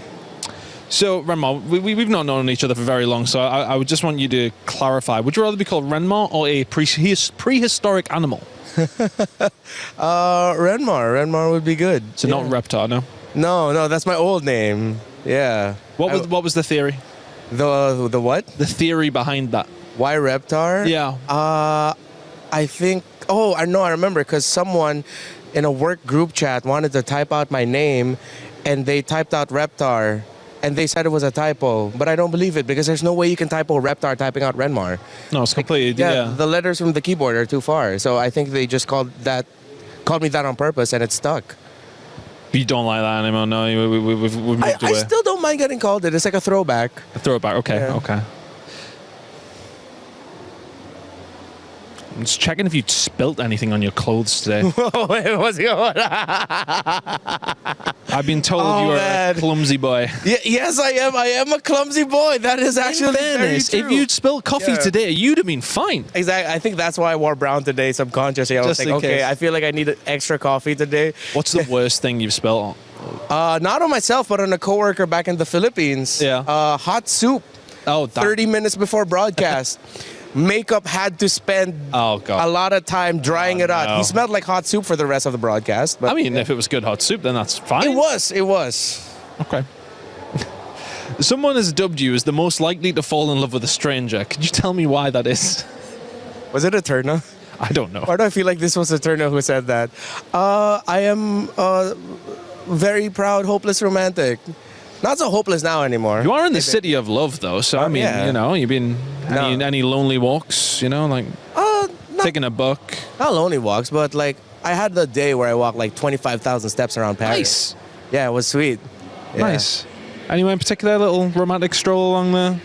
So, Renmar, we've not known each other for very long, so I would just want you to clarify. Would you rather be called Renmar or a prehistoric animal? Renmar would be good. So not Reptar, no? No, that's my old name. Yeah. What was the theory? The what? The theory behind that. Why Reptar? Yeah. I think Oh, I know. I remember because someone in a work group chat wanted to type out my name, and they typed out Reptar, and they said it was a typo. But I don't believe it because there's no way you can typo Reptar typing out Renmar. No, it's completely The letters from the keyboard are too far. So I think they just called me that on purpose, and it stuck. You don't like that anymore, no? We've moved away. I still don't mind getting called it. It's like a throwback. A throwback, okay, okay. I'm just checking if you'd spilt anything on your clothes today. What's going on? I've been told you are a clumsy boy. Yes, I am. I am a clumsy boy. That is actually very true. If you'd spilled coffee today, you'd have been fine. Exactly. I think that's why I wore brown today subconsciously. I was like, okay, I feel like I need extra coffee today. What's the worst thing you've spilled on? Not on myself, but on a coworker back in the Philippines. Yeah. Hot soup. Oh, 30 minutes before broadcast. Makeup had to spend a lot of time drying it out. no. He smelled like hot soup for the rest of the broadcast. But I mean, if it was good hot soup, then that's fine. It was. Okay. Someone has dubbed you as the most likely to fall in love with a stranger. Could you tell me why that is? Was it Eterna? I don't know. Why do I feel like this was Eterna who said that? I am a very proud, hopeless romantic. Not so hopeless now anymore. You are in the city of love, though. So, I mean, you know, you've been any lonely walks, you know, like taking a book? Not lonely walks, but like I had the day where I walked like 25,000 steps around Paris. Nice. Yeah, it was sweet. Yeah. Nice. Anywhere in particular, a little romantic stroll along the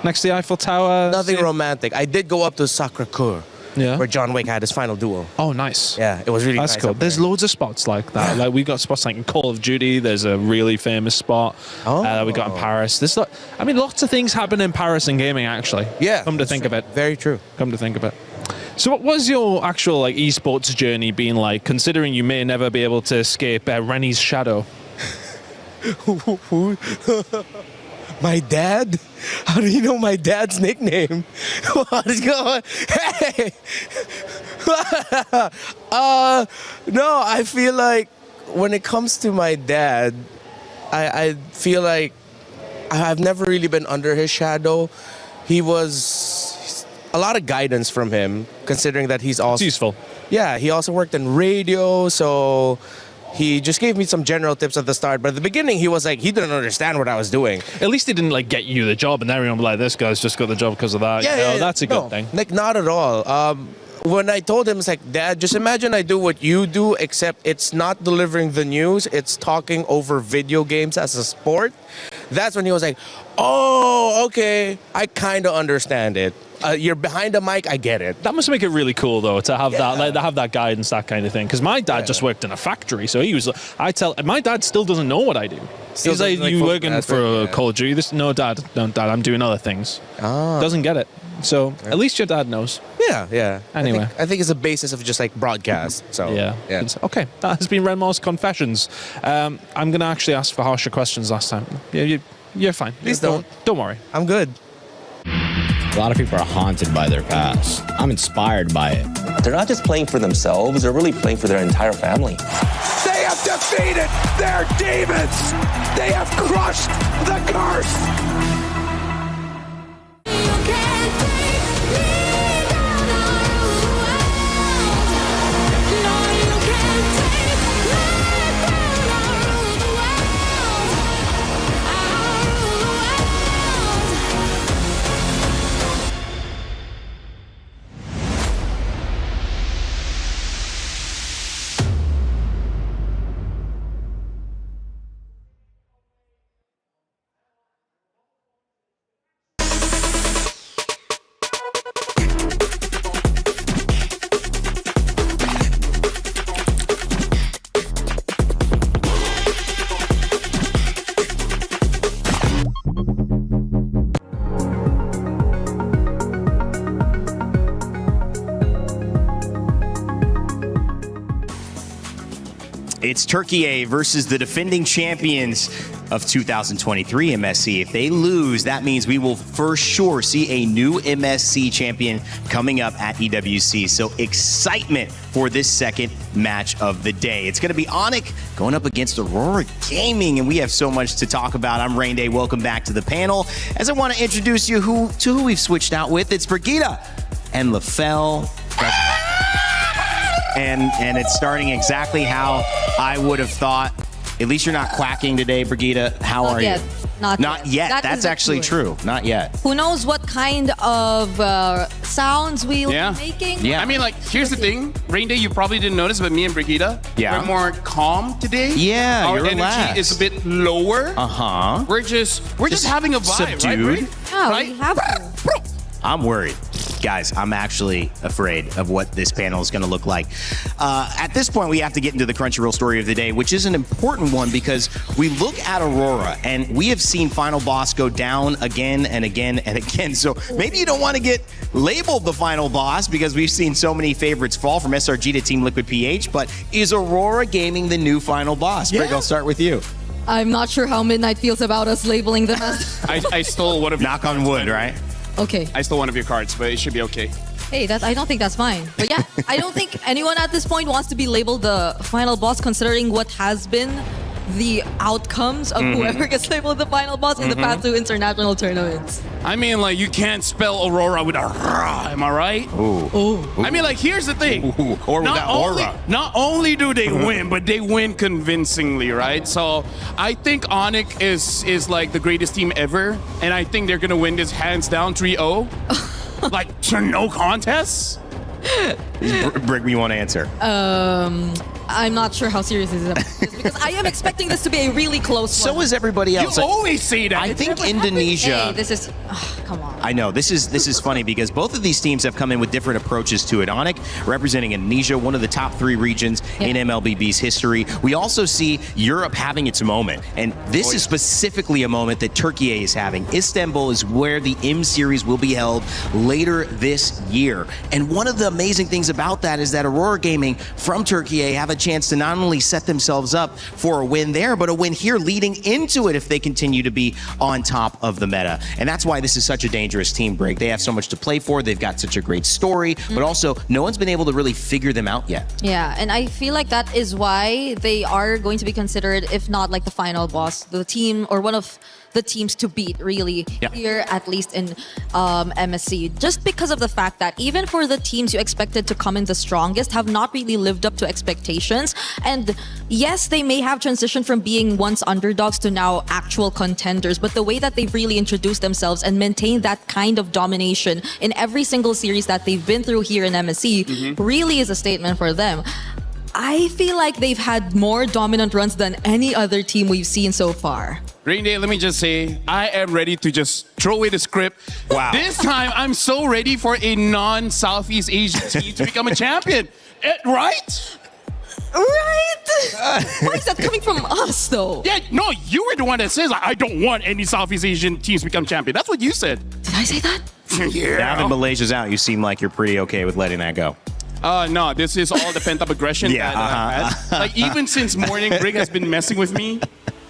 next to the Eiffel Tower? Nothing romantic. I did go up to Sacré-Cœur. Yeah. Where John Wick had his final duel. Oh, nice. Yeah, it was really nice. That's cool. There's loads of spots like that. Like we got spots like in Call of Duty. There's a really famous spot that we got in Paris. There's lots of things happen in Paris in gaming, actually. Yeah. Come to think of it. Very true. Come to think of it. So what was your actual like esports journey been like, considering you may never be able to escape Rennie's shadow? My dad? How do you know my dad's nickname? What is going on? Hey! No, I feel like when it comes to my dad, I feel like I've never really been under his shadow. He was a lot of guidance from him, considering that he's also... It's useful. Yeah, he also worked in radio, so... He just gave me some general tips at the start, but at the beginning he was like, he didn't understand what I was doing. At least he didn't like get you the job and everyone was like, this guy's just got the job because of that. Yeah, that's a good thing. Like, not at all. When I told him, it's like, Dad, just imagine I do what you do, except it's not delivering the news, it's talking over video games as a sport. That's when he was like, oh, okay, I kind of understand it. You're behind a mic, I get it. That must make it really cool, though, to have that, like, to have that guidance, that kind of thing. Because my dad just worked in a factory, so he was. My dad still doesn't know what I do. He's like, you working for Call of Duty? No, Dad, I'm doing other things. Doesn't get it. So at least your dad knows. Yeah. Anyway, I think it's a basis of just like broadcast. So yeah. Okay, that has been Renmar's Confessions. I'm gonna actually ask for harsher questions last time. Yeah, you're fine. Please don't worry. I'm good. A lot of people are haunted by their past. I'm inspired by it. They're not just playing for themselves, they're really playing for their entire family. They have defeated their demons. They have crushed the curse. It's Turkey A versus the defending champions of 2023 MSC. If they lose, that means we will for sure see a new MSC champion coming up at EWC. So excitement for this second match of the day. It's going to be Onyx going up against Aurora Gaming, and we have so much to talk about. I'm Rain Day. Welcome back to the panel. As I want to introduce you to who we've switched out with. It's Brigitte and LaFell. and it's starting exactly how I would have thought. At least you're not quacking today, Brigitte. How are you? Not yet. That That's is actually true. Not yet. Who knows what kind of sounds we'll be making? I mean, like, here's the thing. Rain Day, you probably didn't notice, but me and Brigitte, we're more calm today. Yeah, Our you're energy relaxed. is a bit lower. Uh-huh. We're just having a vibe, subdued. right? Yeah, we have to. I'm worried. Guys, I'm actually afraid of what this panel is going to look like. At this point, we have to get into the Crunchyroll story of the day, which is an important one because we look at Aurora and we have seen Final Boss go down again and again and again. So maybe you don't want to get labeled the Final Boss because we've seen so many favorites fall from SRG to Team Liquid PH, but is Aurora Gaming the new Final Boss? Brig, I'll start with you. I'm not sure how Midnight feels about us labeling them as... I stole one of your Knock on wood, right? Okay. I stole one of your cards, but it should be okay. Hey, I don't think that's fine. But yeah, I don't think anyone at this point wants to be labeled the final boss considering what has been the outcomes of whoever gets labeled the final boss in the past 2 international tournaments. I mean, like, you can't spell Aurora with a rah, am I right? Ooh. I mean, like, here's the thing. Or with that aura. Not only do they win, but they win convincingly, right? So I think Onyx is like the greatest team ever, and I think they're gonna win this hands down 3-0. Like, to no contest? Brig, you want to answer? I'm not sure how serious this is about this because I am expecting this to be a really close one. So is everybody else. You always say that. I think Indonesia. Hey, this is... come on. I know, this is funny because both of these teams have come in with different approaches to it. Onyx representing Indonesia, one of the top 3 regions in MLBB's history. We also see Europe having its moment, and this is specifically a moment that Turkey is having. Istanbul is where the M Series will be held later this year. And one of the amazing things about that is that Aurora Gaming from Turkey have a chance to not only set themselves up for a win there, but a win here leading into it if they continue to be on top of the meta. And that's why this is such a dangerous team, Break. They have so much to play for. They've got such a great story, but also no one's been able to really figure them out yet. Yeah, and I feel like that is why they are going to be considered, if not like the final boss, the team or one of the teams to beat really here, at least in MSC. Just because of the fact that even for the teams you expected to come in the strongest have not really lived up to expectations. And yes, they may have transitioned from being once underdogs to now actual contenders, but the way that they've really introduced themselves and maintained that kind of domination in every single series that they've been through here in MSC really is a statement for them. I feel like they've had more dominant runs than any other team we've seen so far. Rain Day, let me just say, I am ready to just throw away the script. Wow. This time, I'm so ready for a non-Southeast Asian team to become a champion. Right? Right? Why is that coming from us, though? Yeah, no, you were the one that says, I don't want any Southeast Asian teams to become champion. That's what you said. Did I say that? Yeah. Now that Malaysia's out, you seem like you're pretty okay with letting that go. No, this is all the pent-up aggression that I've had. Like, even since morning, Brig has been messing with me.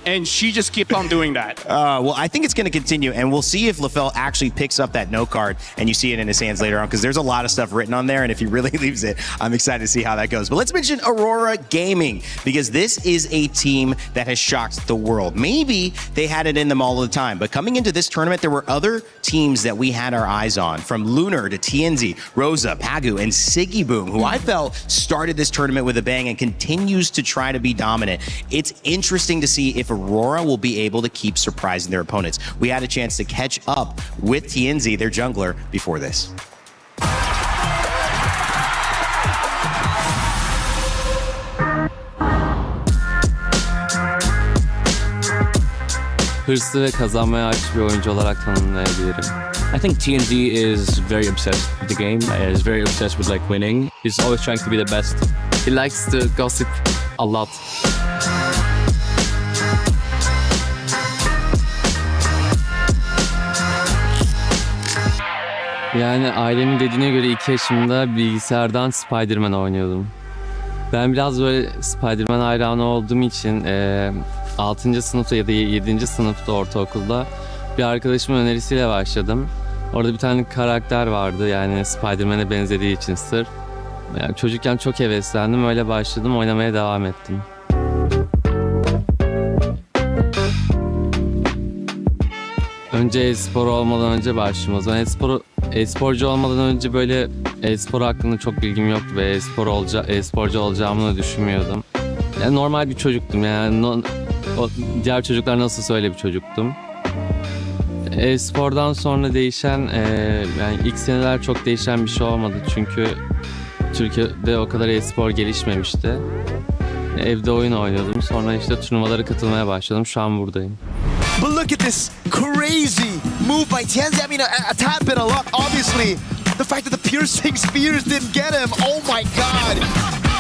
And she just kept on doing that. Well, I think it's going to continue, and we'll see if LaFell actually picks up that note card and you see it in his hands later on, because there's a lot of stuff written on there, and if he really leaves it, I'm excited to see how that goes. But let's mention Aurora Gaming, because this is a team that has shocked the world. Maybe they had it in them all the time, but coming into this tournament, there were other teams that we had our eyes on, from Lunar to TNZ, Rosa, Pagu, and Siggy Boom, who I felt started this tournament with a bang and continues to try to be dominant. It's interesting to see if Aurora will be able to keep surprising their opponents. We had a chance to catch up with TNZ, their jungler, before this. Hırslı ve kazanmaya aç bir oyuncu olarak tanımlayabilirim. I think TNZ is very obsessed with the game. Is very obsessed with like winning. He's always trying to be the best. He likes to gossip a lot. Yani ailemin dediğine göre 2 yaşımda bilgisayardan Spider-Man oynuyordum. Ben biraz böyle Spider-Man hayranı olduğum için 6. sınıfta ya da 7. sınıfta ortaokulda bir arkadaşımın önerisiyle başladım. Orada bir tane karakter vardı, yani Spider-Man'e benzediği için sırf. Yani çocukken çok heveslendim, öyle başladım, oynamaya devam ettim. Önce e-spor olmadan önce başladım. O zaman E-sporcu olmadan önce böyle e-spor hakkında çok bilgim yoktu ve e-sporcu olacağımı düşünmüyordum. Yani normal bir çocuktum yani diğer çocuklar nasıl öyle bir çocuktum. E-spordan sonra değişen yani ilk seneler çok değişen bir şey olmadı çünkü Türkiye'de o kadar e-spor gelişmemişti. Evde oyun oynuyordum. Sonra işte turnuvalara katılmaya başladım. Şu an buradayım. But look at this crazy move by TNZ. I mean, a tad bit of luck, obviously. The fact that the piercing spears didn't get him. Oh my God.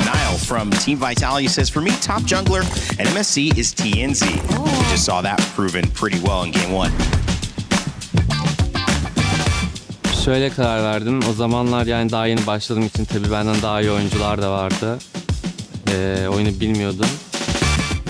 Niall from Team Vitality says, for me, top jungler at MSC is TNZ. We just saw that proven pretty well in Game 1. Şöyle karar verdim. O zamanlar yani daha yeni başladığım için tabii benden daha iyi oyuncular da vardı. Oyunu bilmiyordum.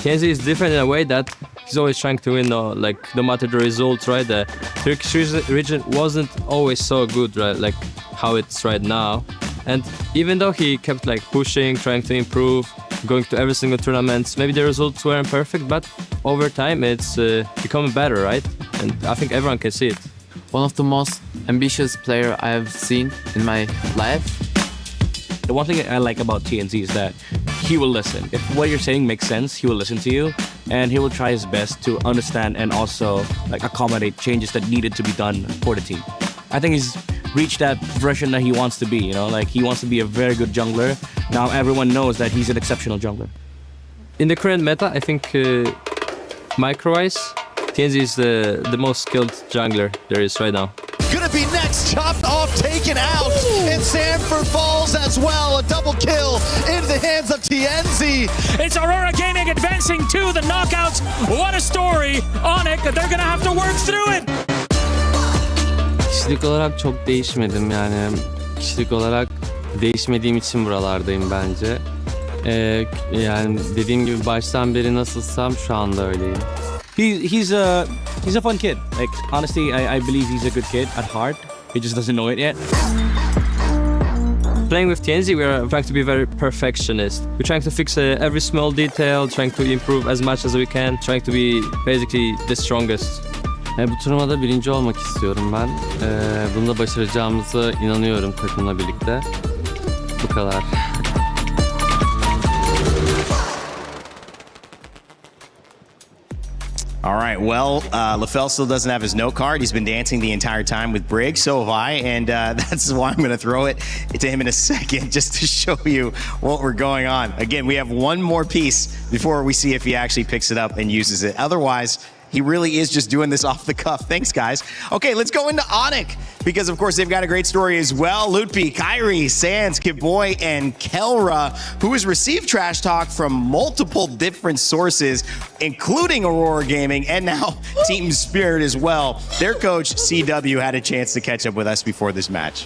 TNZ is different in a way that he's always trying to win, like no matter the result, right? The Turkish region wasn't always so good, right? Like how it's right now. And even though he kept like pushing, trying to improve, going to every single tournament, maybe the results weren't perfect, but over time it's becoming better, right? And I think everyone can see it. One of the most ambitious player I have seen in my life. The one thing I like about TNZ is that he will listen. If what you're saying makes sense, he will listen to you, and he will try his best to understand and also like accommodate changes that needed to be done for the team. I think he's reached that version that he wants to be, you know, like he wants to be a very good jungler. Now everyone knows that he's an exceptional jungler. In the current meta, I think micro-wise, TNZ is the most skilled jungler there is right now. Gonna be next, chopped off, taken out, and Sanford falls as well. A double kill into the hands of TNZ. It's Aurora Gaming advancing to the knockouts. What a story. Onyx, they're gonna have to work through it. Kişilik olarak çok değişmedim yani. Kişilik olarak değişmediğim için buralardayım bence. Yani dediğim gibi baştan beri nasılsam şu anda öyleyim. He's a fun kid. Like honestly, I believe he's a good kid at heart. He just doesn't know it yet. Playing with TNZ, we're trying to be very perfectionist. We're trying to fix every small detail, trying to improve as much as we can, trying to be basically the strongest. Bu turnuvada birinci olmak istiyorum ben. Bunda başaracağımıza inanıyorum takımla birlikte. Bu kadar. All right, well, LaFell still doesn't have his note card. He's been dancing the entire time with Briggs, so have I, and that's why I'm going to throw it to him in a second just to show you what we're going on. Again, we have one more piece before we see if he actually picks it up and uses it. Otherwise, he really is just doing this off the cuff. Thanks, guys. Okay, let's go into Onyx, because, of course, they've got a great story as well. Lutpi, Kyrie, Sands, Kidboy, and Kelra, who has received trash talk from multiple different sources, including Aurora Gaming, and now Team Spirit as well. Their coach, CW, had a chance to catch up with us before this match.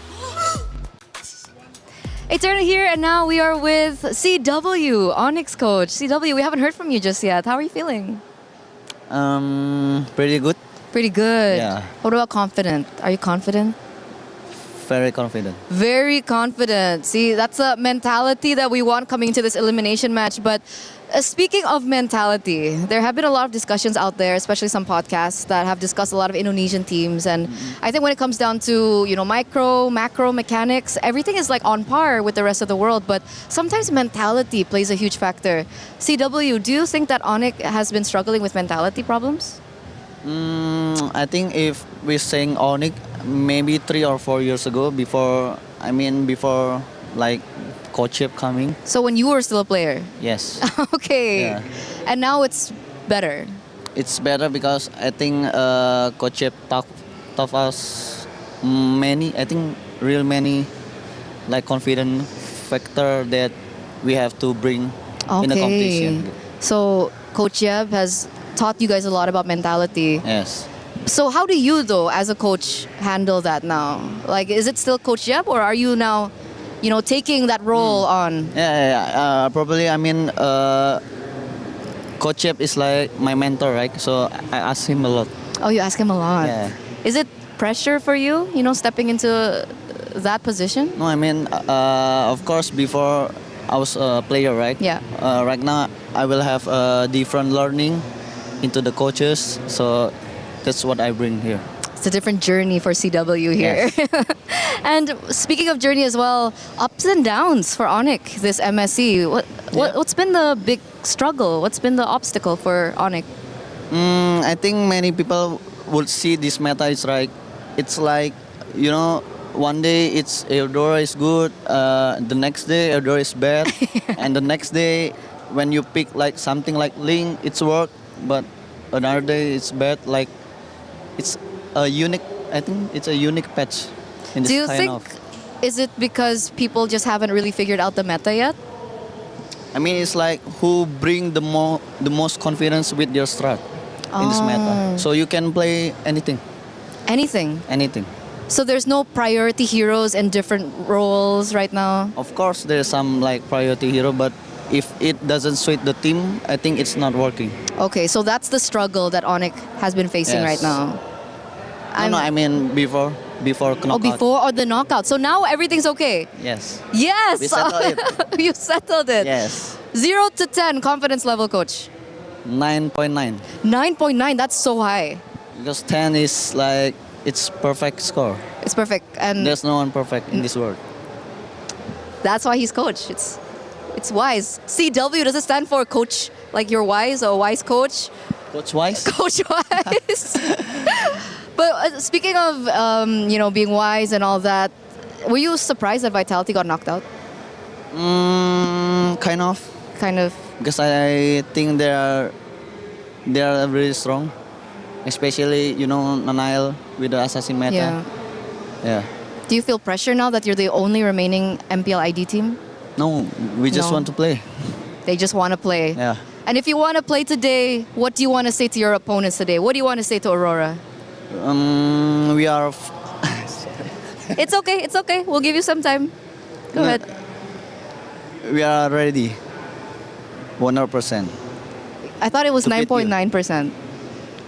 Hey, Turner here, and now we are with CW, Onyx coach. CW, we haven't heard from you just yet. How are you feeling? Pretty good. Pretty good. Yeah. What about confident? Are you confident? Very confident. Very confident. See, that's a mentality that we want coming into this elimination match. But speaking of mentality, there have been a lot of discussions out there, especially some podcasts that have discussed a lot of Indonesian teams. And I think when it comes down to, micro, macro mechanics, everything is like on par with the rest of the world. But sometimes mentality plays a huge factor. CW, do you think that Onyx has been struggling with mentality problems? I think if we're saying Onyx, maybe 3 or 4 years ago, before like Coach Chip coming. So when you were still a player? Yes. Okay. Yeah. And now it's better? It's better because I think Coach Chip taught us many like confident factor that we have to bring in the competition. So Coach Yeb has taught you guys a lot about mentality. Yes. So how do you, though, as a coach, handle that now? Like, is it still Coach Yeb, or are you now, taking that role on? Yeah. Probably, Coach Yeb is like my mentor, right? So I ask him a lot. Oh, you ask him a lot? Yeah. Is it pressure for you, stepping into that position? No, of course, before I was a player, right? Yeah. Right now, I will have a different learning into the coaches. So that's what I bring here. It's a different journey for CW here. Yes. And speaking of journey as well, ups and downs for Onyx this MSC. What's been the big struggle? What's been the obstacle for Onyx? I think many people would see this meta is like, it's like, you know, one day it's Eudora is good, the next day Eudora is bad, and the next day when you pick like something like Ling, it's work, but another day it's bad. Like it's a unique. I think it's a unique patch. In this Do you kind think? of, Is it because people just haven't really figured out the meta yet? I mean, it's like who bring the most confidence with your strat in this meta. So you can play anything. Anything. Anything. So there's no priority heroes in different roles right now? Of course, there's some like priority hero, but if it doesn't suit the team, I think it's not working. Okay, so that's the struggle that Onyx has been facing right now. No, I mean before knockout. Oh, before or the knockout. So now everything's okay? Yes. Yes! We settled it. You settled it. Yes. 0 to 10 confidence level, coach. 9.9. 9.9, that's so high. Because 10 is like, it's perfect score. It's perfect. And there's no one perfect in this world. That's why he's coach. It's wise. CW, does it stand for coach? Like you're wise or wise coach? Coach wise? Coach wise. But speaking of, being wise and all that, were you surprised that Vitality got knocked out? Kind of. Kind of. Because I think they are really strong. Especially, Nanail with the Assassin meta. Yeah. Yeah. Do you feel pressure now that you're the only remaining MPL ID team? No, we just want to play. They just want to play. Yeah. And if you want to play today, what do you want to say to your opponents today? What do you want to say to Aurora? We are... It's okay, it's okay. We'll give you some time. Go ahead. We are ready. 100%. I thought it was 9.9%.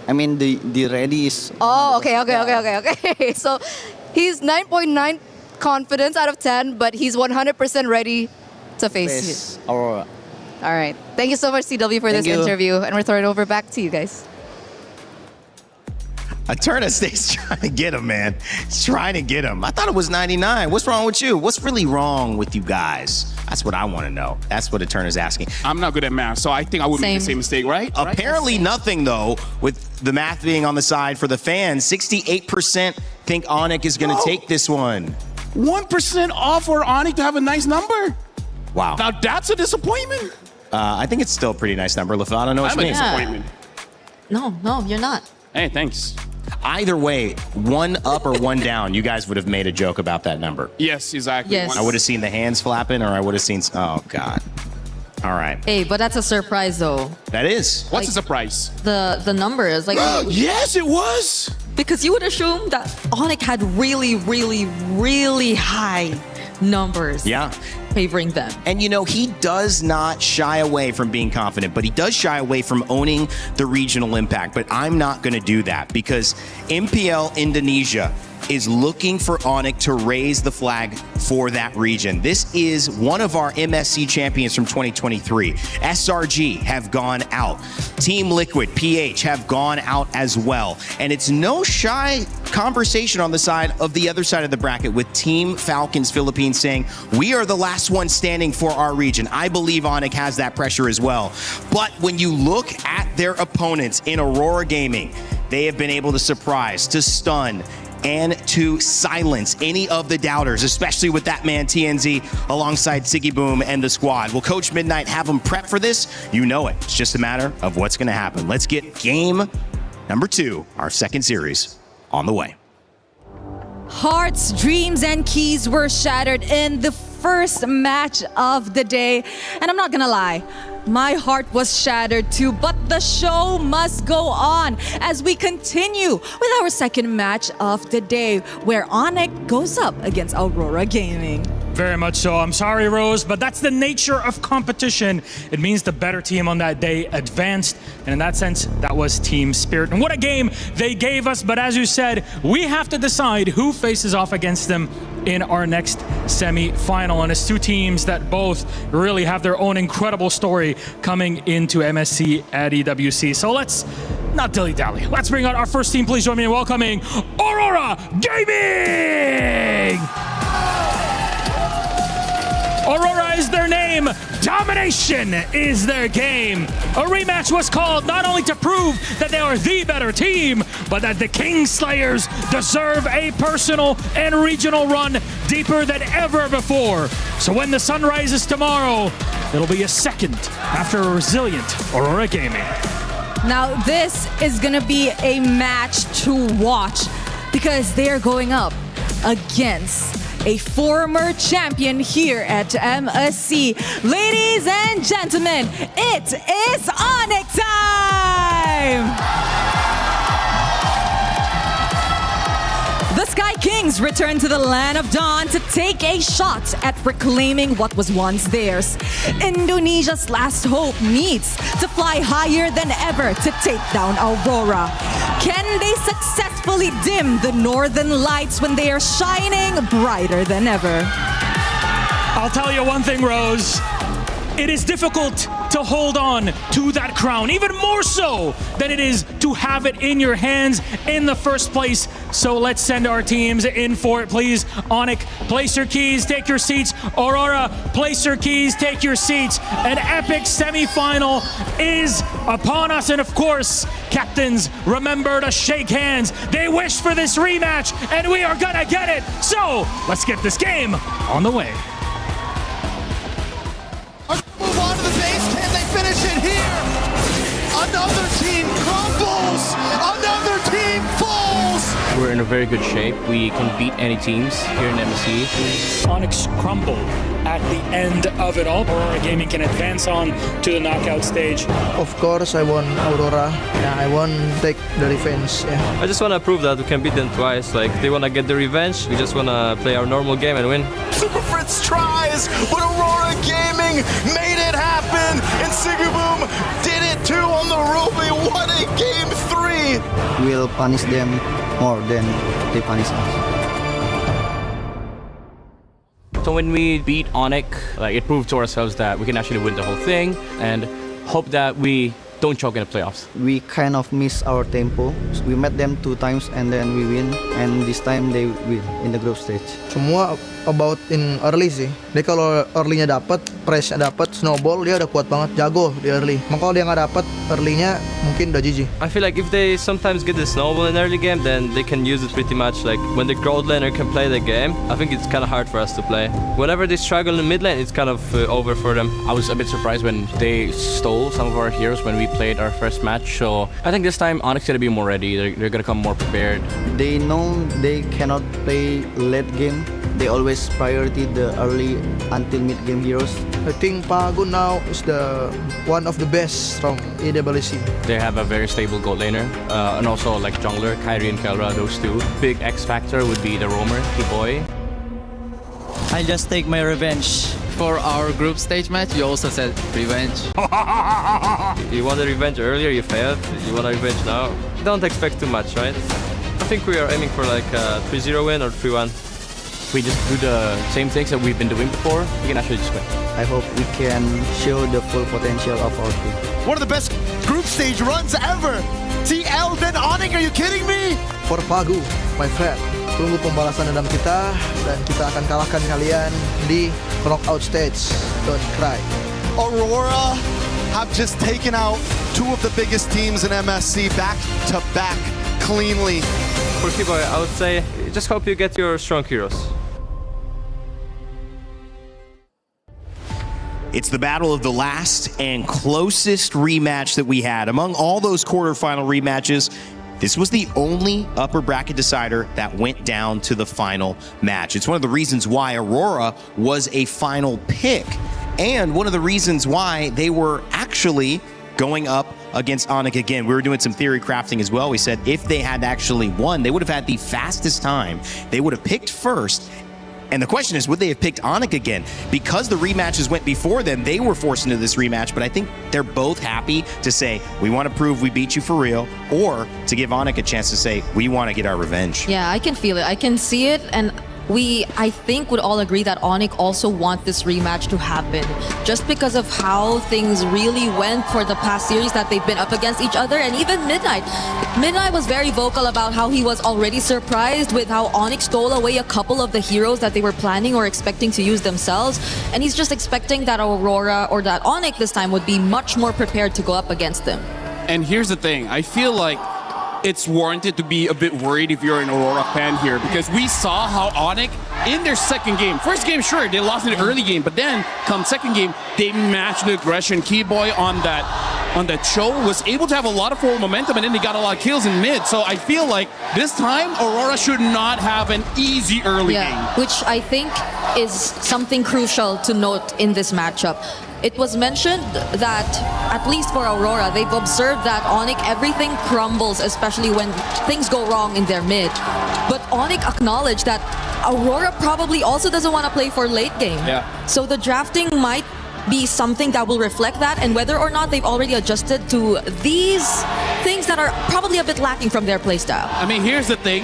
I mean, the ready is... Oh, okay. So he's 9.9 confidence out of 10, but he's 100% ready to face you. Aurora. All right. Thank you so much, CW, for this interview. And we're throwing it over back to you guys. Eterna stays trying to get him, man. He's trying to get him. I thought it was 99. What's wrong with you? What's really wrong with you guys? That's what I want to know. That's what Eterna's asking. I'm not good at math, so I think I would make the same mistake, right? Apparently nothing, though, with the math being on the side for the fans. 68% think Onyx is going to take this one. 1% off for Onyx to have a nice number. Wow. Now that's a disappointment. I think it's still a pretty nice number. Lafayette, I don't know what you mean. I'm a disappointment. No, you're not. Hey, thanks. Either way, one up or one down, you guys would have made a joke about that number. Yes, exactly. Yes. I would have seen the hands flapping, or I would have seen... Oh, God. All right. Hey, but that's a surprise, though. That is. What's a surprise? The numbers. Like, yes, it was. Because you would assume that Onyx had really, really, really high numbers. Yeah. Favoring them. And he does not shy away from being confident, but he does shy away from owning the regional impact. But I'm not going to do that because MPL Indonesia is looking for Onyx to raise the flag for that region. This is one of our MSC champions from 2023. SRG have gone out. Team Liquid, PH have gone out as well. And it's no shy conversation on the side of the other side of the bracket with Team Falcons Philippines saying, we are the last one standing for our region. I believe Onyx has that pressure as well. But when you look at their opponents in Aurora Gaming, they have been able to surprise, to stun, and to silence any of the doubters, especially with that man TNZ alongside Siggy Boom and the squad. Will Coach Midnight have them prep for this? You know it. It's just a matter of what's going to happen. Let's get game number 2, our second series, on the way. Hearts, dreams, and keys were shattered in the first match of the day. And I'm not gonna lie, my heart was shattered too, but the show must go on as we continue with our second match of the day, where Onyx goes up against Aurora Gaming. Very much so. I'm sorry, Rose, but that's the nature of competition. It means the better team on that day advanced, and in that sense, that was Team Spirit. And what a game they gave us, but as you said, we have to decide who faces off against them in our next semi-final. And it's two teams that both really have their own incredible story coming into MSC at EWC. So let's not dilly-dally. Let's bring out our first team. Please join me in welcoming Aurora Gaming! Aurora is their name. Domination is their game. A rematch was called not only to prove that they are the better team, but that the Kingslayers deserve a personal and regional run deeper than ever before. So when the sun rises tomorrow, it'll be a second after a resilient Aurora Gaming. Now, this is going to be a match to watch because they are going up against a former champion here at MSC. Ladies and gentlemen, it is Onyx time! The Sky Kings return to the land of dawn to take a shot at reclaiming what was once theirs. Indonesia's last hope needs to fly higher than ever to take down Aurora. Can they successfully dim the northern lights when they are shining brighter than ever? I'll tell you one thing, Rose. It is difficult to hold on to that crown, even more so than it is to have it in your hands in the first place. So let's send our teams in for it, please. Onyx, place your keys, take your seats. Aurora, place your keys, take your seats. An epic semifinal is upon us. And of course, captains, remember to shake hands. They wish for this rematch, and we are gonna get it. So let's get this game on the way. Move on to the base. Can they finish it here? Another team crumbles. Another team falls. We're in a very good shape. We can beat any teams here in MSC. Onyx crumble at the end of it all. Aurora Gaming can advance on to the knockout stage. Of course, I want Aurora. Yeah, I want to take the revenge. Yeah. I just want to prove that we can beat them twice. Like, they want to get the revenge. We just want to play our normal game and win. Super Fritz tries, but Aurora Gaming made it happen. And Sigaboom did it too on the Ruby. What a game 3. We'll punish them more than they punish us. So when we beat Onyx, like, it proved to ourselves that we can actually win the whole thing and hope that we don't choke in the playoffs. We kind of miss our tempo. We met them 2 times and then we win. And this time they win in the group stage. Semua about in early sih. Dia kalau early-nya dapat, press-nya dapat, snowball, dia udah kuat banget, jago di early. Maka kalau dia nggak dapat early-nya, mungkin udah GG. I feel like if they sometimes get the snowball in early game, then they can use it pretty much. Like when the gold laner can play the game, I think it's kind of hard for us to play. Whenever they struggle in mid lane, it's kind of over for them. I was a bit surprised when they stole some of our heroes when we played our first match. So I think this time Onyx is going to be more ready. They're going to come more prepared. They know they cannot play late game. They always priority the early until mid game heroes. I think Pago now is the one of the best from EWC. They have a very stable gold laner, and also like jungler, Kyrie and Kelra, those two. Big X factor would be the roamer, T-Boy. I just take my revenge. For our group stage match, you also said revenge. You wanted revenge earlier, you failed. You want a revenge now. Don't expect too much, right? I think we are aiming for like a 3-0 win or 3-1. We just do the same things that we've been doing before, we can actually just win. I hope we can show the full potential of our team. One of the best group stage runs ever. TL then Onyx, are you kidding me? For Pagu, my friend. Tunggu pembalasan dendam kita dan kita akan kalahkan kalian di knockout stage. Don't cry. Aurora have just taken out 2 of the biggest teams in MSC back to back cleanly. For T-Boy, I would say just hope you get your strong heroes. It's the battle of the last and closest rematch that we had. Among all those quarterfinal rematches, this was the only upper bracket decider that went down to the final match. It's one of the reasons why Aurora was a final pick, and one of the reasons why they were actually going up against Onyx again. We were doing some theory crafting as well. We said if they had actually won, they would have had the fastest time. They would have picked first. And the question is, would they have picked Onyx again? Because the rematches went before them, they were forced into this rematch, but I think they're both happy to say, we want to prove we beat you for real, or to give Onyx a chance to say, we want to get our revenge. Yeah, I can feel it. I can see it, and we, I think, would all agree that Onyx also want this rematch to happen just because of how things really went for the past series that they've been up against each other. And even Midnight was very vocal about how he was already surprised with how Onyx stole away a couple of the heroes that they were planning or expecting to use themselves, and he's just expecting that Aurora or that Onyx this time would be much more prepared to go up against them. And here's the thing, I feel like it's warranted to be a bit worried if you're an Aurora fan here, because we saw how Onyx in their second game, first game, sure, they lost in the early game, but then come second game, they matched the aggression. Keyboy on that show was able to have a lot of forward momentum, and then they got a lot of kills in mid. So I feel like this time Aurora should not have an easy early game. Which I think is something crucial to note in this matchup. It was mentioned that, at least for Aurora, they've observed that Onyx, everything crumbles, especially when things go wrong in their mid. But Onyx acknowledged that Aurora probably also doesn't want to play for late game. So the drafting might be something that will reflect that, and whether or not they've already adjusted to these things that are probably a bit lacking from their playstyle. I mean, here's the thing.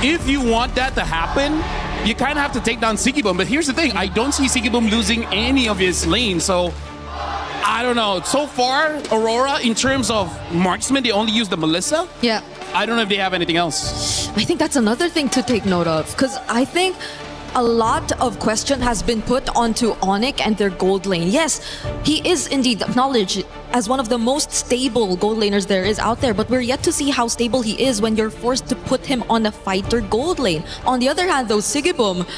If you want that to happen, you kind of have to take down Siggyboom. But here's the thing. I don't see Siggyboom losing any of his lanes. So, I don't know. So far, Aurora, in terms of marksman, they only use the Melissa. Yeah. I don't know if they have anything else. I think that's another thing to take note of, because I think a lot of question has been put onto Onyx and their gold lane. Yes, he is indeed acknowledged as one of the most stable gold laners there is out there, but we're yet to see how stable he is when you're forced to put him on a fighter gold lane. On the other hand, though, Siggyboom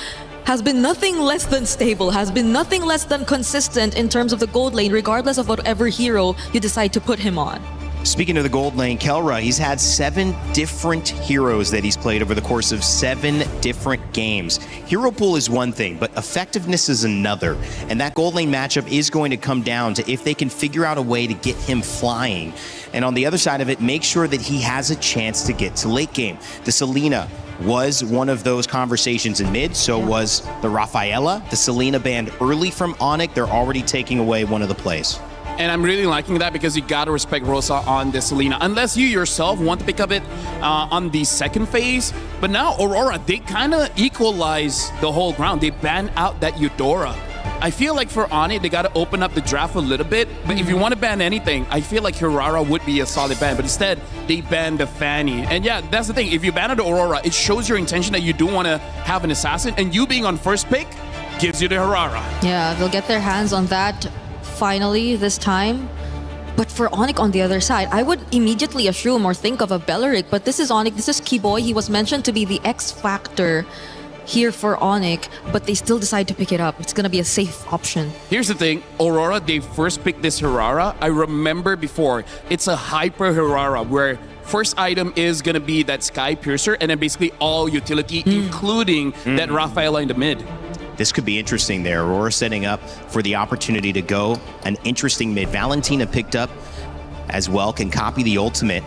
has been nothing less than stable, has been nothing less than consistent in terms of the gold lane, regardless of whatever hero you decide to put him on. Speaking of the gold lane, Kelra, he's had 7 different heroes that he's played over the course of 7 different games. Hero pool is one thing, but effectiveness is another. And that gold lane matchup is going to come down to if they can figure out a way to get him flying. And on the other side of it, make sure that he has a chance to get to late game. The Selena was one of those conversations in mid, so was the Rafaela. The Selena banned early from Onyx. They're already taking away one of the plays. And I'm really liking that because you gotta respect Rosa on the Selena, unless you yourself want to pick up it on the second phase. But now Aurora, they kind of equalize the whole ground. They ban out that Eudora. I feel like for Onyx, they gotta open up the draft a little bit. But if you want to ban anything, I feel like Hirara would be a solid ban. But instead, they banned the Fanny. And yeah, that's the thing. If you ban out the Aurora, it shows your intention that you do want to have an assassin. And you being on first pick gives you the Hirara. Yeah, they'll get their hands on that finally this time. But for Onyx on the other side, I would immediately assume or think of a Belleric, but this is Onyx, this is Keyboy. He was mentioned to be the X factor here for Onyx, but they still decide to pick it up. It's gonna be a safe option. Here's the thing, Aurora, they first picked this Hirara. I remember before, it's a hyper Hirara where first item is gonna be that Sky Piercer and then basically all utility, including that Rafaela in the mid. This could be interesting there. Aurora setting up for the opportunity to go an interesting mid. Valentina picked up as well, can copy the ultimate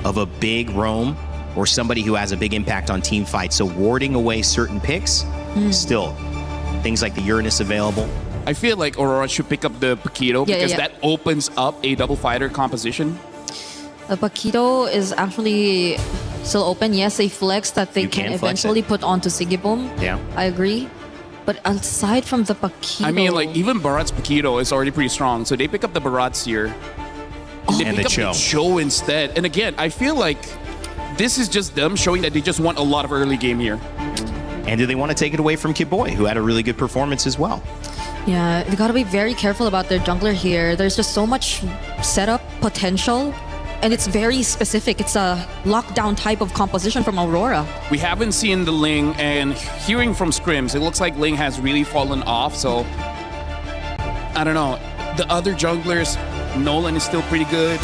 of a big roam or somebody who has a big impact on team fights. So warding away certain picks, still, things like the Uranus available. I feel like Aurora should pick up the Paquito because that opens up a double fighter composition. The Paquito is actually still open. Yes, a flex that they can eventually put onto Siggyboom. Yeah. I agree. But aside from the Paquito... I mean, like, even Barat's Paquito is already pretty strong. So they pick up the Barats here. They pick up the Cho instead. And again, I feel like this is just them showing that they just want a lot of early game here. And do they want to take it away from Keyboy, who had a really good performance as well? Yeah, they gotta be very careful about their jungler here. There's just so much setup potential. And it's very specific. It's a lockdown type of composition from Aurora. We haven't seen the Ling, and hearing from scrims, it looks like Ling has really fallen off. So, I don't know. The other junglers, Nolan is still pretty good.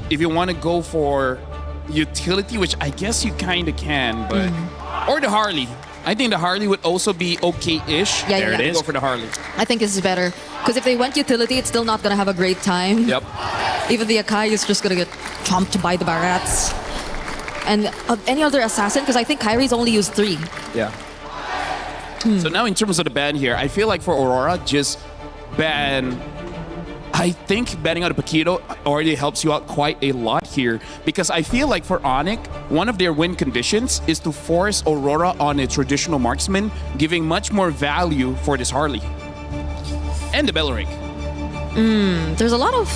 If you want to go for utility, which I guess you kind of can, but... Or the Harley. I think the Harley would also be okay-ish. Yeah, there it is. Go for the Harley. I think this is better. Because if they went utility, it's still not going to have a great time. Yep. Even the Akai is just going to get chomped by the Barats. And any other assassin, because I think Kyrie's only used 3. Yeah. So now in terms of the ban here, I feel like for Aurora, just ban... I think banning out a Paquito already helps you out quite a lot here because I feel like for Onyx, one of their win conditions is to force Aurora on a traditional marksman, giving much more value for this Harley. And the Belleric. There's a lot of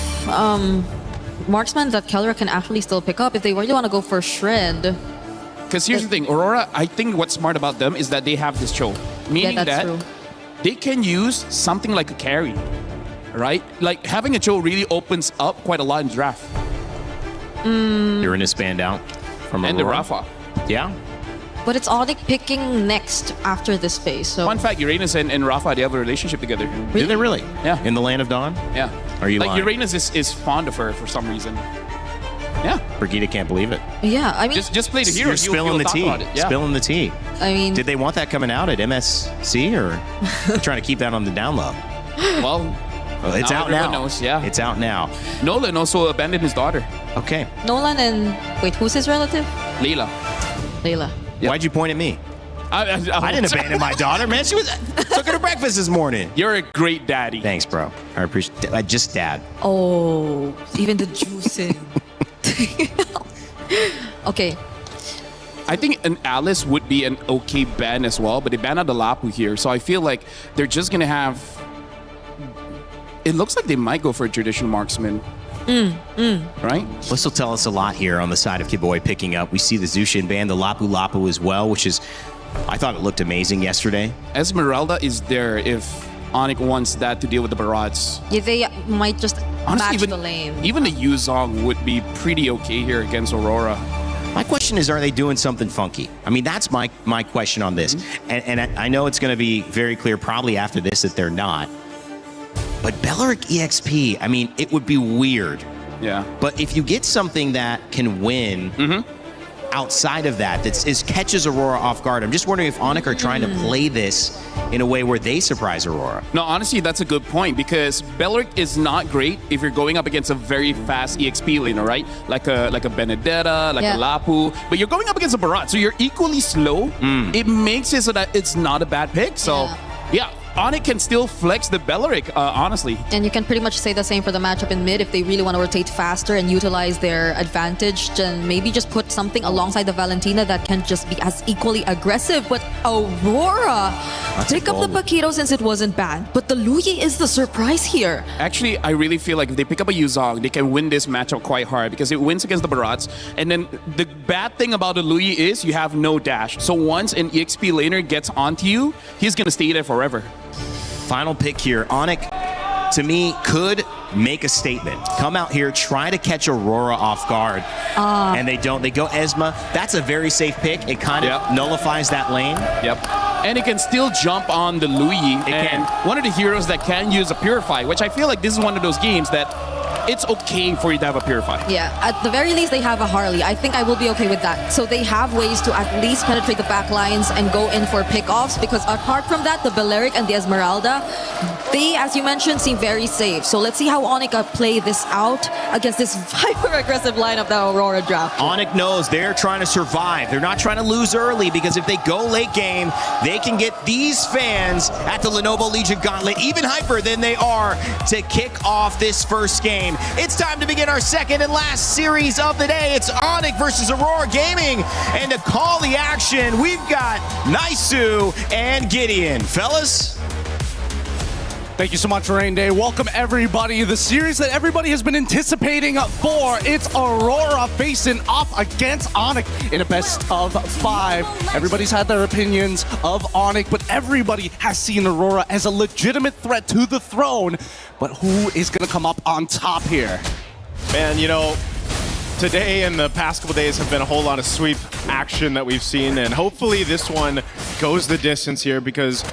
marksmen that Keller can actually still pick up if they really want to go for Shred. Because here's the thing, Aurora, I think what's smart about them is that they have this choke. Meaning that true. they can use something like a carry, right? Like having a choke really opens up quite a lot in draft. You're in a standout from And the Aurora. Rafa. Yeah. But it's Onyx picking next after this phase. So Fun fact, Uranus and Rafa, they have a relationship together. Do they really? Yeah. In the Land of Dawn? Yeah. Are you like lying? Uranus is fond of her for some reason. Yeah. Brigida can't believe it. yeah, I mean, Just play the hero. You're spilling the tea. Yeah. Spilling the tea. I mean, Did they want that coming out at MSC or they're trying to keep that on the down low? Well, It's out everyone now. knows, yeah. It's out now. Nolan also abandoned his daughter, Okay. Nolan and wait, who's his relative? Layla. Layla. Why'd you point at me? I didn't abandon my daughter, man. She was took her to breakfast this morning. You're a great daddy. Thanks, bro. I appreciate just dad. Oh, even the juicing. Okay. I think an Alice would be an okay ban as well, but they banned out the Lapu here, so I feel like they're just gonna have. It looks like they might go for a traditional marksman. Right? This will tell us a lot here on the side of Kiboy picking up. We see the Zushin band, the Lapu Lapu as well, which is, I thought it looked amazing yesterday. Esmeralda is there if Onyx wants that to deal with the Barats. Yeah, they might just Honestly, match the lane. Even the Yuzong would be pretty okay here against Aurora. My question is, are they doing something funky? I mean, that's my question on this. And I know it's going to be very clear probably after this that they're not. But Belleric EXP, I mean, it would be weird. Yeah. But if you get something that can win outside of that, that catches Aurora off guard, I'm just wondering if Onyx are trying to play this in a way where they surprise Aurora. No, honestly, that's a good point because Belleric is not great if you're going up against a very fast EXP laner, right? Like a Benedetta, like a Lapu. But you're going up against a Barat, so you're equally slow. It makes it so that it's not a bad pick. So, yeah. Onyx can still flex the Belleric, honestly. And you can pretty much say the same for the matchup in mid if they really want to rotate faster and utilize their advantage. Then maybe just put something alongside the Valentina that can just be as equally aggressive. But Aurora, pick up the Paquito since it wasn't banned. But the Luyi is the surprise here. Actually, I really feel like if they pick up a Yuzong, they can win this matchup quite hard because it wins against the Barats. And then the bad thing about the Luyi is you have no dash. So once an EXP laner gets onto you, he's going to stay there forever. Final pick here. Onyx, to me, could make a statement. Come out here, try to catch Aurora off guard. And they don't. They go Esma. That's a very safe pick. It kind of nullifies that lane. Yep. And it can still jump on the Luyi. And one of the heroes that can use a Purify, which I feel like this is one of those games that it's okay for you to have a Purify. Yeah, at the very least, they have a Harley. I think I will be okay with that. So they have ways to at least penetrate the back lines and go in for pickoffs because apart from that, the Belleric and the Esmeralda, they, as you mentioned, seem very safe. So let's see how Onyx play this out against this hyper-aggressive lineup that Aurora draft. Onyx knows they're trying to survive. They're not trying to lose early because if they go late game, they can get these fans at the Lenovo Legion Gauntlet even hyper than they are to kick off this first game. It's time to begin our second and last series of the day. It's Onyx versus Aurora Gaming. And to call the action, we've got Naisu and Gideon. Fellas? Thank you so much, Rain Day. Welcome, everybody. The series that everybody has been anticipating for. It's Aurora facing off against Onyx in a best of 5. Everybody's had their opinions of Onyx, but everybody has seen Aurora as a legitimate threat to the throne. But who is going to come up on top here? Man, you know, today and the past couple days have been a whole lot of sweep action that we've seen, and hopefully this one goes the distance here because,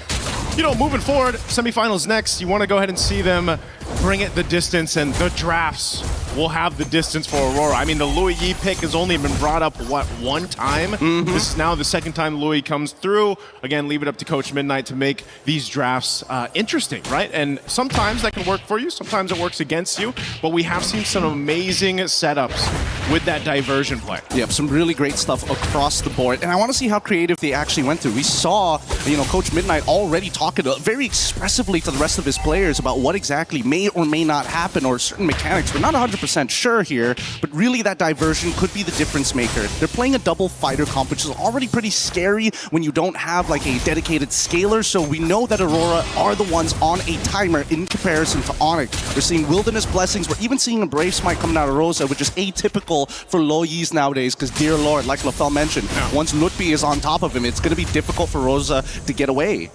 you know, moving forward, semifinals next, you want to go ahead and see them bring it the distance, and the drafts will have the distance for Aurora. I mean, the Louis Yi pick has only been brought up, what, one time? This is now the second time Louis comes through. Again, leave it up to Coach Midnight to make these drafts interesting, right? And sometimes that can work for you, sometimes it works against you, but we have seen some amazing setups with that diversion play. Yep, some really great stuff across the board. And I want to see how creative they actually went to. We saw, you know, Coach Midnight already talking very expressively to the rest of his players about what exactly may or may not happen or certain mechanics. We're not 100% 100% sure here, but really that diversion could be the difference maker. They're playing a double fighter comp, which is already pretty scary when you don't have like a dedicated scaler, so we know that Aurora are the ones on a timer in comparison to Onyx. We're seeing Wilderness Blessings, we're even seeing a Brave Smite coming out of Rosa, which is atypical for low Yis nowadays, because dear lord, like LaFell mentioned, once Lutpi is on top of him, it's going to be difficult for Rosa to get away.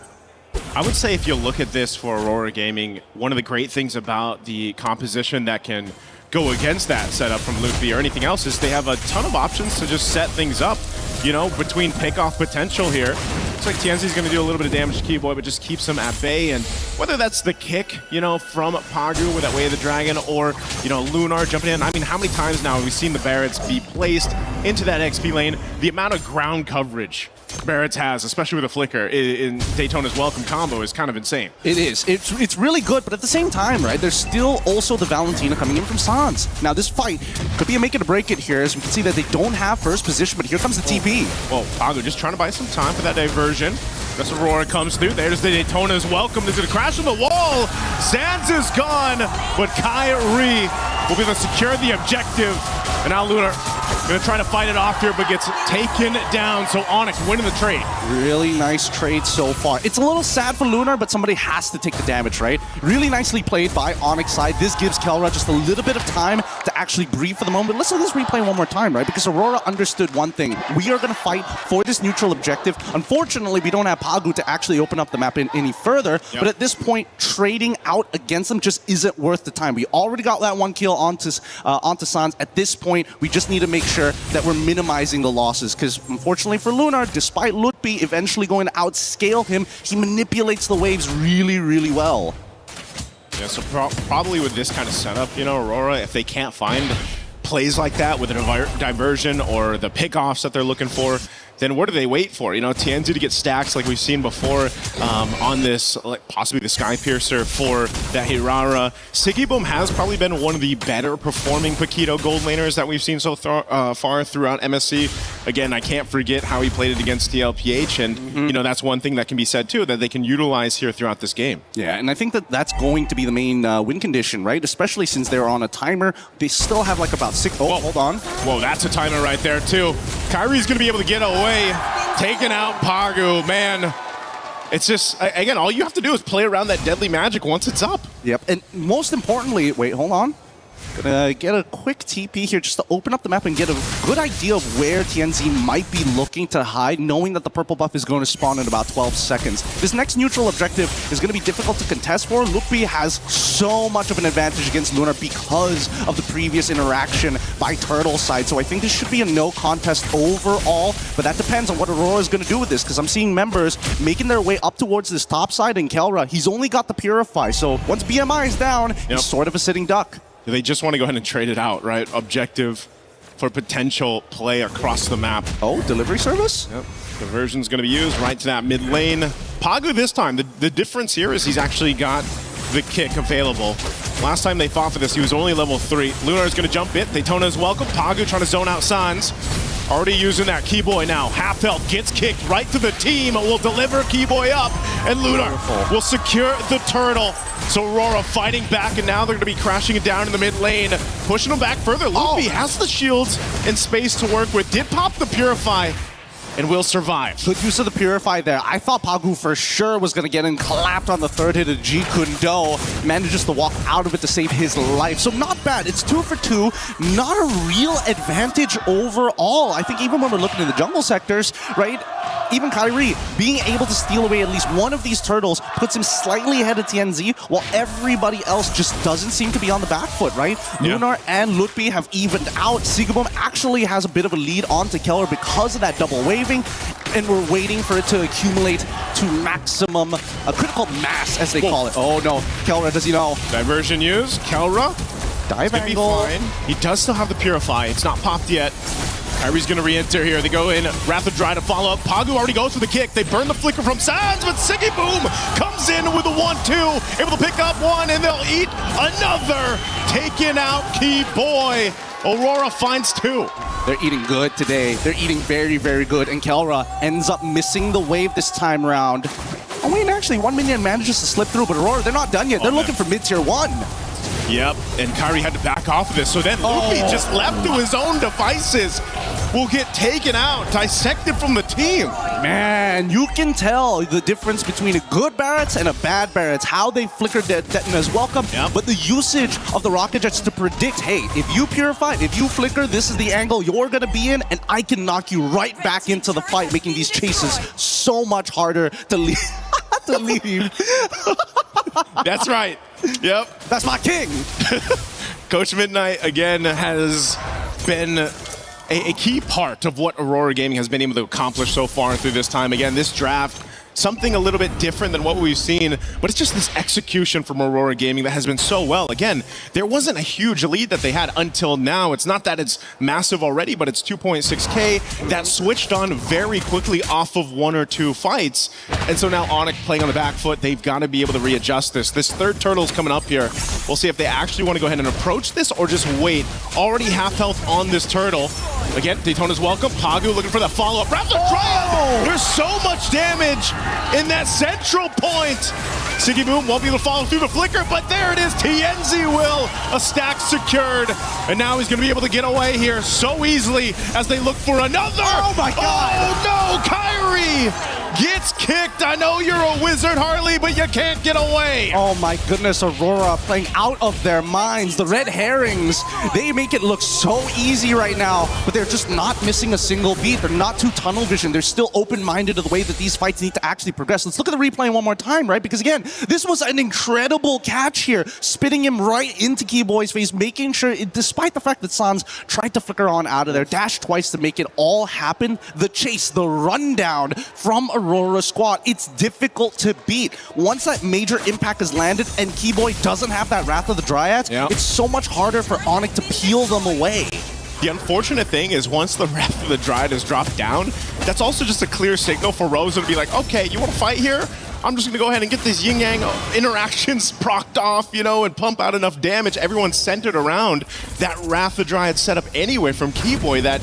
I would say if you look at this for Aurora Gaming, one of the great things about the composition that can go against that setup from Luffy or anything else is they have a ton of options to just set things up, you know, between pick-off potential here. Looks like Tienzi's going to do a little bit of damage to Keyboy, but just keeps him at bay. And whether that's the kick, you know, from Pagu with that Way of the Dragon or, you know, Lunar jumping in. I mean, how many times now have we seen the Barretts be placed into that XP lane? The amount of ground coverage Barretts has, especially with a flicker in Daytona's Welcome combo, is kind of insane. It is. It's really good, but at the same time, right, there's still also the Valentina coming in from Sans. Now, this fight could be a make it or break it here, as we can see that they don't have first position, but here comes the TP. Well, Pagu just trying to buy some time for that diversion. This Aurora comes through. There's the Daytona's Welcome. There's going to crash on the wall. Sans is gone, but Kyrie will be able to secure the objective. And now Lunar going to try to fight it off here, but gets taken down. So Onyx winning the trade. Really nice trade so far. It's a little sad for Lunar, but somebody has to take the damage, right? Really nicely played by Onyx side. This gives Kelra just a little bit of time to actually breathe for the moment. Let's do this replay one more time, right? Because Aurora understood one thing. We are going to fight for this neutral objective. Unfortunately, we don't have Pagu to actually open up the map any further. But at this point, trading out against them just isn't worth the time. We already got that one kill onto Sans. At this point, we just need to make sure that we're minimizing the losses, because unfortunately for Lunar, despite Lutpi eventually going to outscale him, he manipulates the waves really, really well. Yeah, so probably with this kind of setup, you know, Aurora, if they can't find plays like that with a diversion or the pickoffs that they're looking for, then what do they wait for? You know, Tienzi to get stacks like we've seen before on this, like possibly the Sky Piercer for that Hirara. Sigiboom has probably been one of the better performing Paquito gold laners that we've seen so far throughout MSC. Again, I can't forget how he played it against TLPH, and you know, that's one thing that can be said too, that they can utilize here throughout this game. Yeah, and I think that that's going to be the main win condition, right? Especially since they're on a timer. They still have like about 6. Oh, hold on. Whoa, that's a timer right there too. Kyrie's going to be able to get away. Taking out Pagu, man. It's just, again, all you have to do is play around that deadly magic once it's up. Yep, and most importantly, wait, hold on. Gonna get a quick TP here just to open up the map and get a good idea of where Tienzi might be looking to hide, knowing that the purple buff is going to spawn in about 12 seconds. This next neutral objective is going to be difficult to contest for. Lupi has so much of an advantage against Lunar because of the previous interaction by Turtle side, so I think this should be a no contest overall, but that depends on what Aurora is going to do with this, because I'm seeing members making their way up towards this top side, and Kelra, he's only got the Purify, so once BMI is down, he's sort of a sitting duck. They just want to go ahead and trade it out, right? Objective for potential play across the map. Oh, delivery service? Yep. Diversion's going to be used right to that mid lane. Pagu this time, the difference here is he's actually got the kick available. Last time they fought for this, he was only level 3. Lunar's going to jump it. Daytona's welcome. Pagu trying to zone out Sans. Already using that Keyboy now. Half health gets kicked right to the team. Will deliver Keyboy up, and Lunar will secure the turtle. So Aurora fighting back, and now they're going to be crashing it down in the mid lane, pushing them back further. Luffy has the shields and space to work with. Did pop the Purify, and will survive. Good use of the Purify there. I thought Pagu for sure was going to get in, clapped on the third hit of G Kundo, manages to walk out of it to save his life. So not bad. It's 2 for 2. Not a real advantage overall. I think even when we're looking in the jungle sectors, right? Even Kyrie being able to steal away at least one of these turtles puts him slightly ahead of TNZ, while everybody else just doesn't seem to be on the back foot, right? Yeah. Lunar and Lutpi have evened out. Sigiboom actually has a bit of a lead on to Keller because of that double waving, and we're waiting for it to accumulate to maximum, a critical mass, as they call it. Oh no, Kelra, does he know? Diversion used. Kelra. Dive angle. He does still have the Purify. It's not popped yet. Kyrie's going to re-enter here. They go in. Wrath of Dry to follow up. Pagu already goes for the kick. They burn the flicker from Sans, but Sigiboom comes in with a 1-2. Able to pick up one, and they'll eat another. Taking out Keyboy. Aurora finds 2. They're eating good today. They're eating very, very good. And Kelra ends up missing the wave this time around. Oh, wait, actually, 1 minion manages to slip through, but Aurora, they're not done yet. They're looking for mid-tier 1. Yep, and Kyrie had to back off of this. So then Luffy just left to his own devices will get taken out, dissected from the team. Man, you can tell the difference between a good Barretts and a bad Barretts, how they flickered Detona's welcome, but the usage of the rocket jets to predict, hey, if you purify, if you flicker, this is the angle you're going to be in, and I can knock you right back into the fight, making these chases so much harder to leave. to leave. That's right. Yep. That's my king. Coach Midnight, again, has been a key part of what Aurora Gaming has been able to accomplish so far through this time. Again, this draft, something a little bit different than what we've seen, but it's just this execution from Aurora Gaming that has been so well. Again, there wasn't a huge lead that they had until now. It's not that it's massive already, but it's 2.6K that switched on very quickly off of 1 or 2 fights. And so now Onyx playing on the back foot, they've got to be able to readjust this. This third turtle's coming up here. We'll see if they actually want to go ahead and approach this or just wait. Already half health on this turtle. Again, Daytona's welcome. Pagu looking for that follow-up. Raptor Triumph! There's so much damage in that central point. Siggy Boom won't be able to follow through the flicker, but there it is. TNZ will. A stack secured. And now he's going to be able to get away here so easily as they look for another. Oh my God. Oh no, Kyrie gets kicked. I know you're a wizard, Harley, but you can't get away. Oh my goodness, Aurora playing out of their minds. The red herrings, they make it look so easy right now, but they're just not missing a single beat. They're not too tunnel vision. They're still open-minded to the way that these fights need to actually progress. Let's look at the replay one more time, right? Because again, this was an incredible catch here, spitting him right into Keyboy's face, making sure, despite the fact that Sans tried to flicker on out of there, dashed twice to make it all happen. The chase, the rundown from Aurora squad, it's difficult to beat. Once that major impact is landed and Keyboy doesn't have that Wrath of the Dryads, it's so much harder for Onyx to peel them away. The unfortunate thing is once the Wrath of the Dryad is dropped down, that's also just a clear signal for Rosa to be like, okay, you want to fight here? I'm just going to go ahead and get these yin-yang interactions procced off, you know, and pump out enough damage. Everyone's centered around that Wrath of the Dryad setup anyway from Keyboy that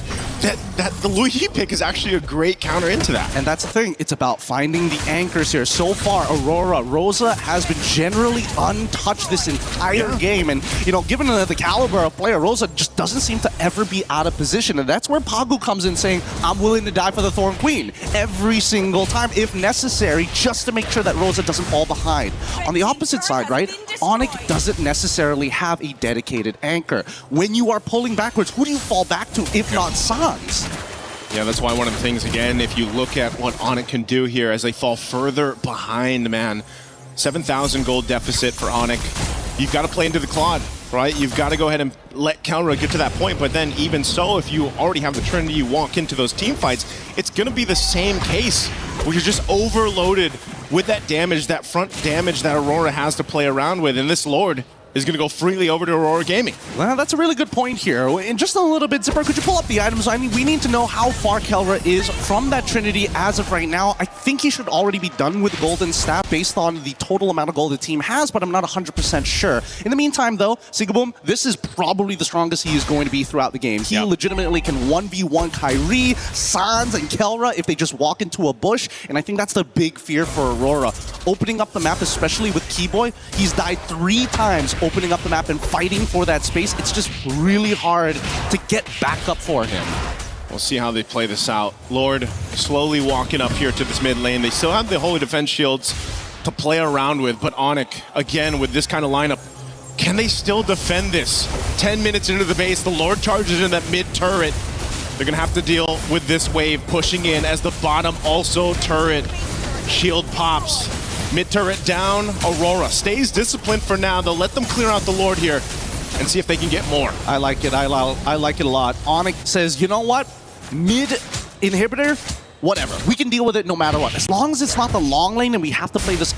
the Luigi pick is actually a great counter into that. And that's the thing. It's about finding the anchors here. So far, Aurora, Rosa has been generally untouched this entire game. And, you know, given the caliber of player, Rosa just doesn't seem to ever be out of position. And that's where Pagu comes in saying, I'm willing to die for the Thorn Queen every single time, if necessary, just to make sure that Rosa doesn't fall behind. On the opposite side, right, Onyx doesn't necessarily have a dedicated anchor. When you are pulling backwards, who do you fall back to if not Sans? Yeah, that's why one of the things, again, if you look at what Onyx can do here as they fall further behind, man, 7,000 gold deficit for Onyx. You've got to play into the Claude, right? You've got to go ahead and let Counter get to that point, but then even so, if you already have the Trinity, you walk into those team fights, it's going to be the same case where you're just overloaded with that damage, that front damage that Aurora has to play around with, and this Lord is going to go freely over to Aurora Gaming. Well, that's a really good point here. In just a little bit, Zipper, could you pull up the items? I mean, we need to know how far Kelra is from that Trinity as of right now. I think he should already be done with the Golden Staff based on the total amount of gold the team has, but I'm not 100% sure. In the meantime, though, Sigaboom, this is probably the strongest he is going to be throughout the game. He legitimately can 1v1 Kyrie, Sans, and Kelra if they just walk into a bush, and I think that's the big fear for Aurora. Opening up the map, especially with Keyboy, he's died 3 times opening up the map and fighting for that space. It's just really hard to get back up for him. We'll see how they play this out. Lord slowly walking up here to this mid lane. They still have the Holy Defense Shields to play around with, but Onyx, again, with this kind of lineup, can they still defend this? 10 minutes into the base, the Lord charges in that mid turret. They're going to have to deal with this wave pushing in as the bottom also turret. Shield pops. Mid turret down. Aurora stays disciplined for now. They'll let them clear out the Lord here and see if they can get more. I like it. I like it a lot. Onyx says, you know what? Mid inhibitor, whatever. We can deal with it no matter what. As long as it's not the long lane and we have to play this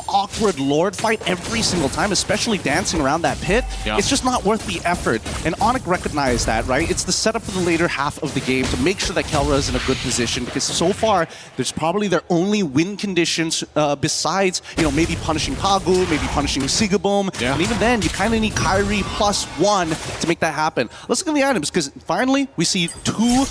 awkward Lord fight every single time, especially dancing around that pit, it's just not worth the effort. And Onyx recognized that, right? It's the setup for the later half of the game to make sure that Kelra is in a good position, because so far, there's probably their only win conditions besides, you know, maybe punishing Pagu, maybe punishing Sigaboom. And even then, you kind of need Kyrie +1 to make that happen. Let's look at the items, because finally, we see 2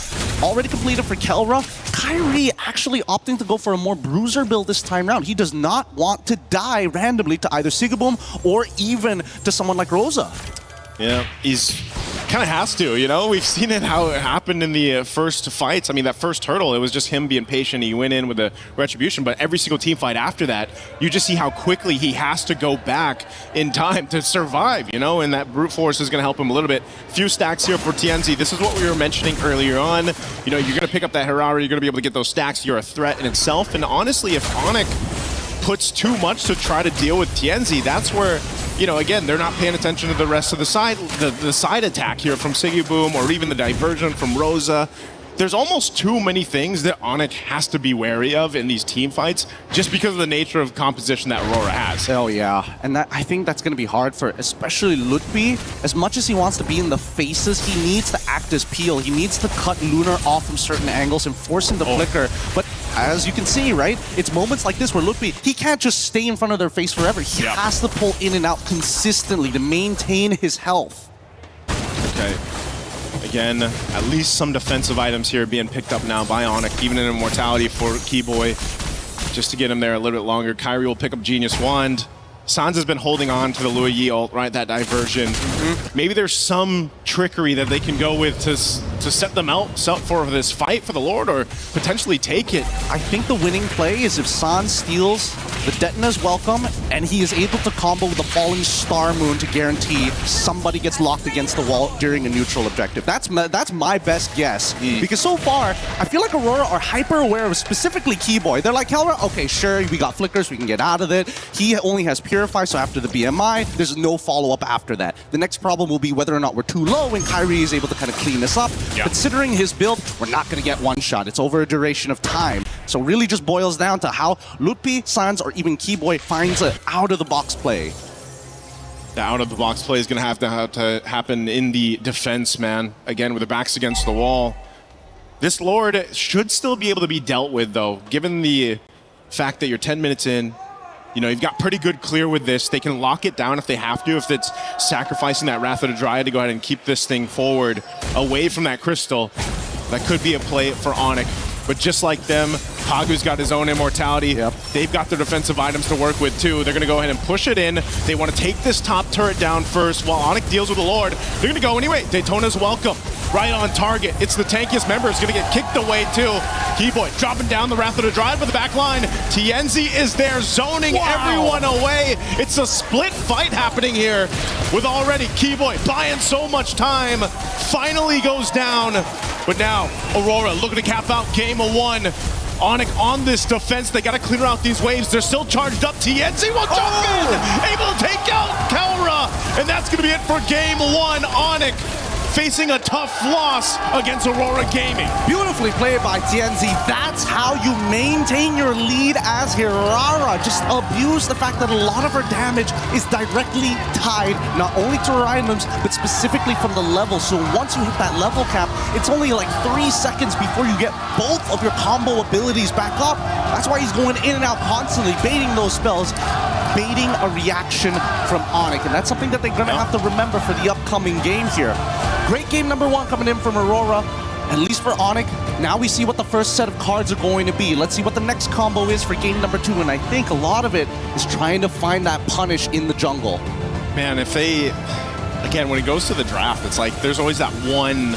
already completed for Kelra. Kyrie actually opting to go for a more bruiser build this time around. He does not want to die randomly to either Sigaboom or even to someone like Rosa. Yeah, he's kind of has to, you know? We've seen it how it happened in the first fights. I mean, that first hurdle, it was just him being patient. He went in with a retribution, but every single team fight after that, you just see how quickly he has to go back in time to survive, you know? And that brute force is going to help him a little bit. Few stacks here for TNZ. This is what we were mentioning earlier on. You know, you're going to pick up that Harara, you're going to be able to get those stacks. You're a threat in itself. And honestly, if Onyx puts too much to try to deal with TNZ, that's where, you know, again, they're not paying attention to the rest of the side, the side attack here from Sigaboom or even the diversion from Rosa. There's almost too many things that Onyx has to be wary of in these team fights just because of the nature of composition that Aurora has. Oh yeah, and I think that's going to be hard for especially Lutfi. As much as he wants to be in the faces, he needs to act as Peel. He needs to cut Lunar off from certain angles and force him to flicker. But as you can see, right, it's moments like this where Lutfi, he can't just stay in front of their face forever. He has to pull in and out consistently to maintain his health. Okay. Again, at least some defensive items here being picked up now by Onyx, even an immortality for Keyboy, just to get him there a little bit longer. Kyrie will pick up Genius Wand. Sans has been holding on to the Lua Yi ult, right? That diversion. Maybe there's some trickery that they can go with to set them out for this fight for the Lord, or potentially take it. I think the winning play is if Sans steals the Detna's welcome, and he is able to combo with the Falling Star Moon to guarantee somebody gets locked against the wall during a neutral objective. That's my best guess. Because so far, I feel like Aurora are hyper aware of specifically Keyboy. They're like, Helra, okay, sure, we got flickers, we can get out of it. He only has Purify, so after the BMI, there's no follow-up after that. The next problem will be whether or not we're too low and Kyrie is able to kind of clean this up. Considering his build, we're not going to get one shot. It's over a duration of time. So really just boils down to how Lutfi, Sans, or even Keyboy finds an out-of-the-box play. The out-of-the-box play is going to have to happen in the defense, man. Again, with the backs against the wall. This Lord should still be able to be dealt with, though, given the fact that you're 10 minutes in. You know, you've got pretty good clear with this. They can lock it down if they have to, if it's sacrificing that Wrath of the Dryad to go ahead and keep this thing forward away from that crystal. That could be a play for Onyx. But just like them, Pagu's got his own immortality. They've got their defensive items to work with too. They're going to go ahead and push it in. They want to take this top turret down first while Onyx deals with the Lord. They're going to go anyway. Daytona's welcome. Right on target. It's the tankiest member. It's going to get kicked away too. Keyboy dropping down the Wrath of the Dryad for the back line. TNZ is there zoning everyone away. It's a split fight happening here with already Keyboy buying so much time. Finally goes down. But now Aurora looking to cap out game of one. Onyx on this defense. They got to clear out these waves. They're still charged up. TNZ will jump in. Able to take out Kalra. And that's going to be it for game one. Onyx facing a tough loss against Aurora Gaming. Beautifully played by TNZ. That's how you maintain your lead as Hirara. Just abuse the fact that a lot of her damage is directly tied not only to her items, but specifically from the level. So once you hit that level cap, it's only like 3 seconds before you get both of your combo abilities back up. That's why he's going in and out constantly, baiting those spells, baiting a reaction from Onyx. And that's something that they're going to have to remember for the upcoming game here. Great game number one coming in from Aurora, at least for Onyx. Now we see what the first set of cards are going to be. Let's see what the next combo is for game number two, and I think a lot of it is trying to find that punish in the jungle. Man, if they, again, when it goes to the draft, it's like there's always that one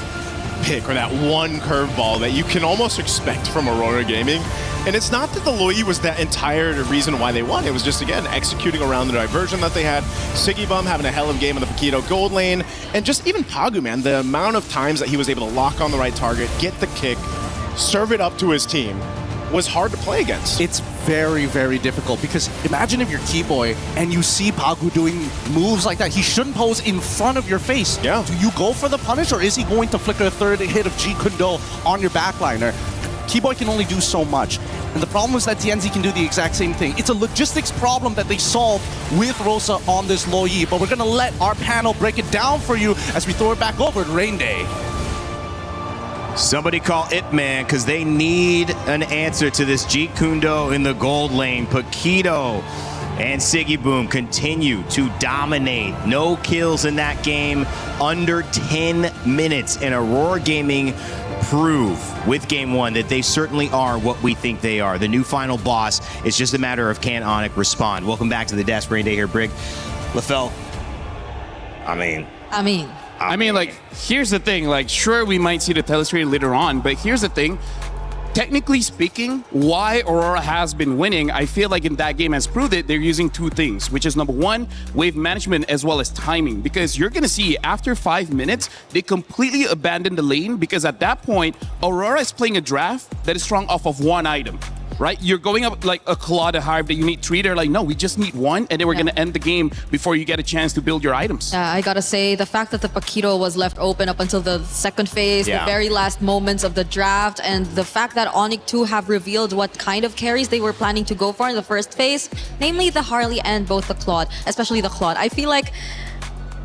pick or that one curveball that you can almost expect from Aurora Gaming. And it's not that the Loi was that entire reason why they won. It was just, again, executing around the diversion that they had. Sigibum having a hell of a game in the Paquito gold lane. And just even Pagu, man, the amount of times that he was able to lock on the right target, get the kick, serve it up to his team, was hard to play against. It's very, very difficult because imagine if you're Keyboy and you see Pagu doing moves like that. He shouldn't pose in front of your face. Yeah. Do you go for the punish, or is he going to flicker a third hit of G Kundo on your backliner? Keyboy can only do so much. And the problem is that TNZ can do the exact same thing. It's a logistics problem that they solve with Rosa on this Loi, but we're going to let our panel break it down for you as we throw it back over to Rain Day. Somebody call It Man, because they need an answer to this G Kundo in the gold lane. Paquito and Sigiboom continue to dominate. No kills in that game, under 10 minutes. And Aurora Gaming prove with Game 1 that they certainly are what we think they are. The new final boss. It's just a matter of can Onic respond. Welcome back to the desk. Rain Day here, Brig. LaFell. I mean, like, here's the thing. Like, sure, we might see the telestrator later on, but here's the thing. Technically speaking, why Aurora has been winning, I feel like in that game has proved it, they're using two things, which is number one, wave management as well as timing. Because you're going to see after 5 minutes, they completely abandon the lane because at that point, Aurora is playing a draft that is strong off of one item. Right? You're going up like a Claw to Hive that you need 3. They're like, no, we just need 1, and then we're going to end the game before you get a chance to build your items. I gotta say, the fact that the Paquito was left open up until the second phase, the very last moments of the draft, and the fact that Onic 2 have revealed what kind of carries they were planning to go for in the first phase, namely the Harley and both the Claude, especially the Claude. I feel like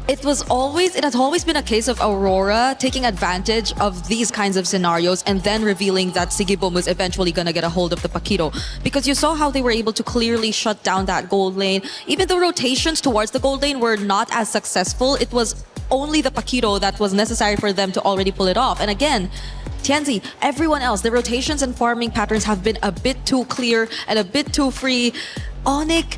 it has always been a case of Aurora taking advantage of these kinds of scenarios and then revealing that Sigibum was eventually going to get a hold of the Paquito. Because you saw how they were able to clearly shut down that gold lane. Even the rotations towards the gold lane were not as successful. It was only the Paquito that was necessary for them to already pull it off. And again, Tianzi, everyone else, the rotations and farming patterns have been a bit too clear and a bit too free. Onic,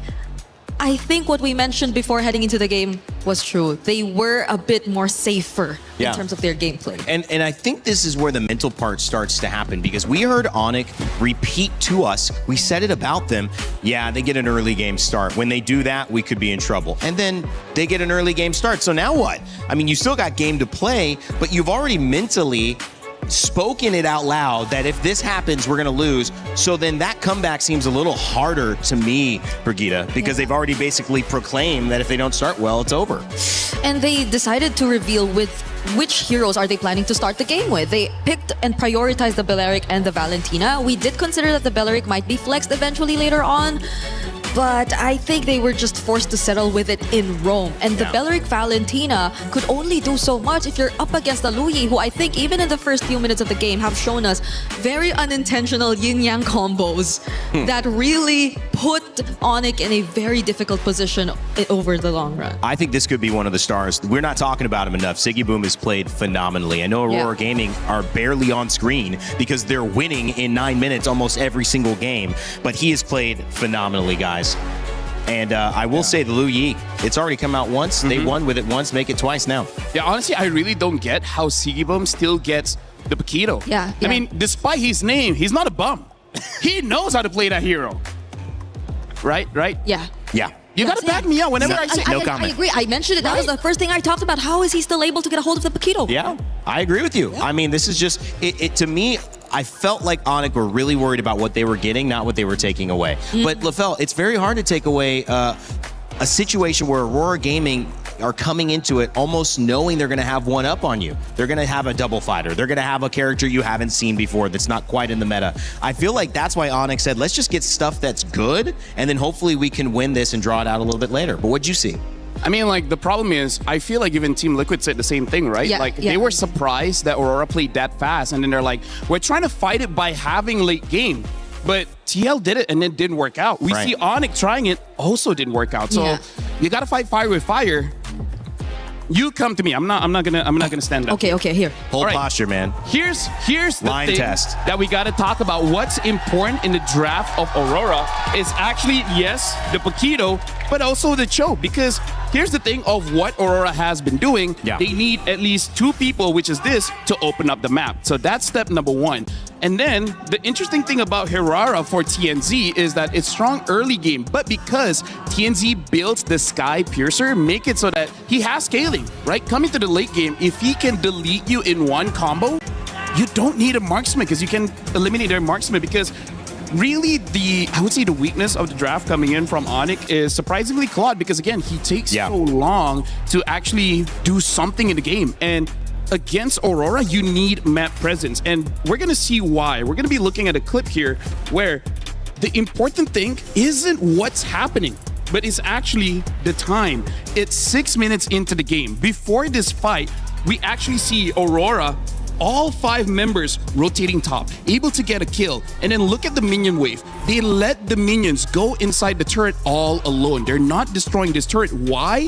I think what we mentioned before heading into the game was true. They were a bit more safer in terms of their gameplay. And I think this is where the mental part starts to happen because we heard Onic repeat to us, we said it about them, yeah, they get an early game start. When they do that, we could be in trouble. And then they get an early game start. So now what? I mean, you still got game to play, but you've already mentally spoken it out loud that if this happens, we're going to lose. So then that comeback seems a little harder to me, Brigitte, because they've already basically proclaimed that if they don't start well, it's over. And they decided to reveal with which heroes are they planning to start the game with. They picked and prioritized the Belleric and the Valentina. We did consider that the Belleric might be flexed eventually later on, but I think they were just forced to settle with it in Rome. And the Belleric Valentina could only do so much if you're up against the Luyi, who I think even in the first few minutes of the game have shown us very unintentional yin-yang combos that really put Onic in a very difficult position over the long run. I think this could be one of the stars. We're not talking about him enough. Sigibum has played phenomenally. I know Aurora Gaming are barely on screen because they're winning in 9 minutes almost every single game, but he has played phenomenally, guys. And I will say the Lu Yi, it's already come out once. They won with it once, make it twice now. Yeah, honestly, I really don't get how Sigibum still gets the Paquito. I mean, despite his name, he's not a bum. He knows how to play that hero. Right? Yeah. You gotta back me up whenever I say no comment. I agree. I mentioned it. That was the first thing I talked about. How is he still able to get a hold of the Paquito? Yeah, I agree with you. I mean, this is just, it to me, I felt like Onic were really worried about what they were getting, not what they were taking away. But LaFell, it's very hard to take away a situation where Aurora Gaming are coming into it almost knowing they're going to have one up on you. They're going to have a double fighter. They're going to have a character you haven't seen before that's not quite in the meta. I feel like that's why Onic said, let's just get stuff that's good, and then hopefully we can win this and draw it out a little bit later. But what'd you see? I mean, like, the problem is, I feel like even Team Liquid said the same thing, right? They were surprised that Aurora played that fast, and then they're like, we're trying to fight it by having late game. But TL did it, and it didn't work out. We see Onic trying it, also didn't work out. So you got to fight fire with fire. You come to me. I'm not gonna stand up. Okay, here. Hold posture, man. Here's the line thing test that we got to talk about. What's important in the draft of Aurora is actually, yes, the Paquito, but also the Cho. Because here's the thing of what Aurora has been doing. They need at least 2 people, which is this, to open up the map. So that's step number 1. And then the interesting thing about Herrera for TNZ is that it's strong early game, but because TNZ builds the Sky Piercer, make it so that he has scaling, right? Coming to the late game, if he can delete you in one combo, you don't need a marksman because you can eliminate their marksman. Because really I would say the weakness of the draft coming in from Onic is surprisingly Claude, because again, he takes so long to actually do something in the game. And against Aurora, you need map presence. And we're going to see why. We're going to be looking at a clip here where the important thing isn't what's happening, but it's actually the time. It's 6 minutes into the game. Before this fight, we actually see Aurora, all 5 members rotating top, able to get a kill. And then look at the minion wave. They let the minions go inside the turret all alone. They're not destroying this turret. Why?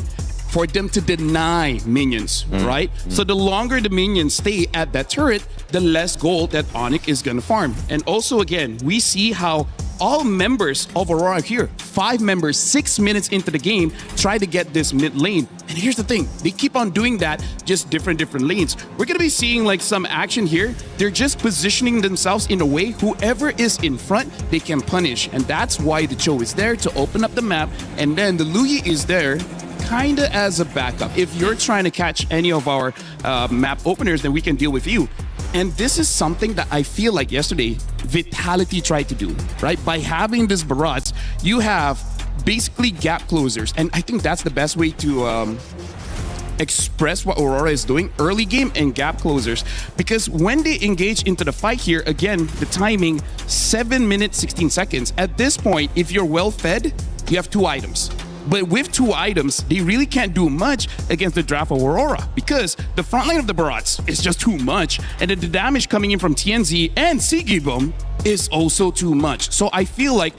for them to deny minions, right? So the longer the minions stay at that turret, the less gold that Onyx is gonna farm. And also, again, we see how all members of Aurora here, 5 members, 6 minutes into the game, try to get this mid lane. And here's the thing, they keep on doing that, just different lanes. We're gonna be seeing like some action here. They're just positioning themselves in a way whoever is in front, they can punish. And that's why the Cho is there to open up the map. And then the Luyi is there kinda as a backup. If you're trying to catch any of our map openers, then we can deal with you. And this is something that I feel like yesterday Vitality tried to do, right? By having this barrage, you have basically gap closers. And I think that's the best way to express what Aurora is doing, early game and gap closers. Because when they engage into the fight here, again, the timing, 7 minutes, 16 seconds. At this point, if you're well fed, you have 2 items. But with 2 items, they really can't do much against the draft of Aurora because the front line of the Barats is just too much. And the damage coming in from TNZ and Sigibum is also too much. So I feel like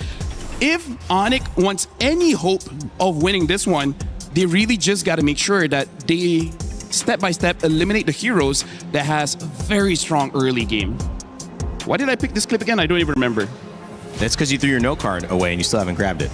if Onyx wants any hope of winning this one, they really just got to make sure that they step by step eliminate the heroes that has a very strong early game. Why did I pick this clip again? I don't even remember. That's because you threw your note card away and you still haven't grabbed it.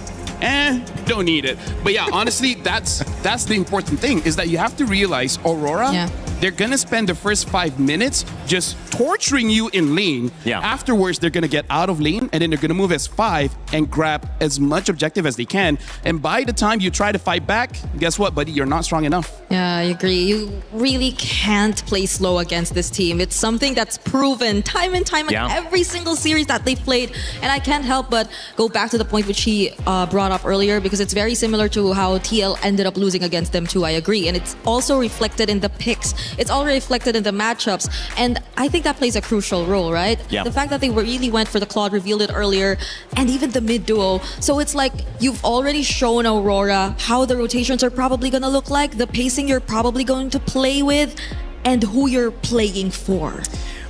Don't need it. But yeah, honestly, that's the important thing is that you have to realize Aurora, they're gonna spend the first 5 minutes just torturing you in lane. Yeah. Afterwards, they're gonna get out of lane and then they're gonna move as 5 and grab as much objective as they can. And by the time you try to fight back, guess what, buddy? You're not strong enough. Yeah, I agree. You really can't play slow against this team. It's something that's proven time and time in every single series that they've played. And I can't help but go back to the point which he brought up earlier because it's very similar to how TL ended up losing against them too, I agree. And it's also reflected in the picks. It's all reflected in the matchups. And I think that plays a crucial role, right? Yeah. The fact that they really went for the Claude, revealed it earlier, and even the mid duo. So it's like you've already shown Aurora how the rotations are probably going to look like, the pacing you're probably going to play with, and who you're playing for.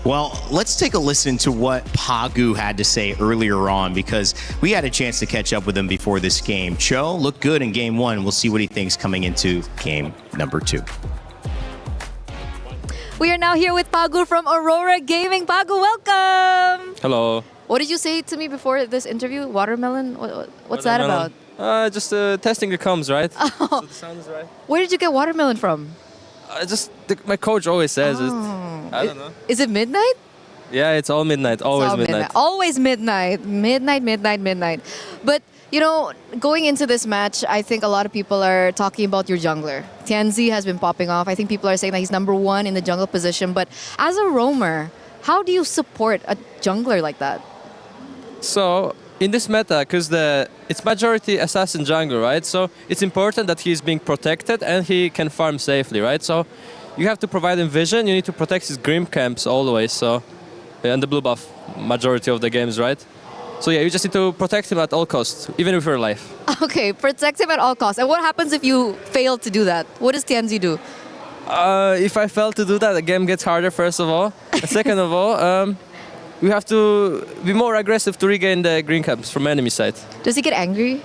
Well, let's take a listen to what Pagu had to say earlier on because we had a chance to catch up with him before this game. Cho looked good in game 1. We'll see what he thinks coming into game number 2. We are now here with Pagu from Aurora Gaming. Pagu, welcome! Hello. What did you say to me before this interview? Watermelon? What's that about? Just testing the comms, right? Oh. So the sound is right. Where did you get watermelon from? My coach always says it. I don't know. Is it midnight? Yeah, it's all midnight. Always midnight. Always midnight. Midnight. But, you know, going into this match, I think a lot of people are talking about your jungler. Tianzi has been popping off. I think people are saying that he's number 1 in the jungle position. But as a roamer, how do you support a jungler like that? So, in this meta, because it's majority assassin jungle, right? So it's important that he's being protected and he can farm safely, right? So you have to provide him vision. You need to protect his Grim camps always. So and the blue buff majority of the games, right? So yeah, you just need to protect him at all costs, even with your life. Okay, protect him at all costs. And what happens if you fail to do that? What does Tianzi do? If I fail to do that, the game gets harder, first of all. And second of all, we have to be more aggressive to regain the green camps from enemy side. Does he get angry?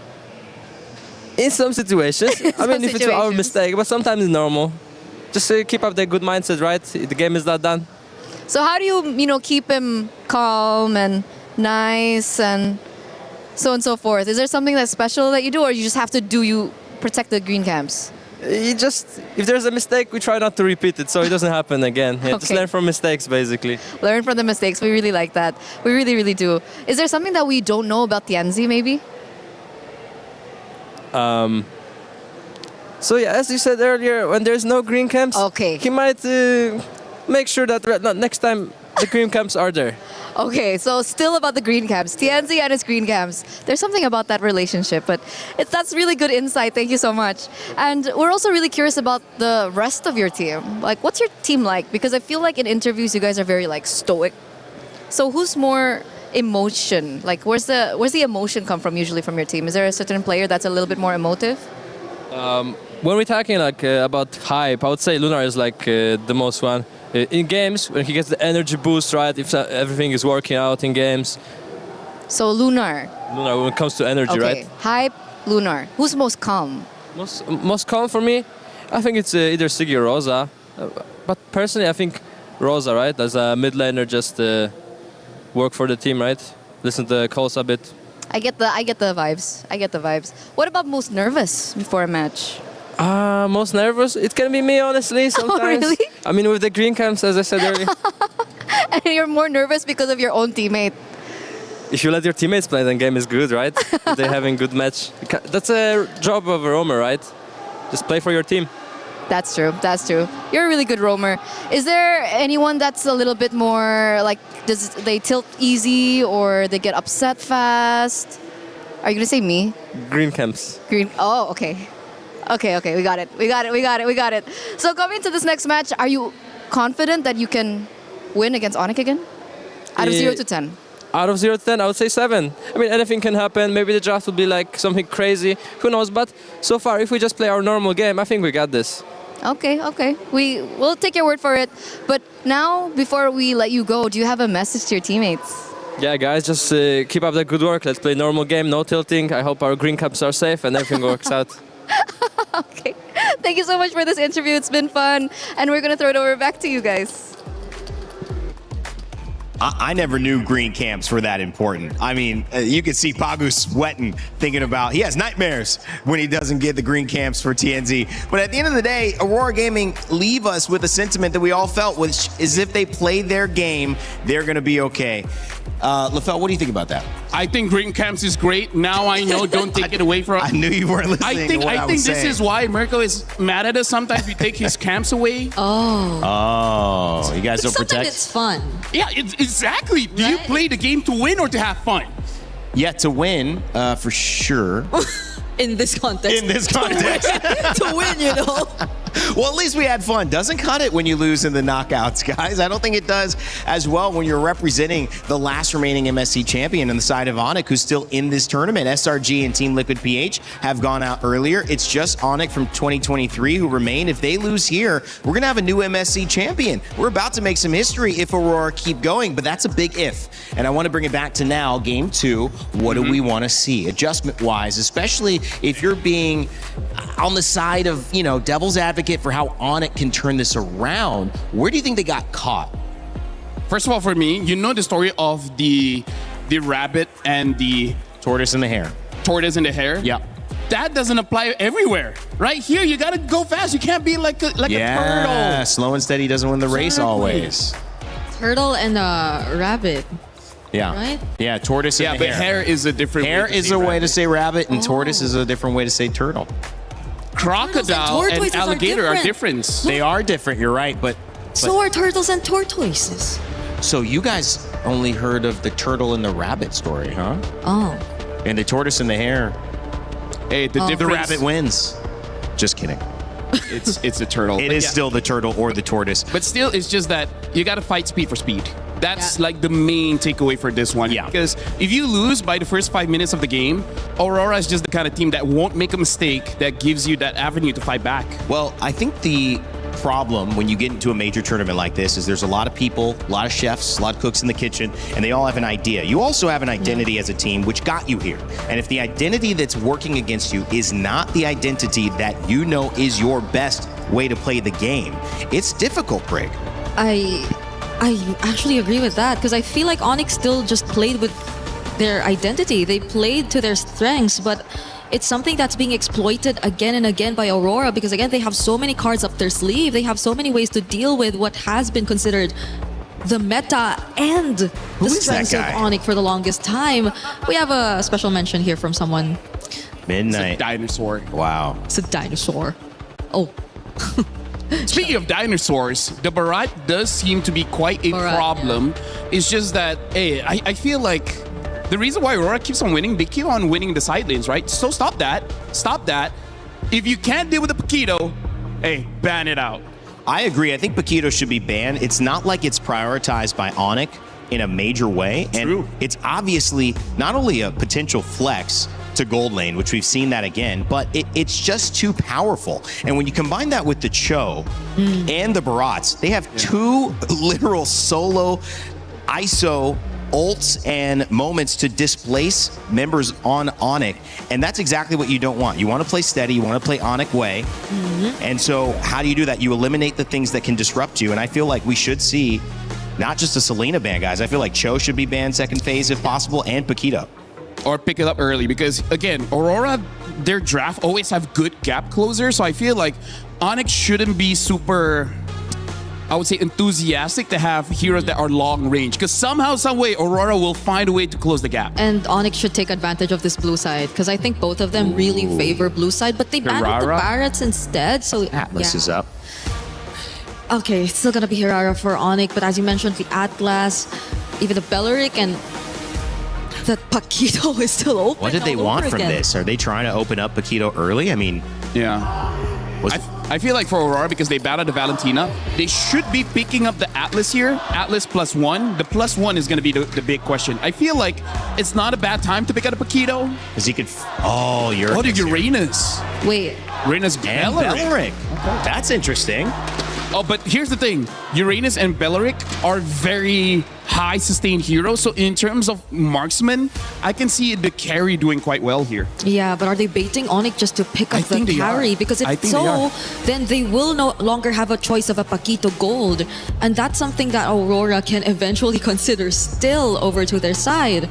In some situations. I mean, if it's our mistake, but sometimes it's normal. Just keep up the good mindset, right? The game is not done. So how do you, keep him calm and nice and so on and so forth? Is there something that's special that you do, or you just have to protect the green camps? If there's a mistake, we try not to repeat it so it doesn't happen again. Yeah, just learn from mistakes, basically. Learn from the mistakes. We really like that. We really, really do. Is there something that we don't know about Tianzi, maybe? So yeah, as you said earlier, when there's no green camps, he might make sure that next time the green camps are there. Okay, so still about the green camps. Tianzi and his green camps. There's something about that relationship, but that's really good insight. Thank you so much. And we're also really curious about the rest of your team. Like, what's your team like? Because I feel like in interviews, you guys are very stoic. So who's more emotion? Like, where's the emotion come from usually from your team? Is there a certain player that's a little bit more emotive? When we're talking about hype, I would say Lunar is the most one. In games, when he gets the energy boost, right, if everything is working out in games. So Lunar. Lunar, when it comes to energy, right? Hype, Lunar. Who's most calm? Most calm for me? I think it's either Siggy or Rosa. But personally, I think Rosa, right? As a mid laner, just work for the team, right? Listen to the calls a bit. I get the vibes. I get the vibes. What about most nervous before a match? Most nervous? It can be me, honestly, sometimes. Oh, really? I mean, with the green camps, as I said earlier. And you're more nervous because of your own teammate. If you let your teammates play, then game is good, right? If they're having good match. That's a job of a roamer, right? Just play for your team. That's true. That's true. You're a really good roamer. Is there anyone that's a little bit more like, does they tilt easy or they get upset fast? Are you gonna say me? Green camps. Green. Oh, okay. Okay. We got it. So coming to this next match, are you confident that you can win against Onyx again? Out of 0 to 10. Out of 0 to 10, I would say 7. I mean, anything can happen. Maybe the draft will be like something crazy. Who knows? But so far, if we just play our normal game, I think we got this. Okay. We'll take your word for it. But now, before we let you go, do you have a message to your teammates? Yeah, guys, just keep up the good work. Let's play normal game, no tilting. I hope our green caps are safe and everything works out. Okay. Thank you so much for this interview. It's been fun. And we're going to throw it over back to you guys. I never knew green camps were that important. I mean, you could see Pagu sweating, thinking about, he has nightmares when he doesn't get the green camps for TNZ. But at the end of the day, Aurora Gaming leave us with a sentiment that we all felt, which is if they play their game, they're going to be okay. LaFell, what do you think about that? I think green camps is great. Now I know, don't take it away from. I knew you weren't listening. I think this is why Mirko is mad at us. Sometimes we take his camps away. Oh, you guys don't protect. Sometimes it's fun. Yeah, exactly. Do you play the game to win or to have fun? Yeah, to win, for sure. In this context. To win, you know. Well, at least we had fun. Doesn't cut it when you lose in the knockouts, guys. I don't think it does as well when you're representing the last remaining MSC champion on the side of Onyx, who's still in this tournament. SRG and Team Liquid PH have gone out earlier. It's just Onyx from 2023 who remain. If they lose here, we're going to have a new MSC champion. We're about to make some history if Aurora keep going, but that's a big if. And I want to bring it back to now, game 2. What do we want to see adjustment-wise, especially if you're being on the side of, devil's advocate for how Onyx can turn this around? Where do you think they got caught? First of all, for me, you know the story of the rabbit and the tortoise and the hare. Tortoise and the hare? Yeah. That doesn't apply everywhere. Right here, you gotta go fast. You can't be like a turtle. Yeah, slow and steady doesn't win the race always. Turtle and a rabbit. Yeah. Right? Yeah, tortoise and the hare. But hare is a different hare way to is say a way rabbit. to say rabbit, and tortoise is a different way to say turtle. Crocodile and tortoises are alligator are different. different. They are different, you're right, but So are turtles and tortoises. so you guys only heard of the turtle and the rabbit story, huh? Oh. And the tortoise and the hare. Hey, the The difference. rabbit wins. Just kidding. It's a turtle. It But is yeah. still the turtle or the tortoise. But still, it's just that you gotta fight speed for speed. That's like the main takeaway for this one. Yeah. Because if you lose by the first 5 minutes of the game, Aurora is just the kind of team that won't make a mistake that gives you that avenue to fight back. Well, I think the problem when you get into a major tournament like this is there's a lot of people, a lot of chefs, a lot of cooks in the kitchen, and they all have an idea. You also have an identity as a team which got you here. And if the identity that's working against you is not the identity that you know is your best way to play the game, it's difficult, Brig. I actually agree with that because I feel like Onyx still just played with their identity. They played to their strengths, but it's something that's being exploited again and again by Aurora because, again, they have so many cards up their sleeve. They have so many ways to deal with what has been considered the meta and the strengths of Onyx for the longest time. We have a special mention here from someone. Midnight. It's a dinosaur. Wow. It's a dinosaur. Oh. Speaking of dinosaurs, the Barat does seem to be quite a problem. It's just that, hey, I feel like the reason why Aurora keeps on winning, they keep on winning the side lanes, right? So stop that. Stop that. If you can't deal with the Paquito, hey, ban it out. I agree. I think Paquito should be banned. It's not like it's prioritized by Onyx in a major way. And it's obviously not only a potential flex to gold lane, which we've seen that again, but it's just too powerful. And when you combine that with the Cho and the Barats, they have two literal solo ISO ults and moments to displace members on Onyx, and that's exactly what you don't want. You want to play steady, you want to play Onyx way, and so how do you do that? You eliminate the things that can disrupt you, and I feel like we should see not just a Selena ban, guys. I feel like Cho should be banned second phase if possible, and Paquito. Or pick it up early, because again, Aurora, their draft always have good gap closers, so I feel like Onyx shouldn't be super, I would say, enthusiastic to have heroes that are long range, because somehow, some way, Aurora will find a way to close the gap. And Onyx should take advantage of this blue side, because I think both of them really favor blue side, but they banned the Barretts instead, so Atlas is up. Okay, it's still gonna be Hirara for Onyx, but as you mentioned, the Atlas, even the Belleric, and the Paquito is still open. What did they want from this? Are they trying to open up Paquito early? I mean, yeah. I feel like for Aurora, because they battled the Valentina, they should be picking up the Atlas here. Atlas +1. The +1 is going to be the big question. I feel like it's not a bad time to pick up a Paquito. Because he could... Oh, you're... Oh, the Uranus. Wait. Uranus and Belleric. Okay. That's interesting. Oh, but here's the thing. Uranus and Belleric are very high sustained heroes. So in terms of marksman, I can see the carry doing quite well here. Yeah, but are they baiting Onyx just to pick up the carry? Because if so, then they will no longer have a choice of a Paquito Gold. And that's something that Aurora can eventually consider still over to their side.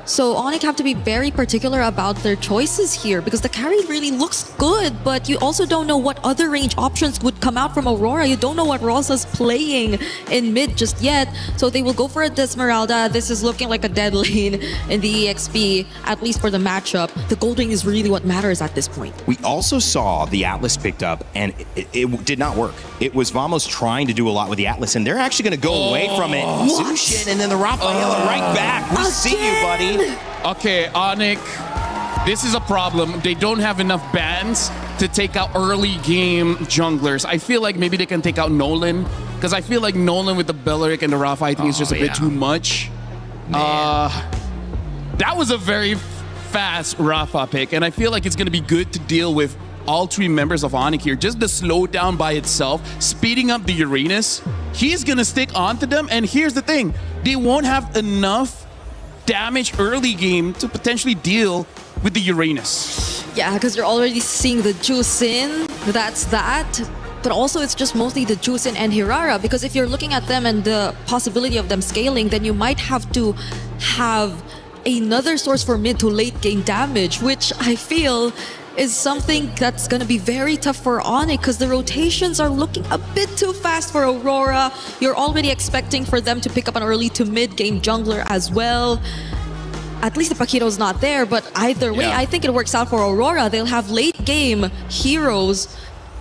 So Onyx have to be very particular about their choices here, because the carry really looks good, but you also don't know what other range options would come out from Aurora. You don't know what Rosa's playing in mid just yet. So they will go for it, Esmeralda. This is looking like a dead lane in the EXP, at least for the matchup. The gold ring is really what matters at this point. We also saw the Atlas picked up, and it did not work. It was Vamos trying to do a lot with the Atlas, and they're actually going to go away from it. Zushin, and then the Rafaela right back. We see you, buddy. Okay, Onyx, this is a problem. They don't have enough bans to take out early game junglers. I feel like maybe they can take out Nolan, because I feel like Nolan with the Belleric and the Rafa, I think is just a bit too much. That was a very fast Rafa pick, and I feel like it's going to be good to deal with all three members of Onyx here. Just the slowdown by itself, speeding up the Uranus, he's going to stick onto them, and here's the thing. They won't have enough damage early game to potentially deal with the Uranus. Yeah, because you're already seeing the juice in. That's that. But also it's just mostly the juice in and Hirara, because if you're looking at them and the possibility of them scaling, then you might have to have another source for mid to late game damage, which I feel is something that's going to be very tough for Onyx, because the rotations are looking a bit too fast for Aurora. You're already expecting for them to pick up an early to mid game jungler as well. At least the Paquito's not there, but either way, I think it works out for Aurora. They'll have late game heroes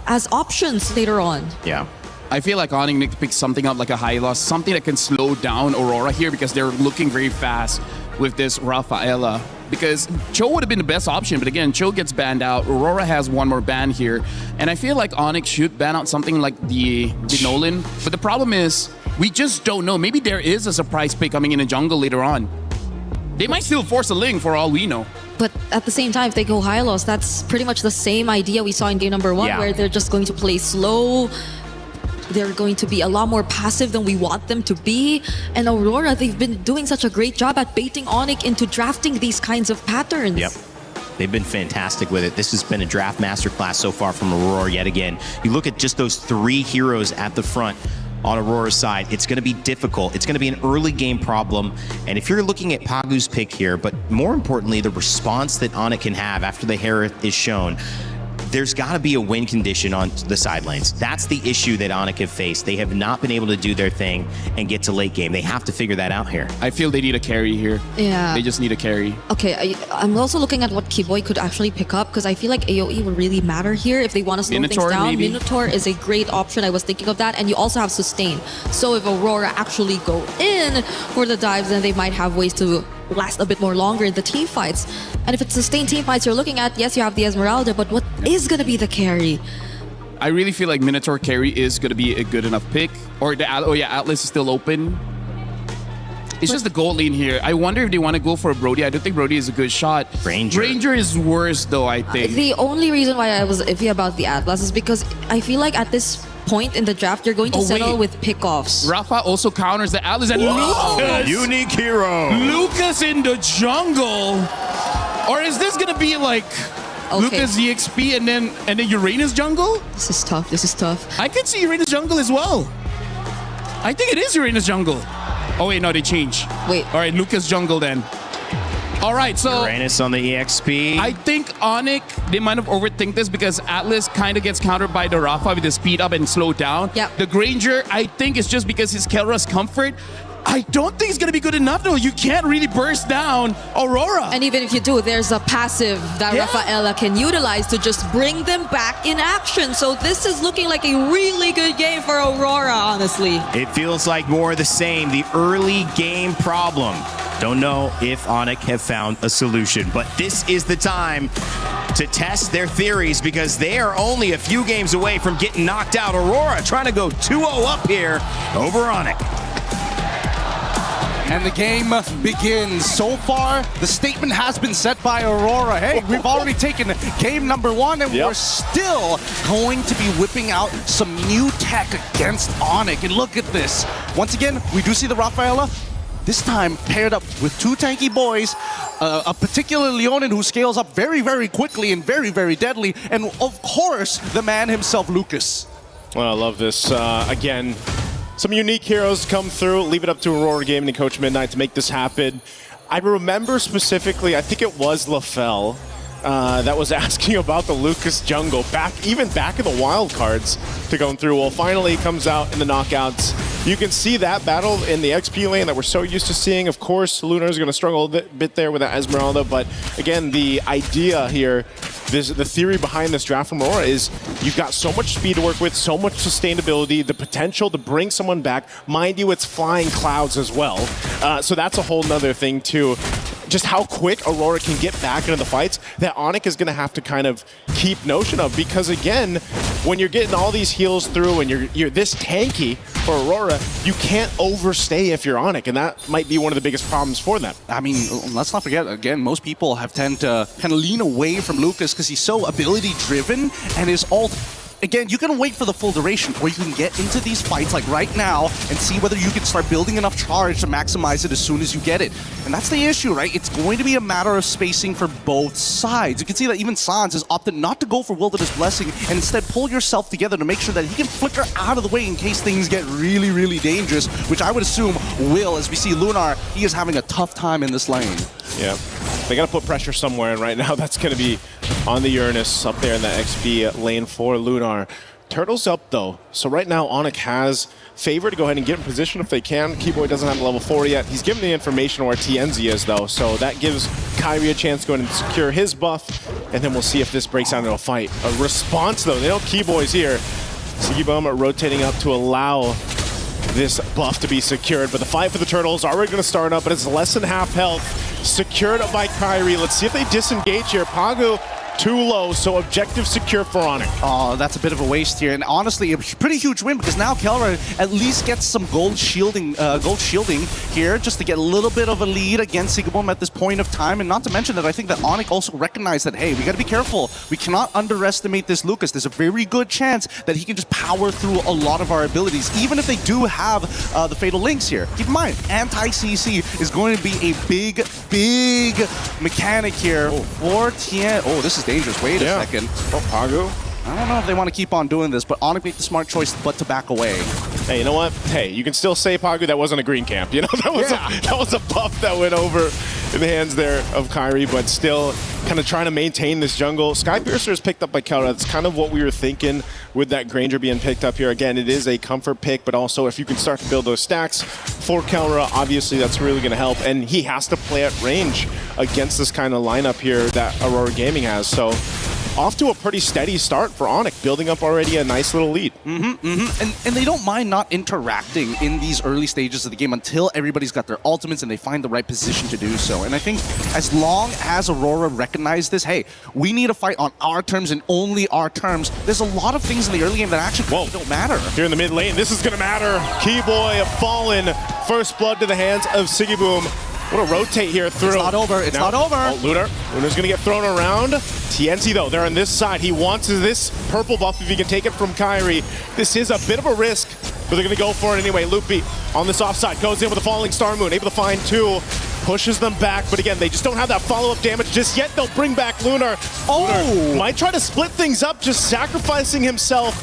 as options later on. Yeah. I feel like Onyx need to pick something up like a Hylos, something that can slow down Aurora here, because they're looking very fast with this Rafaela. Because Cho would have been the best option, but again, Cho gets banned out. Aurora has one more ban here, and I feel like Onyx should ban out something like the Nolan. But the problem is, we just don't know. Maybe there is a surprise pick coming in the jungle later on. They might still force a Ling for all we know. But at the same time, if they go Hylos, that's pretty much the same idea we saw in game number 1, where they're just going to play slow. They're going to be a lot more passive than we want them to be. And Aurora, they've been doing such a great job at baiting Onyx into drafting these kinds of patterns. Yep. They've been fantastic with it. This has been a draft masterclass so far from Aurora yet again. You look at just those 3 heroes at the front on Aurora's side, it's going to be difficult. It's going to be an early game problem. And if you're looking at Pagu's pick here, but more importantly, the response that Onyx can have after the hair is shown, there's got to be a win condition on the side lanes. That's the issue that Onyx have faced. They have not been able to do their thing and get to late game. They have to figure that out here. I feel they need a carry here. Yeah. They just need a carry. Okay, I'm also looking at what Kiboy could actually pick up, because I feel like AoE would really matter here if they want to slow Minotaur, things down. maybe? Minotaur is a great option. I was thinking of that. And you also have sustain. So if Aurora actually go in for the dives, then they might have ways to last a bit more longer in the team fights. And if it's sustained team fights you're looking at, yes, you have the Esmeralda, but what is going to be the carry? I really feel like Minotaur carry is going to be a good enough pick. Or the Atlas is still open. It's just the gold lane here. I wonder if they want to go for a Brody. I don't think Brody is a good shot. Ranger is worse though, I think. The only reason why I was iffy about the Atlas is because I feel like at this point in the draft, you're going to settle with pickoffs. Rafa also counters the Atlas and Lucas. Unique hero. Lucas in the jungle. Or is this gonna be like Lucas EXP and then Uranus jungle? This is tough. This is tough. I can see Uranus jungle as well. I think it is Uranus jungle. Oh wait, no, they change. Wait. All right, Lucas jungle then. All right, so Uranus on the EXP. I think Onyx, they might have overthink this because Atlas kind of gets countered by the Rafa with the speed up and slow down. Yep. The Granger, I think it's just because his Kelra's comfort. I don't think it's going to be good enough though. You can't really burst down Aurora. And even if you do, there's a passive that Rafaela can utilize to just bring them back in action. So this is looking like a really good game for Aurora, honestly. It feels like more of the same. The early game problem. Don't know if Onyx have found a solution, but this is the time to test their theories because they are only a few games away from getting knocked out. Aurora trying to go 2-0 up here over Onyx. And the game begins. So far, the statement has been set by Aurora. Hey, we've already taken game number 1, and we're still going to be whipping out some new tech against Onyx. And look at this. Once again, we do see the Rafaela. This time paired up with 2 tanky boys, a particular Leonin who scales up very, very quickly and very, very deadly, and of course, the man himself, Lucas. Well, I love this. Again, some unique heroes come through, leave it up to Aurora Gaming and Coach Midnight to make this happen. I remember specifically, I think it was LaFell that was asking about the Lucas jungle, even back in the wild cards to going through. Well, finally it comes out in the knockouts. You can see that battle in the XP lane that we're so used to seeing. Of course, Lunar is going to struggle a bit there with that Esmeralda, but again, the idea here, the theory behind this draft from Aurora is you've got so much speed to work with, so much sustainability, the potential to bring someone back. Mind you, it's flying clouds as well. So that's a whole nother thing too. Just how quick Aurora can get back into the fights that Onyx is going to have to kind of keep notion of, because again, when you're getting all these heals through and you're this tanky for Aurora, you can't overstay if you're Onyx, and that might be one of the biggest problems for them. I mean, let's not forget, again, most people have tend to kind of lean away from Lucas because he's so ability-driven, and his ult, again, you can wait for the full duration, or you can get into these fights like right now and see whether you can start building enough charge to maximize it as soon as you get it. And that's the issue, right? It's going to be a matter of spacing for both sides. You can see that even Sans has opted not to go for Wilderness Blessing and instead pull yourself together to make sure that he can flicker out of the way in case things get really, really dangerous, which I would assume will, as we see Lunar, he is having a tough time in this lane. Yeah, they got to put pressure somewhere, and right now that's going to be on the Uranus up there in the XP lane for Lunar. Turtle's up though, so right now Onyx has favor to go ahead and get in position if they can. Keyboy doesn't have a level 4 yet. He's given the information where TNZ is though, so that gives Kyrie a chance to go ahead and secure his buff, and then we'll see if this breaks out into a fight. A response though, they know Keyboy's here. Sigibum rotating up to allow this buff to be secured, but the fight for the Turtles is already going to start up, but it's less than half health. Secured by Kyrie. Let's see if they disengage here. Pagu too low, so objective secure for Onyx. Oh, that's a bit of a waste here, and honestly, a pretty huge win because now Kelra at least gets some gold shielding here, just to get a little bit of a lead against Sigibum at this point of time. And not to mention that I think that Onyx also recognized that, hey, we got to be careful. We cannot underestimate this Lucas. There's a very good chance that he can just power through a lot of our abilities, even if they do have the Fatal Links here. Keep in mind, anti-CC is going to be a big mechanic here for Tien. Oh, this is dangerous. Wait a second. Oh, Pagu. I don't know if they want to keep on doing this, but Onyx made the smart choice but to back away. Hey, you know what? Hey, you can still say, Pagu, that wasn't a green camp. You know, that was a buff that went over in the hands there of Kyrie, but still kind of trying to maintain this jungle. Skypiercer is picked up by Kelra. That's kind of what we were thinking with that Granger being picked up here. Again, it is a comfort pick, but also if you can start to build those stacks for Kelra, obviously that's really going to help. And he has to play at range against this kind of lineup here that Aurora Gaming has. So off to a pretty steady start for Onyx, building up already a nice little lead. And they don't mind not interacting in these early stages of the game until everybody's got their ultimates and they find the right position to do so. And I think as long as Aurora recognizes this, hey, we need to fight on our terms and only our terms, there's a lot of things in the early game that actually don't matter. Here in the mid lane, this is going to matter. Keyboy fallen. First blood to the hands of Sigibum. Want to rotate here through. It's not over. It's not over. Oh, Lunar's going to get thrown around. TNZ, though, they're on this side. He wants this purple buff if he can take it from Kyrie. This is a bit of a risk, but they're going to go for it anyway. Loopy on this offside goes in with a falling Star Moon, able to find two. Pushes them back, but again, they just don't have that follow-up damage just yet. They'll bring back Lunar. Lunar might try to split things up, just sacrificing himself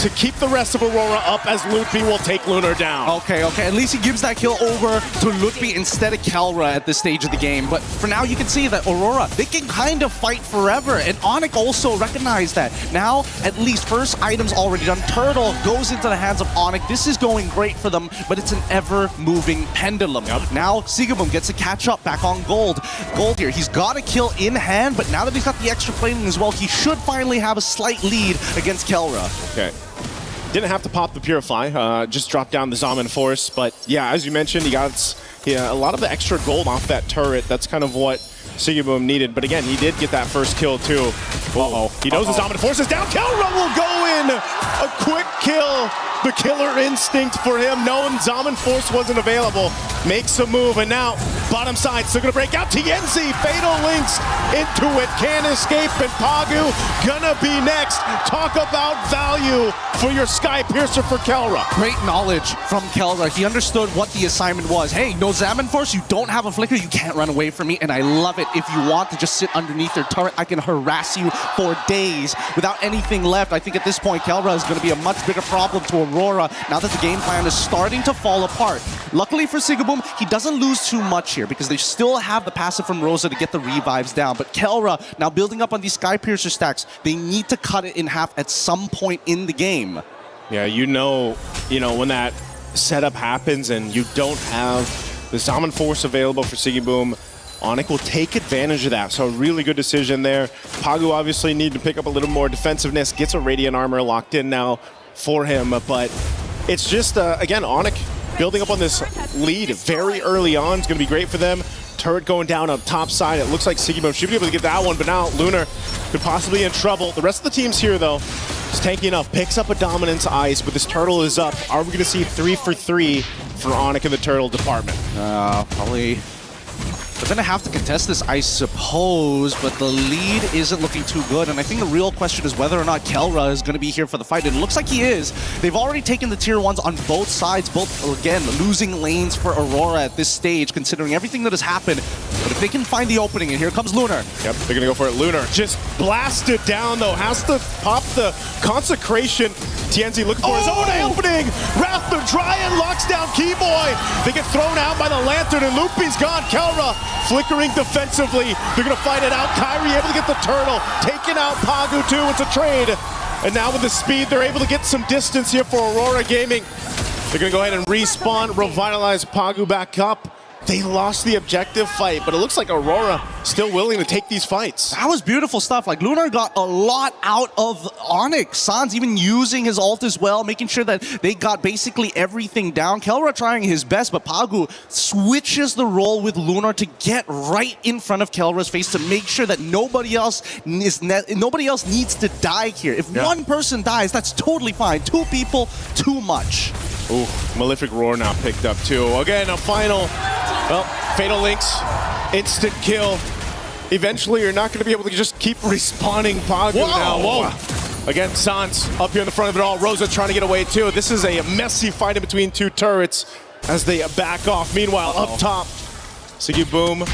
to keep the rest of Aurora up as Lutfi will take Lunar down. Okay. At least he gives that kill over to Lutfi instead of Kelra at this stage of the game. But for now, you can see that Aurora, they can kind of fight forever. And Onyx also recognized that. Now, at least first item's already done. Turtle goes into the hands of Onyx. This is going great for them, but it's an ever-moving pendulum. Now, Sigabum gets a catch up back on Gold. Gold here, he's got a kill in hand, but now that he's got the extra plating as well, he should finally have a slight lead against Kelra. Okay. Didn't have to pop the Purify, just dropped down the Zaman Force, but yeah, as you mentioned, he got a lot of the extra gold off that turret. That's kind of what Sigabum needed, but again, he did get that first kill too. He knows the Zaman Force is down. Kelra will go in! A quick kill. The killer instinct for him, knowing Zaman Force wasn't available. Makes a move, and now bottom side still gonna break out. TNZ, Fatal Links into it, can't escape, and Pagu gonna be next. Talk about value for your Sky Piercer for Kelra. Great knowledge from Kelra. He understood what the assignment was. Hey, no Zaman Force, you don't have a flicker, you can't run away from me, and I love it. If you want to just sit underneath their turret, I can harass you for days without anything left. I think at this point, Kelra is gonna be a much bigger problem to Aurora now that the game plan is starting to fall apart. Luckily for Sigaboom, he doesn't lose too much here because they still have the passive from Rosa to get the revives down. But Kelra, now building up on these Sky Piercer stacks, they need to cut it in half at some point in the game. Yeah, you know when that setup happens and you don't have the Zaman Force available for Sigaboom, Onyx will take advantage of that. So a really good decision there. Pagu obviously need to pick up a little more defensiveness, gets a Radiant Armor locked in now for him, but it's just, again, Onyx building up on this lead very early on is going to be great for them. Turret going down up top side. It looks like Sigibum should be able to get that one, but now Lunar could possibly be in trouble. The rest of the teams here, though, is tanky enough. Picks up a Dominance Ice, but this Turtle is up. Are we going to see 3 for 3 for Onyx in the Turtle department? Probably. They're going to have to contest this, I suppose, but the lead isn't looking too good, and I think the real question is whether or not Kelra is going to be here for the fight, and it looks like he is. They've already taken the tier 1s on both sides, both, again, losing lanes for Aurora at this stage, considering everything that has happened. But if they can find the opening, and here comes Lunar. Yep, they're going to go for it. Lunar just blasted down, though. Has to pop the Consecration. TNZ looking for his own opening. Wrath the Dryad locks down Keyboy. They get thrown out by the Lantern, and Loopy's gone. Kelra flickering defensively. They're going to fight it out. Kyrie able to get the Turtle. Taking out Pagu, too. It's a trade. And now with the speed, they're able to get some distance here for Aurora Gaming. They're going to go ahead and respawn, revitalize Pagu back up. They lost the objective fight, but it looks like Aurora still willing to take these fights. That was beautiful stuff. Like, Lunar got a lot out of Onyx. Sans even using his ult as well, making sure that they got basically everything down. Kelra trying his best, but Pagu switches the role with Lunar to get right in front of Kelra's face to make sure that nobody else needs to die here. If one person dies, that's totally fine. 2 people, too much. Ooh, Malefic Roar now picked up too. Again, a final, well, Fatal Links, instant kill. Eventually, you're not going to be able to just keep respawning Pagu now. Whoa! Again, Sans up here in the front of it all. Rosa trying to get away too. This is a messy fight in between 2 turrets as they back off. Meanwhile, up top, Sigaboom,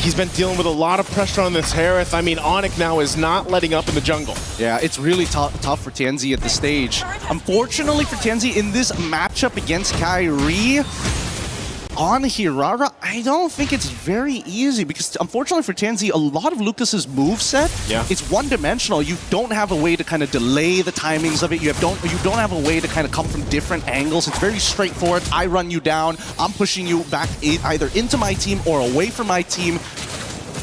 he's been dealing with a lot of pressure on this Harith. I mean, Onyx now is not letting up in the jungle. Yeah, it's really tough for TNZ at this stage. Unfortunately for TNZ, in this matchup against Kyrie, on Hirara, I don't think it's very easy because unfortunately for TNZ, a lot of Lucas's moveset, it's one-dimensional. You don't have a way to kind of delay the timings of it. You don't have a way to kind of come from different angles. It's very straightforward. I run you down. I'm pushing you back either into my team or away from my team.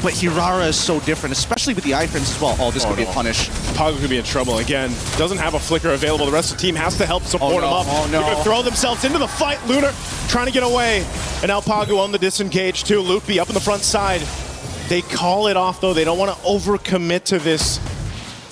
But Hirara is so different, especially with the iframes as well. Oh, this could be a punish. Pagu could be in trouble again. Doesn't have a flicker available. The rest of the team has to help support him up. They're going to throw themselves into the fight. Lunar trying to get away. And now Pagu on the disengage too. Loopy up in the front side. They call it off though. They don't want to overcommit to this.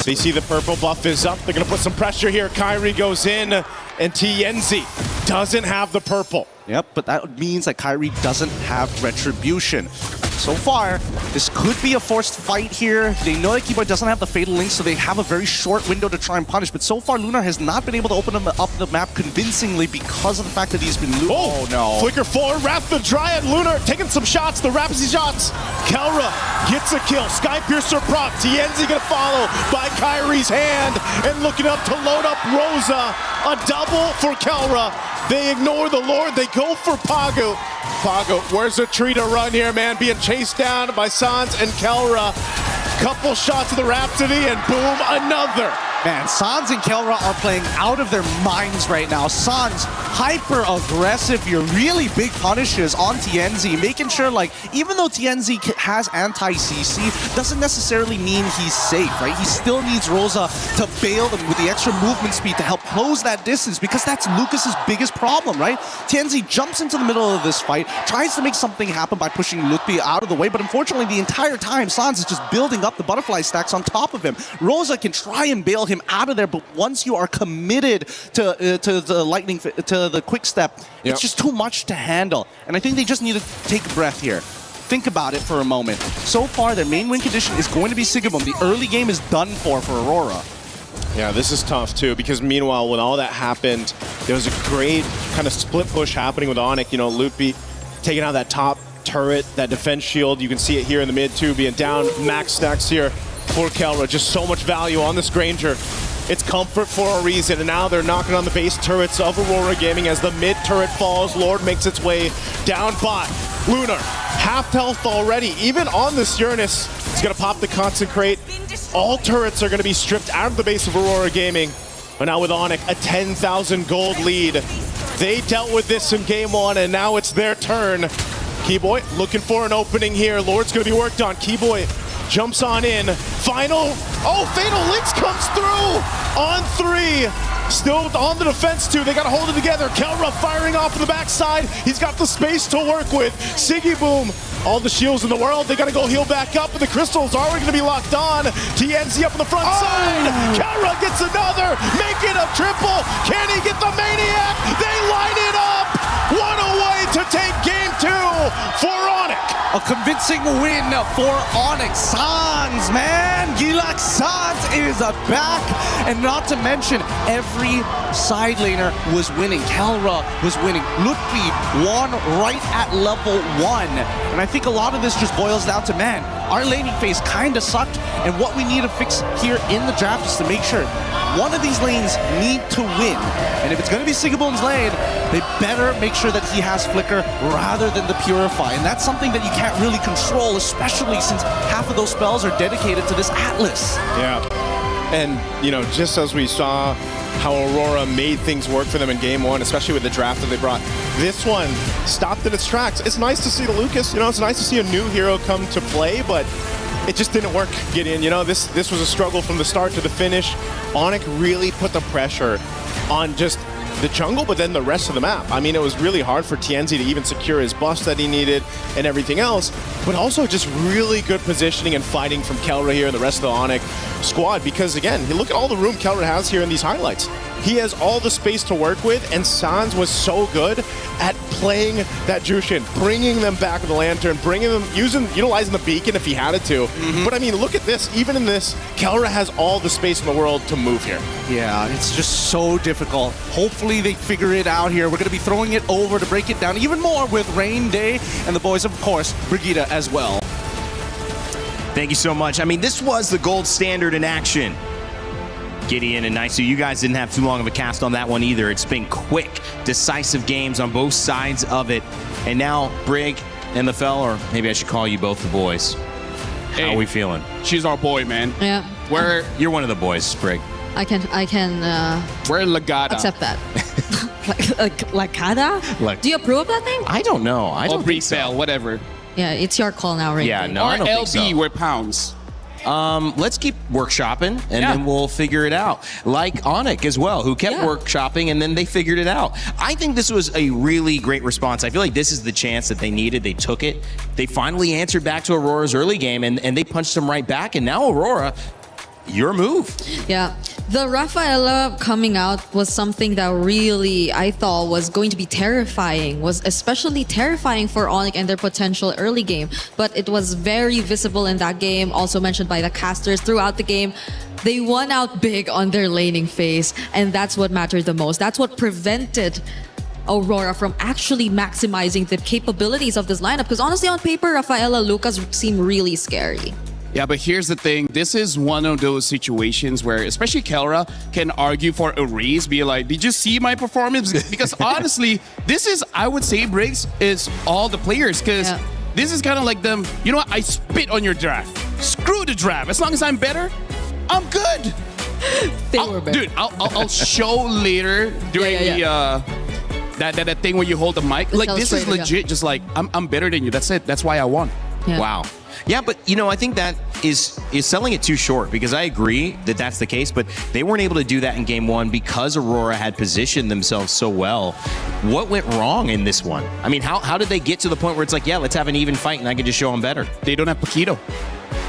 They see the purple buff is up. They're going to put some pressure here. Kyrie goes in and TNZ doesn't have the purple. Yep, but that means that Kyrie doesn't have retribution. So far, this could be a forced fight here. They know that Keyboy doesn't have the Fatal Link, so they have a very short window to try and punish. But so far, Lunar has not been able to open up the map convincingly because of the fact that he's been losing. Oh no. Flicker forward, Wrath the Dryad, Lunar taking some shots, the Rapsy shots. Kelra gets a kill, Sky Piercer proc, TNZ gonna follow by Kyrie's hand, and looking up to load up Rosa. A double for Kelra. They ignore the Lord, they go for Pagu. Pagu, where's the tree to run here, man? Being chased down by Sans and Kelra. Couple shots of the Rhapsody, and boom, another. Man, Sans and Kelra are playing out of their minds right now. Sans, hyper-aggressive here, really big punishes on TNZ, making sure, like, even though TNZ has anti-CC, doesn't necessarily mean he's safe, right? He still needs Rosa to bail them with the extra movement speed to help close that distance, because that's Lucas's biggest problem, right? TNZ jumps into the middle of this fight, tries to make something happen by pushing Lutfi out of the way, but unfortunately, the entire time, Sans is just building up the butterfly stacks on top of him. Rosa can try and bail him out of there, but once you are committed to the lightning, to the quick step, it's just too much to handle. And I think they just need to take a breath here. Think about it for a moment. So far, their main win condition is going to be Sigabum. The early game is done for Aurora. Yeah, this is tough too, because meanwhile, when all that happened, there was a great kind of split push happening with Onyx. You know, Loopy taking out that top turret, that defense shield. You can see it here in the mid too, being down max stacks here for Kelra. Just so much value on this Granger. It's comfort for a reason, and now they're knocking on the base turrets of Aurora Gaming as the mid turret falls. Lord makes its way down bot. Lunar, half health already. Even on this Uranus, it's gonna pop the Consecrate. All turrets are gonna be stripped out of the base of Aurora Gaming. But now with Onyx, a 10,000 gold lead. They dealt with this in game one, and now it's their turn. Keyboy looking for an opening here. Lord's gonna be worked on. Keyboy jumps on in. Final. Oh, Fatal Links comes through on 3. Still on the defense too. They got to hold it together. Kelra firing off in the backside. He's got the space to work with. Siggy Boom. All the shields in the world. They got to go heal back up, and the crystals are already going to be locked on. TNZ up on the front side. Kelra gets another. Make it a triple. Can he get the Maniac? They line it up. What a way to take game 2 for Onyx. A convincing win for Onyx. Sans, man! Gilak Sans is back! And not to mention, every side laner was winning. Kelra was winning. Lutfi won right at level 1. And I think a lot of this just boils down to, man, our laning phase kind of sucked. And what we need to fix here in the draft is to make sure one of these lanes need to win. And if it's going to be Sigaboom's lane, they better make sure that he has Flicker rather than the Purify. And that's something that you can't really control, especially since half of those spells are dedicated to this Atlas. Yeah. And, you know, just as we saw how Aurora made things work for them in game 1, especially with the draft that they brought, this one stopped in its tracks. It's nice to see the Lucas, you know, it's nice to see a new hero come to play, but it just didn't work, Gideon. You know, this was a struggle from the start to the finish. Onyx really put the pressure on just the jungle, but then the rest of the map. I mean, it was really hard for TNZ to even secure his buffs that he needed and everything else, but also just really good positioning and fighting from Kelra here and the rest of the Onyx squad, because again, you look at all the room Kelra has here in these highlights. He has all the space to work with, and Sans was so good at playing that Jushin, bringing them back with the Lantern, bringing them, utilizing the beacon if he had it to. But I mean, look at this. Even in this, Kelra has all the space in the world to move here. Yeah, it's just so difficult. Hopefully they figure it out here. We're going to be throwing it over to break it down even more with Rain Day and the boys, of course, Brigitte as well. Thank you so much. I mean, this was the gold standard in action. Gideon and Naisu, you guys didn't have too long of a cast on that one either. It's been quick, decisive games on both sides of it. And now Brig and LaFell, or maybe I should call you both the boys. How are we feeling? She's our boy, man. Yeah. You're one of the boys, Brig. I can We're Lagada. accept that. Lagada? Do you approve of that thing? I don't know. I don't think so. Whatever. Yeah, it's your call now, right? Yeah, no, or I don't LB, think so. we're pounds. Let's keep workshopping, and then we'll figure it out. Like Onyx as well, who kept workshopping, and then they figured it out. I think this was a really great response. I feel like this is the chance that they needed. They took it. They finally answered back to Aurora's early game, and they punched them right back. And now Aurora, your move. Yeah. The Rafaela coming out was something that really I thought was going to be terrifying, was especially terrifying for Onyx and their potential early game. But it was very visible in that game, also mentioned by the casters throughout the game. They won out big on their laning phase, and that's what mattered the most. That's what prevented Aurora from actually maximizing the capabilities of this lineup. Because honestly, on paper, Rafaela, Lucas seem really scary. Yeah, but here's the thing. This is one of those situations where especially Kelra can argue for a raise, be like, did you see my performance? Because honestly, this is, I would say, Briggs, is all the players. Because this is kind of like them, you know what? I spit on your draft. Screw the draft. As long as I'm better, I'm good. Dude, I'll show later during the... That thing where you hold the mic. Like, this is legit just like, I'm better than you. That's it. That's why I won. Yeah. Wow. Yeah, but you know, I think that is selling it too short, because I agree that that's the case, but they weren't able to do that in game one because Aurora had positioned themselves so well. What went wrong in this one? I mean, how did they get to the point where it's like, yeah, let's have an even fight and I can just show them better? They don't have Paquito.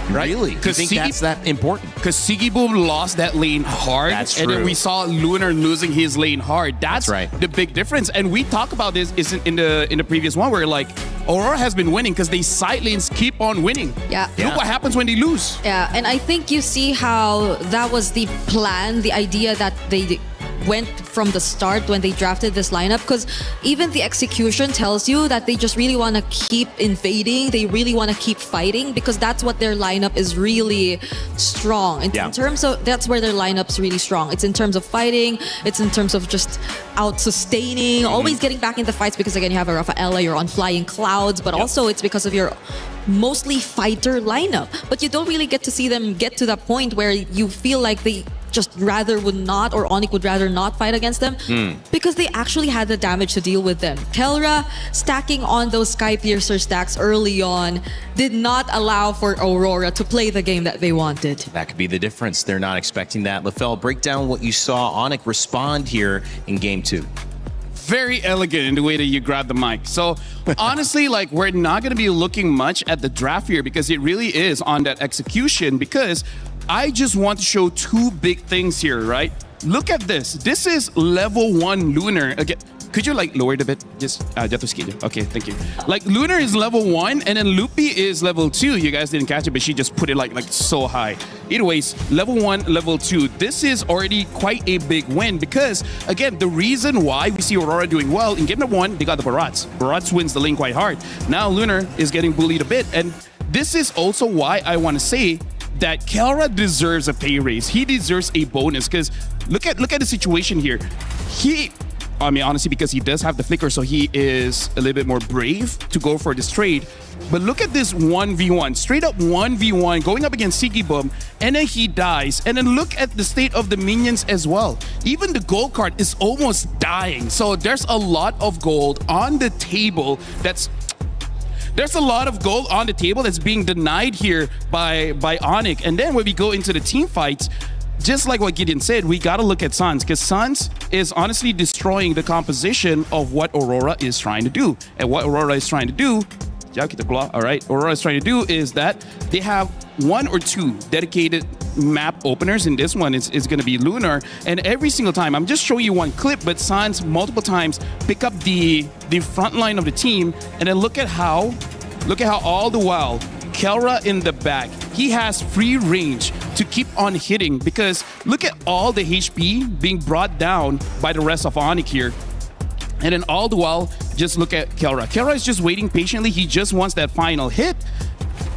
Right? Really? You think that's that important? Because Sigiboom lost that lane hard. That's true. And then we saw Lunar losing his lane hard. That's right. The big difference. And we talk about this in the previous one where like Aurora has been winning because they side lanes keep on winning. Yeah. Look what happens when they lose. Yeah, and I think you see how that was the plan, the idea that they went from the start when they drafted this lineup, because even the execution tells you that they just really want to keep invading, they really want to keep fighting, because that's what their lineup is really strong. In terms of, that's where their lineup's really strong. It's in terms of fighting, it's in terms of just out-sustaining, always getting back into fights, because again, you have a Rafaela, you're on flying clouds, but also it's because of your mostly fighter lineup. But you don't really get to see them get to that point where you feel like they just rather would not, or Onyx would rather not fight against them, because they actually had the damage to deal with them. Kelra stacking on those Sky Piercer stacks early on did not allow for Aurora to play the game that they wanted. That could be the difference. They're not expecting that. LaFell, break down what you saw Onyx respond here in game two. Very elegant in the way that you grab the mic. So honestly, like, we're not going to be looking much at the draft here, because it really is on that execution, because I just want to show two big things here, right? Look at this. This is level 1 Lunar. Again, could you like lower it a bit? Just okay, thank you. Like, Lunar is level 1 and then Loopy is level 2. You guys didn't catch it, but she just put it like so high. Either ways, level 1, level 2. This is already quite a big win, because again, the reason why we see Aurora doing well in game number 1, they got the Barats. Barats wins the lane quite hard. Now Lunar is getting bullied a bit, and this is also why I want to say that Kelra deserves a pay raise. He deserves a bonus, because look at the situation here. I mean, honestly, because he does have the flicker, so he is a little bit more brave to go for this trade. But look at this 1v1, straight up 1v1, going up against Sigiboom, and then he dies. And then look at the state of the minions as well. Even the gold card is almost dying. So there's a lot of gold on the table There's a lot of gold on the table that's being denied here by Onyx. And then when we go into the team fights, just like what Gideon said, we got to look at Suns, because Suns is honestly destroying the composition of what Aurora is trying to do. And what Aurora is trying to do, all right, Aurora is trying to do is that they have 1 or 2 dedicated map openers. In this one, it's going to be Lunar. And every single time, I'm just showing you one clip, but Suns multiple times pick up the front line of the team, and then look at how all the while, Kelra in the back, he has free range to keep on hitting, because look at all the HP being brought down by the rest of Onyx here. And then all the while, just look at Kelra. Kelra is just waiting patiently. He just wants that final hit.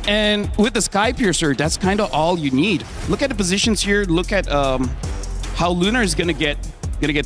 And with the Sky Piercer, that's kind of all you need. Look at the positions here. Look at how Lunar is gonna get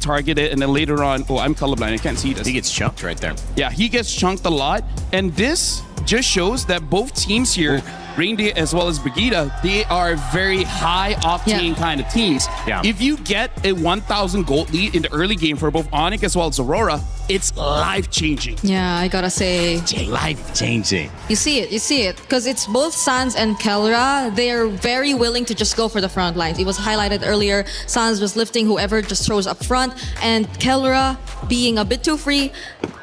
targeted, and then later on, oh, I'm colorblind, I can't see this. He gets chunked right there. Yeah, he gets chunked a lot. And this just shows that both teams here, Reindeer as well as Brigida, they are very high octane kind of teams. Yeah. If you get a 1,000 gold lead in the early game for both Onyx as well as Aurora, it's life-changing. Yeah, I gotta say. Life-changing. You see it. Because it's both Sans and Kelra. They are very willing to just go for the front lines. It was highlighted earlier. Sans was lifting whoever just throws up front. And Kelra being a bit too free,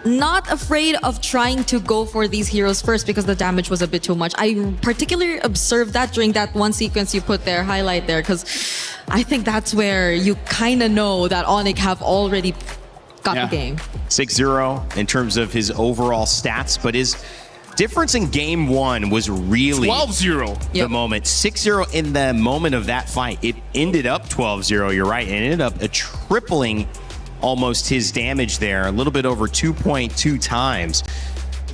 not afraid of trying to go for these heroes first because the damage was a bit too much. I particularly observed that during that one sequence you put there, highlight there, because I think that's where you kind of know that Onyx have already got the game. 6-0 in terms of his overall stats, but his difference in game one was really 12-0. The moment. 6-0 in the moment of that fight. It ended up 12-0, you're right, and it ended up tripling almost his damage there, a little bit over 2.2 times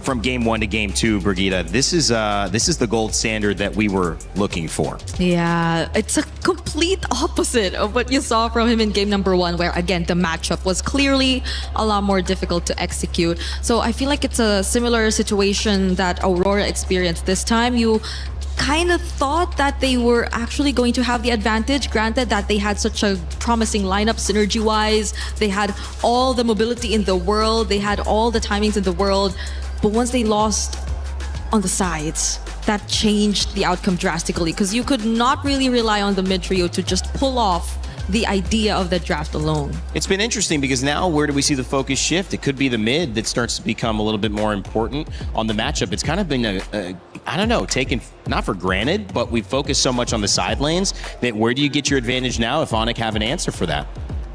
from game one to game two. Brigitte, this is the gold standard that we were looking for. Yeah, it's a complete opposite of what you saw from him in game number one, where again the matchup was clearly a lot more difficult to execute. So I feel like it's a similar situation that Aurora experienced this time. You kind of thought that they were actually going to have the advantage, granted that they had such a promising lineup synergy-wise. They had all the mobility in the world. They had all the timings in the world. But once they lost on the sides, that changed the outcome drastically because you could not really rely on the mid trio to just pull off the idea of the draft alone. It's been interesting because now where do we see the focus shift? It could be the mid that starts to become a little bit more important on the matchup. It's kind of been I don't know, taken not for granted, but we focus so much on the side lanes that where do you get your advantage now if Onyx have an answer for that?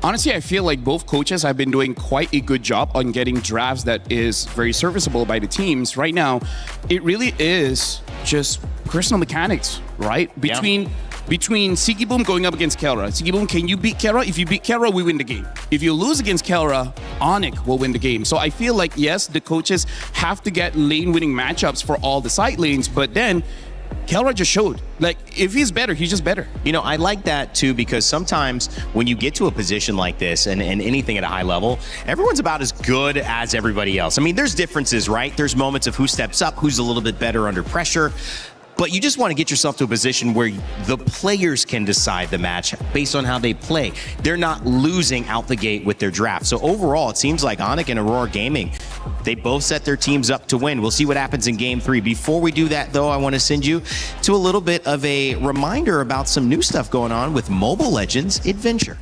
Honestly, I feel like both coaches have been doing quite a good job on getting drafts that is very serviceable by the teams. Right now, it really is just personal mechanics, right? Between Sigiboom going up against Kelra. Sigiboom, can you beat Kelra? If you beat Kelra, we win the game. If you lose against Kelra, Onyx will win the game. So I feel like, yes, the coaches have to get lane-winning matchups for all the side lanes, but then Kelra just showed, like, if he's better, he's just better. You know, I like that too, because sometimes when you get to a position like this and anything at a high level, everyone's about as good as everybody else. I mean, there's differences, right? There's moments of who steps up, who's a little bit better under pressure. But you just want to get yourself to a position where the players can decide the match based on how they play. They're not losing out the gate with their draft. So overall, it seems like Onyx and Aurora Gaming, they both set their teams up to win. We'll see what happens in game three. Before we do that, though, I want to send you to a little bit of a reminder about some new stuff going on with Mobile Legends Adventure.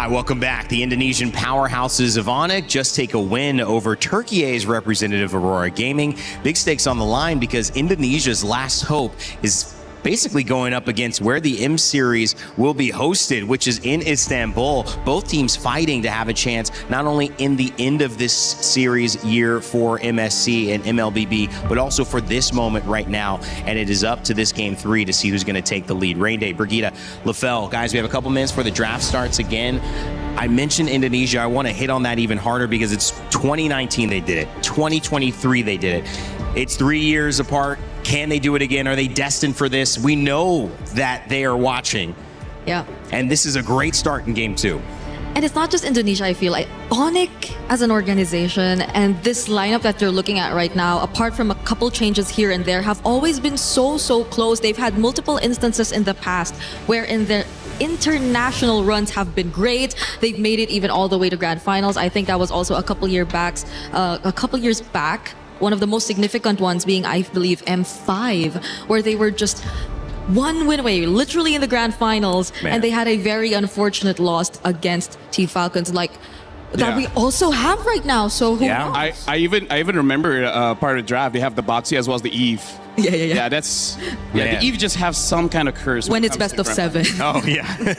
Hi, welcome back. The Indonesian powerhouses of Onyx just take a win over Turkey's representative Aurora Gaming. Big stakes on the line because Indonesia's last hope is basically going up against where the M Series will be hosted, which is in Istanbul. Both teams fighting to have a chance, not only in the end of this series year for MSC and MLBB, but also for this moment right now. And it is up to this game three to see who's going to take the lead. Rain Day, Brigitte, Lefel, guys, we have a couple minutes before the draft starts again. I mentioned Indonesia. I want to hit on that even harder because it's 2019 they did it. 2023 they did it. It's 3 years apart. Can they do it again? Are they destined for this? We know that they are watching. Yeah. And this is a great start in game two. And it's not just Indonesia, I feel like. Onyx as an organization and this lineup that they're looking at right now, apart from a couple changes here and there, have always been so close. They've had multiple instances in the past wherein their international runs have been great. They've made it even all the way to grand finals. I think that was also a couple years back. One of the most significant ones being, I believe, M5, where they were just one win away, literally in the grand finals, and they had a very unfortunate loss against Team Falcons, like that we also have right now. So who knows? I even remember part of the draft. They have the Boxy as well as the Eve. Yeah, that's the Eve just have some kind of curse when it's best of 7. Oh yeah.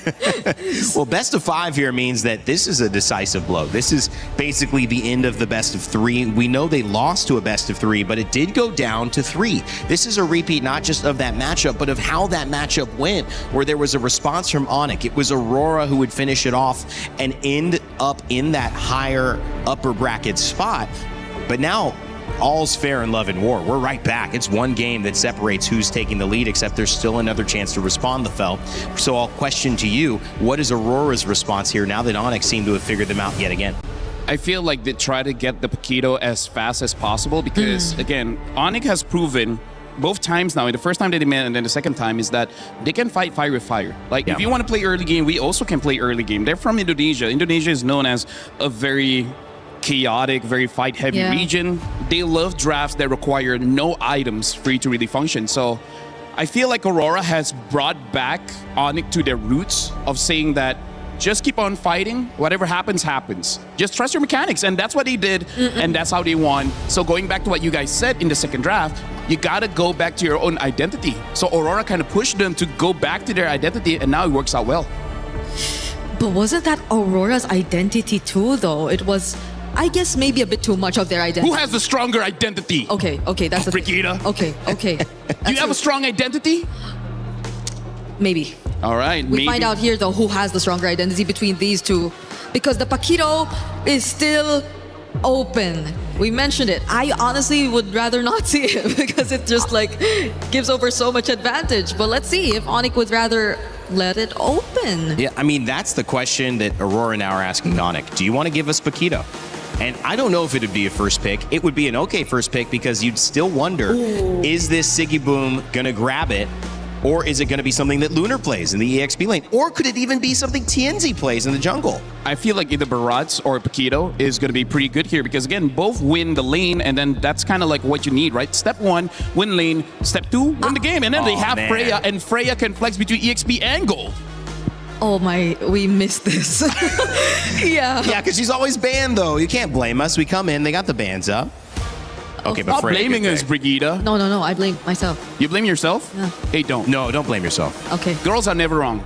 Well, best of 5 here means that this is a decisive blow. This is basically the end of the best of 3. We know they lost to a best of 3, but it did go down to 3. This is a repeat not just of that matchup, but of how that matchup went, where there was a response from Onyx. It was Aurora who would finish it off and end up in that higher upper bracket spot. But now all's fair in love and war. We're right back. It's one game that separates who's taking the lead, except there's still another chance to respond, Lefel. So I'll question to you, what is Aurora's response here now that Onyx seem to have figured them out yet again? I feel like they try to get the Paquito as fast as possible because, again, Onyx has proven both times now, and the first time that they met and then the second time, is that they can fight fire with fire. Like, if you want to play early game, we also can play early game. They're from Indonesia. Indonesia is known as a very chaotic, very fight-heavy region. They love drafts that require no items for you to really function. So I feel like Aurora has brought back Onyx to their roots of saying that just keep on fighting. Whatever happens, happens. Just trust your mechanics. And that's what they did, and that's how they won. So going back to what you guys said in the second draft, you got to go back to your own identity. So Aurora kind of pushed them to go back to their identity, and now it works out well. But wasn't that Aurora's identity too, though? It was, I guess, maybe a bit too much of their identity. Who has the stronger identity? Okay, that's the Brigida. Okay. Do you have a strong identity? Maybe. All right. We find out here, though, who has the stronger identity between these two. Because the Paquito is still open. We mentioned it. I honestly would rather not see it because it just like gives over so much advantage. But let's see if Onyx would rather let it open. Yeah, I mean, that's the question that Aurora now are asking Onyx. Do you want to give us Paquito? And I don't know if it would be a first pick. It would be an okay first pick because you'd still wonder, is this Siggy Boom going to grab it? Or is it going to be something that Lunar plays in the EXP lane? Or could it even be something TNZ plays in the jungle? I feel like either Barats or Paquito is going to be pretty good here because, again, both win the lane, and then that's kind of like what you need, right? Step 1, win lane. Step 2, win the game. And then they have Freya, and Freya can flex between EXP and gold. Oh my, we missed this. Yeah. Yeah, because she's always banned, though. You can't blame us. We come in, they got the bans up. Okay, but Stop blaming us, Brigida. No, I blame myself. You blame yourself? Yeah. Hey, don't. No, don't blame yourself. Okay. Girls are never wrong.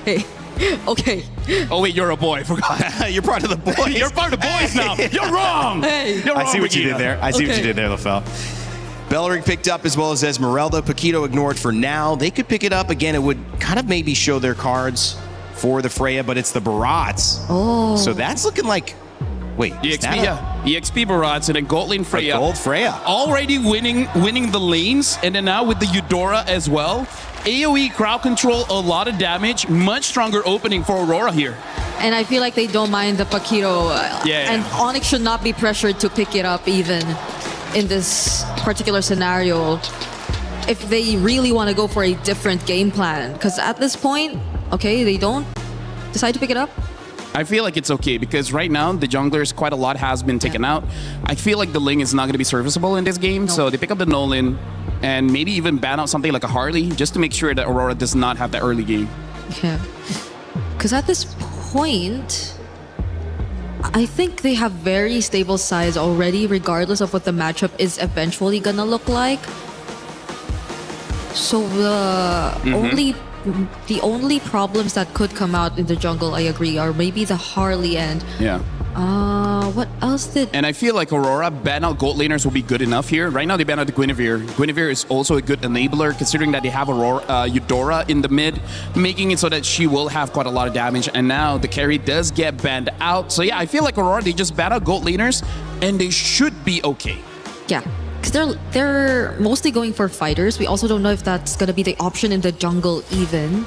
Hey. Okay. Oh, wait, you're a boy. Forgot. You're part of the boys. You're part of the boys now. You're wrong. Hey. You're wrong, I see what you Brigida. did there. I see what you did there, Lefel. Bellerig picked up as well as Esmeralda. Paquito ignored for now. They could pick it up again. It would kind of maybe show their cards for the Freya, but it's the Barats. Oh. So that's looking like... Wait, EXP, EXP Barats and then gold lane Freya. Gold Freya. Already winning the lanes, and then now with the Eudora as well. AoE crowd control, a lot of damage, much stronger opening for Aurora here. And I feel like they don't mind the Paquito. And Onyx should not be pressured to pick it up even in this particular scenario if they really want to go for a different game plan. Because at this point, okay, they don't decide to pick it up. I feel like it's okay because right now the junglers, quite a lot has been taken out. I feel like the Ling is not going to be serviceable in this game, so they pick up the Nolan and maybe even ban out something like a Harley just to make sure that Aurora does not have that early game. Yeah. Because at this point, I think they have very stable sides already, regardless of what the matchup is eventually gonna look like. So the only problems that could come out in the jungle, I agree, are maybe the Harley and what else did... And I feel like Aurora ban out gold laners will be good enough here. Right now they ban out the Guinevere. Guinevere is also a good enabler considering that they have Eudora in the mid, making it so that she will have quite a lot of damage. And now the carry does get banned out. So yeah, I feel like Aurora, they just ban out gold laners and they should be okay. Yeah. Because they're mostly going for fighters. We also don't know if that's going to be the option in the jungle even.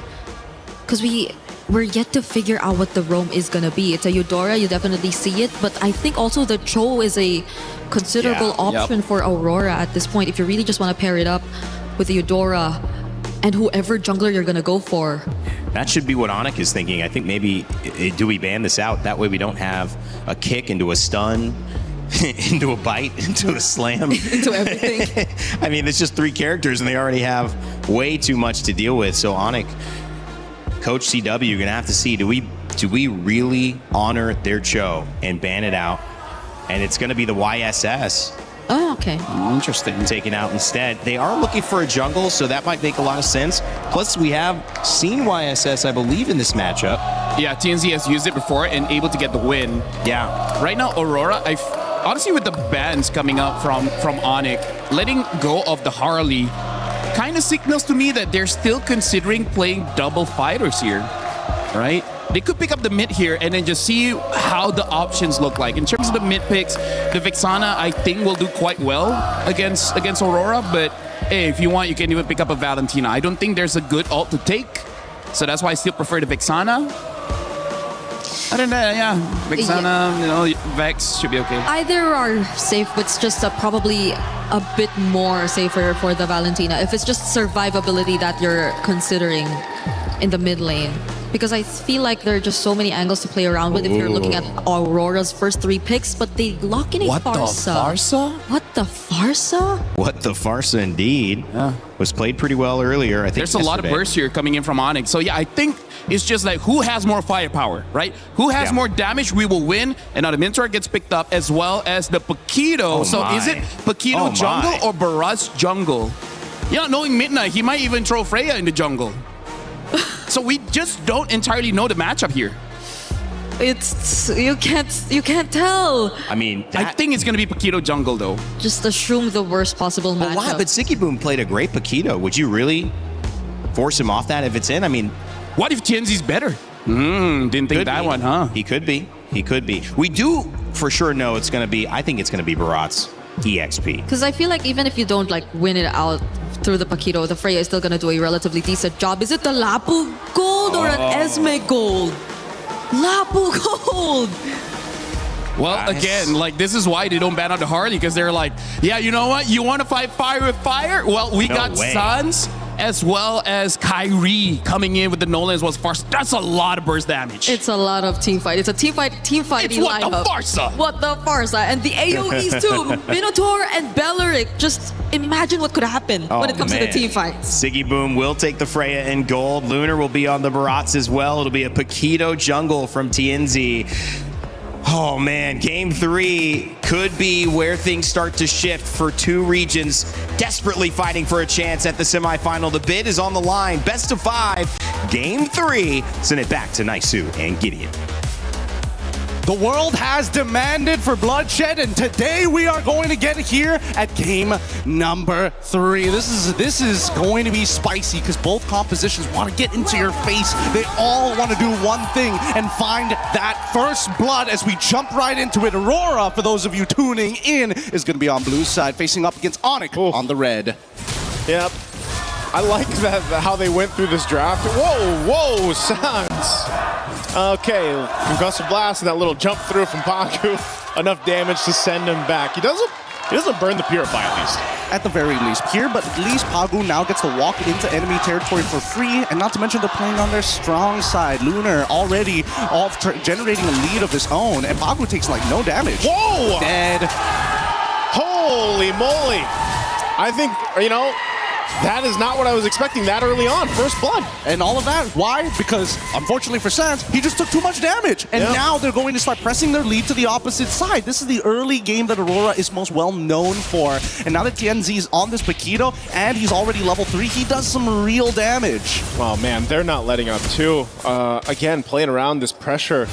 Because we we're yet to figure out what the roam is going to be. It's a Eudora, you definitely see it, but I think also the Cho is a considerable option for Aurora at this point if you really just want to pair it up with the Eudora and whoever jungler you're going to go for. That should be what Onic is thinking. I think maybe, do we ban this out? That way we don't have a kick into a stun, into a bite, into a slam. Into everything. I mean, it's just 3 characters and they already have way too much to deal with. So Onic, Coach CW, you're gonna have to see, do we really honor their Cho and ban it out? And it's gonna be the YSS. Oh, okay. Interesting. Taken out instead. They are looking for a jungle, so that might make a lot of sense. Plus, we have seen YSS, I believe, in this matchup. Yeah, TNZ has used it before and able to get the win. Yeah. Right now, Aurora, honestly, with the bans coming up from Onic, letting go of the Harley kind of signals to me that they're still considering playing double fighters here, right? They could pick up the mid here and then just see how the options look like. In terms of the mid picks, the Vexana, I think, will do quite well against Aurora, but hey, if you want, you can even pick up a Valentina. I don't think there's a good ult to take, so that's why I still prefer the Vexana. I don't know, yeah. Vexana, you know, Vex should be okay. Either are safe, but it's just probably a bit more safer for the Valentina if it's just survivability that you're considering in the mid lane. Because I feel like there are just so many angles to play around with if you're looking at Aurora's first 3 picks, but they lock in a Farsa. What the Farsa? What the Farsa indeed. Yeah. Was played pretty well earlier, I think. There's a lot of bursts here coming in from Onyx. So yeah, I think it's just like who has more firepower, right? Who has more damage, we will win. And now the Minotaur gets picked up as well as the Paquito. Is it Paquito jungle or Baraz jungle? Yeah, knowing Midnight, he might even throw Freya in the jungle. So we just don't entirely know the matchup here. It's you can't tell. I mean, I think it's gonna be Paquito jungle though. Just assume the worst possible matchup. Why? But Sicky Boom played a great Paquito. Would you really force him off that if it's in? I mean, what if TNZ's better? Didn't think that one, huh? He could be. He could be. We do for sure know it's gonna be. I think it's gonna be Barat's EXP. Because I feel like even if you don't like win it out through the Paquito, the Freya is still gonna do a relatively decent job. Is it the Lapu gold or an Esme gold? Lapu gold! Well, again, like this is why they don't ban out the Harley, because they're like, yeah, you know what? You want to fight fire with fire? Well, we got Suns as well as Kyrie coming in with the Nolan as well as Farsa. That's a lot of burst damage. It's a lot of team fight. It's a team fighting lineup. What the Farsa? What the Farsa? And the AoEs too. Minotaur and Belleric. Just imagine what could happen when it comes to the team fights. Siggy Boom will take the Freya in gold. Lunar will be on the Barats as well. It'll be a Paquito jungle from TNZ. Oh man, game 3 could be where things start to shift for 2 regions desperately fighting for a chance at the semifinal. The bid is on the line. Best of 5, game 3. Send it back to Naisu and Gideon. The world has demanded for bloodshed, and today we are going to get here at game number 3. This is going to be spicy because both compositions want to get into your face. They all want to do one thing and find that first blood as we jump right into it. Aurora, for those of you tuning in, is going to be on blue side, facing up against Onic on the red. Yep. I like that how they went through this draft. Whoa, Sans. Okay, concussive blast and that little jump through from Paku. Enough damage to send him back. He doesn't burn the Purify at least. At the very least. Here, but at least Pagu now gets to walk into enemy territory for free, and not to mention they're playing on their strong side. Lunar already generating a lead of his own, and Pagu takes like no damage. Whoa! Dead. Holy moly! I think, you know, that is not what I was expecting that early on. First blood. And all of that. Why? Because, unfortunately for Sans, he just took too much damage. And now they're going to start pressing their lead to the opposite side. This is the early game that Aurora is most well known for. And now that TNZ is on this Paquito, and he's already level 3, he does some real damage. Oh man, they're not letting up too. Again, playing around this pressure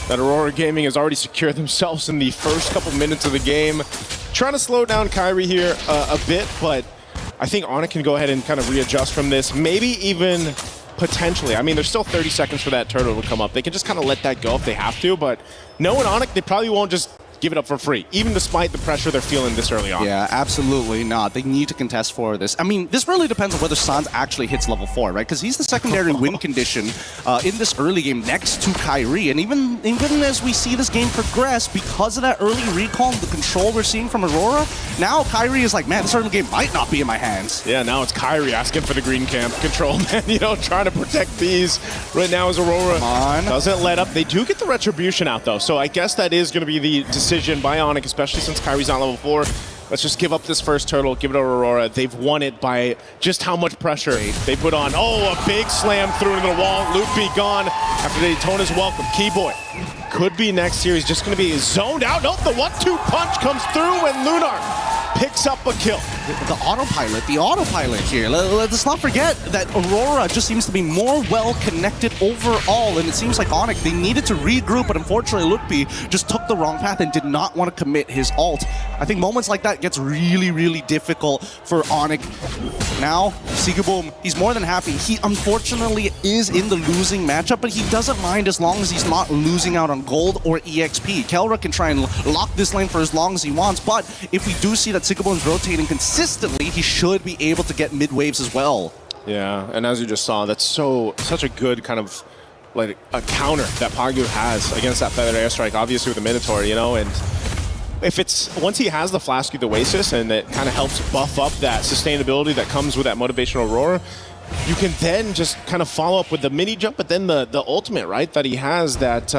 that Aurora Gaming has already secured themselves in the first couple minutes of the game. Trying to slow down Kyrie here a bit, but I think Onic can go ahead and kind of readjust from this. Maybe even potentially. I mean, there's still 30 seconds for that turtle to come up. They can just kind of let that go if they have to, but knowing Onic, they probably won't just give it up for free, even despite the pressure they're feeling this early on. Yeah, absolutely not. They need to contest for this. I mean, this really depends on whether Sans actually hits level 4, right? Because he's the secondary win condition in this early game next to Kyrie. And even as we see this game progress, because of that early recall and the control we're seeing from Aurora, now Kyrie is like, man, this early game might not be in my hands. Yeah, now it's Kyrie asking for the green camp control, man. You know, trying to protect these. Right now as Aurora doesn't let up. They do get the retribution out, though. So I guess that is going to be the decision by Onyx, especially since Kyrie's on level 4. Let's just give up this first turtle, give it to Aurora. They've won it by just how much pressure they put on. Oh, a big slam through into the wall. Loopy gone after Daytona's welcome. Keyboy could be next here. He's just going to be zoned out. Nope, the 1-2 punch comes through and Lunar picks up a kill. The autopilot here. Let's not forget that Aurora just seems to be more well-connected overall, and it seems like Onyx, they needed to regroup, but unfortunately Lukpi just took the wrong path and did not want to commit his ult. I think moments like that gets really, really difficult for Onyx. Now, Sigaboom, he's more than happy. He unfortunately is in the losing matchup, but he doesn't mind as long as he's not losing out on gold or EXP. Kelra can try and lock this lane for as long as he wants, but if we do see that Sigaboom's rotating consistently, he should be able to get mid waves as well. Yeah, and as you just saw, that's such a good kind of like a counter that Pagu has against that feathered airstrike, obviously with the Minotaur, you know, and if it's once he has the Flask of the Oasis and it kind of helps buff up that sustainability that comes with that motivational Aurora, you can then just kind of follow up with the mini jump, but then the ultimate, right, that he has that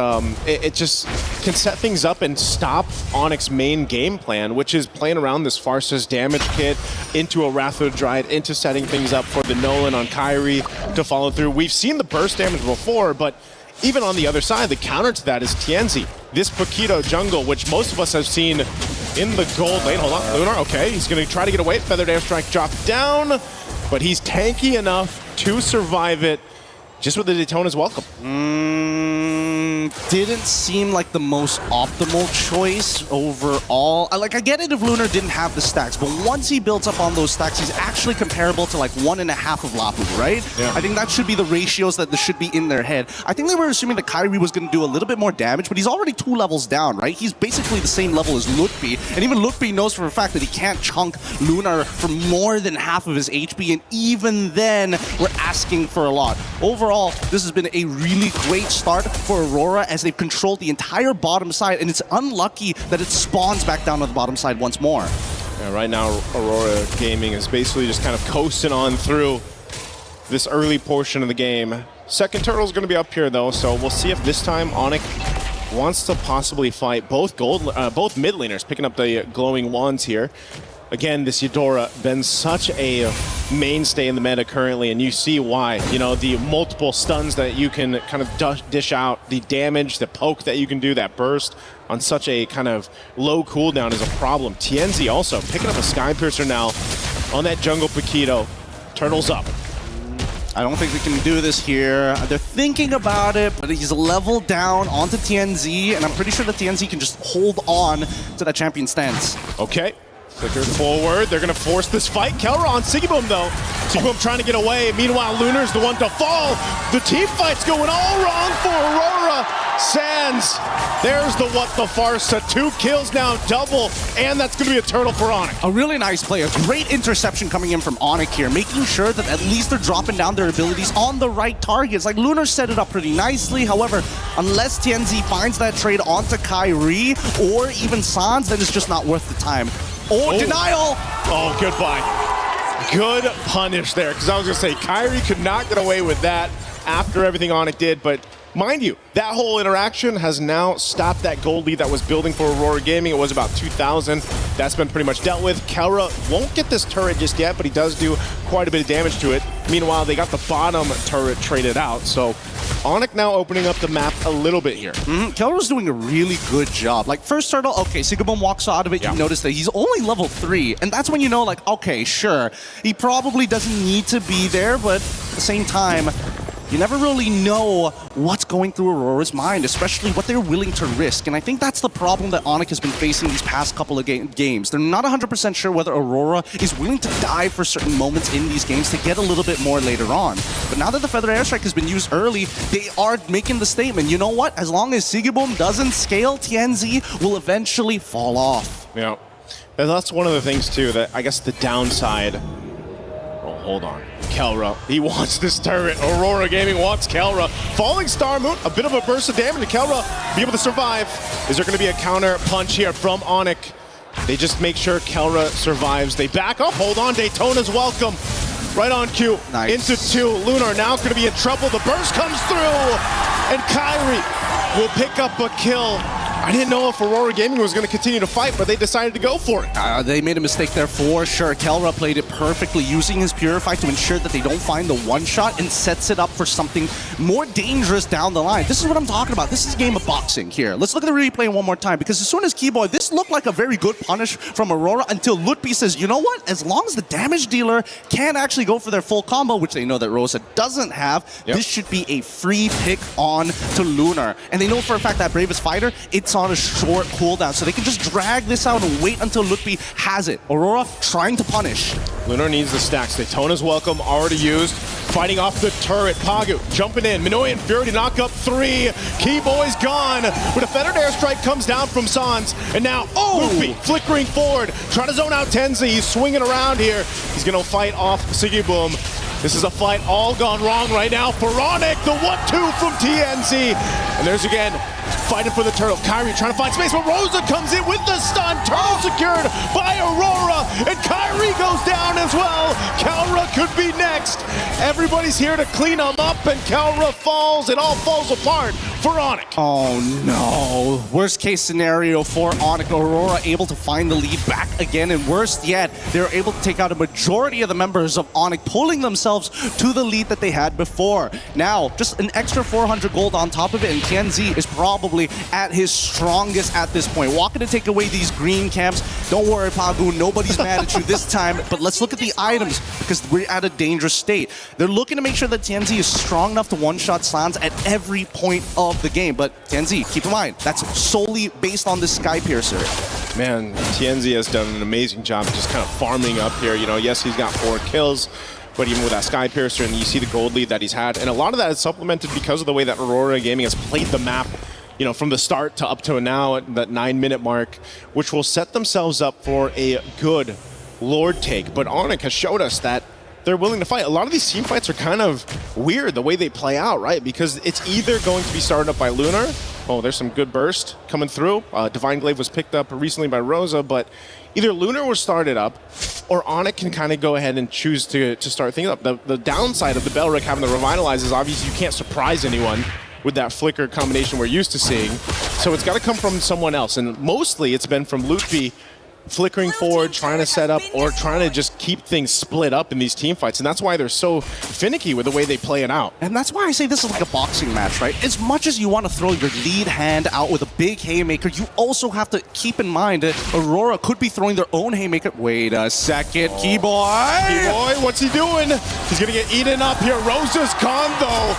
it just can set things up and stop Onyx's main game plan, which is playing around this Farsa's damage kit into a Rathodryad, into setting things up for the Nolan on Kyrie to follow through. We've seen the burst damage before, but even on the other side, the counter to that is Tienzi. This Paquito jungle, which most of us have seen in the gold lane. Hold on, Lunar, okay, he's going to try to get away. Feathered airstrike dropped down, but he's tanky enough to survive it just with the Daytona's welcome. Didn't seem like the most optimal choice overall. I get it if Lunar didn't have the stacks, but once he builds up on those stacks, he's actually comparable to like 1.5 of Lapu, right? Yeah. I think that should be the ratios that should be in their head. I think they were assuming that Kyrie was going to do a little bit more damage, but he's already 2 levels down, right? He's basically the same level as Lutpi, and even Lutpi knows for a fact that he can't chunk Lunar for more than half of his HP, and even then, we're asking for a lot. Overall, this has been a really great start for Aurora as they've controlled the entire bottom side, and it's unlucky that it spawns back down to the bottom side once more. Yeah, right now, Aurora Gaming is basically just kind of coasting on through this early portion of the game. Second turtle's going to be up here, though, so we'll see if this time Onyx wants to possibly fight both mid laners, picking up the glowing wands here. Again, this Eudora been such a mainstay in the meta currently, and you see why. You know, the multiple stuns that you can kind of dish out, the damage, the poke that you can do, that burst on such a kind of low cooldown is a problem. Tienzi also picking up a Sky Piercer now on that jungle Paquito. Turtle's up. I don't think they can do this here. They're thinking about it, but he's leveled down onto TNZ, and I'm pretty sure that TNZ can just hold on to that champion stance. Okay. Flicker forward. They're going to force this fight. Kelra on Sigaboom, though. Sigaboom trying to get away. Meanwhile, Lunar's the one to fall. The team fight's going all wrong for Aurora. Sans. There's the what the Farsa. 2 kills now, double. And that's going to be a turtle for Onyx. A really nice play. A great interception coming in from Onyx here, making sure that at least they're dropping down their abilities on the right targets. Like, Lunar set it up pretty nicely. However, unless TNZ finds that trade onto Kyrie or even Sans, then it's just not worth the time. Oh, denial! Oh, goodbye. Good punish there, because I was going to say, Kyrie could not get away with that after everything Onyx did, but mind you, that whole interaction has now stopped that gold lead that was building for Aurora Gaming. It was about 2,000. That's been pretty much dealt with. Kelra won't get this turret just yet, but he does do quite a bit of damage to it. Meanwhile, they got the bottom turret traded out, so Onyx now opening up the map a little bit here. Kelra's doing a really good job. Like, first turtle, okay, Sigaboom walks out of it, you notice that he's only level 3, and that's when you know, like, okay, sure, he probably doesn't need to be there, but at the same time, you never really know what's going through Aurora's mind, especially what they're willing to risk. And I think that's the problem that Onyx has been facing these past couple of games. They're not 100% sure whether Aurora is willing to die for certain moments in these games to get a little bit more later on. But now that the Feather Airstrike has been used early, they are making the statement, you know what? As long as Sigiboom doesn't scale, TNZ will eventually fall off. Yeah. And that's one of the things, too, that I guess the downside... Oh, hold on. Kelra, he wants this turret. Aurora Gaming wants Kelra. Falling Star Moon, a bit of a burst of damage to Kelra. Be able to survive. Is there going to be a counter punch here from Onyx? They just make sure Kelra survives. They back up. Hold on. Daytona's welcome. Right on cue. Nice. Into 2. Lunar now going to be in trouble. The burst comes through. And Kyrie will pick up a kill. I didn't know if Aurora Gaming was going to continue to fight, but they decided to go for it. They made a mistake there for sure. Kelra played it perfectly, using his Purify to ensure that they don't find the one-shot and sets it up for something more dangerous down the line. This is what I'm talking about. This is a game of boxing here. Let's look at the replay one more time, because as soon as Keyboy, this looked like a very good punish from Aurora until Lutpi says, you know what? As long as the damage dealer can actually go for their full combo, which they know that Rosa doesn't have, this should be a free pick on to Lunar. And they know for a fact that Bravest Fighter, it's on a short cooldown, so they can just drag this out and wait until Lutpi has it. Aurora trying to punish. Lunar needs the stacks. Daytona's welcome, already used. Fighting off the turret. Pagu jumping in. Minoy and Fury to knock up 3. Keyboy's gone. But a Feathered Airstrike comes down from Sans. And now, Lutpi flickering forward. Trying to zone out Tenzi. He's swinging around here. He's going to fight off Sigiboom. This is a fight all gone wrong right now for Onyx. The 1-2 from TNZ. And there's again, fighting for the turtle. Kyrie trying to find space, but Rosa comes in with the stun. Turtle secured by Aurora, and Kyrie goes down as well. Kelra could be next. Everybody's here to clean them up, and Kelra falls. It all falls apart for Onyx. Oh no. Worst case scenario for Onyx. Aurora able to find the lead back again, and worst yet, they're able to take out a majority of the members of Onyx, pulling themselves to the lead that they had before. Now, just an extra 400 gold on top of it, and TNZ is probably at his strongest at this point. Walking to take away these green camps. Don't worry, Pagu, nobody's mad at you this time, but let's look at the items, because we're at a dangerous state. They're looking to make sure that TNZ is strong enough to one-shot Slans at every point of the game, but TNZ, keep in mind, that's solely based on the Sky Piercer. Man, TNZ has done an amazing job just kind of farming up here. You know, yes, he's got 4 kills, but even with that Sky Piercer, and you see the gold lead that he's had, and a lot of that is supplemented because of the way that Aurora Gaming has played the map, you know, from the start to up to now at that 9-minute mark, which will set themselves up for a good Lord take. But Onyx has showed us that they're willing to fight. A lot of these team fights are kind of weird the way they play out, right? Because it's either going to be started up by Lunar. Oh, there's some good burst coming through. Divine Glaive was picked up recently by Rosa, but either Lunar will start it up, or Onyx can kind of go ahead and choose to start things up. The downside of the Belric having the Revitalize is obviously you can't surprise anyone with that flicker combination we're used to seeing. So it's got to come from someone else, and mostly it's been from Lutpi flickering forward, trying to set up, or trying to just keep things split up in these team fights. And that's why they're so finicky with the way they play it out. And that's why I say this is like a boxing match, right? As much as you want to throw your lead hand out with a big haymaker, you also have to keep in mind that Aurora could be throwing their own haymaker. Wait a second, Keyboy! Keyboy, what's he doing? He's gonna get eaten up here. Rosa's gone though.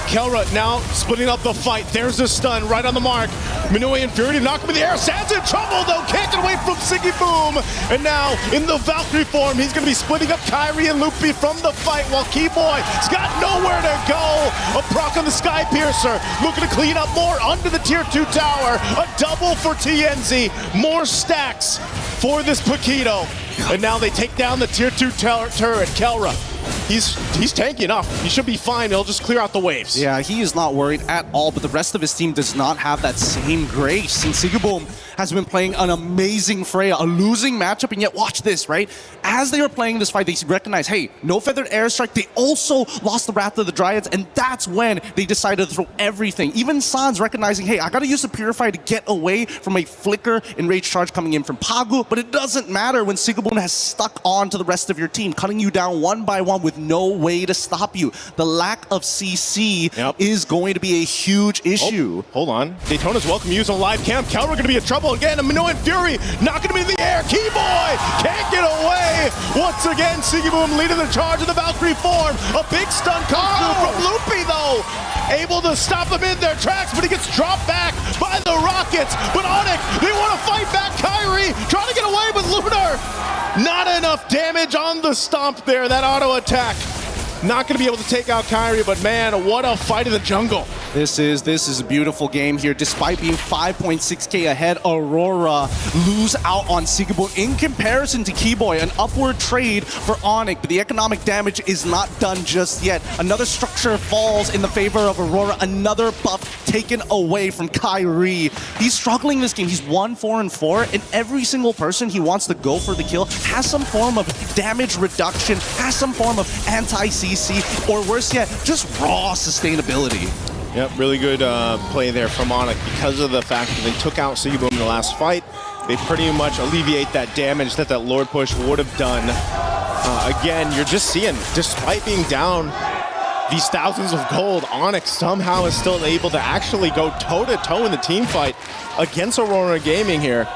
Kelra now splitting up the fight. There's a stun right on the mark. Minoy and Fury knock him in the air. Sans in trouble though. Can't get away from Sigiboom. And now in the Valkyrie form, he's going to be splitting up Kyrie and Lutpi from the fight while Keyboy's got nowhere to go. A proc on the Sky Piercer. Looking to clean up more under the tier 2 tower. A double for TNZ. More stacks for this Paquito. And now they take down the tier 2 turret. Kelra. He's tanky enough. He should be fine. He'll just clear out the waves. Yeah, he is not worried at all, but the rest of his team does not have that same grace. And Sigiboom has been playing an amazing Freya, a losing matchup, and yet watch this, right? As they were playing this fight, they recognize, hey, no Feathered Airstrike. They also lost the Wrath of the Dryads, and that's when they decided to throw everything. Even Sans recognizing, hey, I gotta use the Purify to get away from a Flicker Enraged Charge coming in from Pagu, but it doesn't matter when Sigiboom has stuck on to the rest of your team, cutting you down one by one with no way to stop you. The lack of CC is going to be a huge issue. Oh, hold on. Daytona's welcome use on live cam. Kelra going to be in trouble again. And Minoy and Fury knocking him in the air. Keyboy can't get away. Once again, Sigiboom leading the charge in the Valkyrie form. A big stun comes through from Lutpi though. Able to stop them in their tracks, but he gets dropped back by the Rockets. But Onyx, they want to fight back. Kyrie trying to get away with Lunar. Not enough damage on the stomp there, that auto attack. Not going to be able to take out Kyrie, but man, what a fight in the jungle. This is a beautiful game here. Despite being 5.6k ahead, Aurora lose out on Sigabo in comparison to Keyboy. An upward trade for Onyx, but the economic damage is not done just yet. Another structure falls in the favor of Aurora. Another buff taken away from Kyrie. He's struggling this game. He's 1-4-4, and every single person he wants to go for the kill has some form of damage reduction, has some form of anti-CC, or worse yet, just raw sustainability. Yep, really good play there from Onyx because of the fact that they took out Sigabo in the last fight. They pretty much alleviate that damage that Lord push would have done. Again, you're just seeing, despite being down these thousands of gold, Onyx somehow is still able to actually go toe-to-toe in the team fight against Aurora Gaming here.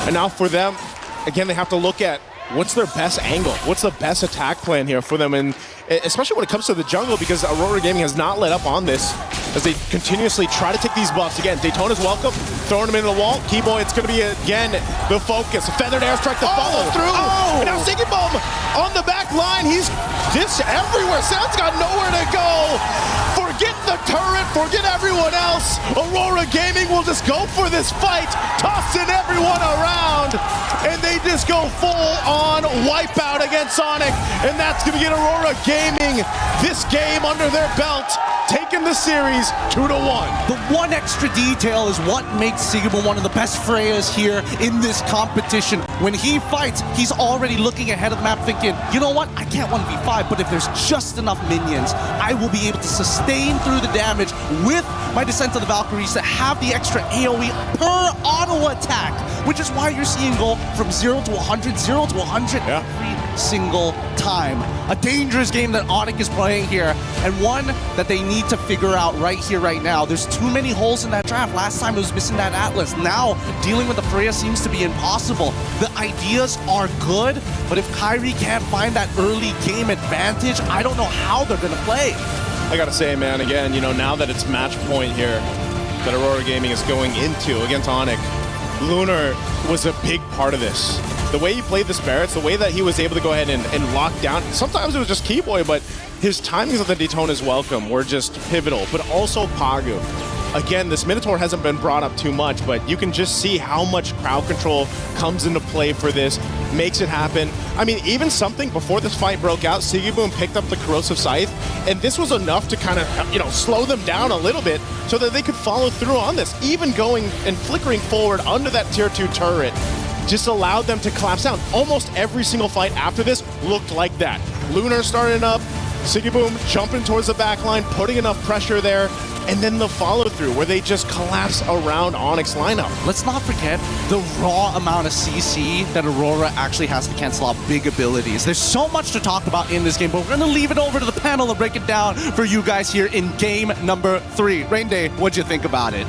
And now for them, again, they have to look at what's their best angle? What's the best attack plan here for them? And especially when it comes to the jungle, because Aurora Gaming has not let up on this as they continuously try to take these buffs. Again, Daytona's welcome, throwing him into the wall. Keyboy, it's going to be, again, the focus. A feathered airstrike to follow through. And now Sigibum on the back line. He's just everywhere. Sound's got nowhere to go. Forget the turret, forget everyone else. Aurora Gaming will just go for this fight, tossing everyone around, and they just go full-on wipeout against Sonic, and that's going to get Aurora Gaming this game under their belt, taking the series 2-1. The one extra detail is what makes Sigibum one of the best Freyas here in this competition. When he fights, he's already looking ahead of the map thinking, you know what, I can't 1v5, but if there's just enough minions, I will be able to sustain through the damage with my Descent of the Valkyries that have the extra AoE per auto attack, which is why you're seeing go from 0 to 100, 0 to 100 every single time. A dangerous game that Onyx is playing here, and one that they need to figure out right here, right now. There's too many holes in that draft. Last time it was missing that Atlas. Now, dealing with the Freya seems to be impossible. The ideas are good, but if Kyrie can't find that early game advantage, I don't know how they're going to play. I gotta say, man, again, you know, now that it's match point here that Aurora Gaming is going into against Onyx, Lunar was a big part of this. The way he played the Barretts, the way that he was able to go ahead and lock down, sometimes it was just Keyboy, but his timings of the Daytona's welcome were just pivotal, but also Pagu. Again, this Minotaur hasn't been brought up too much, but you can just see how much crowd control comes into play for this, makes it happen. I mean, even something before this fight broke out, Sigiboom picked up the Corrosive Scythe, and this was enough to kind of, you know, slow them down a little bit so that they could follow through on this. Even going and flickering forward under that tier 2 turret just allowed them to collapse down. Almost every single fight after this looked like that. Lunar starting up, Sigiboom jumping towards the back line, putting enough pressure there, and then the follow-through where they just collapse around Onyx lineup. Let's not forget the raw amount of CC that Aurora actually has to cancel out big abilities. There's so much to talk about in this game, but we're going to leave it over to the panel to break it down for you guys here in game number 3. Rainday, what'd you think about it?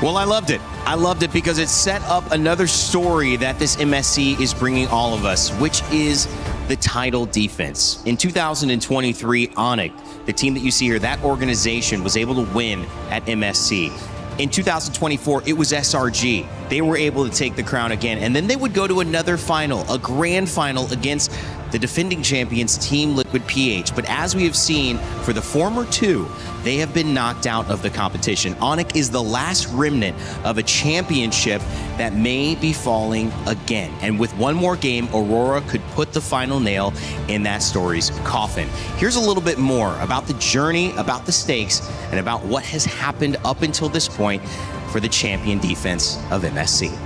Well, I loved it. I loved it because it set up another story that this MSC is bringing all of us, which is the title defense. In 2023, Onyx, the team that you see here, that organization was able to win at MSC. In 2024, it was SRG. They were able to take the crown again, and then they would go to another final, a grand final against the defending champions, Team Liquid PH. But as we have seen for the former two, they have been knocked out of the competition. Onyx is the last remnant of a championship that may be falling again. And with one more game, Aurora could put the final nail in that story's coffin. Here's a little bit more about the journey, about the stakes, and about what has happened up until this point for the champion defense of MSC.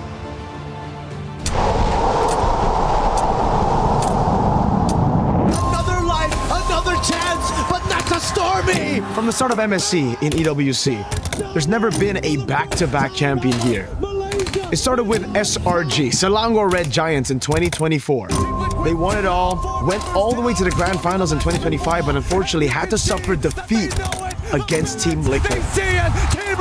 Stormy! From the start of MSC in EWC, there's never been a back-to-back champion here. It started with SRG, Selangor Red Giants in 2024. They won it all, went all the way to the grand finals in 2025, but unfortunately had to suffer defeat against Team Liquid.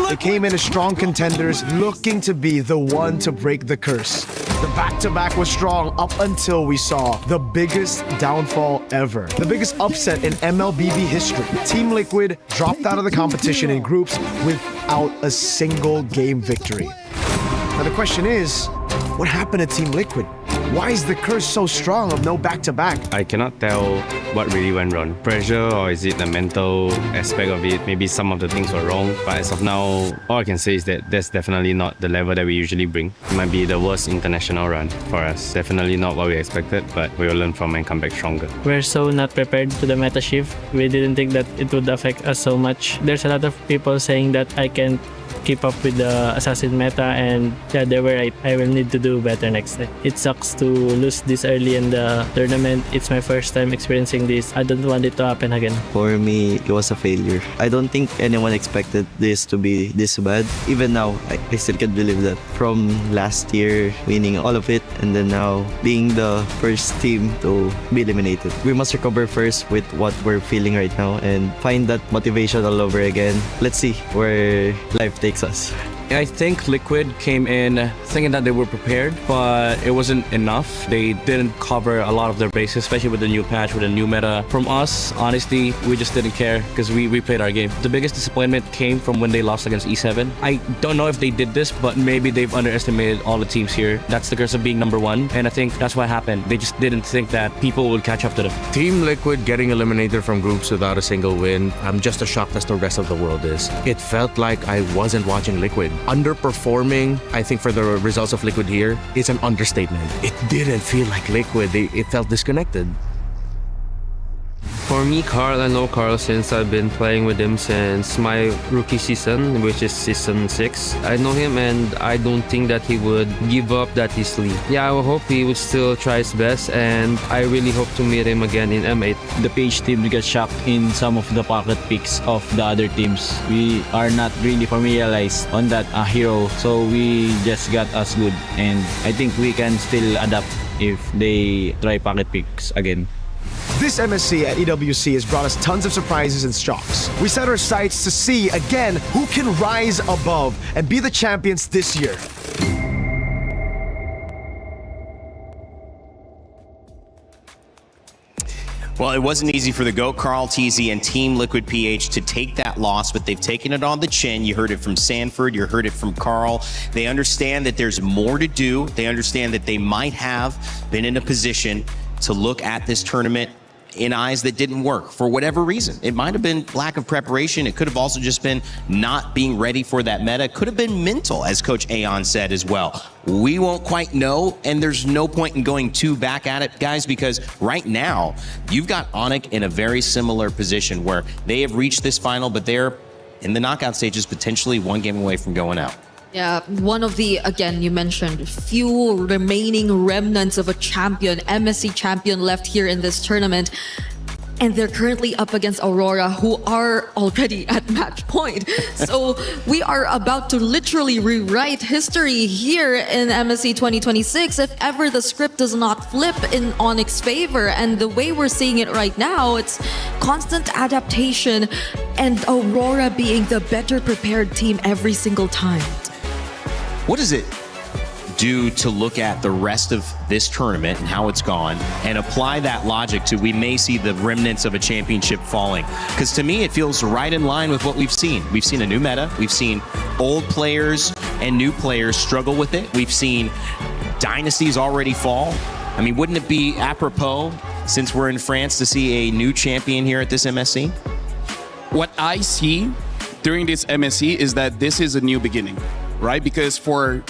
They came in as strong contenders, looking to be the one to break the curse. The back-to-back was strong up until we saw the biggest downfall ever. The biggest upset in MLBB history. Team Liquid dropped out of the competition in groups without a single game victory. Now the question is, what happened to Team Liquid? Why is the curse so strong of no back-to-back? I cannot tell what really went wrong. Pressure, or is it the mental aspect of it? Maybe some of the things were wrong. But as of now, all I can say is that that's definitely not the level that we usually bring. It might be the worst international run for us. Definitely not what we expected, but we will learn from and come back stronger. We're so not prepared to the meta shift. We didn't think that it would affect us so much. There's a lot of people saying that I can't keep up with the assassin meta, and yeah, they were right. I will need to do better next time. It sucks to lose this early in the tournament. It's my first time experiencing this. I don't want it to happen again. For me, it was a failure. I don't think anyone expected this to be this bad. Even now, I still can't believe that. From last year, winning all of it, and then now being the first team to be eliminated. We must recover first with what we're feeling right now and find that motivation all over again. Let's see where life takes us. I think Liquid came in thinking that they were prepared, but it wasn't enough. They didn't cover a lot of their bases, especially with the new patch, with the new meta. From us, honestly, we just didn't care because we played our game. The biggest disappointment came from when they lost against E7. I don't know if they did this, but maybe they've underestimated all the teams here. That's the curse of being number one, and I think that's what happened. They just didn't think that people would catch up to them. Team Liquid getting eliminated from groups without a single win, I'm just as shocked as the rest of the world is. It felt like I wasn't watching Liquid. Underperforming, I think, for the results of Liquid here is an understatement. It didn't feel like Liquid. It felt disconnected. For me, Carl, I know Carl since I've been playing with him since my rookie season, which is season 6. I know him and I don't think that he would give up that easily. Yeah, I hope he would still try his best, and I really hope to meet him again in M8. The PH team got shocked in some of the pocket picks of the other teams. We are not really familiarized on that hero, so we just got us good, and I think we can still adapt if they try pocket picks again. This MSC at EWC has brought us tons of surprises and shocks. We set our sights to see, again, who can rise above and be the champions this year. Well, it wasn't easy for the GOAT, Carl TZ, and Team Liquid PH to take that loss, but they've taken it on the chin. You heard it from Sanford, you heard it from Carl. They understand that there's more to do. They understand that they might have been in a position to look at this tournament in eyes that didn't work for whatever reason. It might have been lack of preparation. It could have also just been not being ready for that meta. It could have been mental, as Coach Aeon said as well. We won't quite know, and there's no point in going too back at it, guys, because right now, you've got Onyx in a very similar position where they have reached this final, but they're in the knockout stages, potentially one game away from going out. Yeah, one of the, again, you mentioned, few remaining remnants of a champion, MSC champion left here in this tournament. And they're currently up against Aurora, who are already at match point. So we are about to literally rewrite history here in MSC 2026 if ever the script does not flip in Onyx's favor. And the way we're seeing it right now, it's constant adaptation and Aurora being the better prepared team every single time. What does it do to look at the rest of this tournament and how it's gone and apply that logic to we may see the remnants of a championship falling? Because to me, it feels right in line with what we've seen. We've seen a new meta. We've seen old players and new players struggle with it. We've seen dynasties already fall. I mean, wouldn't it be apropos, since we're in France, to see a new champion here at this MSC? What I see during this MSC is that this is a new beginning, right? Because for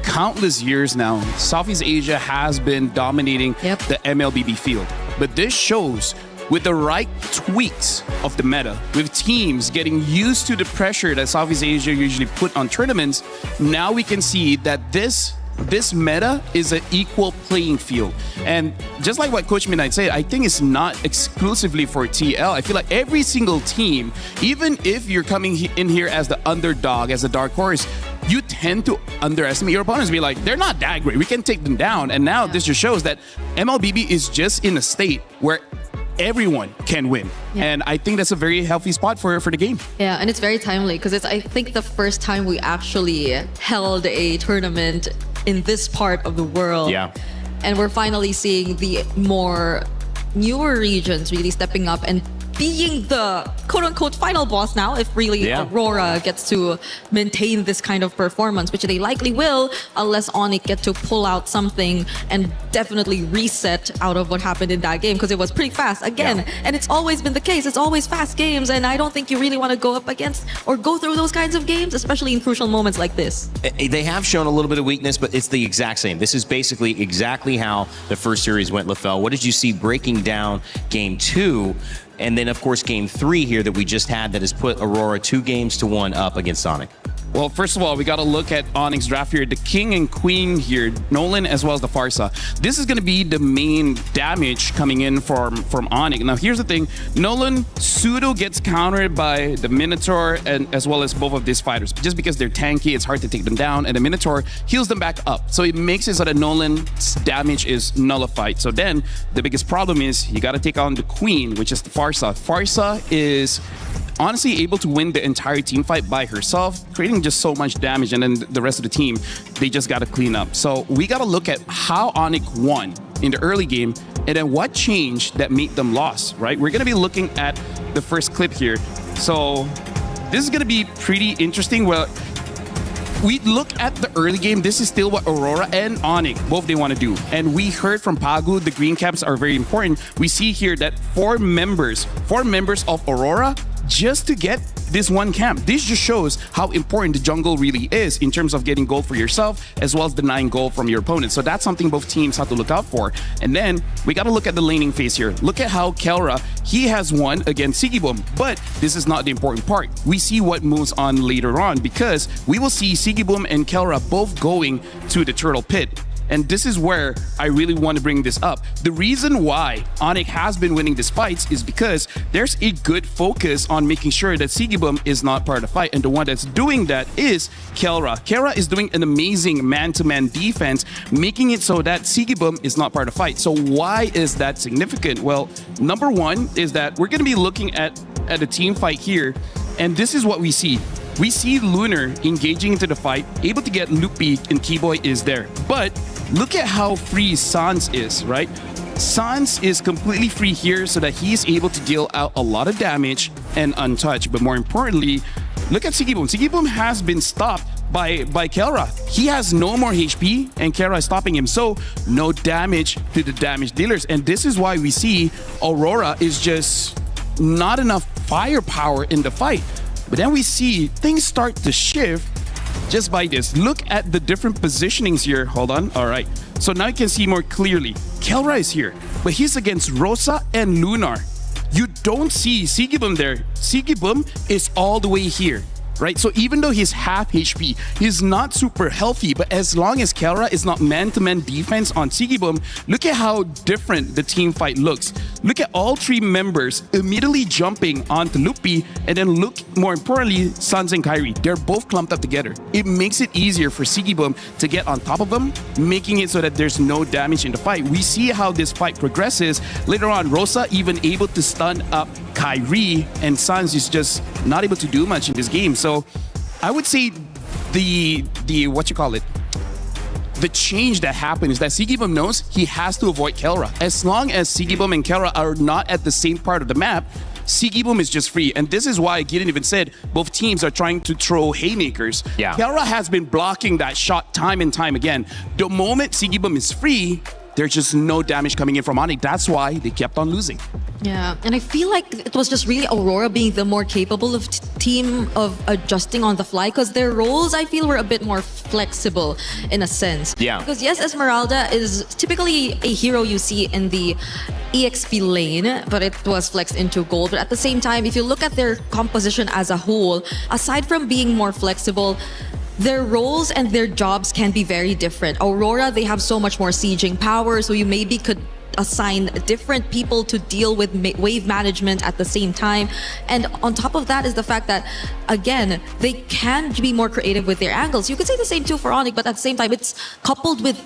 countless years now, Southeast Asia has been dominating the MLBB field. But this shows with the right tweaks of the meta, with teams getting used to the pressure that Southeast Asia usually put on tournaments, now we can see that this meta is an equal playing field. And just like what Coach Midnight said, I think it's not exclusively for TL. I feel like every single team, even if you're coming in here as the underdog, as a dark horse, you tend to underestimate your opponents. Be like, they're not that great. We can take them down. And now this just shows that MLBB is just in a state where everyone can win. And I think that's a very healthy spot for the game. Yeah, and it's very timely because it's, I think, the first time we actually held a tournament in this part of the world. Yeah. And we're finally seeing the more newer regions really stepping up and being the quote-unquote final boss now, if really Aurora gets to maintain this kind of performance, which they likely will, unless Onyx get to pull out something and definitely reset out of what happened in that game, because it was pretty fast again. And it's always been the case. It's always fast games, and I don't think you really want to go up against or go through those kinds of games, especially in crucial moments like this. They have shown a little bit of weakness, but it's the exact same. This is basically exactly how the first series went, LaFell. What did you see breaking down game 2? And then, of course, game 3 here that we just had that has put Aurora 2-1 up against Sonic. Well, first of all, we got to look at Onyx draft here. The king and queen here, Nolan as well as the Farsa. This is going to be the main damage coming in from Onyx. Now, here's the thing. Nolan pseudo gets countered by the Minotaur and as well as both of these fighters. Just because they're tanky, it's hard to take them down. And the Minotaur heals them back up. So it makes it so that Nolan's damage is nullified. So then the biggest problem is you got to take on the queen, which is the Farsa. Farsa is honestly able to win the entire team fight by herself, creating just so much damage, and then the rest of the team, they just got to clean up. So we got to look at how Onyx won in the early game, and then what changed that made them lost, right? We're going to be looking at the first clip here. So this is going to be pretty interesting. Well, we look at the early game, this is still what Aurora and Onyx, both they want to do. And we heard from Pagu, the green caps are very important. We see here that four members of Aurora just to get this one camp. This just shows how important the jungle really is in terms of getting gold for yourself as well as denying gold from your opponent. So that's something both teams have to look out for. And then we got to look at the laning phase here. Look at how Kelra, he has won against Sigibum, but this is not the important part. We see what moves on later on because we will see Sigibum and Kelra both going to the turtle pit. And this is where I really want to bring this up. The reason why Onyx has been winning these fights is because there's a good focus on making sure that Sigibum is not part of the fight. And the one that's doing that is Kelra. Kelra is doing an amazing man-to-man defense, making it so that Sigibum is not part of the fight. So why is that significant? Well, number one is that we're going to be looking at a team fight here. And this is what we see. We see Lunar engaging into the fight, able to get Loopy, and Keyboy is there. But look at how free Sans is, right? Sans is completely free here so that he's able to deal out a lot of damage and untouched. But more importantly, look at Sigibum. Sigibum has been stopped by Kelra. He has no more HP and Kelra is stopping him. So no damage to the damage dealers. And this is why we see Aurora is just not enough firepower in the fight. But then we see things start to shift just by this. Look at the different positionings here. Hold on. All right. So now you can see more clearly. Kelra is here, but he's against Rosa and Lunar. You don't see Sigibum there. Sigibum is all the way here. Right? So even though he's half HP, he's not super healthy, but as long as Kelra is not man-to-man defense on Sigibum, look at how different the team fight looks. Look at all three members immediately jumping onto Loopy, and then look, more importantly, Sans and Kyrie. They're both clumped up together. It makes it easier for Sigibum to get on top of them, making it so that there's no damage in the fight. We see how this fight progresses. Later on, Rosa even able to stun up Kyrie, and Sans is just not able to do much in this game. So I would say the change that happened is that Sigibum knows he has to avoid Kelra. As long as Sigibum and Kelra are not at the same part of the map, Sigibum is just free. And this is why Gideon even said both teams are trying to throw haymakers. Yeah. Kelra has been blocking that shot time and time again. The moment Sigibum is free, there's just no damage coming in from Onyx. That's why they kept on losing. Yeah, and I feel like it was just really Aurora being the more capable of team of adjusting on the fly, because their roles, I feel, were a bit more flexible in a sense. Yeah. Because yes, Esmeralda is typically a hero you see in the EXP lane, but it was flexed into gold. But at the same time, if you look at their composition as a whole, aside from being more flexible, their roles and their jobs can be very different. Aurora, they have so much more sieging power, so you maybe could assign different people to deal with wave management at the same time. And on top of that is the fact that, again, they can be more creative with their angles. You could say the same too for Onyx, but at the same time, it's coupled with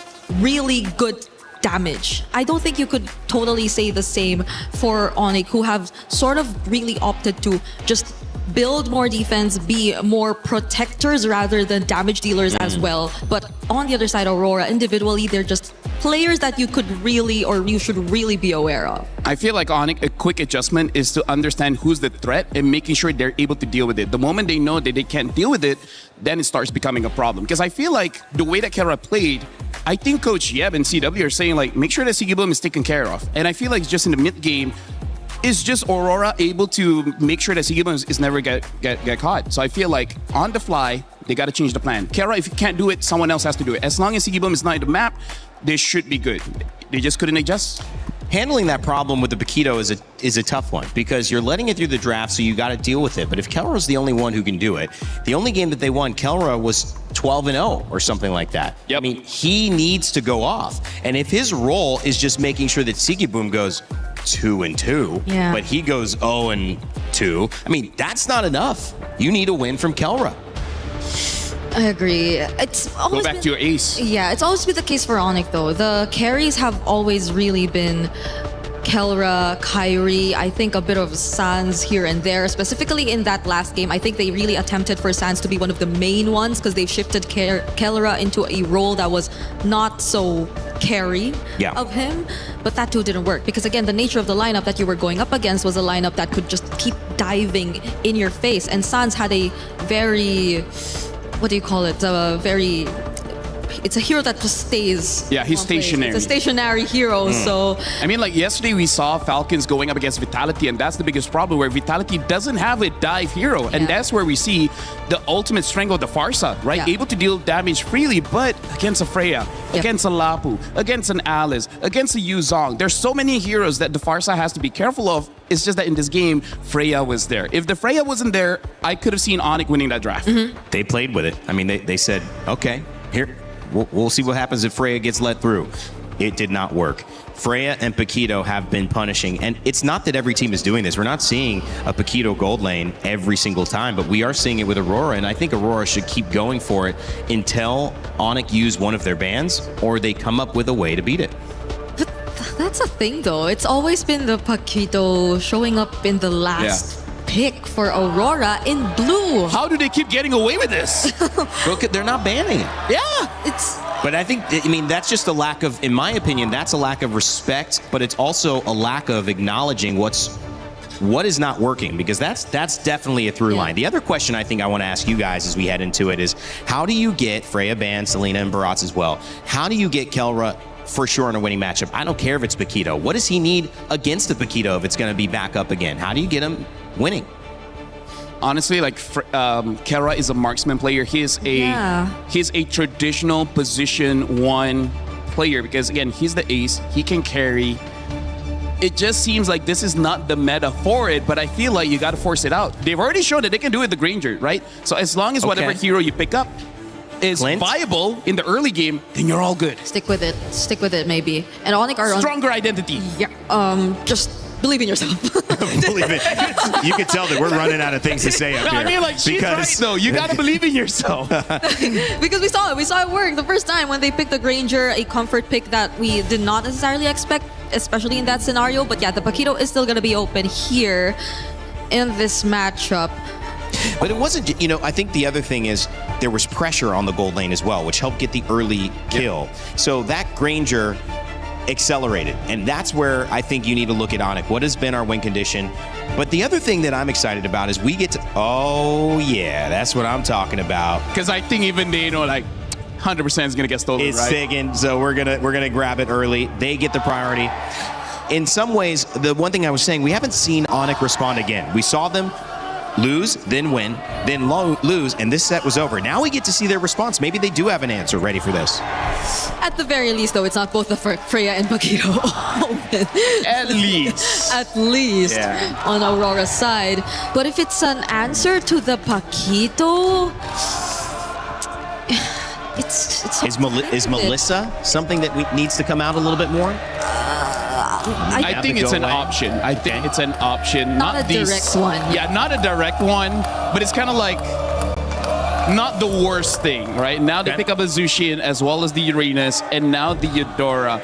really good damage. I don't think you could totally say the same for Onyx, who have sort of really opted to just build more defense, be more protectors rather than damage dealers as well. But on the other side, Aurora, individually, they're just players that you could really or you should really be aware of? I feel like Onyx, a quick adjustment is to understand who's the threat and making sure they're able to deal with it. The moment they know that they can't deal with it, then it starts becoming a problem. Because I feel like the way that Kara played, I think Coach Yeb and CW are saying like, make sure that Sigibum is taken care of. And I feel like just in the mid game, is just Aurora able to make sure that Sigibum is never get caught. So I feel like on the fly, they got to change the plan. Kara, if you can't do it, someone else has to do it. As long as Sigibum is not in the map, they should be good. They just couldn't adjust. Handling that problem with the Paquito is a tough one because you're letting it through the draft, so you got to deal with it. But if Kelra's the only one who can do it, the only game that they won, Kelra was 12-0 or something like that. Yep. I mean, he needs to go off. And if his role is just making sure that Sigibum goes 2-2, but he goes 0-2, I mean, that's not enough. You need a win from Kelra. I agree. It's always Go back to your ace. Yeah, it's always been the case for Onyx though. The carries have always really been Kelra, Kyrie, I think a bit of Sans here and there. Specifically in that last game, I think they really attempted for Sans to be one of the main ones because they've shifted Kelra into a role that was not so carry of him. But that too didn't work because again, the nature of the lineup that you were going up against was a lineup that could just keep diving in your face. And Sans had a very... what do you call it? It's a hero that just stays. Yeah, he's stationary. It's a stationary hero, so... I mean, like yesterday we saw Falcons going up against Vitality, and that's the biggest problem where Vitality doesn't have a dive hero. And that's where we see the ultimate strength of the Farsa, right? Able to deal damage freely, but against a Freya, against a Lapu, against an Alice, against a Yuzong. There's so many heroes that the Farsa has to be careful of. It's just that in this game, Freya was there. If the Freya wasn't there, I could have seen Onyx winning that draft. They played with it. I mean, they said, okay, here, we'll see what happens if Freya gets let through. It did not work. Freya and Paquito have been punishing, and it's not that every team is doing this. We're not seeing a Paquito gold lane every single time, but we are seeing it with Aurora, and I think Aurora should keep going for it until Onyx use one of their bans or they come up with a way to beat it. That's a thing though. It's always been the Paquito showing up in the last pick for Aurora in blue. How do they keep getting away with this? Look, they're not banning it. Yeah, it's... But I think, I mean, that's just a lack of, in my opinion, that's a lack of respect, but it's also a lack of acknowledging what is not working, because that's definitely a through line. The other question I think I want to ask you guys as we head into it is, how do you get Freya banned, Selena and Barats as well? How do you get Kelra for sure in a winning matchup? I don't care if it's Paquito. What does he need against the Paquito if it's going to be back up again? How do you get him winning? Honestly, like Kelra is a marksman player. He's a traditional position 1 player because again, he's the ace. He can carry. It just seems like this is not the meta for it, but I feel like you got to force it out. They've already shown that they can do it with the Granger, right? So as long as whatever hero you pick up is viable in the early game, then you're all good. Stick with it maybe. And Onyx are stronger identity. Yeah. Just believe in yourself. Believe it. You can tell that we're running out of things to say up here. I mean, like, she's right though. You gotta believe in yourself. Because we saw it work the first time when they picked the Granger, a comfort pick that we did not necessarily expect, especially in that scenario. But yeah, the Paquito is still gonna be open here in this matchup. But it wasn't, I think the other thing is there was pressure on the gold lane as well, which helped get the early kill. So that Granger accelerated, and that's where I think you need to look at Onyx. What has been our win condition? But the other thing that I'm excited about is we get to, oh yeah, that's what I'm talking about. Because I think even they like 100% is gonna get stolen, it's right? Sagan, so we're gonna grab it early. They get the priority. In some ways, the one thing I was saying, we haven't seen Onyx respond again. We saw them lose, then win, then lose, and this set was over. Now we get to see their response. Maybe they do have an answer ready for this. At the very least, though, it's not both the Freya and Paquito open. At least. At least on Aurora's side. But if it's an answer to the Paquito, it's is Melissa something that needs to come out a little bit more? I think it's an option. I think it's an option. Not a direct one. Yeah, not a direct one, but it's kind of like not the worst thing, right? Now they pick up a Zushin as well as the Uranus, and now the Eudora.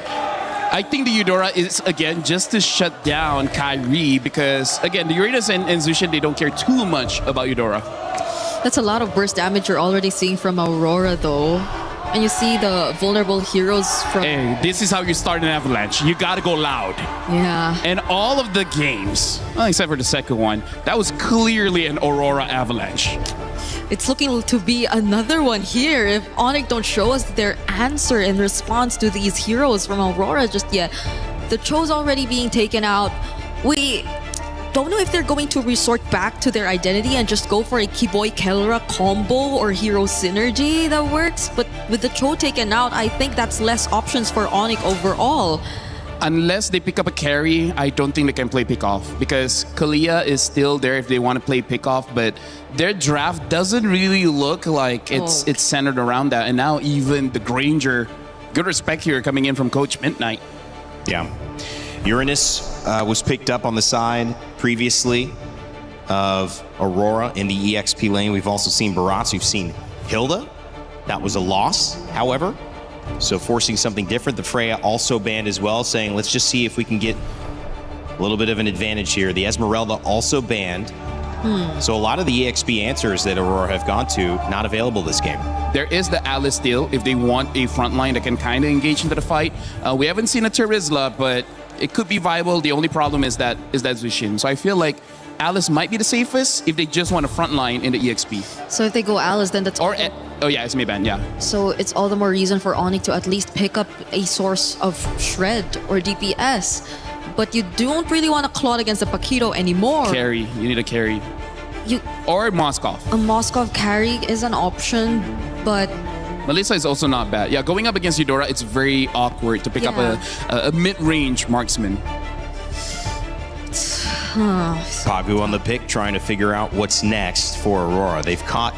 I think the Eudora is, again, just to shut down Kyrie because, again, the Uranus and Zushin, they don't care too much about Eudora. That's a lot of burst damage you're already seeing from Aurora, though. and you see the vulnerable heroes from... Hey, this is how you start an avalanche. You gotta go loud. Yeah. And all of the games, well, except for the second one, that was clearly an Aurora avalanche. It's looking to be another one here if Onyx don't show us their answer in response to these heroes from Aurora just yet. The Cho's already being taken out. We don't know if they're going to resort back to their identity and just go for a Kiboy Kelra combo or hero synergy that works. But with the Cho taken out, I think that's less options for Onyx overall. Unless they pick up a carry, I don't think they can play pickoff because Kalia is still there if they want to play pickoff, but their draft doesn't really look like it's centered around that. And now even the Granger, good respect here coming in from Coach Midnight. Yeah. Uranus was picked up on the side previously of Aurora in the EXP lane. We've also seen Barats. We've seen Hilda. That was a loss, however. So forcing something different. The Freya also banned as well, saying let's just see if we can get a little bit of an advantage here. The Esmeralda also banned. So a lot of the EXP answers that Aurora have gone to, not available this game. There is the Alice deal if they want a front line that can kind of engage into the fight. We haven't seen a Terizla, but it could be viable. The only problem is that Zushin. So I feel like Alice might be the safest if they just want a front line in the EXP. So if they go Alice, then that's... Oh yeah, Esme ban, yeah. So it's all the more reason for Onyx to at least pick up a source of shred or DPS. But you don't really want to claw against the Paquito anymore. Carry, you need a carry. Or Moskov. A Moskov carry is an option, but... Melissa is also not bad. Yeah, going up against Eudora, it's very awkward to pick up a mid-range marksman. Pagu on the pick, trying to figure out what's next for Aurora. They've caught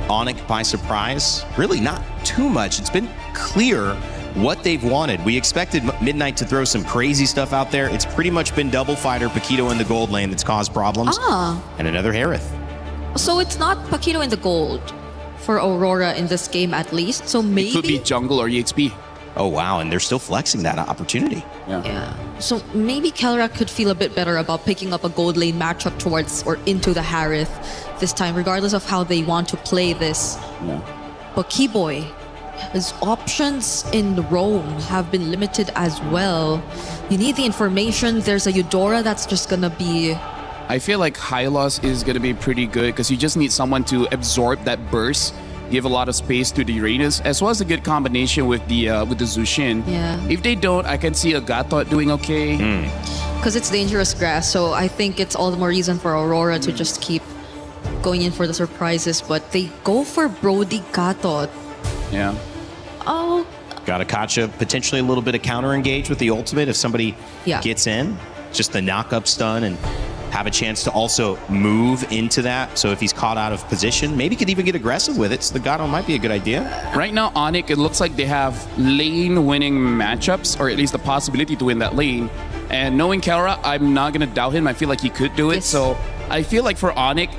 Onyx by surprise. Really not too much. It's been clear what they've wanted. We expected Midnight to throw some crazy stuff out there. It's pretty much been double fighter, Paquito in the gold lane that's caused problems. And another Harith. So it's not Paquito in the gold for Aurora in this game at least. So maybe... It could be jungle or EXP. Oh, wow. And they're still flexing that opportunity. Yeah. So maybe Kelra could feel a bit better about picking up a gold lane matchup towards or into the Harith this time, regardless of how they want to play this. But Keyboy, his options in Rome have been limited as well. You need the information. There's a Eudora that's just gonna be... I feel like Hylos is gonna be pretty good because you just need someone to absorb that burst, give a lot of space to the Uranus, as well as a good combination with the Zushin. Yeah. If they don't, I can see a Gatot doing okay. Because it's dangerous grass, so I think it's all the more reason for Aurora to just keep going in for the surprises. But they go for Brody Gatot. Yeah. Oh. Got a Kacha, potentially a little bit of counter engage with the ultimate if somebody gets in. Just the knock-up stun and have a chance to also move into that. So if he's caught out of position, maybe could even get aggressive with it. So the Gato might be a good idea. Right now, Onyx, it looks like they have lane-winning matchups, or at least the possibility to win that lane. And knowing Kelra, I'm not going to doubt him. I feel like he could do it. So I feel like for Onyx,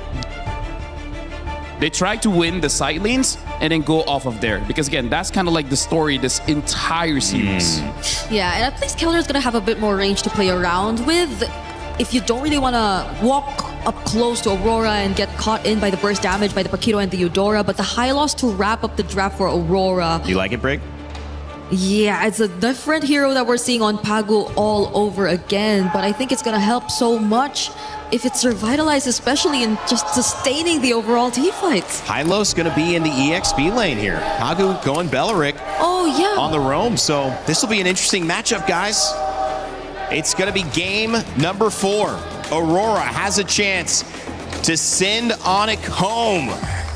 they try to win the side lanes and then go off of there. Because again, that's kind of like the story this entire series. Yeah, and at least Kelra's going to have a bit more range to play around with. If you don't really want to walk up close to Aurora and get caught in by the burst damage by the Paquito and the Eudora, but the Hylos to wrap up the draft for Aurora. You like it, Brig? Yeah, it's a different hero that we're seeing on Pagu all over again, but I think it's going to help so much if it's revitalized, especially in just sustaining the overall team fights. Hylos going to be in the EXP lane here. Pagu going Belleric on the roam, so this will be an interesting matchup, guys. It's going to be game number 4. Aurora has a chance to send Onyx home.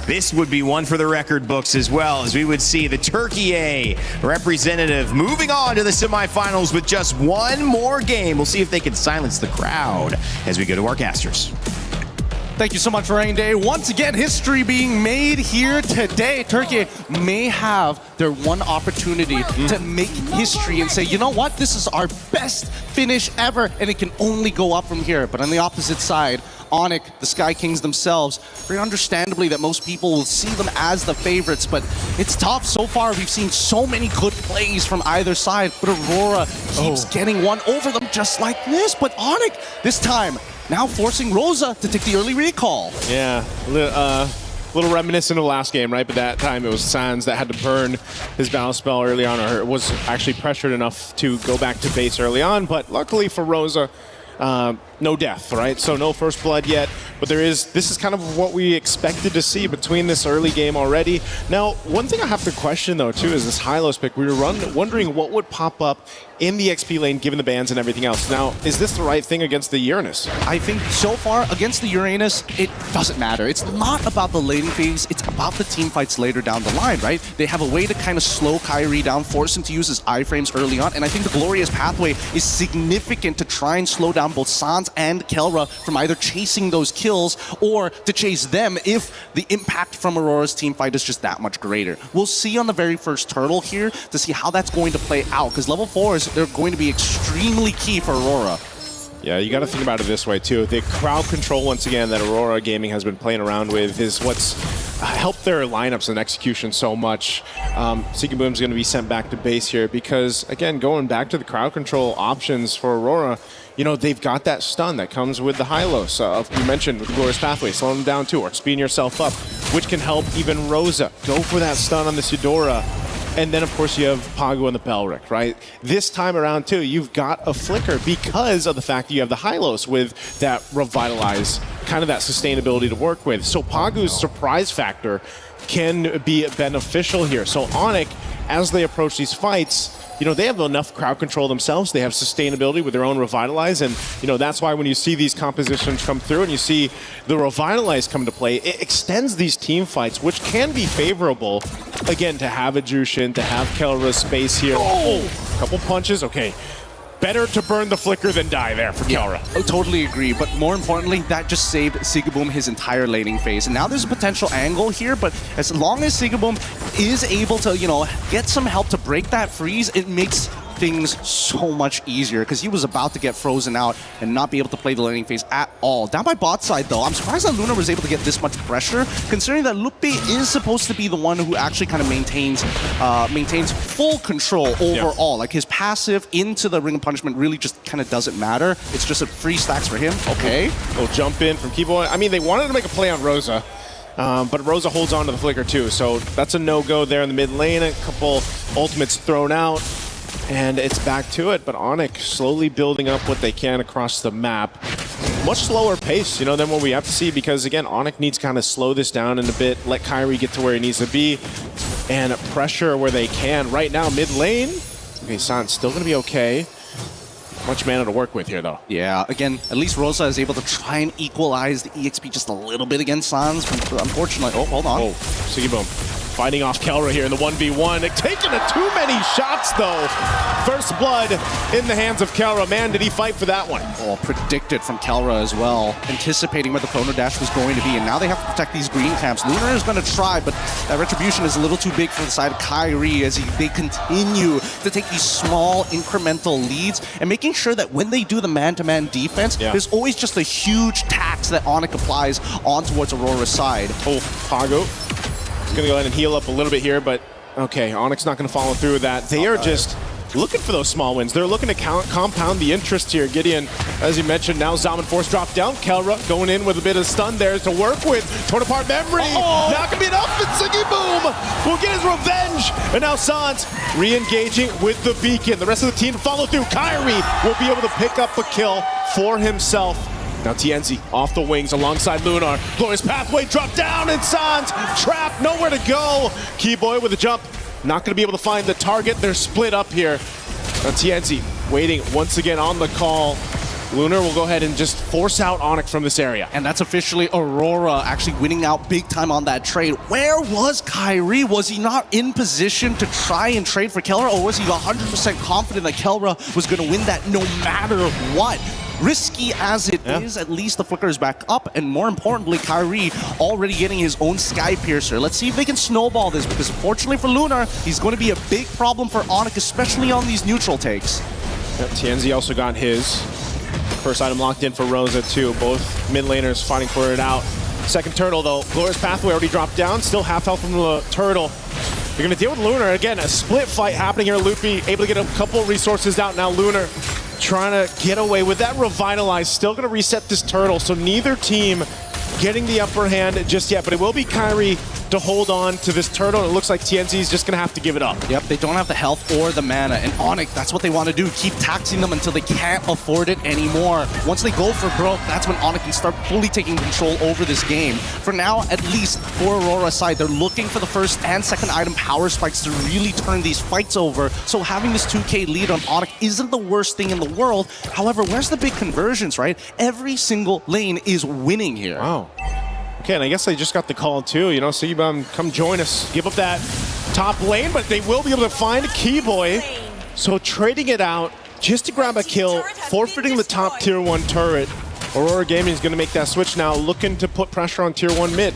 This would be one for the record books as well, as we would see the Turkey A representative moving on to the semifinals with just one more game. We'll see if they can silence the crowd as we go to our casters. Thank you so much, Rain Day. Once again, history being made here today. Turkey may have their one opportunity to make history and say, you know what, this is our best finish ever, and it can only go up from here. But on the opposite side, Onyx, the Sky Kings themselves, very understandably that most people will see them as the favorites, but it's tough. So far, we've seen so many good plays from either side, but Aurora keeps getting one over them just like this. But Onyx, this time, now forcing Rosa to take the early recall. Yeah, little reminiscent of the last game, right? But that time it was Sans that had to burn his battle spell early on, or was actually pressured enough to go back to base early on. But luckily for Rosa, no death, right? So no first blood yet, but this is kind of what we expected to see between this early game already. Now, one thing I have to question though too is this Hylos pick. We were wondering what would pop up in the XP lane given the bans and everything else. Now, is this the right thing against the Uranus? I think so far against the Uranus, it doesn't matter. It's not about the laning phase, it's about the team fights later down the line, right? They have a way to kind of slow Kyrie down, force him to use his iframes early on, and I think the Glorious Pathway is significant to try and slow down both Sans and Kelra from either chasing those kills or to chase them if the impact from Aurora's team fight is just that much greater. We'll see on the very first turtle here to see how that's going to play out, because level 4s, they're going to be extremely key for Aurora. Yeah, you got to think about it this way too. The crowd control, once again, that Aurora Gaming has been playing around with is what's helped their lineups and execution so much. Sigaboom's going to be sent back to base here because, again, going back to the crowd control options for Aurora, you know, they've got that stun that comes with the Hylos. You mentioned with the Glorious Pathway, slowing them down too, or speeding yourself up, which can help even Rosa. Go for that stun on this Eudora. And then, of course, you have Pagu and the Belric, right? This time around, too, you've got a Flicker because of the fact that you have the Hylos with that Revitalize, kind of that sustainability to work with. So Pagu's surprise factor can be beneficial here. So Onyx, as they approach these fights, you know, they have enough crowd control themselves. They have sustainability with their own Revitalize. And, you know, that's why when you see these compositions come through and you see the Revitalize come to play, it extends these team fights, which can be favorable, again, to have a Jushin, to have Kelra's space here. Oh, a couple punches. Okay. Better to burn the Flicker than die there for Kelra. I totally agree, but more importantly, that just saved Sigaboom his entire laning phase. And now there's a potential angle here, but as long as Sigaboom is able to, you know, get some help to break that freeze, it makes things so much easier because he was about to get frozen out and not be able to play the laning phase at all. Down by bot side though, I'm surprised that Luna was able to get this much pressure considering that Lupe is supposed to be the one who actually kind of maintains full control overall. Like his passive into the Ring of Punishment really just kind of doesn't matter. It's just a free stacks for him. Okay. Little jump in from Keyboy. I mean, they wanted to make a play on Rosa. But Rosa holds on to the Flicker too, so that's a no-go there in the mid lane. A couple ultimates thrown out. And it's back to it, but Onyx slowly building up what they can across the map. Much slower pace, you know, than what we have to see because, again, Onyx needs to kind of slow this down in a bit, let Kyrie get to where he needs to be, and pressure where they can. Right now, mid lane, okay, San's still going to be okay. Much mana to work with here, though. Yeah, again, at least Rosa is able to try and equalize the EXP just a little bit against Sans. Unfortunately, oh, hold on. Oh, Sigaboom. Fighting off Kelra here in the 1v1. Taking too many shots, though. First blood in the hands of Kelra. Man, did he fight for that one. Oh, predicted from Kelra as well. Anticipating where the Chrono Dash was going to be. And now they have to protect these green camps. Lunar is going to try, but that retribution is a little too big for the side of Kyrie as they continue to take these small incremental leads and making sure that when they do the man-to-man defense, there's always just a huge tax that Onyx applies on towards Aurora's side. Oh, Pago. Gonna go ahead and heal up a little bit here, but okay, Onyx not gonna follow through with that. They are just looking for those small wins. They're looking to compound the interest here. Gideon, as you mentioned, now Zaman Force dropped down. Kelra going in with a bit of stun there to work with. Torn apart memory. Not gonna be enough, and Sigaboom will get his revenge. And now Sans re-engaging with the beacon. The rest of the team to follow through. Kyrie will be able to pick up a kill for himself. Now TNZ off the wings alongside Lunar. Glorious Pathway drop down and Sans trapped, nowhere to go. Keyboy with a jump, not going to be able to find the target. They're split up here. Now TNZ waiting once again on the call. Lunar will go ahead and just force out Onyx from this area. And that's officially Aurora actually winning out big time on that trade. Where was Kyrie? Was he not in position to try and trade for Kelra, or was he 100% confident that Kelra was going to win that no matter what? Risky as it is, at least the Flicker is back up, and more importantly, Kyrie already getting his own Sky Piercer. Let's see if they can snowball this, because unfortunately for Lunar, he's going to be a big problem for Onyx, especially on these neutral takes. TNZ also got his first item locked in for Rosa too. Both mid laners fighting for it out. Second turtle though, Glorious Pathway already dropped down, still half health from the turtle. You're going to deal with Lunar. Again, a split fight happening here. Lupi able to get a couple resources out. Now Lunar trying to get away with that Revitalize. Still going to reset this turtle, so neither team getting the upper hand just yet, but it will be Kairi to hold on to this turtle. It looks like TNZ is just going to have to give it up. Yep, they don't have the health or the mana, and Onyx, that's what they want to do. Keep taxing them until they can't afford it anymore. Once they go for broke, that's when Onyx can start fully taking control over this game. For now, at least for Aurora's side, they're looking for the first and second item power spikes to really turn these fights over. So having this 2k lead on Onyx isn't the worst thing in the world. However, where's the big conversions, right? Every single lane is winning here. Wow. Okay, and I guess they just got the call too, you know, Sigibum, come join us. Give up that top lane, but they will be able to find Keyboy. So trading it out just to grab a kill, forfeiting the top tier 1 turret. Aurora Gaming is going to make that switch now, looking to put pressure on tier 1 mid.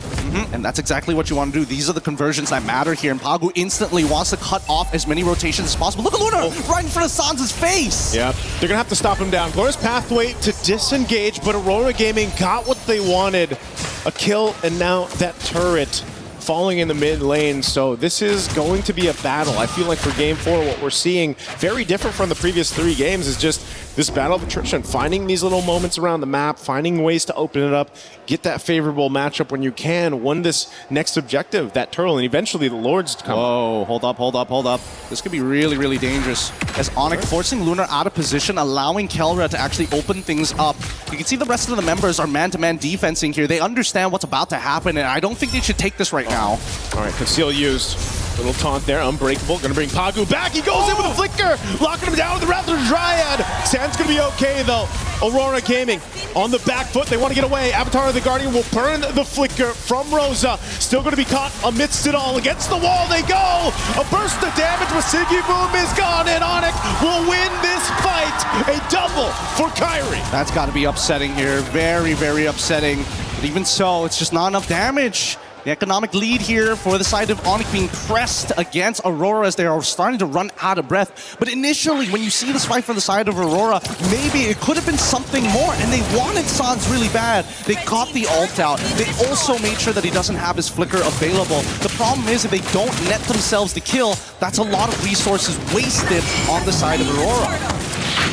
And that's exactly what you want to do. These are the conversions that matter here, and Pagu instantly wants to cut off as many rotations as possible. Look at Luna right in front of Sansa's face! Yep, they're going to have to stop him down. Glorious pathway to disengage, but Aurora Gaming got what they wanted. A kill, and now that turret falling in the mid lane. So this is going to be a battle. I feel like for game 4, what we're seeing, very different from the previous 3 games, is just this battle of attrition, finding these little moments around the map, finding ways to open it up, get that favorable matchup when you can, win this next objective, that turtle, and eventually the Lords come. Whoa, hold up, hold up, hold up. This could be really, really dangerous. As Onyx forcing Lunar out of position, allowing Kelra to actually open things up. You can see the rest of the members are man-to-man defensing here. They understand what's about to happen, and I don't think they should take this right now. All right, Conceal used. Little taunt there, Unbreakable, gonna bring Pagu back. He goes in with a flicker, locking him down with the Raptor Dryad. Sand's gonna be okay though. Aurora Gaming on the back foot, they want to get away. Avatar of the Guardian will burn the flicker from Rosa. Still gonna be caught amidst it all. Against the wall they go. A burst of damage, but Sigibum is gone, and Onyx will win this fight. A double for Kairi. That's got to be upsetting here. Very, very upsetting. But even so, it's just not enough damage. The economic lead here for the side of Onyx being pressed against Aurora as they are starting to run out of breath. But initially, when you see this fight from the side of Aurora, maybe it could have been something more, and they wanted Sans really bad. They got the ult out. They also made sure that he doesn't have his flicker available. The problem is if they don't net themselves the kill, that's a lot of resources wasted on the side of Aurora.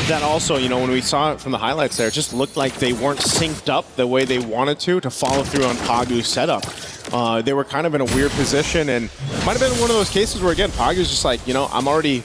That also, you know, when we saw it from the highlights there, it just looked like they weren't synced up the way they wanted to follow through on Pagu's setup. They were kind of in a weird position, and might have been one of those cases where, again, Pagu's just like, you know, I'm already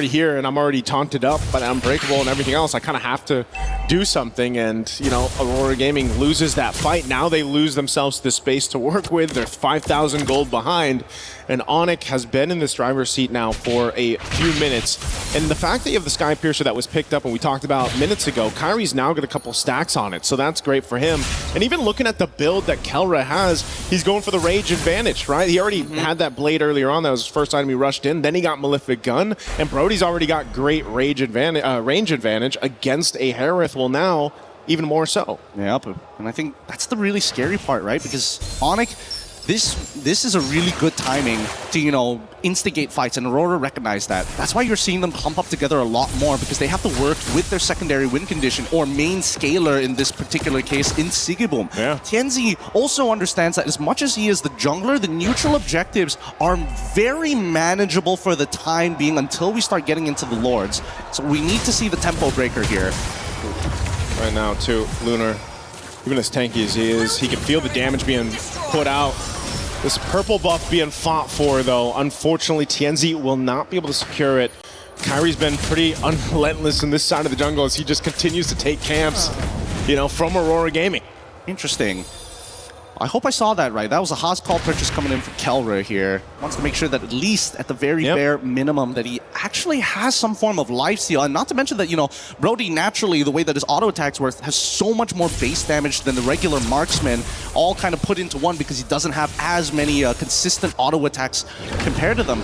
here and I'm already taunted up, but Unbreakable and everything else, I kind of have to do something. And, you know, Aurora Gaming loses that fight. Now they lose themselves the space to work with. They're 5,000 gold behind. And Onyx has been in this driver's seat now for a few minutes. And the fact that you have the Sky Piercer that was picked up and we talked about minutes ago, Kairi's now got a couple stacks on it, so that's great for him. And even looking at the build that Kelra has, he's going for the Rage Advantage, right? He already had that blade earlier on. That was his first item he rushed in. Then he got Malefic Gun, and Brody's already got great range advantage against a Harith. Well, now, even more so. Yep, and I think that's the really scary part, right? Because Onyx, this is a really good timing to, you know, instigate fights, and Aurora recognized that. That's why you're seeing them clump up together a lot more, because they have to work with their secondary win condition or main scaler in this particular case in Sigibum. Yeah. Tianzi also understands that as much as he is the jungler, the neutral objectives are very manageable for the time being until we start getting into the Lords. So we need to see the tempo breaker here. Right now, too, Lunar, even as tanky as he is, he can feel the damage being put out. This purple buff being fought for, though, unfortunately, Tianzi will not be able to secure it. Kairi's been pretty unrelentless in this side of the jungle as he just continues to take camps, you know, from Aurora Gaming. Interesting. I hope I saw that right. That was a Haas call purchase coming in for Kelra here. Wants to make sure that at least at the very bare minimum that he actually has some form of lifesteal. And not to mention that, you know, Brody naturally, the way that his auto attacks work, has so much more base damage than the regular marksman, all kind of put into one because he doesn't have as many consistent auto attacks compared to them.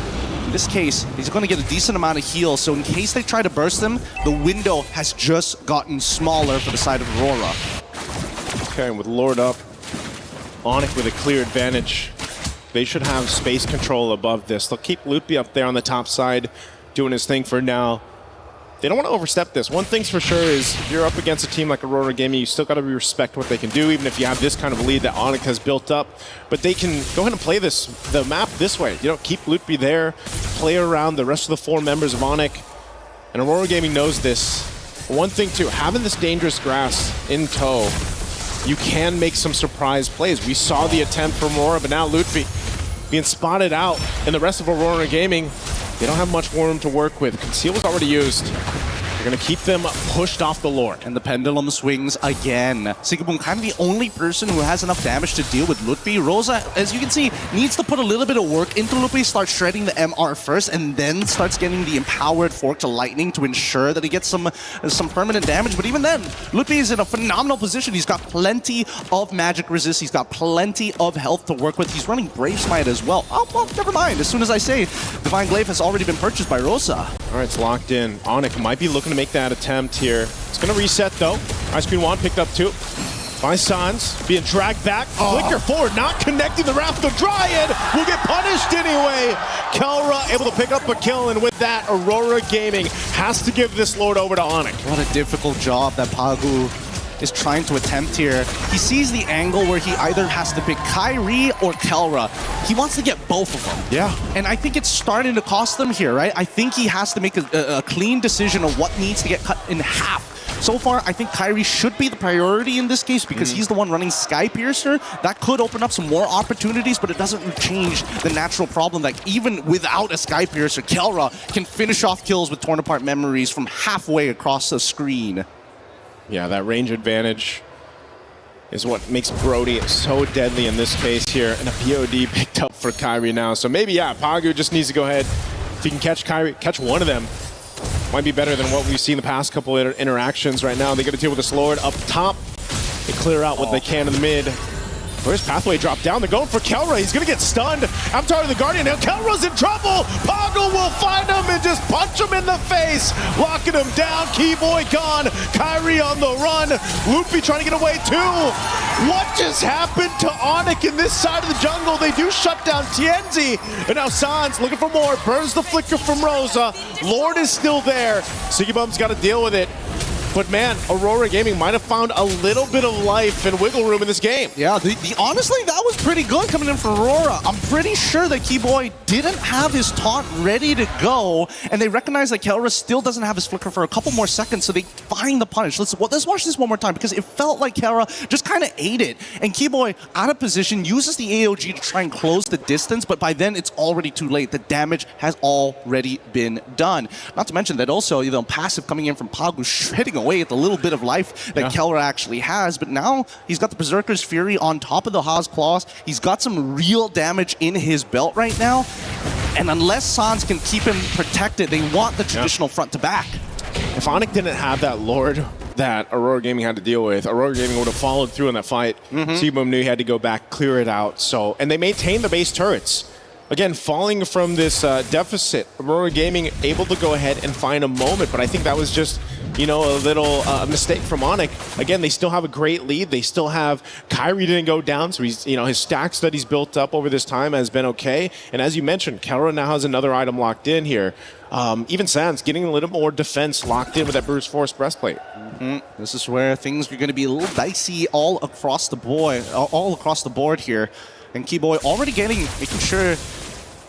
In this case, he's going to get a decent amount of heal, so in case they try to burst him, the window has just gotten smaller for the side of Aurora. Okay, and with Lord up, Onyx with a clear advantage. They should have space control above this. They'll keep Loopy up there on the top side doing his thing for now. They don't want to overstep this. One thing's for sure is if you're up against a team like Aurora Gaming, you still got to respect what they can do, even if you have this kind of lead that Onyx has built up. But they can go ahead and play the map this way. You know, keep Loopy there, play around the rest of the 4 members of Onyx. And Aurora Gaming knows this. One thing too, having this dangerous grass in tow you can make some surprise plays. We saw the attempt from Aurora, but now Lutfi being spotted out, and the rest of Aurora Gaming, they don't have much room to work with. Conceal was already used. They're going to keep them pushed off the Lord. And the pendulum swings again. Sigaboom kind of the only person who has enough damage to deal with Lutfi. Rosa, as you can see, needs to put a little bit of work into Lutfi, start shredding the MR first, and then starts getting the empowered fork to lightning to ensure that he gets some permanent damage. But even then, Lutfi is in a phenomenal position. He's got plenty of magic resist. He's got plenty of health to work with. He's running Brave Smite as well. Oh, well, never mind. As soon as I say, Divine Glaive has already been purchased by Rosa. All right, it's locked in. Onyx might be looking to make that attempt here. It's going to reset, though. Ice Queen Wand picked up too. By Sans, being dragged back. Flicker forward, not connecting the Wrath of the Dryad. Will get punished anyway. Kelra able to pick up a kill, and with that, Aurora Gaming has to give this Lord over to Onyx. What a difficult job that Pagu is trying to attempt here. He sees the angle where he either has to pick Kyrie or Kelra. He wants to get both of them. Yeah. And I think it's starting to cost them here, right? I think he has to make a clean decision of what needs to get cut in half. So far, I think Kyrie should be the priority in this case because he's the one running Sky Piercer. That could open up some more opportunities, but it doesn't change the natural problem that even without a Sky Piercer, Kelra can finish off kills with torn apart memories from halfway across the screen. Yeah, that range advantage is what makes Brody so deadly in this case here. And a POD picked up for Kyrie now. So maybe, yeah, Pagu just needs to go ahead. If he can catch Kyrie, catch one of them, might be better than what we've seen the past couple of interactions right now. They got to deal with this Lord up top. They clear out what they can in the mid. Where's Pathway drop down? They're going for Kelra. He's going to get stunned. Avatar of the Guardian. Now Kelra's in trouble. Pagu will find him and just punch him in the face. Locking him down. Keyboy gone. Kyrie on the run. Luffy trying to get away too. What just happened to Onyx in this side of the jungle? They do shut down Tienzi. And now Sans looking for more. Burns the flicker from Rosa. Lord is still there. Sigibum's got to deal with it. But man, Aurora Gaming might have found a little bit of life and wiggle room in this game. Yeah, honestly, that was pretty good coming in from Aurora. I'm pretty sure that Keyboy didn't have his taunt ready to go, and they recognize that Kelra still doesn't have his flicker for a couple more seconds, so they find the punish. Let's watch this one more time, because it felt like Kelra just kind of ate it. And Keyboy, out of position, uses the AOG to try and close the distance, but by then it's already too late. The damage has already been done. Not to mention that also, passive coming in from Pagu, shredding away at the little bit of life that Kelra actually has, but now he's got the Berserker's Fury on top of the Haas Claws. He's got some real damage in his belt right now, and unless Sans can keep him protected, they want the traditional front to back. If Onyx didn't have that Lord that Aurora Gaming had to deal with, Aurora Gaming would have followed through in that fight. Seaboom knew he had to go back, clear it out. So, and they maintained the base turrets. Again, falling from this deficit, Aurora Gaming able to go ahead and find a moment, but I think that was just, a little mistake from Onyx. Again, they still have a great lead. They still have Kyrie didn't go down, so he's, his stacks that he's built up over this time has been okay. And as you mentioned, Kelra now has another item locked in here. Even Sans getting a little more defense locked in with that Bruce Force breastplate. This is where things are going to be a little dicey all across the board here. And Keyboy already making sure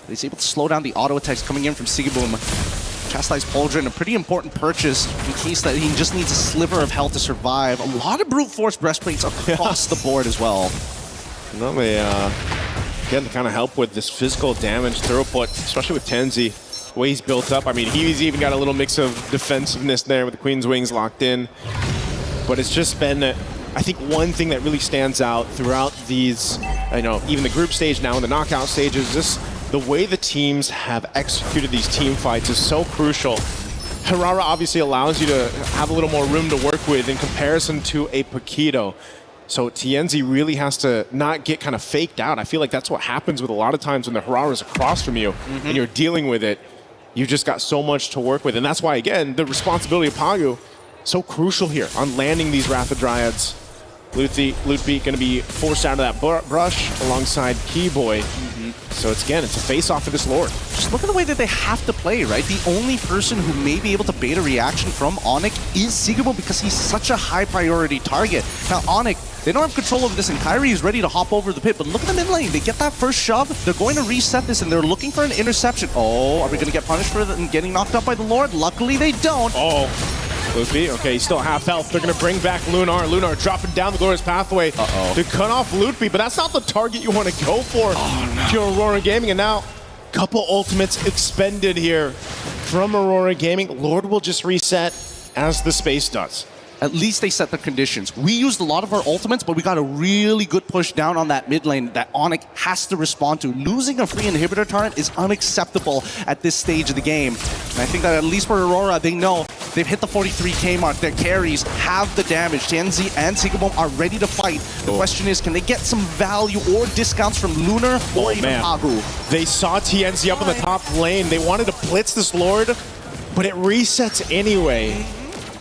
he's able to slow down the auto attacks coming in from Sigaboom. Chastise Pauldron, a pretty important purchase in case that he just needs a sliver of health to survive. A lot of brute force breastplates across the board as well. No, they again to kind of help with this physical damage throughput, especially with Tenzi. The way he's built up. I mean, he's even got a little mix of defensiveness there with the Queen's Wings locked in. But it's just been, I think, one thing that really stands out throughout these, even the group stage now and the knockout stages, just the way the teams have executed these team fights is so crucial. Harara obviously allows you to have a little more room to work with in comparison to a Paquito. So Tienzi really has to not get kind of faked out. I feel like that's what happens with a lot of times when the Harara is across from you and you're dealing with it. You just got so much to work with. And that's why, again, the responsibility of Pagu so crucial here on landing these Wrath of Dryads. Lutfi going to be forced out of that brush alongside Keyboy. So it's a face-off for this Lord. Just look at the way that they have to play, right? The only person who may be able to bait a reaction from Onyx is Sigurbo because he's such a high-priority target. Now, Onyx, they don't have control over this, and Kyrie is ready to hop over the pit, but look at the mid lane. They get that first shove. They're going to reset this, and they're looking for an interception. Oh, are we going to get punished for getting knocked up by the Lord? Luckily, they don't. Luffy, okay, he's still half health. They're going to bring back Lunar. Lunar dropping down the Glorious Pathway to cut off Luffy, but that's not the target you want to go for. To Aurora Gaming, and now couple ultimates expended here from Aurora Gaming. Lord will just reset as the space does. At least they set the conditions. We used a lot of our ultimates, but we got a really good push down on that mid lane that Onyx has to respond to. Losing a free inhibitor turret is unacceptable at this stage of the game. And I think that at least for Aurora, they know they've hit the 43k mark. Their carries have the damage. Tianzi and Sigabom are ready to fight. The question is, can they get some value or discounts from Lunar or even Pagu? They saw Tianzi up in the top lane. They wanted to blitz this Lord, but it resets anyway.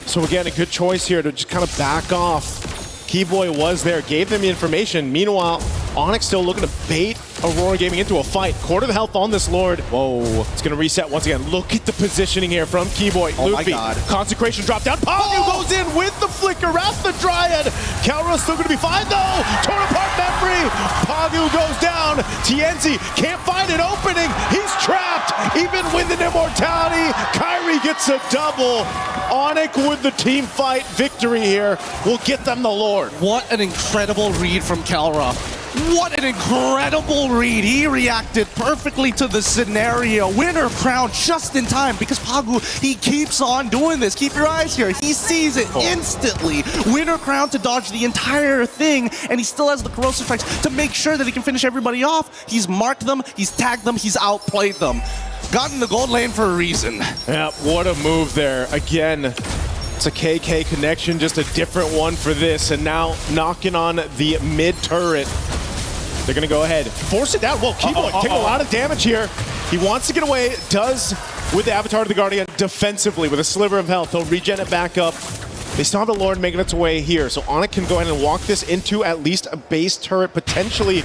So again, a good choice here to just kind of back off. Keyboy was there, gave them the information. Meanwhile, Onyx still looking to bait Aurora Gaming into a fight. Quarter the health on this Lord. Whoa, it's gonna reset once again. Look at the positioning here from Keyboy. Oh Luffy, my God. Consecration drop down. Pagu goes in with the flicker at the Dryad. Kalra's still gonna be fine though. Torn apart memory. Pagu goes down. Tienzi can't find an opening. He's trapped. Even with an immortality, Kyrie gets a double. Onyx with the team fight victory here will get them the Lord. What an incredible read from Kalra. What an incredible read. He reacted perfectly to the scenario. Winner crown just in time because Pagu, he keeps on doing this. Keep your eyes here. He sees it instantly. Winner crown to dodge the entire thing, and he still has the corrosive strikes to make sure that he can finish everybody off. He's marked them, he's tagged them, he's outplayed them. Got in the gold lane for a reason. Yeah, what a move there. Again, it's a KK connection, just a different one for this. And now knocking on the mid turret. They're going to go ahead. Force it down. Whoa, Keyboy taking a lot of damage here. He wants to get away. Does with the Avatar of the Guardian defensively with a sliver of health. He'll regen it back up. They still have the Lord making its way here. So Onyx can go ahead and walk this into at least a base turret, potentially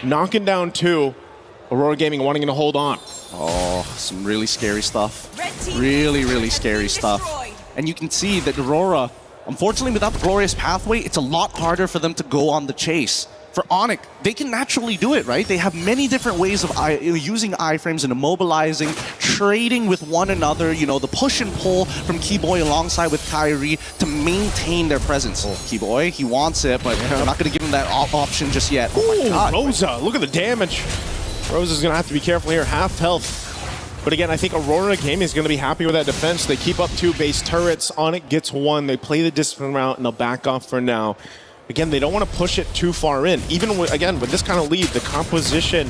knocking down two. Aurora Gaming wanting to hold on. Oh, some really scary stuff. Really, really scary stuff. And you can see that Aurora, unfortunately without the Glorious Pathway, it's a lot harder for them to go on the chase. For Onyx, they can naturally do it, right? They have many different ways of using iframes and immobilizing, trading with one another, you know, the push and pull from Keyboy alongside with Kyrie to maintain their presence. Keyboy, he wants it, but they're not going to give him that option just yet. Oh my God. Rosa, look at the damage. Rosa's going to have to be careful here. Half health. But again, I think Aurora Gaming is going to be happy with that defense. They keep up two base turrets. Onyx gets one. They play the discipline route, and they'll back off for now. Again, they don't want to push it too far in. Even with, again, with this kind of lead, the composition,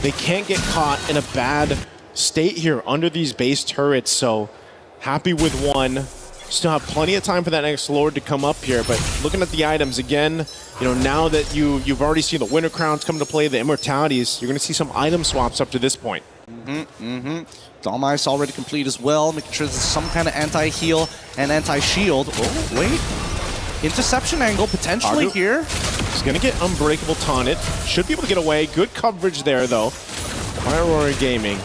they can't get caught in a bad state here under these base turrets. So happy with one. Still have plenty of time for that next Lord to come up here. But looking at the items again, you know, now that you've already seen the Winter Crowns come to play, the Immortalities, you're going to see some item swaps up to this point. Dom-Ice already complete as well, making sure there's some kind of anti-heal and anti-shield. Oh, wait. Interception angle potentially here. He's going to get Unbreakable taunted. Should be able to get away. Good coverage there, though, by Aurora Gaming.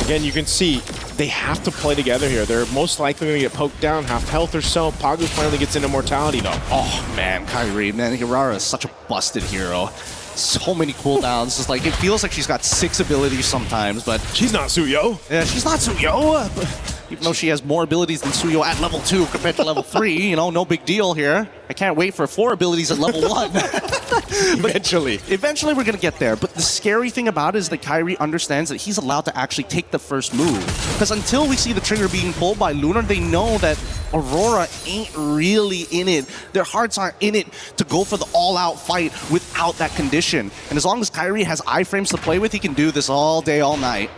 Again, you can see they have to play together here. They're most likely going to get poked down, half health or so. Pagu finally gets an immortality, though. Oh, man, Kyrie. Man, Hirara is such a busted hero. So many cooldowns. It's like, it feels like she's got 6 abilities sometimes, but... She's not Suyo. Yeah, she's not Suyo. Even though she has more abilities than Suyo at level 2 compared to level 3, you know, no big deal here. I can't wait for 4 abilities at level 1. Eventually we're going to get there. But the scary thing about it is that Kyrie understands that he's allowed to actually take the first move. Because until we see the trigger being pulled by Lunar, they know that Aurora ain't really in it. Their hearts aren't in it to go for the all-out fight without that condition. And as long as Kyrie has iframes to play with, he can do this all day, all night.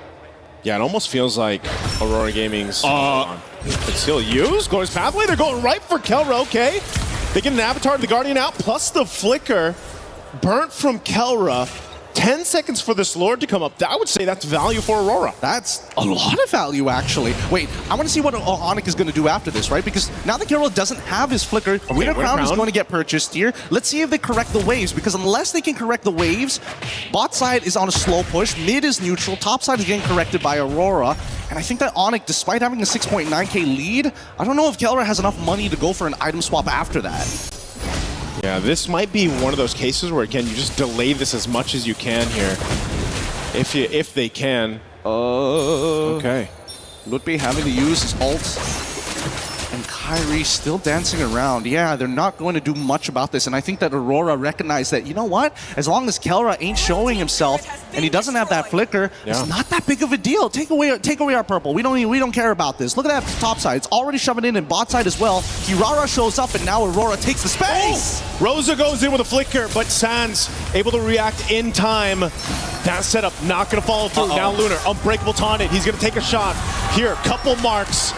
Yeah, it almost feels like Aurora Gaming's it's still used. Glorious Pathway, they're going right for Kelra, okay. They get an Avatar of the Guardian out, plus the flicker. Burnt from Kelra. 10 seconds for this Lord to come up. I would say that's value for Aurora. That's a lot of value, actually. Wait, I want to see what Onyx is going to do after this, right? Because now that Kelra doesn't have his flicker, Winter Crown is going to get purchased here. Let's see if they correct the waves, because unless they can correct the waves, bot side is on a slow push, mid is neutral, top side is getting corrected by Aurora. And I think that Onyx, despite having a 6.9k lead, I don't know if Kelra has enough money to go for an item swap after that. Yeah, this might be one of those cases where, again, you just delay this as much as you can here. If they can. Okay. Ludwig having to use his ult. And Kyrie still dancing around. Yeah, they're not going to do much about this. And I think that Aurora recognized that, you know what? As long as Kelra ain't showing himself and he doesn't have that flicker, it's not that big of a deal. Take away our purple. We don't care about this. Look at that top side. It's already shoving in bot side as well. Kirara shows up and now Aurora takes the space. Oh! Rosa goes in with a flicker, but Sans able to react in time. That setup not going to follow through. Now Lunar, unbreakable taunted. He's going to take a shot. Here, couple marks.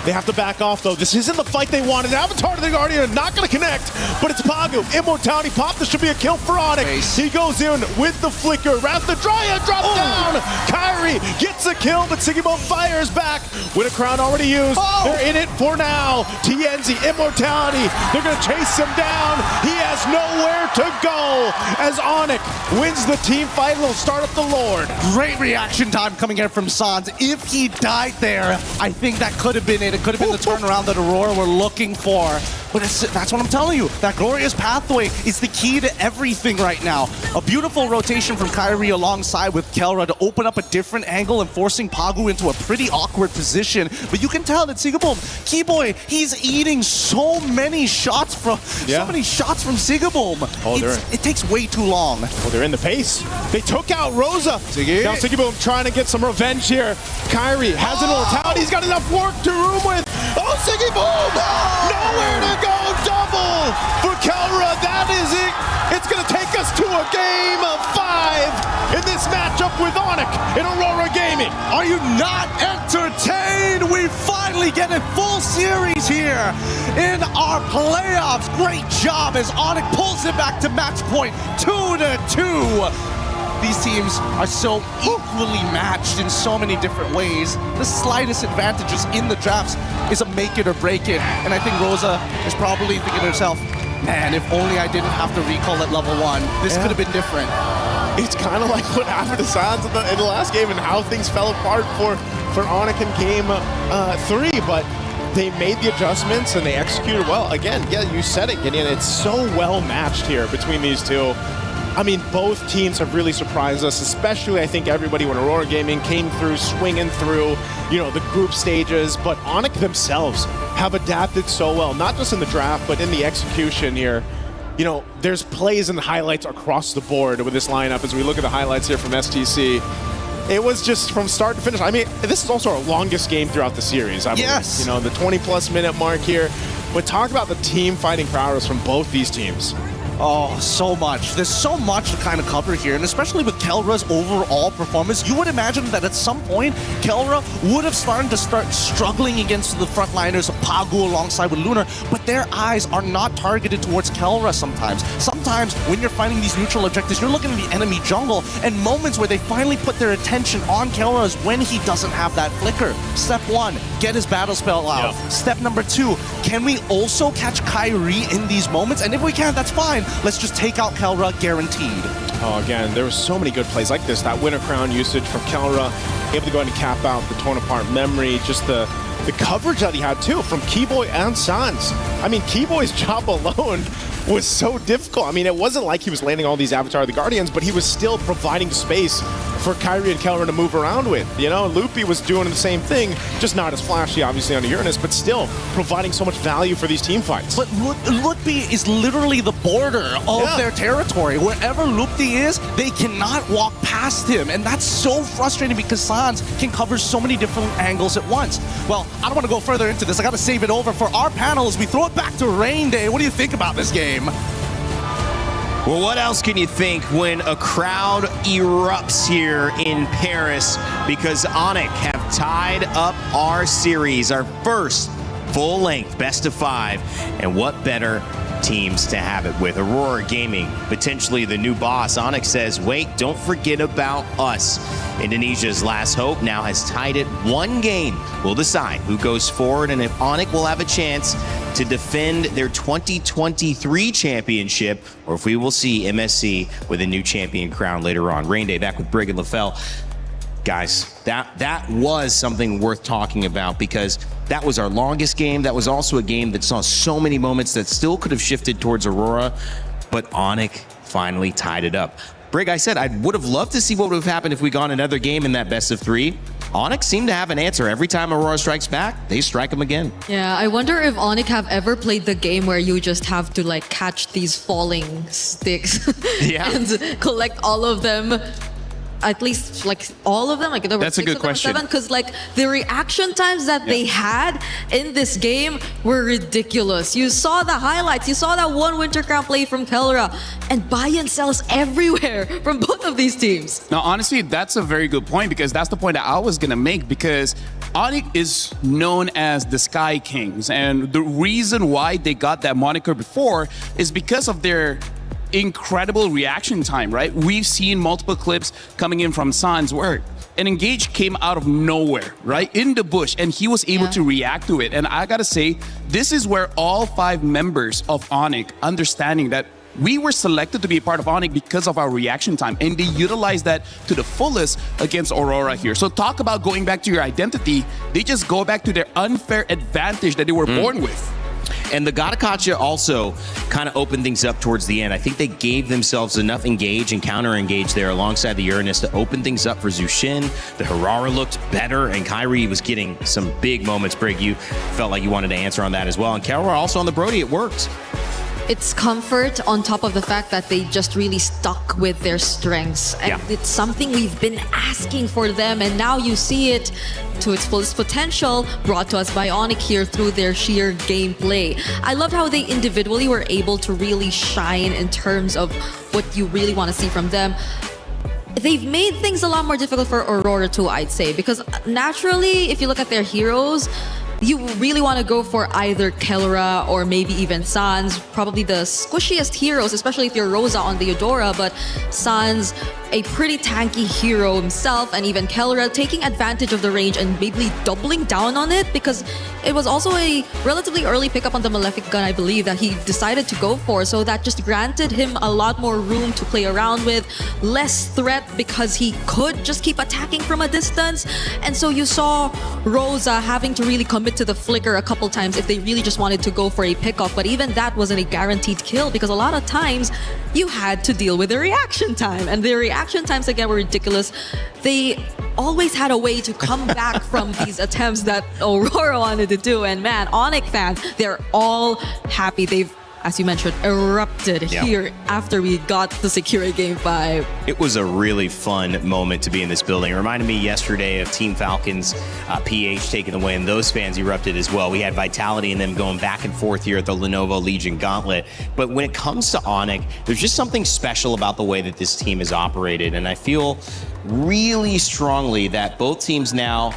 They have to back off, though. This isn't the fight they wanted. Avatar to the Guardian, not going to connect, but it's Pagu. Immortality pop. This should be a kill for Onyx. He goes in with the flicker. Wrath the Dryad drops down. Kyrie gets a kill, but Sigibone fires back with a crown already used. They're in it for now. TNZ, Immortality. They're going to chase him down. He has nowhere to go as Onyx wins the team fight. He'll start up the Lord. Great reaction time coming in from Sans. If he died there, I think that could have been it. It could have been the turnaround that Aurora were looking for. But that's what I'm telling you. That glorious pathway is the key to everything right now. A beautiful rotation from Kyrie alongside with Kelra to open up a different angle and forcing Pagu into a pretty awkward position. But you can tell that Sigabum, Keyboy, he's eating so many shots from Sigabum. It takes way too long. Oh, they're in the pace. They took out Rosa. Now Sigibum trying to get some revenge here. Kyrie has an mortality. He's got enough work to room with. Oh, Sigibum! Nowhere to go. Double for Kelra. That is it. It's going to take us to a game of 5 in this matchup with Onyx in Aurora Gaming. Are you not entertained? We finally get a full series here in our playoffs. Great job as Onyx pulls it back to match point 2-2. These teams are so equally matched in so many different ways. The slightest advantages in the drafts is a make it or break it. And I think Rosa is probably thinking to herself, man, if only I didn't have to recall at level 1. This could have been different. It's kind of like what happened to Sans in the last game and how things fell apart for Onyx in game 3. But they made the adjustments and they executed well. Again, yeah, you said it, Gideon. It's so well matched here between these two. I mean, both teams have really surprised us, especially I think everybody when Aurora Gaming came through, swinging through, the group stages. But Onyx themselves have adapted so well, not just in the draft, but in the execution here. There's plays and highlights across the board with this lineup as we look at the highlights here from STC. It was just from start to finish. I mean, this is also our longest game throughout the series, I believe. Yes. The 20-plus minute mark here. But talk about the team fighting prowess from both these teams. Oh, so much. There's so much to kind of cover here, and especially with Kelra's overall performance, you would imagine that at some point, Kelra would have started to struggling against the frontliners of Pagu alongside with Lunar, but their eyes are not targeted towards Kelra sometimes. Sometimes, when you're fighting these neutral objectives, you're looking at the enemy jungle, and moments where they finally put their attention on Kelra is when he doesn't have that flicker. Step 1, get his battle spell out. Yeah. Step number 2, can we also catch Kyrie in these moments? And if we can, that's fine. Let's just take out Kelra, guaranteed. Oh, again, there were so many good plays like this. That Winter Crown usage from Kelra, able to go ahead and cap out the torn apart memory. Just the coverage that he had, too, from Keyboy and Sans. I mean, Keyboy's job alone was so difficult. I mean, it wasn't like he was landing all these Avatar of the Guardians, but he was still providing space for Kyrie and Kelra to move around with. Loopy was doing the same thing, just not as flashy, obviously, on a Uranus, but still providing so much value for these team fights. But Loopy is literally the border of their territory. Wherever Loopy is, they cannot walk past him, and that's so frustrating because Sans can cover so many different angles at once. Well, I don't want to go further into this. I got to save it over for our panel as we throw it back to Rain Day. What do you think about this game? Well, what else can you think when a crowd erupts here in Paris because Onyx have tied up our series, our first full-length best of 5, and what better teams to have it with? Aurora Gaming, potentially the new boss. Onyx says, wait, don't forget about us. Indonesia's last hope now has tied it. 1 game will decide who goes forward and if Onyx will have a chance to defend their 2023 championship, or if we will see MSC with a new champion crown later on. Rain Day back with Brig and LaFell. Guys, that was something worth talking about because that was our longest game. That was also a game that saw so many moments that still could have shifted towards Aurora, but Onyx finally tied it up. Brig, I said I would have loved to see what would have happened if we gone another game in that best of 3. Onyx seem to have an answer. Every time Aurora strikes back, they strike them again. Yeah, I wonder if Onyx have ever played the game where you just have to like catch these falling sticks and collect all of them. At least like all of them, like there were That's a good question. Because like the reaction times that they had in this game were ridiculous. You saw the highlights, you saw that one Winter Crown play from Kelra, and buy and sells everywhere from both of these teams. Now, honestly, that's a very good point because that's the point that I was gonna make because Onyx is known as the Sky Kings, and the reason why they got that moniker before is because of their incredible reaction time, right? We've seen multiple clips coming in from Sans where an engage came out of nowhere, right? In the bush, and he was able to react to it. And I gotta say, this is where all 5 members of Onyx understanding that we were selected to be a part of Onyx because of our reaction time, and they utilized that to the fullest against Aurora here. So talk about going back to your identity. They just go back to their unfair advantage that they were born with. And the Gatakacha also kind of opened things up towards the end. I think they gave themselves enough engage and counter-engage there alongside the Uranus to open things up for Zushin. The Harara looked better, and Kyrie was getting some big moments. Brig, you felt like you wanted to answer on that as well. And Kelra also on the Brody, it worked. It's comfort on top of the fact that they just really stuck with their strengths. And it's something we've been asking for them, and now you see it to its fullest potential, brought to us by Onyx here through their sheer gameplay. I loved how they individually were able to really shine in terms of what you really want to see from them. They've made things a lot more difficult for Aurora too, I'd say, because naturally, if you look at their heroes, you really want to go for either Kelra or maybe even Sans, probably the squishiest heroes, especially if you're Rosa on the Eudora, but Sans, a pretty tanky hero himself, and even Kelra taking advantage of the range and maybe doubling down on it, because it was also a relatively early pickup on the Malefic gun, I believe, that he decided to go for, so that just granted him a lot more room to play around with, less threat because he could just keep attacking from a distance. And so you saw Rosa having to really commit to the flicker a couple times if they really just wanted to go for a pickoff, but even that wasn't a guaranteed kill because a lot of times you had to deal with the reaction time, and the reaction times again were ridiculous. They always had a way to come back from these attempts that Aurora wanted to do, and man, Onyx fans, they're all happy. They've, as you mentioned, erupted here after we got to secure Game 5. It was a really fun moment to be in this building. It reminded me yesterday of Team Falcons PH taking the win. Those fans erupted as well. We had Vitality and them going back and forth here at the Lenovo Legion Gauntlet. But when it comes to Onyx, there's just something special about the way that this team is operated. And I feel really strongly that both teams now,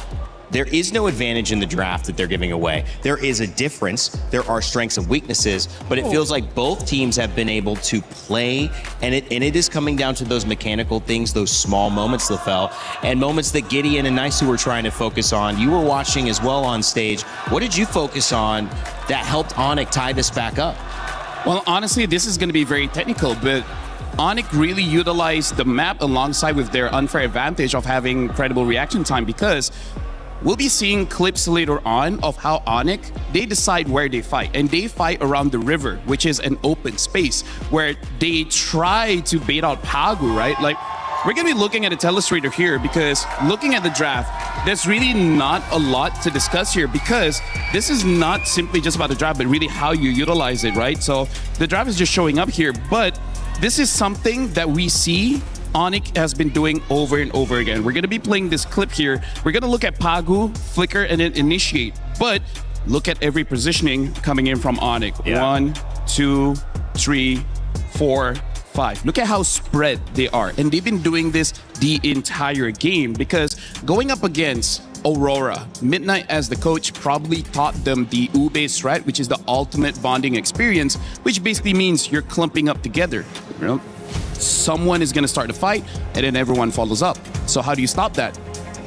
there is no advantage in the draft that they're giving away. There is a difference. There are strengths and weaknesses, but it feels like both teams have been able to play, and it is coming down to those mechanical things, those small moments, LaFell, and moments that Gideon and Nice were trying to focus on. You were watching as well on stage. What did you focus on that helped Onyx tie this back up? Well, honestly, this is going to be very technical, but Onyx really utilized the map alongside with their unfair advantage of having incredible reaction time, because we'll be seeing clips later on of how Onyx, they decide where they fight. And they fight around the river, which is an open space where they try to bait out Pagu, right? Like, we're going to be looking at a telestrator here because looking at the draft, there's really not a lot to discuss here because this is not simply just about the draft, but really how you utilize it, right? So the draft is just showing up here, but this is something that we see Onyx has been doing over and over again. We're going to be playing this clip here. We're going to look at Pagu, flicker, and then initiate. But look at every positioning coming in from Onyx. 1, 2, 3, 4, 5. Look at how spread they are. And they've been doing this the entire game because going up against Aurora, Midnight as the coach probably taught them the Ube strat, which is the ultimate bonding experience, which basically means you're clumping up together. You know? Someone is going to start a fight and then everyone follows up. So how do you stop that?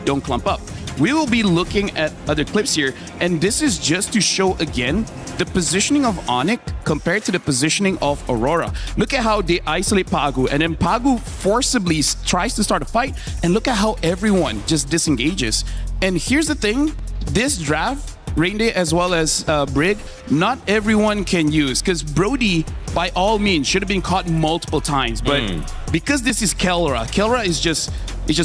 Don't clump up. We will be looking at other clips here, and this is just to show again the positioning of Onyx compared to the positioning of Aurora. Look at how they isolate Pagu, and then Pagu forcibly tries to start a fight, and look at how everyone just disengages. And here's the thing, this draft, Rainday as well as Brig, not everyone can use, because Brody, by all means, should have been caught multiple times. But because this is Kelra is just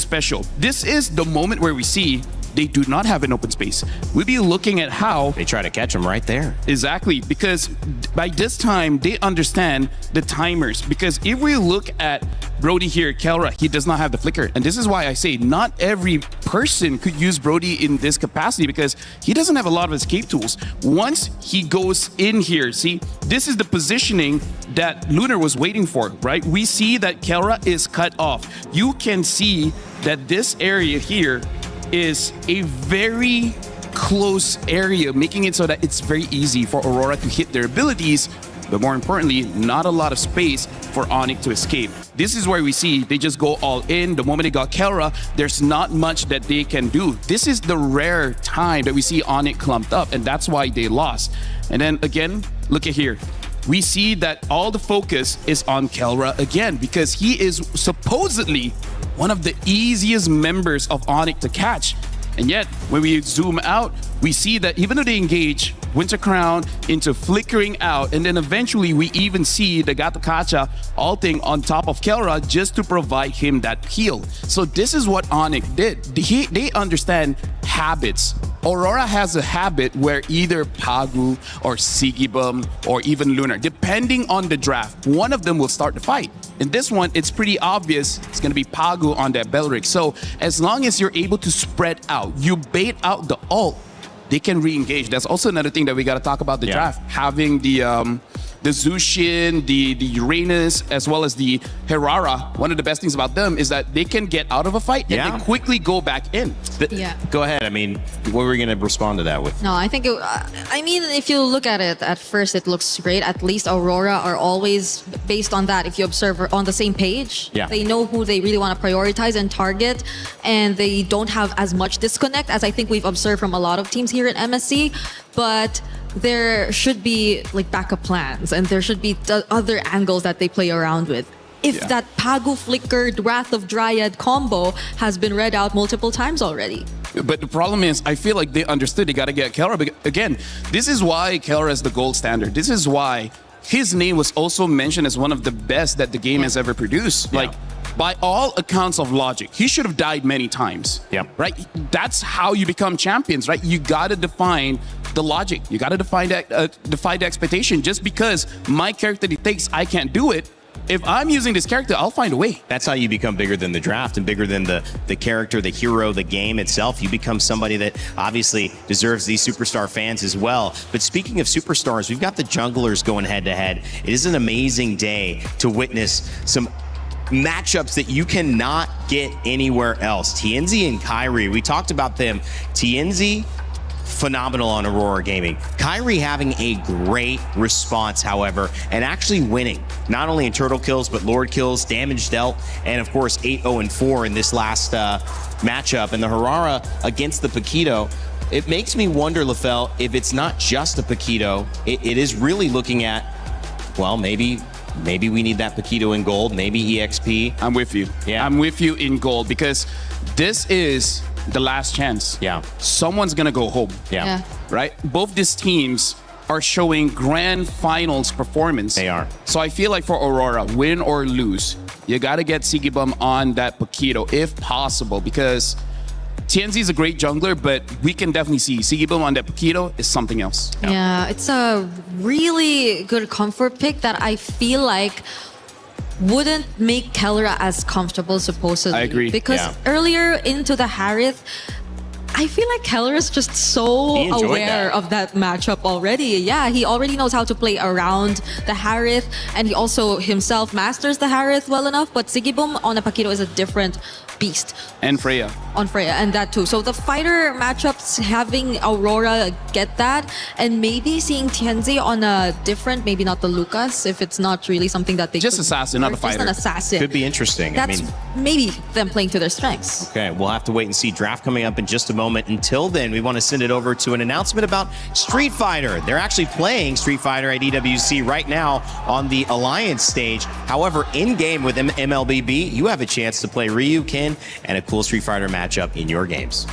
special. This is the moment where we see they do not have an open space. We'll be looking at how they try to catch him right there. Exactly, because by this time they understand the timers. Because if we look at Brody here, Kelra, he does not have the flicker. And this is why I say not every person could use Brody in this capacity, because he doesn't have a lot of escape tools. Once he goes in here, see, this is the positioning that Lunar was waiting for, right? We see that Kelra is cut off. You can see that this area here is a very close area, making it so that it's very easy for Aurora to hit their abilities, but more importantly, not a lot of space for Onyx to escape. This is where we see they just go all in. The moment they got Kelra, there's not much that they can do. This is the rare time that we see Onyx clumped up, and that's why they lost. And then again, look at here. We see that all the focus is on Kelra again, because he is supposedly one of the easiest members of Onyx to catch. And yet, when we zoom out, we see that even though they engage Winter Crown into flickering out, and then eventually we even see the Gatakacha ulting on top of Kelra just to provide him that heal. So this is what Onyx did. They understand habits. Aurora has a habit where either Pagu or Sigibum or even Lunar, depending on the draft, one of them will start the fight. In this one, it's pretty obvious it's going to be Pagu on that Belric. So as long as you're able to spread out, you bait out the ult, they can re-engage. That's also another thing that we got to talk about the draft. Having the Zushin, the Uranus, as well as the Herrera. One of the best things about them is that they can get out of a fight and they quickly go back in. Go ahead. I mean, what were we going to respond to that with? No, I think, I mean, if you look at it at first, it looks great. At least Aurora are always based on that. If you observe, on the same page, they know who they really want to prioritize and target, and they don't have as much disconnect as I think we've observed from a lot of teams here at MSC. But there should be like backup plans, and there should be other angles that they play around with. If that Pagu flickered Wrath of Dryad combo has been read out multiple times already. But the problem is, I feel like they understood they got to get Kelra. But again, this is why Kelra is the gold standard. This is why his name was also mentioned as one of the best that the game has ever produced. Like, by all accounts of logic, he should have died many times. Right? That's how you become champions, right? You got to define the logic. You got to define the expectation. Just because my character dictates I can't do it, if I'm using this character, I'll find a way. That's how you become bigger than the draft and bigger than the character, the hero, the game itself. You become somebody that obviously deserves these superstar fans as well. But speaking of superstars, we've got the junglers going head to head. It is an amazing day to witness some matchups that you cannot get anywhere else. TNZ and Kyrie, we talked about them. TNZ, phenomenal on Aurora Gaming. Kyrie having a great response, however, and actually winning, not only in turtle kills, but lord kills, damage dealt, and of course 8-0-4 in this last matchup. And the Herrera against the Paquito, it makes me wonder, LaFell, if it's not just a Paquito, it is really looking at, well, maybe we need that Paquito in gold, maybe EXP. I'm with you. I'm with you in gold, because this is the last chance. Someone's gonna go home. Right? Both these teams are showing grand finals performance. They are. So I feel like for Aurora, win or lose, you gotta get Sigibum on that Paquito if possible, because TNZ is a great jungler, but we can definitely see Sigibum on that Paquito is something else. Yeah, it's a really good comfort pick that I feel like wouldn't make Kelra as comfortable, supposedly. I agree. Because earlier into the Harith, I feel like Kelra is just so aware of that matchup already. Yeah, he already knows how to play around the Harith, and he also himself masters the Harith well enough, but Sigibum on a Paquito is a different beast. And Freya. On Freya, and that too. So the fighter matchups, having Aurora get that, and maybe seeing Tianzi on a different, maybe not the Lucas, if it's not really something that they just assassin, not a fighter. Just an assassin. Could be interesting. That's maybe them playing to their strengths. Okay, we'll have to wait and see. Draft coming up in just a moment. Until then, we want to send it over to an announcement about Street Fighter. They're actually playing Street Fighter at EWC right now on the Alliance stage. However, in-game with MLBB, you have a chance to play Ryu, Ken, and a cool Street Fighter matchup in your games.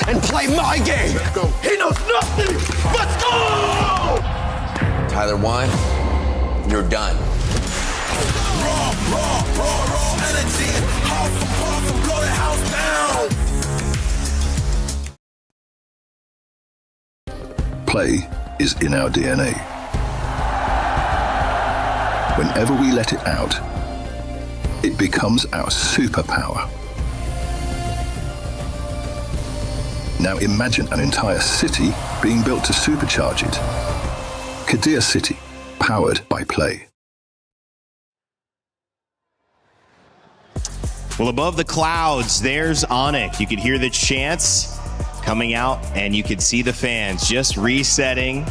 and play my game. Let's go. He knows nothing. Let's go! Tyler 1, you're done. Raw energy. Half and blow the house down. Play is in our DNA. Whenever we let it out, it becomes our superpower. Now imagine an entire city being built to supercharge it. Kadir City, powered by play. Well, above the clouds, there's Onyx. You could hear the chants coming out, and you could see the fans just resetting.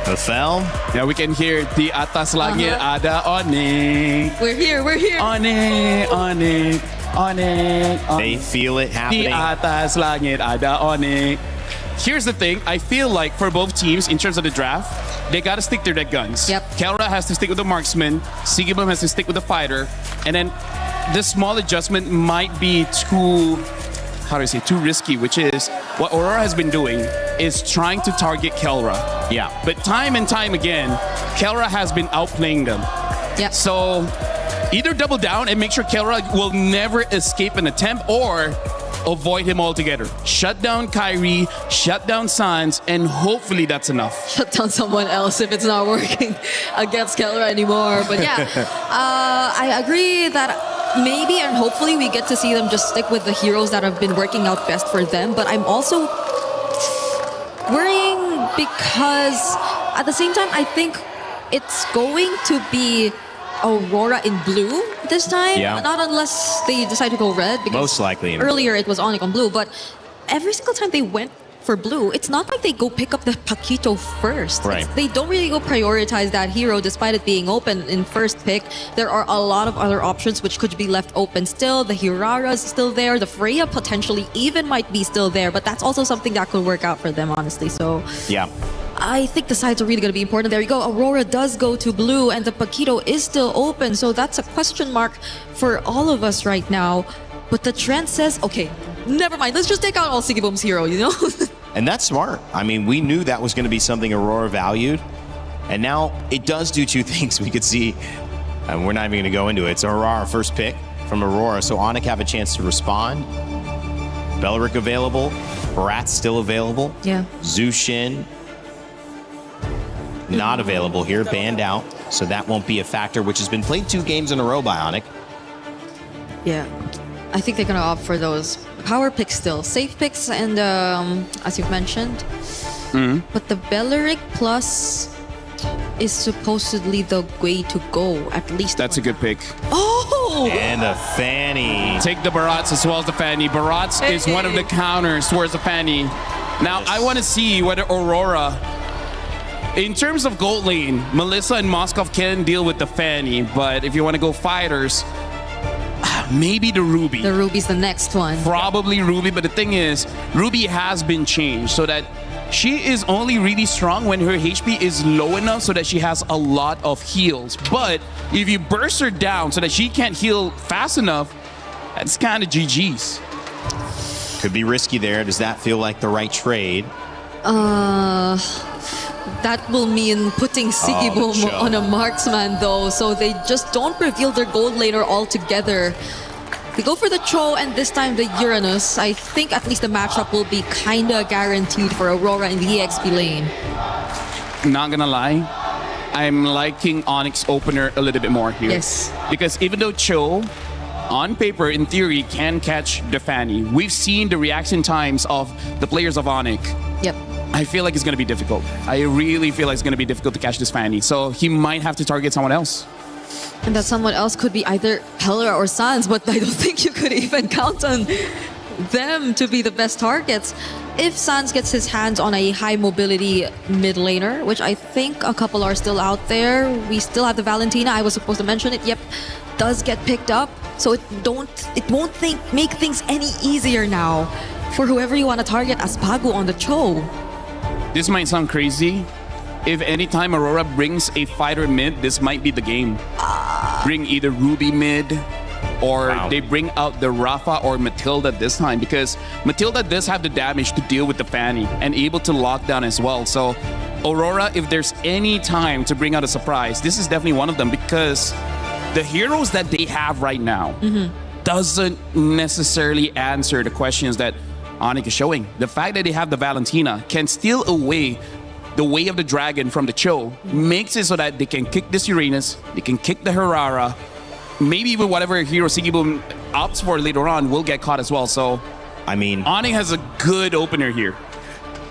The film. Yeah, we can hear di atas langit ada Onyx. We're here. Onyx. They feel it happening. Di atas langit ada Onyx. Here's the thing. I feel like for both teams, in terms of the draft, they got to stick to their guns. Yep. Kelra has to stick with the marksman. Sigibum has to stick with the fighter. And then the small adjustment might be too risky, which is what Aurora has been doing is trying to target Kelra. Yeah. But time and time again, Kelra has been outplaying them. Yeah. So either double down and make sure Kelra will never escape an attempt, or avoid him altogether. Shut down Kyrie, shut down Sans, and hopefully that's enough. Shut down someone else if it's not working against Keller anymore. But yeah, I agree that maybe and hopefully we get to see them just stick with the heroes that have been working out best for them. But I'm also worrying because at the same time, I think it's going to be Aurora in blue this time. Yeah. Not unless they decide to go red. Because most likely. Earlier it was Onyx on blue, but every single time they went for blue, it's not like they go pick up the Paquito first. Right. They don't really go prioritize that hero despite it being open in first pick. There are a lot of other options which could be left open still. The Hirara's still there. The Freya potentially even might be still there, but that's also something that could work out for them, honestly. So yeah. I think the sides are really going to be important. There you go. Aurora does go to blue and the Paquito is still open. So that's a question mark for all of us right now. But the trend says, okay, never mind. Let's just take out all Sigibum's hero, you know? And that's smart. I mean, we knew that was going to be something Aurora valued. And now it does do two things. We could see, and we're not even going to go into it. It's Aurora first pick from Aurora. So Onyx have a chance to respond. Beleric available. Barat's still available. Yeah. Zushin not available here, banned out. So that won't be a factor, which has been played 2 games in a row by Onyx. Yeah. I think they're going to opt for those power picks still. Safe picks and, as you've mentioned. But the Beleric Plus is supposedly the way to go, at least. That's a good pick. Oh! And a Fanny. Take the Barats as well as the Fanny. Barats is one of the counters towards the Fanny. Now, I want to see whether Aurora, in terms of gold lane, Melissa and Moskov can deal with the Fanny, but if you want to go fighters, maybe the Ruby. The Ruby's the next one. Probably Ruby, but the thing is, Ruby has been changed so that she is only really strong when her HP is low enough so that she has a lot of heals. But if you burst her down so that she can't heal fast enough, that's kind of GG's. Could be risky there. Does that feel like the right trade? That will mean putting Sigibum on a marksman though, so they just don't reveal their gold laner altogether. They go for the Cho and this time the Uranus. I think at least the matchup will be kinda guaranteed for Aurora in the EXP lane. Not gonna lie, I'm liking Onyx opener a little bit more here. Yes. Because even though Cho, on paper, in theory, can catch the Fanny, we've seen the reaction times of the players of Onyx. Yep. I feel like it's going to be difficult. I really feel like it's going to be difficult to catch this Fanny. So he might have to target someone else. And that someone else could be either Pelra or Sans, but I don't think you could even count on them to be the best targets. If Sans gets his hands on a high mobility mid laner, which I think a couple are still out there. We still have the Valentina, I was supposed to mention it. Yep, does get picked up. So it won't make things any easier now for whoever you want to target as Pago on the Cho. This might sound crazy. If anytime Aurora brings a fighter mid, this might be the game. Bring either Ruby mid, or they bring out the Rafa or Matilda this time, because Matilda does have the damage to deal with the Fanny and able to lock down as well. So Aurora, if there's any time to bring out a surprise, this is definitely one of them, because the heroes that they have right now doesn't necessarily answer the questions that Onyx is showing. The fact that they have the Valentina can steal away the Way of the Dragon from the Cho makes it so that they can kick this Uranus, they can kick the Herrera, maybe even whatever hero Sigibum opts for later on will get caught as well. So, I mean, Onyx has a good opener here.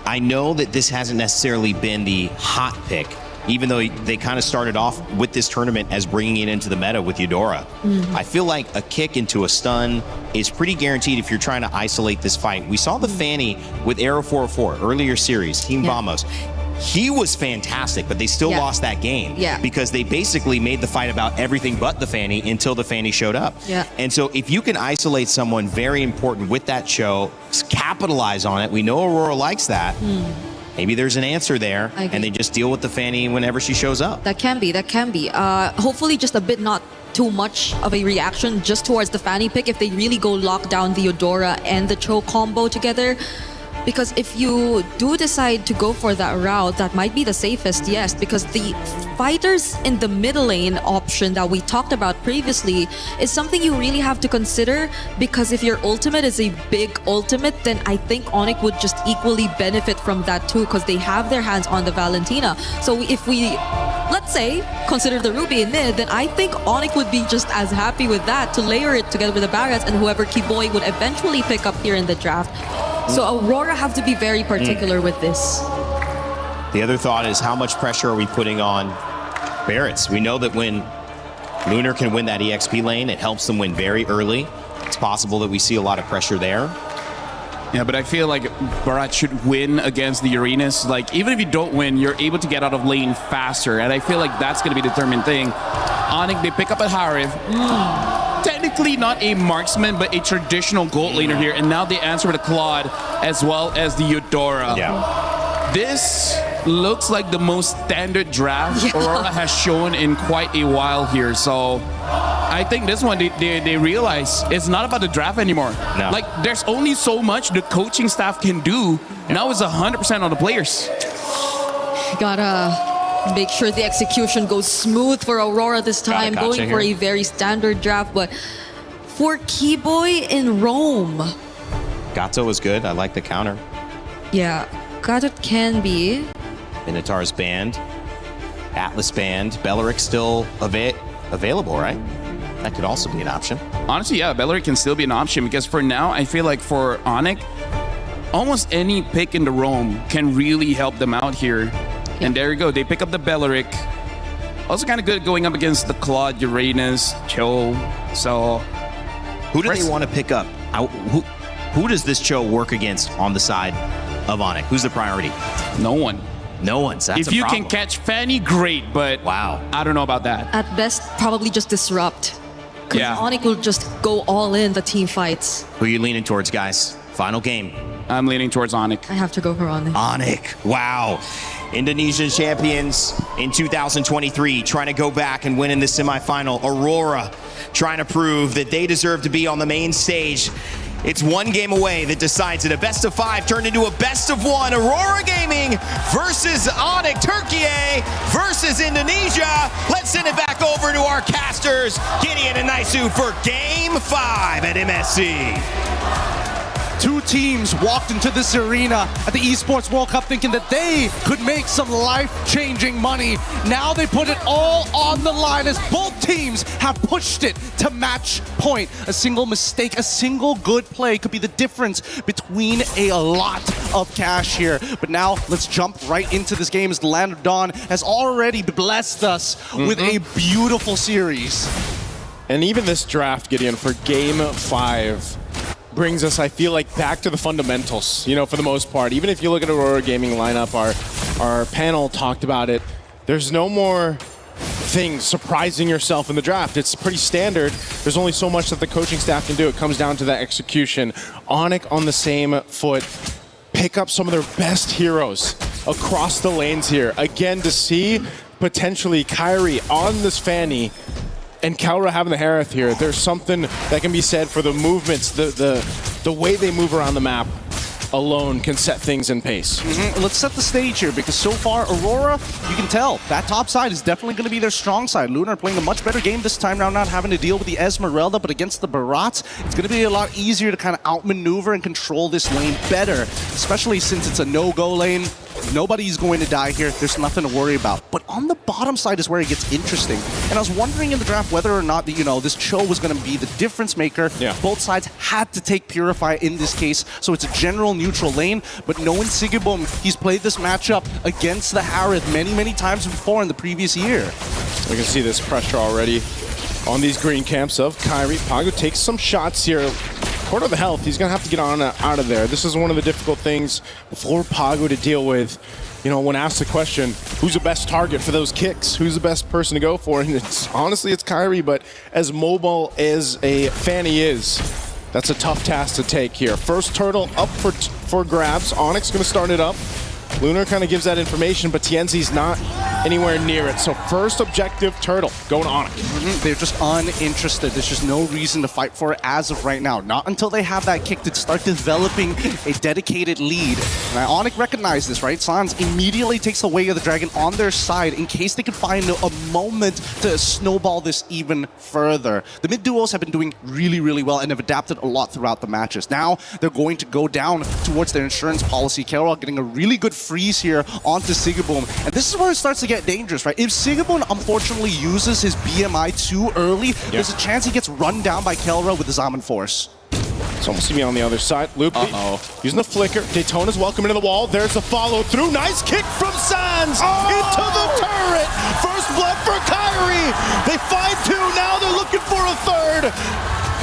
I know that this hasn't necessarily been the hot pick, even though they kind of started off with this tournament as bringing it into the meta with Eudora. I feel like a kick into a stun is pretty guaranteed if you're trying to isolate this fight. We saw the Fanny with Arrow 404 earlier series, Team Vamos. He was fantastic, but they still lost that game because they basically made the fight about everything but the Fanny until the Fanny showed up. And so if you can isolate someone very important with that show, capitalize on it. We know Aurora likes that. Maybe there's an answer there, and they just deal with the Fanny whenever she shows up. That can be. Hopefully just a bit not too much of a reaction just towards the Fanny pick if they really go lock down the Eudora and the Cho combo together. Because if you do decide to go for that route, that might be the safest, yes, because the fighters in the middle lane option that we talked about previously is something you really have to consider, because if your ultimate is a big ultimate, then I think Onyx would just equally benefit from that too, because they have their hands on the Valentina. So if we, let's say, consider the Ruby in mid, then I think Onyx would be just as happy with that to layer it together with the Barats and whoever Kiboy would eventually pick up here in the draft. So Aurora have to be very particular with this. The other thought is, how much pressure are we putting on Barretts? We know that when Lunar can win that EXP lane, it helps them win very early. It's possible that we see a lot of pressure there. Yeah, but I feel like Barat should win against the Uranus. Like, even if you don't win, you're able to get out of lane faster. And I feel like that's going to be the determined thing. Onyx, they pick up a Harif. Technically not a marksman, but a traditional gold laner here. And now they answer with a Claude as well as the Eudora. This looks like the most standard draft Aurora has shown in quite a while here. So I think this one, they realize it's not about the draft anymore. Like, there's only so much the coaching staff can do. Now it's 100% on the players. Gotta make sure the execution goes smooth for Aurora this time, going for a very standard draft. But for Kiboy in Rome, Gato was good. I like the counter. yeah, Gato can be. Minotaur's banned. Atlas banned. Belleric still available, right? That could also be an option. Honestly, yeah, Belleric can still be an option, because for now, I feel like for Onyx, almost any pick in the Rome can really help them out here. And there you go. They pick up the Belleric. Also kind of good going up against the Claude, Uranus, Cho. So who do they want to pick up? Who does this Cho work against on the side of Onyx? Who's the priority? No one. No one. So that's if you can catch Fanny, great. But I don't know about that. At best, probably just disrupt. Because Onyx will just go all in the team fights. Who are you leaning towards, guys? Final game. I'm leaning towards Onyx. I have to go for Onyx. Onyx. Wow. Indonesian champions in 2023 trying to go back and win in the semifinal. Aurora trying to prove that they deserve to be on the main stage. It's one game away that decides it. A best of 5 turned into a best of 1. Aurora Gaming versus Onyx. Turkey versus Indonesia. Let's send it back over to our casters, Gideon and Naisu, for game 5 at MSC. Two teams walked into this arena at the Esports World Cup thinking that they could make some life-changing money. Now they put it all on the line as both teams have pushed it to match point. A single mistake, a single good play could be the difference between a lot of cash here. But now let's jump right into this game as the Land of Dawn has already blessed us with a beautiful series. And even this draft, Gideon, for game 5 brings us, I feel like, back to the fundamentals, you know, for the most part. Even if you look at Aurora Gaming lineup, our panel talked about it, there's no more things surprising yourself in the draft. It's pretty standard. There's only so much that the coaching staff can do. It comes down to that execution. Onyx on the same foot, pick up some of their best heroes across the lanes here. Again, to see potentially Kyrie on this Fanny And Kelra having the Harith here, there's something that can be said for the movements, the way they move around the map alone can set things in pace. Let's set the stage here, because so far, Aurora, you can tell, that top side is definitely going to be their strong side. Lunar playing a much better game this time around, not having to deal with the Esmeralda, but against the Barats, it's going to be a lot easier to kind of outmaneuver and control this lane better, especially since it's a no-go lane. Nobody's going to die here. There's nothing to worry about. But on the bottom side is where it gets interesting. And I was wondering in the draft whether or not, this chill was going to be the difference maker. Yeah. Both sides had to take Purify in this case, so it's a general neutral lane. But knowing Sigibum, he's played this matchup against the Harith many, many times before in the previous year. We can see this pressure already on these green camps of Kyrie. Pagu takes some shots here. Quarter of the health, he's gonna have to get out of there. This is one of the difficult things for Pagu to deal with. When asked the question, who's the best target for those kicks? Who's the best person to go for? And honestly, it's Kyrie, but as mobile as a Fanny is, that's a tough task to take here. First turtle up for grabs. Onyx gonna start it up. Lunar kind of gives that information, but Tienzi's not anywhere near it. So first objective, turtle, going on it. They're just uninterested. There's just no reason to fight for it as of right now. Not until they have that kick to start developing a dedicated lead. And Ionic recognized this, right? Sans immediately takes the way of the dragon on their side in case they can find a moment to snowball this even further. The mid duos have been doing really, really well and have adapted a lot throughout the matches. Now they're going to go down towards their insurance policy. Carol getting a really good freeze here onto Sigibum. And this is where it starts to get dangerous, right? If Sigibum unfortunately uses his BMI too early, there's a chance he gets run down by Kelra with the Zaman Force. It's almost me on the other side. Loop using the flicker. Daytona's welcome into the wall. There's the follow through. Nice kick from Sans into the turret. First blood for Kyrie. They find two. Now they're looking for a third.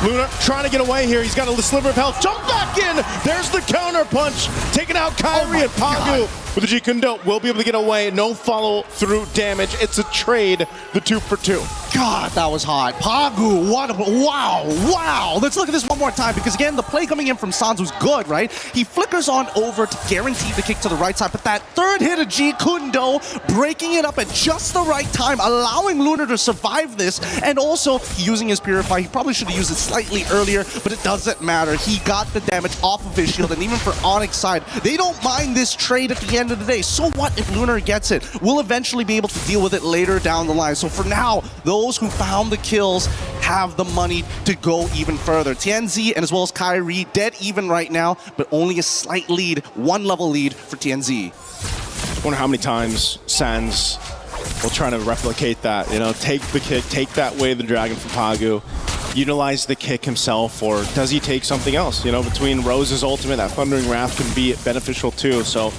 Luna trying to get away here. He's got a sliver of health. Jump back in. There's the counter punch. Taking out Kyrie and Pagu. With the G-Kundo, will be able to get away. No follow-through damage. It's a trade, the 2-for-2. God, that was hot. Pagu, what a, wow. Let's look at this one more time, because again, the play coming in from Sans was good, right? He flickers on over to guarantee the kick to the right side, but that third hit of G-Kundo, breaking it up at just the right time, allowing Lunar to survive this, and also using his Purify. He probably should have used it slightly earlier, but it doesn't matter. He got the damage off of his shield, and even for Onyx side, they don't mind this trade at the end of the day. So what if Lunar gets it? We'll eventually be able to deal with it later down the line. So for now, those who found the kills have the money to go even further. Tienzi and as well as Kyrie dead even right now, but only a slight lead, one level lead for Tienzi. I wonder how many times Sans will try to replicate that. Take the kick, take that way of the dragon for Pagu, utilize the kick himself, or does he take something else? Between Rose's ultimate, that Thundering Wrath can be beneficial too. So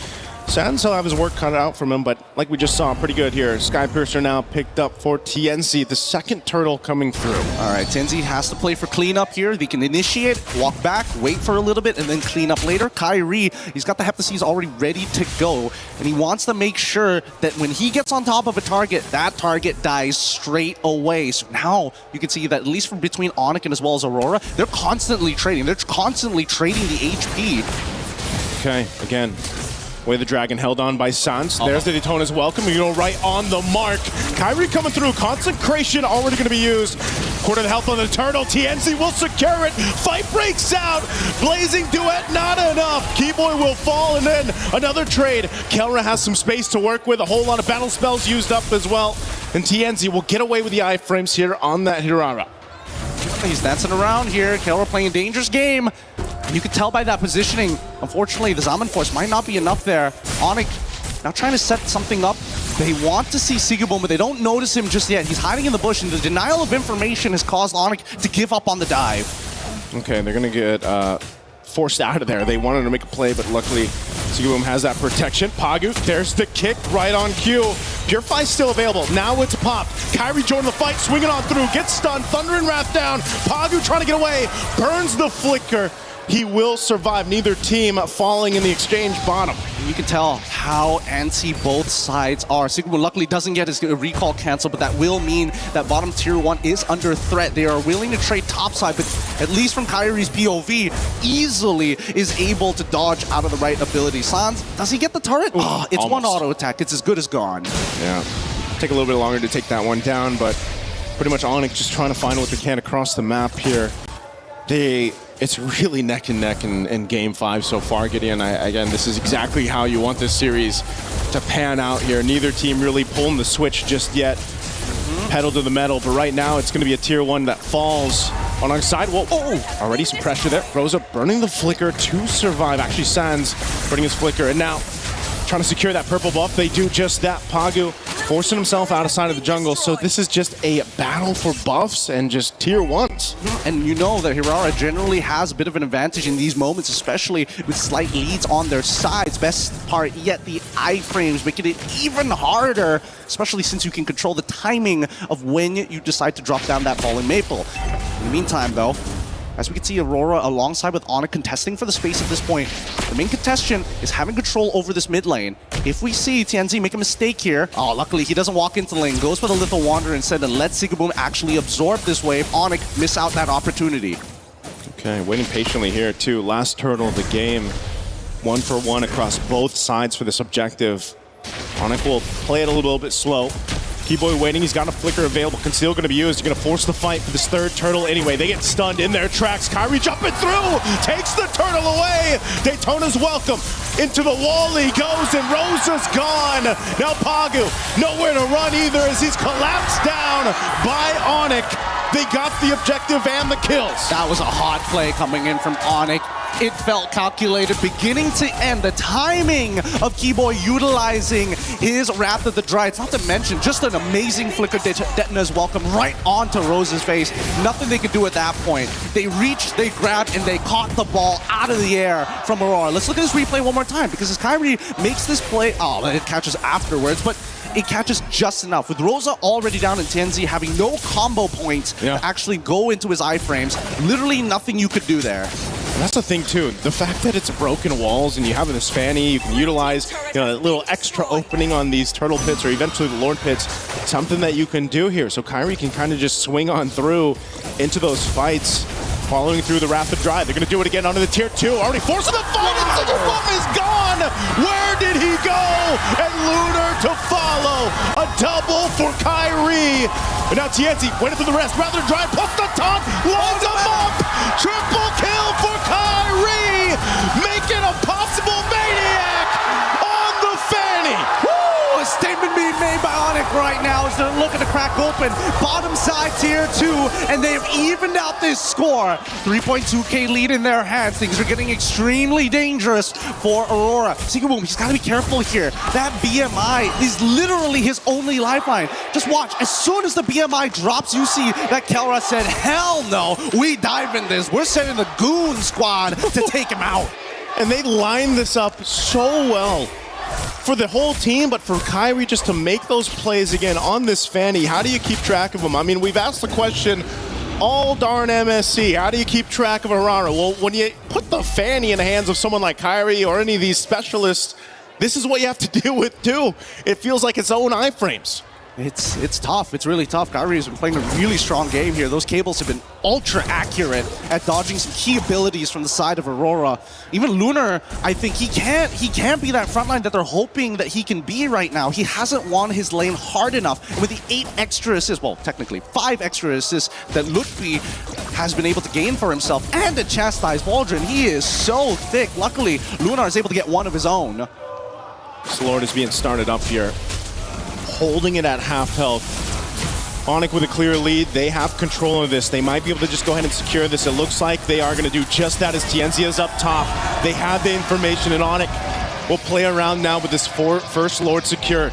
Sans will have his work cut out from him, but like we just saw, pretty good here. Sky Piercer now picked up for Tienzi, the second turtle coming through. All right, Tienzi has to play for cleanup here. They can initiate, walk back, wait for a little bit, and then clean up later. Kyrie, he's got the Heptaseas already ready to go, and he wants to make sure that when he gets on top of a target, that target dies straight away. So now you can see that at least from between Onyx and as well as Aurora, they're constantly trading. They're constantly trading the HP. Okay, again, way the dragon held on by Sans. There's the Daytona's welcome. You go right on the mark. Kyrie coming through. Consecration already going to be used. Quarter of the health on the turtle. Tienzi will secure it. Fight breaks out. Blazing duet, not enough. Keyboy will fall, and then another trade. Kelra has some space to work with. A whole lot of battle spells used up as well. And Tienzi will get away with the iframes here on that Hirara. He's dancing around here. Kelra playing a dangerous game. You can tell by that positioning. Unfortunately, the Zaman Force might not be enough there. Onyx now trying to set something up. They want to see Sigibum, but they don't notice him just yet. He's hiding in the bush, and the denial of information has caused Onyx to give up on the dive. Okay, they're going to get forced out of there. They wanted to make a play, but luckily Sigibum has that protection. Pagu, there's the kick right on cue. Purify's still available. Now it's popped. Kyrie joining the fight, swinging on through, gets stunned. Thundering Wrath down. Pagu trying to get away, burns the flicker. He will survive. Neither team falling in the exchange bottom. You can tell how antsy both sides are. Sigibum luckily doesn't get his recall canceled, but that will mean that bottom tier 1 is under threat. They are willing to trade topside, but at least from Kyrie's POV, easily is able to dodge out of the right ability. Sans, does he get the turret? Oh, it's almost one auto attack. It's as good as gone. Yeah. Take a little bit longer to take that one down, but pretty much Onyx just trying to find what they can across the map here. It's really neck and neck in Game 5 so far, Gideon. Again, this is exactly how you want this series to pan out here. Neither team really pulling the switch just yet. Pedal to the metal, but right now it's going to be a tier 1 that falls on our side. Whoa, oh, already some pressure there. Rosa burning the flicker to survive. Actually, Sans burning his flicker, and now trying to secure that purple buff. They do just that. Pagu forcing himself out of side of the jungle. So this is just a battle for buffs and just tier 1s. And you know that Hirara generally has a bit of an advantage in these moments, especially with slight leads on their sides. Best part yet, the iframes making it even harder, especially since you can control the timing of when you decide to drop down that falling maple. In the meantime, though, as we can see Aurora alongside with Onyx contesting for the space at this point. The main contestant is having control over this mid lane. If we see Tianzi make a mistake here, luckily he doesn't walk into the lane, goes for the Lethal Wanderer instead and lets Sigaboom actually absorb this wave. Onyx miss out that opportunity. Okay, waiting patiently here too. Last turtle of the game. 1 for 1 across both sides for this objective. Onyx will play it a little bit slow. Keyboy waiting, he's got a flicker available. Conceal going to be used. You're going to force the fight for this third turtle anyway. They get stunned in their tracks. Kyrie jumping through, takes the turtle away. Daytona's welcome. Into the wall he goes, and Rosa's gone. Now Pagu, nowhere to run either as he's collapsed down by Onyx. They got the objective and the kills. That was a hot play coming in from Onyx. It felt calculated beginning to end. The timing of Keyboy utilizing his Wrath of the Dryad, not to mention just an amazing flicker Detona's welcome right onto Rose's face. Nothing they could do at that point. They reached, they grabbed, and they caught the ball out of the air from Aurora. Let's look at this replay one more time, because as Kyrie makes this play, it catches afterwards, but it catches just enough. With Rosa already down and Tianzi having no combo points to actually go into his iframes, literally nothing you could do there. And that's the thing too, the fact that it's broken walls and you have this fanny, you can utilize a little extra opening on these turtle pits or eventually the Lord pits, something that you can do here. So Kyrie can kind of just swing on through into those fights, following through the Wrath of Dryad. They're going to do it again onto the tier 2, already forcing the fight, and Sigaboom is gone! Where did he go? And Lunar to follow, a double for Kyrie. And now Tianzi went into the rest, Wrath of Dryad, puts the taunt, loads him up! Triple kill for Kyrie, making a possible maniac on the fanny. Woo! A statement being made by Onyx right now as they're looking to crack open bottom side tier 2, and they've evened out this score. 3.2k lead in their hands. Things are getting extremely dangerous for Aurora. Sigaboom, he's got to be careful here. That BMI is literally his only lifeline. Just watch, as soon as the BMI drops, you see that Kelra said, hell no, we dive in this. We're sending the goon squad to take him out. And they line this up so well for the whole team, but for Kyrie just to make those plays again on this fanny. How do you keep track of them? I mean, we've asked the question all darn MSC. How do you keep track of Hirara? Well, when you put the fanny in the hands of someone like Kyrie or any of these specialists, this is what you have to deal with too. It feels like its own iframes. It's tough. It's really tough. Kyrie has been playing a really strong game here. Those cables have been ultra accurate at dodging some key abilities from the side of Aurora. Even Lunar, I think he can't be that frontline that they're hoping that he can be right now. He hasn't won his lane hard enough. And with the 8 extra assists, well, technically 5 extra assists that Lutfi has been able to gain for himself and to chastise Baldrin, he is so thick. Luckily, Lunar is able to get one of his own. This Lord is being started up here, holding it at half health. Onyx with a clear lead. They have control of this. They might be able to just go ahead and secure this. It looks like they are going to do just that as Tianzi is up top. They have the information, and Onyx will play around now with this first Lord secured.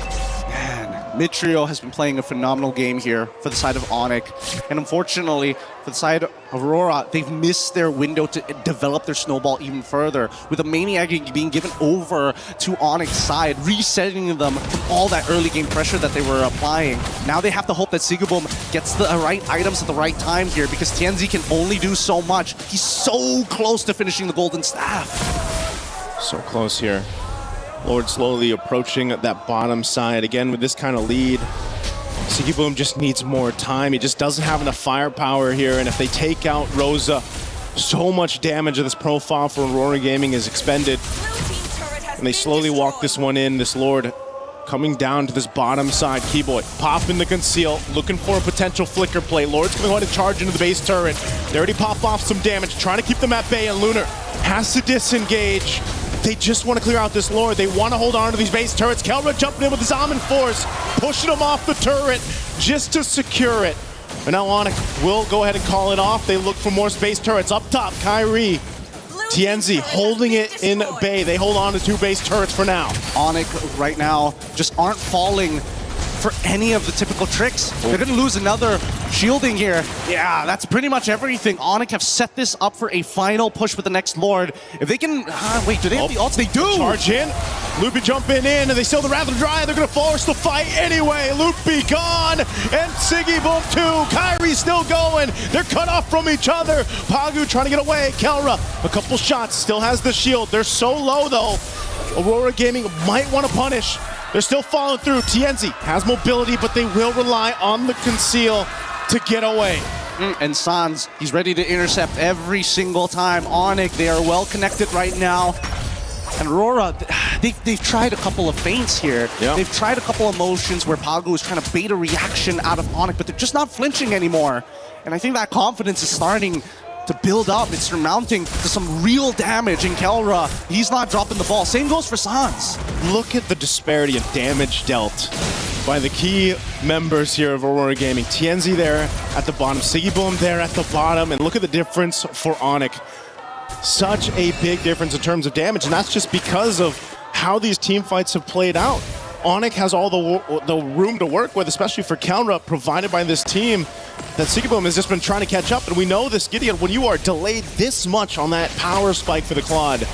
Mitrio has been playing a phenomenal game here for the side of Onyx. And unfortunately, for the side of Aurora, they've missed their window to develop their snowball even further. With the Maniac being given over to Onyx's side, resetting them from all that early game pressure that they were applying. Now they have to hope that Sigaboom gets the right items at the right time here, because Tianzi can only do so much. He's so close to finishing the Golden Staff. So close here. Lord slowly approaching that bottom side. Again, with this kind of lead, Sigaboom just needs more time. He just doesn't have enough firepower here. And if they take out Rosa, so much damage of this profile for Aurora Gaming is expended. And they slowly walk this one in. This Lord coming down to this bottom side. Keyboy popping the conceal, looking for a potential flicker play. Lord's going to go ahead and charge into the base turret. They already pop off some damage, trying to keep them at bay, and Lunar has to disengage. They just want to clear out this Lord. They want to hold on to these base turrets. Kelra jumping in with his Almond Force, pushing him off the turret just to secure it. And now Onyx will go ahead and call it off. They look for more space turrets. Up top, Kyrie. TNZ holding it in bay. They hold on to 2 base turrets for now. Onyx right now just aren't falling for any of the typical tricks. They're going to lose another shielding here. Yeah, that's pretty much everything. Onyx have set this up for a final push with the next Lord. If they can... wait, do they have the ults? They do! Charge in. Loopy jumping in, and they still the Wrath of Dry. They're going to force the fight anyway. Loopy gone, and Siggy Boom too. Kyrie still going. They're cut off from each other. Pagu trying to get away. Kelra, a couple shots, still has the shield. They're so low though. Aurora Gaming might want to punish. They're still following through. TNZ has mobility, but they will rely on the conceal to get away. And Sans, he's ready to intercept every single time. Onyx, they are well connected right now. And Aurora, they've tried a couple of feints here. Yep. They've tried a couple of motions where Pagu is trying to bait a reaction out of Onyx, but they're just not flinching anymore. And I think that confidence is starting to build up. It's surmounting to some real damage in Kelra. He's not dropping the ball. Same goes for Sans. Look at the disparity of damage dealt by the key members here of Aurora Gaming. TNZ there at the bottom, Siggy Boom there at the bottom, and look at the difference for Onyx. Such a big difference in terms of damage, and that's just because of how these team fights have played out. Onyx has all the room to work with, especially for Kelra, provided by this team that Siggy Boom has just been trying to catch up. And we know this, Gideon, when you are delayed this much on that power spike for the Claude,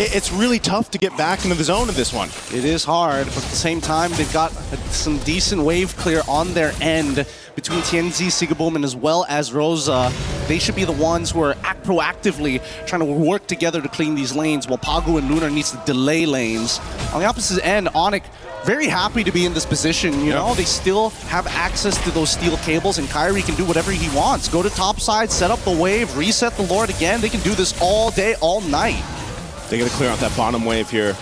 it's really tough to get back into the zone in this one. It is hard, but at the same time, they've got some decent wave clear on their end between TNZ, Siggy Boom, and as well as Rosa. They should be the ones who are proactively trying to work together to clean these lanes, while Pagu and Lunar needs to delay lanes. On the opposite end, Onyx very happy to be in this position, you know? They still have access to those steel cables, and Kyrie can do whatever he wants. Go to top side, set up the wave, reset the Lord again. They can do this all day, all night. They gotta clear out that bottom wave here.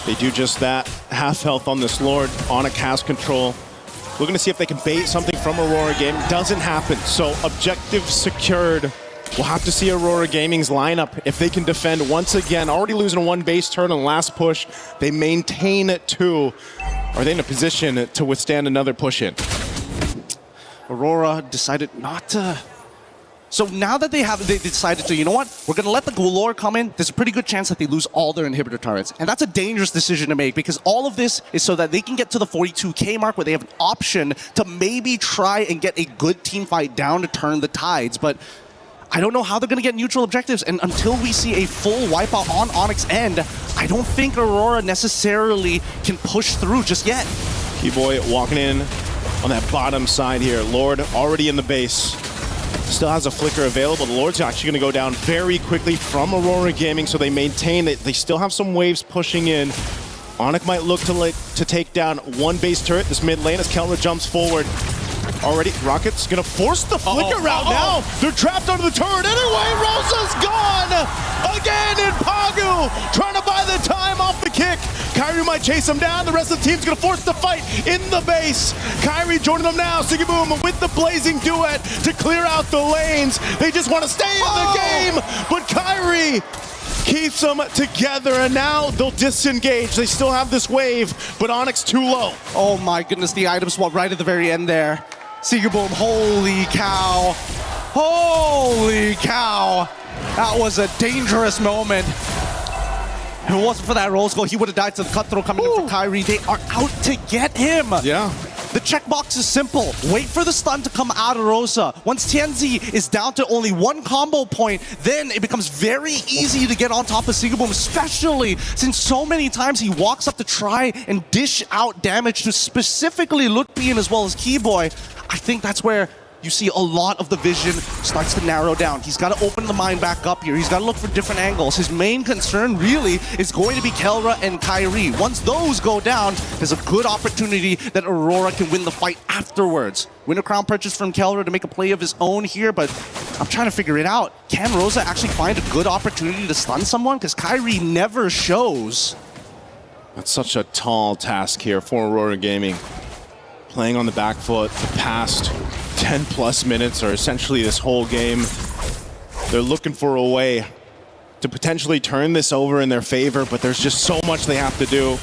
They do just that. Half health on this Lord. Onyx has control. Looking to see if they can bait something from Aurora Gaming. Doesn't happen, so objective secured. We'll have to see Aurora Gaming's lineup if they can defend once again. Already losing 1 base turn on the last push. They maintain 2. Are they in a position to withstand another push in? Aurora decided not to. So now that they decided to, you know what? We're going to let the Gulor come in. There's a pretty good chance that they lose all their inhibitor turrets. And that's a dangerous decision to make, because all of this is so that they can get to the 42k mark where they have an option to maybe try and get a good team fight down to turn the tides. But I don't know how they're going to get neutral objectives. And until we see a full wipeout on Onyx end, I don't think Aurora necessarily can push through just yet. Keyboy walking in on that bottom side here. Lord already in the base. Still has a flicker available. The Lord's actually going to go down very quickly from Aurora Gaming, so they maintain it. They still have some waves pushing in. Onyx might look to take down 1 base turret, this mid lane, as Kelra jumps forward. Already, Rocket's going to force the flicker route now. They're trapped under the turret anyway. Rosa's gone again, and Pagu trying to buy the time off the kick. Kyrie might chase him down. The rest of the team's going to force the fight in the base. Kyrie joining them now. Siggy Boom with the blazing duet to clear out the lanes. They just want to stay in the game, but Kyrie keeps them together, and now they'll disengage. They still have this wave, but Onyx too low. Oh my goodness, the item swap right at the very end there. Siggy Boom, holy cow. Holy cow. That was a dangerous moment. If it wasn't for that Rose goal, he would have died to the cutthroat coming in for Kyrie. They are out to get him. Yeah. The checkbox is simple. Wait for the stun to come out of Rosa. Once TNZ is down to only 1 combo point, then it becomes very easy to get on top of Siggy Boom, especially since so many times he walks up to try and dish out damage to specifically Lutpian as well as Keyboy. I think that's where you see a lot of the vision starts to narrow down. He's got to open the mind back up here. He's got to look for different angles. His main concern really is going to be Kelra and Kyrie. Once those go down, there's a good opportunity that Aurora can win the fight afterwards. Win a crown purchase from Kelra to make a play of his own here, but I'm trying to figure it out. Can Rosa actually find a good opportunity to stun someone? Because Kyrie never shows. That's such a tall task here for Aurora Gaming. Playing on the back foot the past 10 plus minutes, or essentially this whole game. They're looking for a way to potentially turn this over in their favor, but there's just so much they have to do.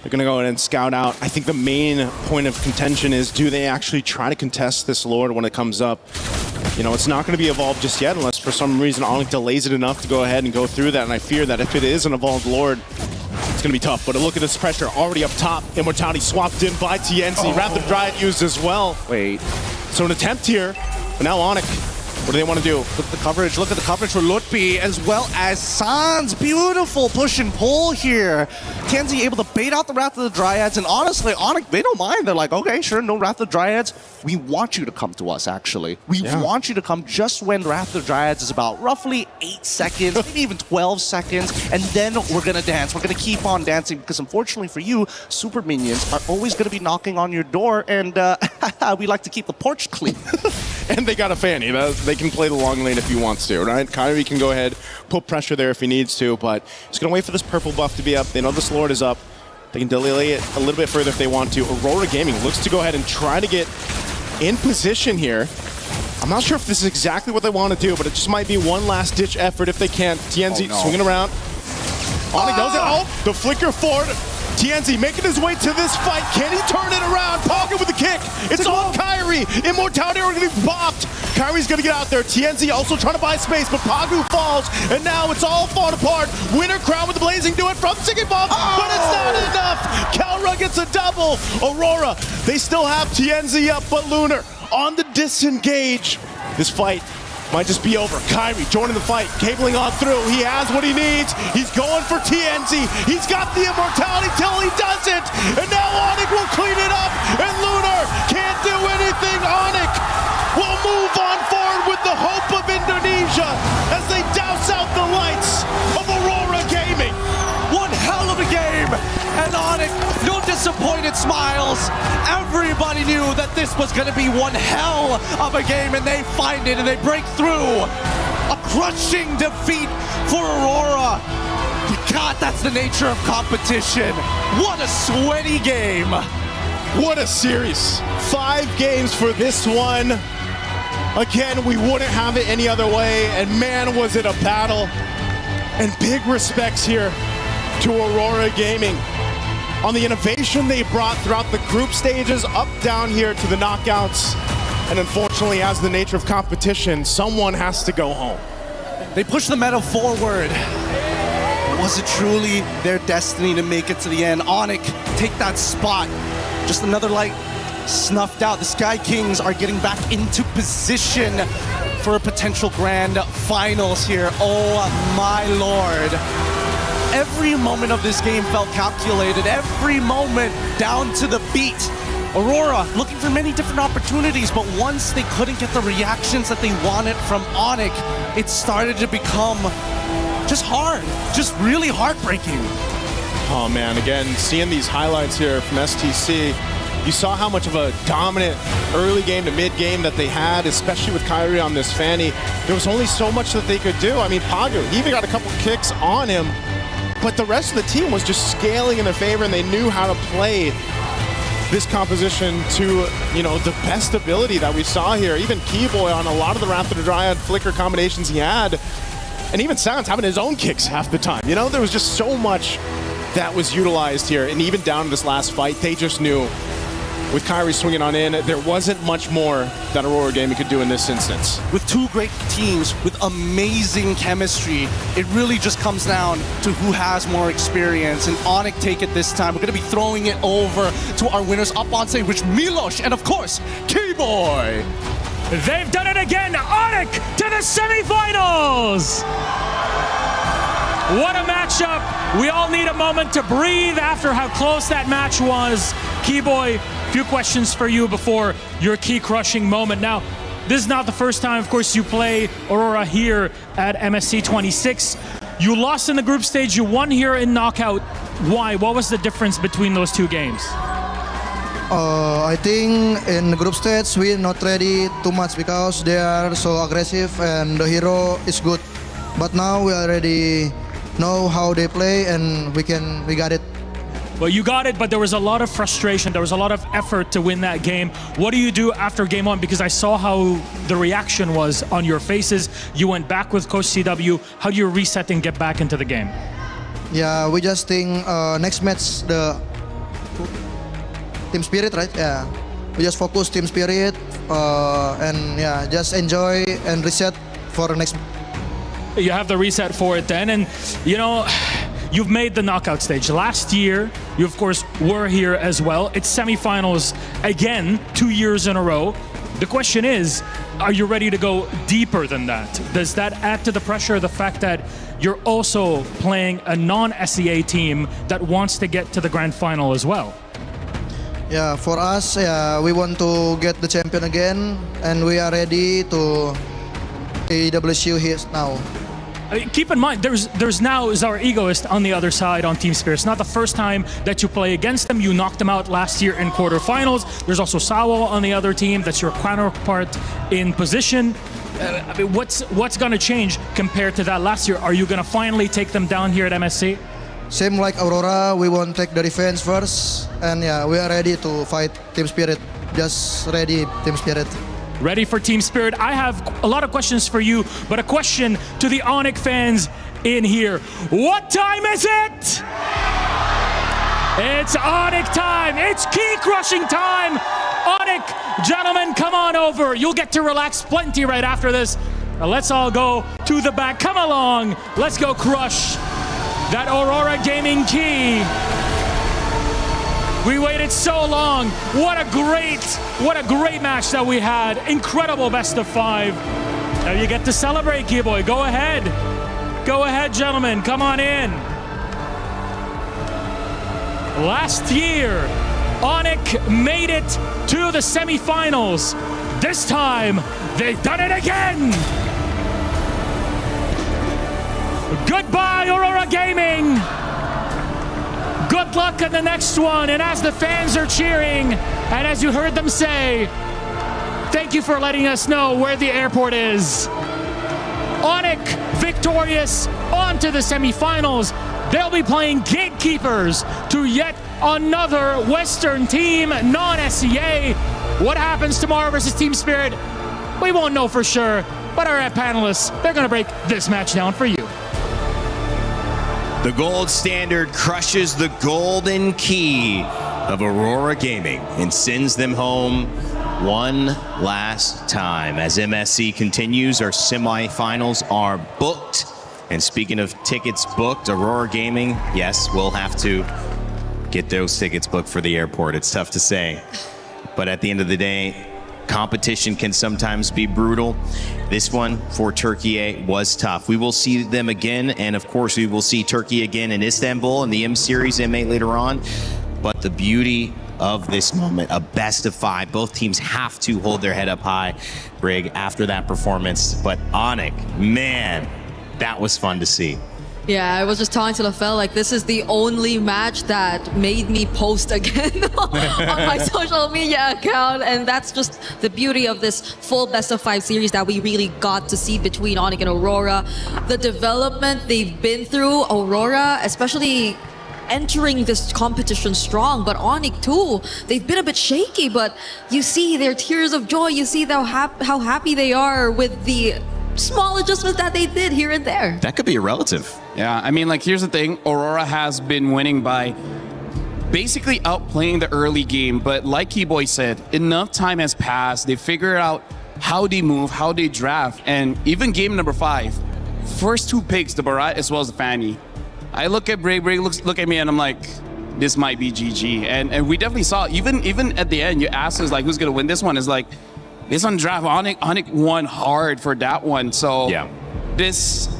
They're going to go ahead and scout out. I think the main point of contention is, do they actually try to contest this Lord when it comes up? You know, it's not going to be evolved just yet unless for some reason Onyx delays it enough to go ahead and go through that, and I fear that if it is an evolved Lord, it's going to be tough. But look at this pressure already up top. Immortality swapped in by TNC. Rapid Dryad used as well. Wait. So an attempt here, but now Onyx. What do they want to do? Look at the coverage. Look at the coverage for Lutfi as well as Sans. Beautiful push and pull here. Kenzie able to bait out the Wrath of the Dryads, and honestly, Onyx, they don't mind. They're like, okay, sure, no Wrath of the Dryads. We want you to come to us, actually. We want you to come just when Wrath of the Dryads is about roughly 8 seconds, maybe even 12 seconds, and then we're going to dance. We're going to keep on dancing because unfortunately for you, super minions are always going to be knocking on your door, and we like to keep the porch clean. And they got a Fanny. They can play the long lane if he wants to, right? Kyrie can go ahead, put pressure there if he needs to, but he's going to wait for this purple buff to be up. They know this Lord is up. They can delay it a little bit further if they want to. Aurora Gaming looks to go ahead and try to get in position here. I'm not sure if this is exactly what they want to do, but it just might be one last-ditch effort if they can. TNZ swinging around. Onyx knows it. Oh, the flicker forward. TNZ making his way to this fight. Can he turn it around? Pocket with a kick. It's on Kyrie. Immortality are going to be popped. Kyrie's going to get out there. TNZ also trying to buy space, but Pagu falls, and now it's all falling apart. Winter Crown with the Blazing do it from Singing Bomb, but it's not enough. Kalra gets a double. Aurora, they still have TNZ up, but Lunar on the disengage. This fight might just be over. Kyrie joining the fight, cabling on through. He has what he needs. He's going for TNZ. He's got the immortality till he doesn't. And now Onyx will clean it up. And Lunar can't do anything. Onyx will move on forward with the hope of Indonesia as they douse out the lights of Aurora Gaming. One hell of a game. And Onyx, no disappointed smiles. Everybody knew that this was going to be one hell of a game, and they find it and they break through. A crushing defeat for Aurora. God, that's the nature of competition. What a sweaty game. What a series. 5 games for this one. Again, we wouldn't have it any other way, and man, was it a battle. And big respects here to Aurora Gaming on the innovation they brought throughout the group stages, up down here to the knockouts. And unfortunately, as the nature of competition, someone has to go home. They push the meta forward. Was it truly their destiny to make it to the end? Onyx take that spot. Just another light snuffed out. The Sky Kings are getting back into position for a potential grand finals here. Oh my lord. Every moment of this game felt calculated. Every moment down to the beat. Aurora looking for many different opportunities, but once they couldn't get the reactions that they wanted from Onyx, it started to become just hard, just really heartbreaking. Oh man, again, seeing these highlights here from STC, you saw how much of a dominant early game to mid game that they had, especially with Kyrie on this Fanny. There was only so much that they could do. I mean, Pagu, he even got a couple kicks on him, but the rest of the team was just scaling in their favor, and they knew how to play this composition to, you know, the best ability that we saw here. Even Keyboy on a lot of the Wrath of the Dryad flicker combinations he had, and even Sounds having his own kicks half the time. You know, there was just so much that was utilized here, and even down to this last fight, they just knew with Kyrie swinging on in, there wasn't much more that Aurora Gaming could do in this instance. With two great teams with amazing chemistry, it really just comes down to who has more experience, and Onyx take it this time. We're going to be throwing it over to our winners up on stage, which Milosh and of course, Keyboy. They've done it again, Onyx to the semifinals! What a matchup. We all need a moment to breathe after how close that match was. Keyboy, few questions for you before your key crushing moment. Now, this is not the first time, of course, you play Aurora here at MSC 26. You lost in the group stage, you won here in knockout. Why? What was the difference between those two games? I think in the group stage we're not ready too much because they are so aggressive and the hero is good. But now we already know how they play and we got it Well, you got it, but there was a lot of frustration. There was a lot of effort to win that game. What do you do after game one? Because I saw how the reaction was on your faces. You went back with Coach CW. How do you reset and get back into the game? Yeah, we just think next match the team spirit, right? Yeah, we just focus team spirit and yeah, just enjoy and reset for the next. You have the reset for it then, and you know, you've made the knockout stage. Last year, you of course were here as well. It's semifinals again, 2 years in a row. The question is, are you ready to go deeper than that? Does that add to the pressure, the fact that you're also playing a non-SEA team that wants to get to the grand final as well? Yeah, for us, we want to get the champion again, and we are ready to EWC here now. Keep in mind, there's now Czar Egoist on the other side on Team Spirit. It's not the first time that you play against them. You knocked them out last year in quarterfinals. There's also Sawo on the other team. That's your counterpart in position. I mean, what's going to change compared to that last year? Are you going to finally take them down here at MSC? Same like Aurora, we want to take the defense first, and yeah, we are ready to fight Team Spirit. Just ready, Team Spirit. Ready for Team Spirit. I have a lot of questions for you, but a question to the Onyx fans in here. What time is it? It's Onyx time. It's key crushing time. Onyx, gentlemen, come on over. You'll get to relax plenty right after this. Now let's all go to the back. Come along. Let's go crush that Aurora Gaming key. We waited so long. What a great match that we had. Incredible best of 5. Now you get to celebrate, Keyboy. Go ahead. Go ahead, gentlemen. Come on in. Last year, Onyx made it to the semifinals. This time, they've done it again. Goodbye, Aurora Gaming. Good luck in the next one. And as the fans are cheering, and as you heard them say, thank you for letting us know where the airport is. Onyx victorious on to the semifinals. They'll be playing gatekeepers to yet another Western team, non-SEA. What happens tomorrow versus Team Spirit? We won't know for sure, but our panelists, they're going to break this match down for you. The gold standard crushes the golden key of Aurora Gaming and sends them home one last time. As MSC continues, our semifinals are booked. And speaking of tickets booked, Aurora Gaming, yes, we'll have to get those tickets booked for the airport. It's tough to say. But at the end of the day, competition can sometimes be brutal. This one for Turkey was tough. We will see them again, and of course we will see Turkey again in Istanbul in the M Series M8 later on. But the beauty of this moment, a best of 5. Both teams have to hold their head up high, Brig, after that performance. But Onyx, man, that was fun to see. Yeah, I was just talking to LaFell, like, this is the only match that made me post again on my social media account, and that's just the beauty of this full best of 5 series that we really got to see between Onyx and Aurora. The development they've been through, Aurora, especially entering this competition strong, but Onyx too, they've been a bit shaky, but you see their tears of joy, you see how happy they are with the small adjustments that they did here and there. That could be a relative. Yeah, I mean, like, here's the thing. Aurora has been winning by basically outplaying the early game, but like Keyboy said, enough time has passed. They figured out how they move, how they draft, and even game number 5, first 2 picks, the Barat as well as the Fanny. I look at Brig look at me, and I'm like, this might be GG. And we definitely saw, even at the end, you asked us, like, who's going to win this one? It's like, this on draft, Onyx won hard for that one. So yeah, this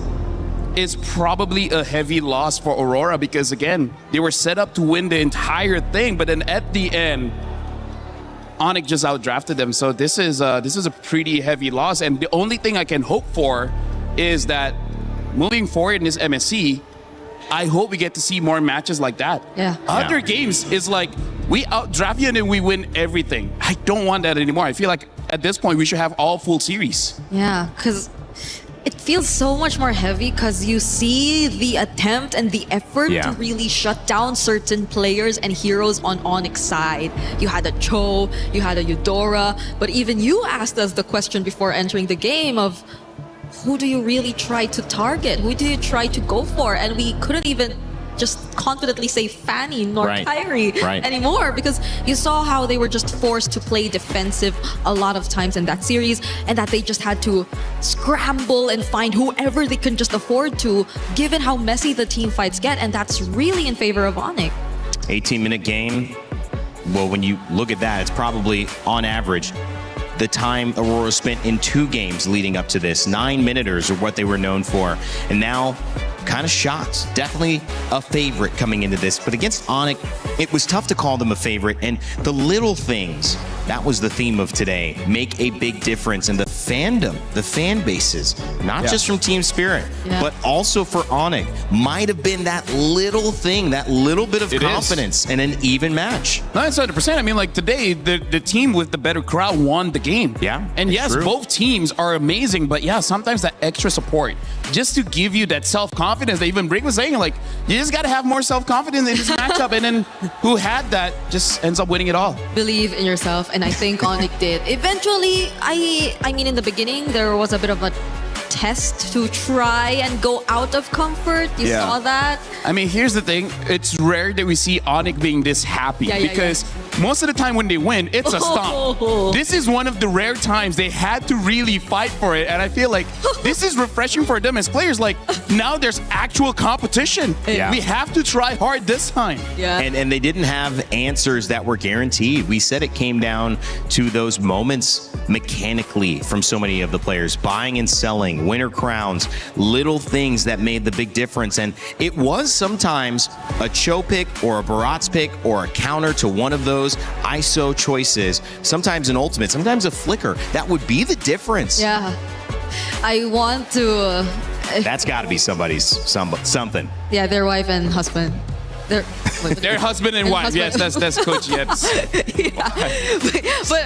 is probably a heavy loss for Aurora because, again, they were set up to win the entire thing, but then at the end, Onyx just outdrafted them. So this is a pretty heavy loss. And the only thing I can hope for is that moving forward in this MSC, I hope we get to see more matches like that. Yeah. Other games is like, we outdraft you and then we win everything. I don't want that anymore. I feel like at this point we should have all full series. Yeah, because it feels so much more heavy because you see the attempt and the effort Yeah. to really shut down certain players and heroes on Onyx side. You had a Cho, you had a Eudora, but even you asked us the question before entering the game of who do you really try to target? Who do you try to go for? And we couldn't even just confidently say Fanny nor Right. Kyrie Right. anymore because you saw how they were just forced to play defensive a lot of times in that series and that they just had to scramble and find whoever they can just afford to given how messy the team fights get, and that's really in favor of Onyx. 18-minute game. Well, when you look at that, it's probably on average the time Aurora spent in 2 games leading up to this. 9-minuters are what they were known for. And now, kind of shocked. Definitely a favorite coming into this. But against Onyx, it was tough to call them a favorite. And the little things, that was the theme of today, make a big difference. And the fandom, the fan bases, not just from Team Spirit, but also for Onyx, might have been that little thing, that little bit of confidence in an even match. No, it's 100%. I mean, like today, the team with the better crowd won the game. Yeah. And yes, true. both teams are amazing, but yeah, sometimes that extra support just to give you that self-confidence that even Brick was saying, like, you just got to have more self-confidence in this matchup. And then who had that just ends up winning it all. Believe in yourself, and I think Onyx did. Eventually, I mean, in the beginning, there was a bit of a test to try and go out of comfort. You saw that? I mean, here's the thing. It's rare that we see Onyx being this happy because most of the time when they win, it's a stomp. This is one of the rare times they had to really fight for it. And I feel like this is refreshing for them as players. Like, now there's actual competition. Yeah. We have to try hard this time. And they didn't have answers that were guaranteed. We said it came down to those moments mechanically from so many of the players, buying and selling, winner crowns, little things that made the big difference. And it was sometimes a Cho pick or a Barat's pick or a counter to one of those ISO choices, sometimes an ultimate, sometimes a flicker. That would be the difference. Yeah. I want to... That's got to be something. Yeah, their wife and husband. Their husband and wife. Yes, that's Coach. Yes. But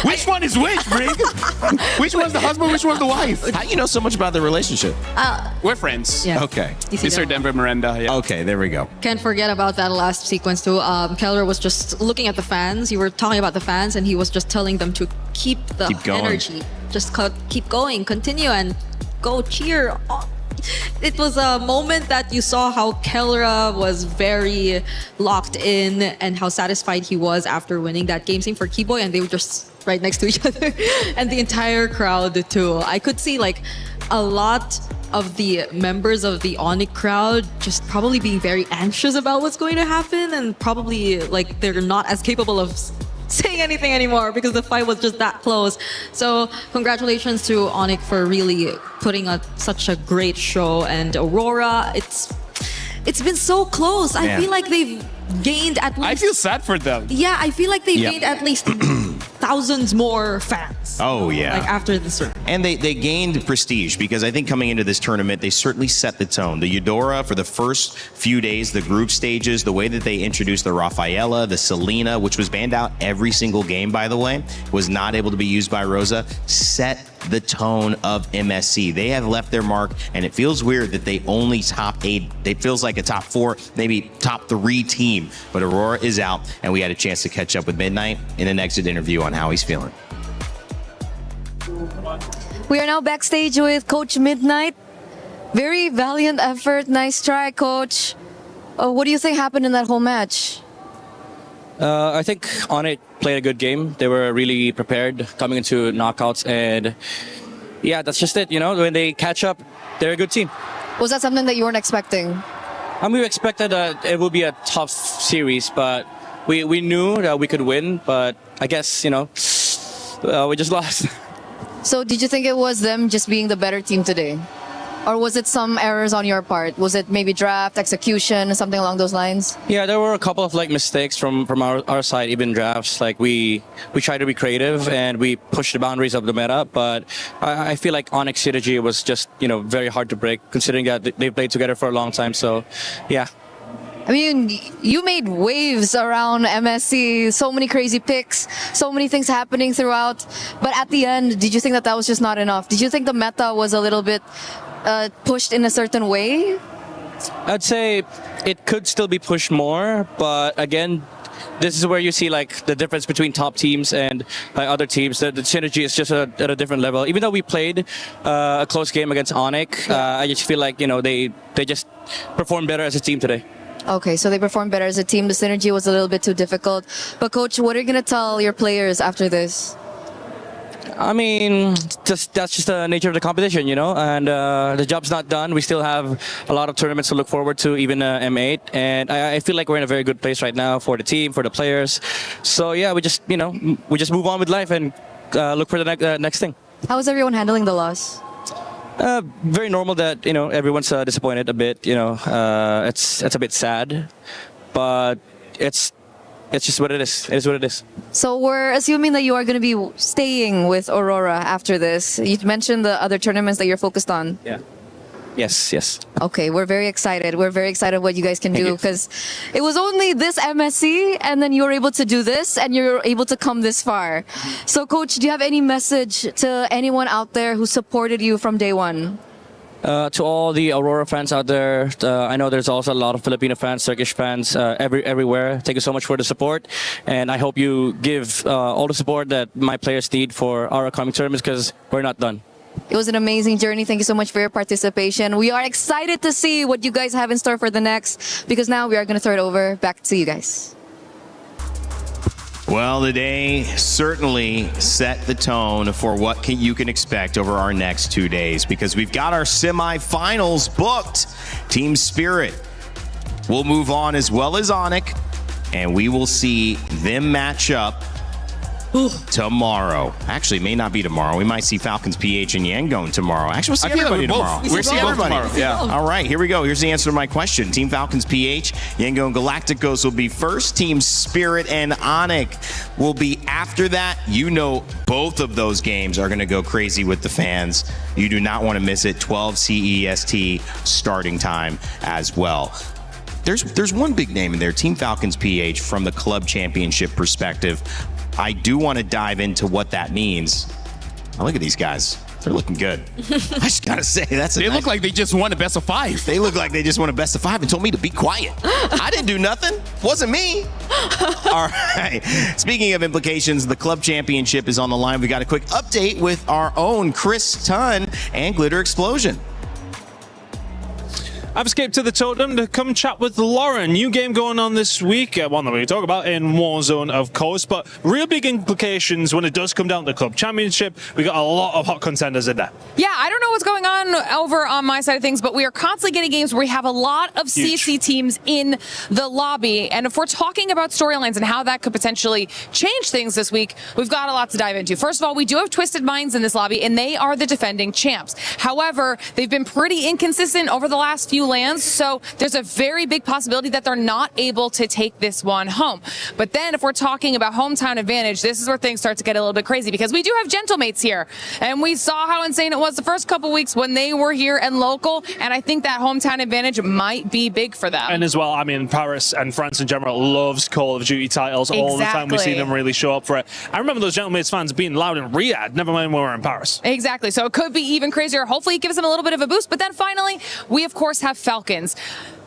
which one is which, Brink? Which one's the husband? Which one's the wife? How do you know so much about their relationship? We're friends. Yeah. Okay. Mr. Denver Miranda. Yeah. Okay, there we go. Can't forget about that last sequence too. Keller was just looking at the fans. You were talking about the fans, and he was just telling them to keep the going. energy. Just keep going, continue, and go cheer. It was a moment that you saw how Kellera was very locked in and how satisfied he was after winning that game. Same for Keyboy, and they were just right next to each other. And the entire crowd too. I could see like a lot of the members of the Onyx crowd just probably being very anxious about what's going to happen, and probably like they're not as capable of saying anything anymore because the fight was just that close. So congratulations to Onyx for really putting on such a great show, and Aurora, it's been so close. I feel like they've gained at least... I feel sad for them. Yeah, I feel like they've gained at least thousands more fans. Oh, yeah. Like after this tournament. And they gained prestige because I think coming into this tournament, they certainly set the tone. The Eudora, for the first few days, the group stages, the way that they introduced the Rafaela, the Selena, which was banned out every single game, by the way, was not able to be used by Rosa, set the tone of MSC. They have left their mark, and it feels weird that they only top 8. It feels like a top 4, maybe top 3 team. But Aurora is out, and we had a chance to catch up with Midnight in an exit interview on how he's feeling. We are now backstage with Coach Midnight. Very valiant effort. Nice try, Coach. What do you think happened in that whole match? I think Onyx played a good game. They were really prepared coming into knockouts, and yeah, that's just it. You know, when they catch up, they're a good team. Was that something that you weren't expecting? We expected it would be a tough series, but we knew that we could win. But I guess, you know, we just lost. So did you think it was them just being the better team today? Or was it some errors on your part? Was it maybe draft, execution, something along those lines? Yeah, there were a couple of like mistakes from our side, even drafts. Like we tried to be creative and we pushed the boundaries of the meta, but I feel like Onyx synergy was just, you know, very hard to break considering that they played together for a long time. So, yeah. I mean, you made waves around MSC, so many crazy picks, so many things happening throughout. But at the end, did you think that that was just not enough? Did you think the meta was a little bit pushed in a certain way? I'd say it could still be pushed more, but again, this is where you see like the difference between top teams and other teams. The synergy is just at a different level. Even though we played a close game against Onyx, I just feel like they just performed better as a team today. Okay, so they performed better as a team. The synergy was a little bit too difficult. But coach, what are you going to tell your players after this? I mean, that's just the nature of the competition, and the job's not done. We still have a lot of tournaments to look forward to, even M8, and I feel like we're in a very good place right now for the team, for the players. So yeah, we just move on with life and look for the next thing. How is everyone handling the loss? Very normal that everyone's disappointed a bit. It's a bit sad, but it's just what it is. It is what it is. So we're assuming that you are going to be staying with Aurora after this. You mentioned the other tournaments that you're focused on. Yeah. Yes. Okay, we're very excited. We're very excited what you guys can do because it was only this MSC and then you were able to do this and you're able to come this far. So coach, do you have any message to anyone out there who supported you from day one? To all the Aurora fans out there, I know there's also a lot of Filipino fans, Turkish fans everywhere. Thank you so much for the support, and I hope you give all the support that my players need for our upcoming tournaments because we're not done. It was an amazing journey. Thank you so much for your participation. We are excited to see what you guys have in store for the next, because now we are going to throw it over back to you guys. Well, the day certainly set the tone for what you can expect over our next 2 days, because we've got our semifinals booked. Team Spirit will move on as well as Onyx, and we will see them match up tomorrow. Actually, it may not be tomorrow. We might see Falcons PH and Yangon tomorrow. Actually, we'll see everybody tomorrow. We'll see everybody. Yeah. All right, here we go. Here's the answer to my question. Team Falcons PH, Yangon Galacticos will be first. Team Spirit and Onyx will be after that. Both of those games are going to go crazy with the fans. You do not want to miss it. 12 CEST starting time as well. There's one big name in there, Team Falcons PH, from the club championship perspective. I do want to dive into what that means. Now look at these guys. They're looking good. I just got to say, they look like they just won a best of 5. They look like they just won a best of 5 and told me to be quiet. I didn't do nothing. Wasn't me. All right. Speaking of implications, the club championship is on the line. We got a quick update with our own Chris Tunn and Glitter Explosion. I've escaped to the totem to come chat with Lauren. New game going on this week, one that we talk about in Warzone, of course, but real big implications when it does come down to the club championship. We got a lot of hot contenders in there. Yeah, I don't know what's going on over on my side of things, but we are constantly getting games where we have a lot of CC teams in the lobby. And if we're talking about storylines and how that could potentially change things this week, we've got a lot to dive into. First of all, we do have Twisted Minds in this lobby, and they are the defending champs. However, they've been pretty inconsistent over the last few lands, so there's a very big possibility that they're not able to take this one home. But then if we're talking about hometown advantage, this is where things start to get a little bit crazy, because we do have Gentlemates here, and we saw how insane it was the first couple weeks when they were here and local, and I think that hometown advantage might be big for them. And as well, I mean, Paris and France in general loves Call of Duty titles. All the time we see them really show up for it. I remember those Gentlemates fans being loud in Riyadh, never mind when we were in Paris. Exactly, so it could be even crazier. Hopefully it gives them a little bit of a boost. But then finally, we of course have Falcons,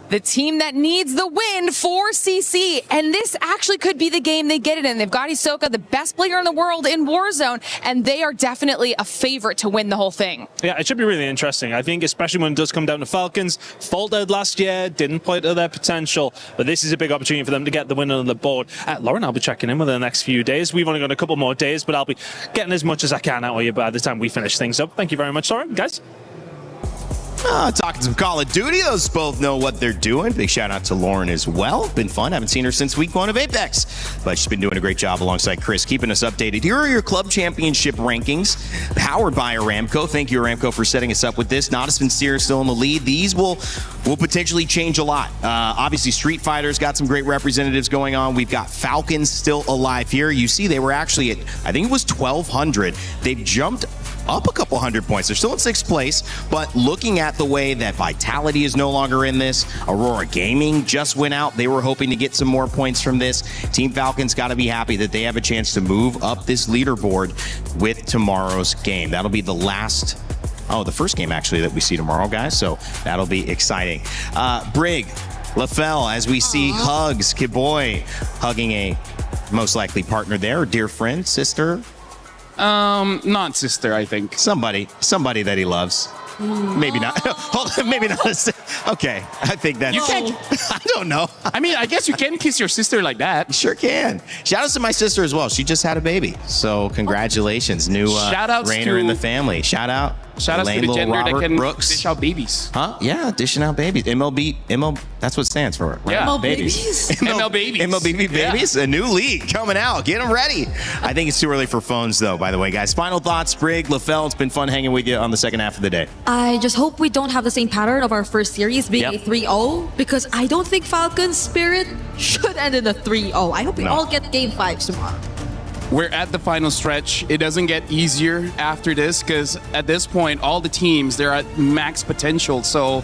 the team that needs the win for CC, and this actually could be the game they get it in. They've got Hisoka, the best player in the world in Warzone, and they are definitely a favorite to win the whole thing. Yeah, it should be really interesting. I think especially when it does come down to Falcons, faltered last year, didn't play to their potential, but this is a big opportunity for them to get the win on the board. Lauren, I'll be checking in within the next few days. We've only got a couple more days, but I'll be getting as much as I can out of you by the time we finish things up. Thank you very much, Lauren, guys. Talking some Call of Duty. Those both know what they're doing. Big shout out to Lauren as well. Been fun. Haven't seen her since week 1 of Apex, but she's been doing a great job alongside Chris, keeping us updated. Here are your club championship rankings, powered by Aramco. Thank you, Aramco, for setting us up with this. Nodus and Seer still in the lead. These will potentially change a lot. Obviously, Street Fighter's got some great representatives going on. We've got Falcons still alive here. You see, they were actually at, I think it was 1,200. They've jumped up a couple hundred points. They're still in 6th place, but looking at the way that Vitality is no longer in this, Aurora Gaming just went out. They were hoping to get some more points from this. Team Falcons got to be happy that they have a chance to move up this leaderboard with tomorrow's game. That'll be the first game actually that we see tomorrow, guys. So that'll be exciting. Brig, LaFell, as we see hugs, Kid Boy hugging a most likely partner there, dear friend, sister. Not sister, I think. Somebody that he loves. Maybe not. Hold on, maybe not. Okay, I think that's... You can't... I don't know. I mean, I guess you can kiss your sister like that. Sure can. Shout outs to my sister as well. She just had a baby. So congratulations. New Rainer in the family. Shout outs to the gender Robert that can Brooks. dish out babies. Huh? Yeah, dishing out babies. MLB, that's what it stands for. Right? Yeah. Babies. MLBBs. MLBB babies. Yeah. A new league coming out. Get them ready. I think it's too early for phones, though, by the way, guys. Final thoughts, Brig, LaFell. It's been fun hanging with you on the second half of the day. I just hope we don't have the same pattern of our first series being a 3-0, because I don't think Falcons' spirit should end in a 3-0. I hope we all get game 5 tomorrow. We're at the final stretch. It doesn't get easier after this, because at this point, all the teams, they're at max potential. So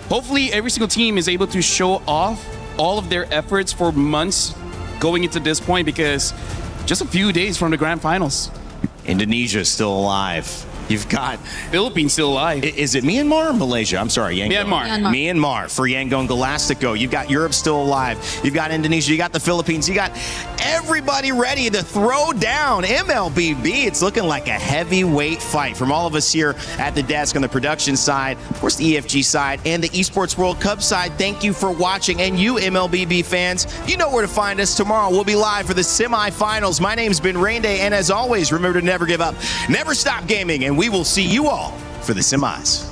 hopefully every single team is able to show off all of their efforts for months going into this point, because just a few days from the grand finals. Indonesia is still alive. You've got Philippines still alive. Is it Myanmar or Malaysia? I'm sorry, Yangon. Myanmar for Yangon Galastico. You've got Europe still alive. You've got Indonesia. You got the Philippines. You got everybody ready to throw down MLBB. It's looking like a heavyweight fight from all of us here at the desk on the production side, of course the EFG side, and the Esports World Cup side. Thank you for watching. And you MLBB fans, you know where to find us tomorrow. We'll be live for the semifinals. My name's been Rain Day, and as always, remember to never give up, never stop gaming, and we will see you all for the semis.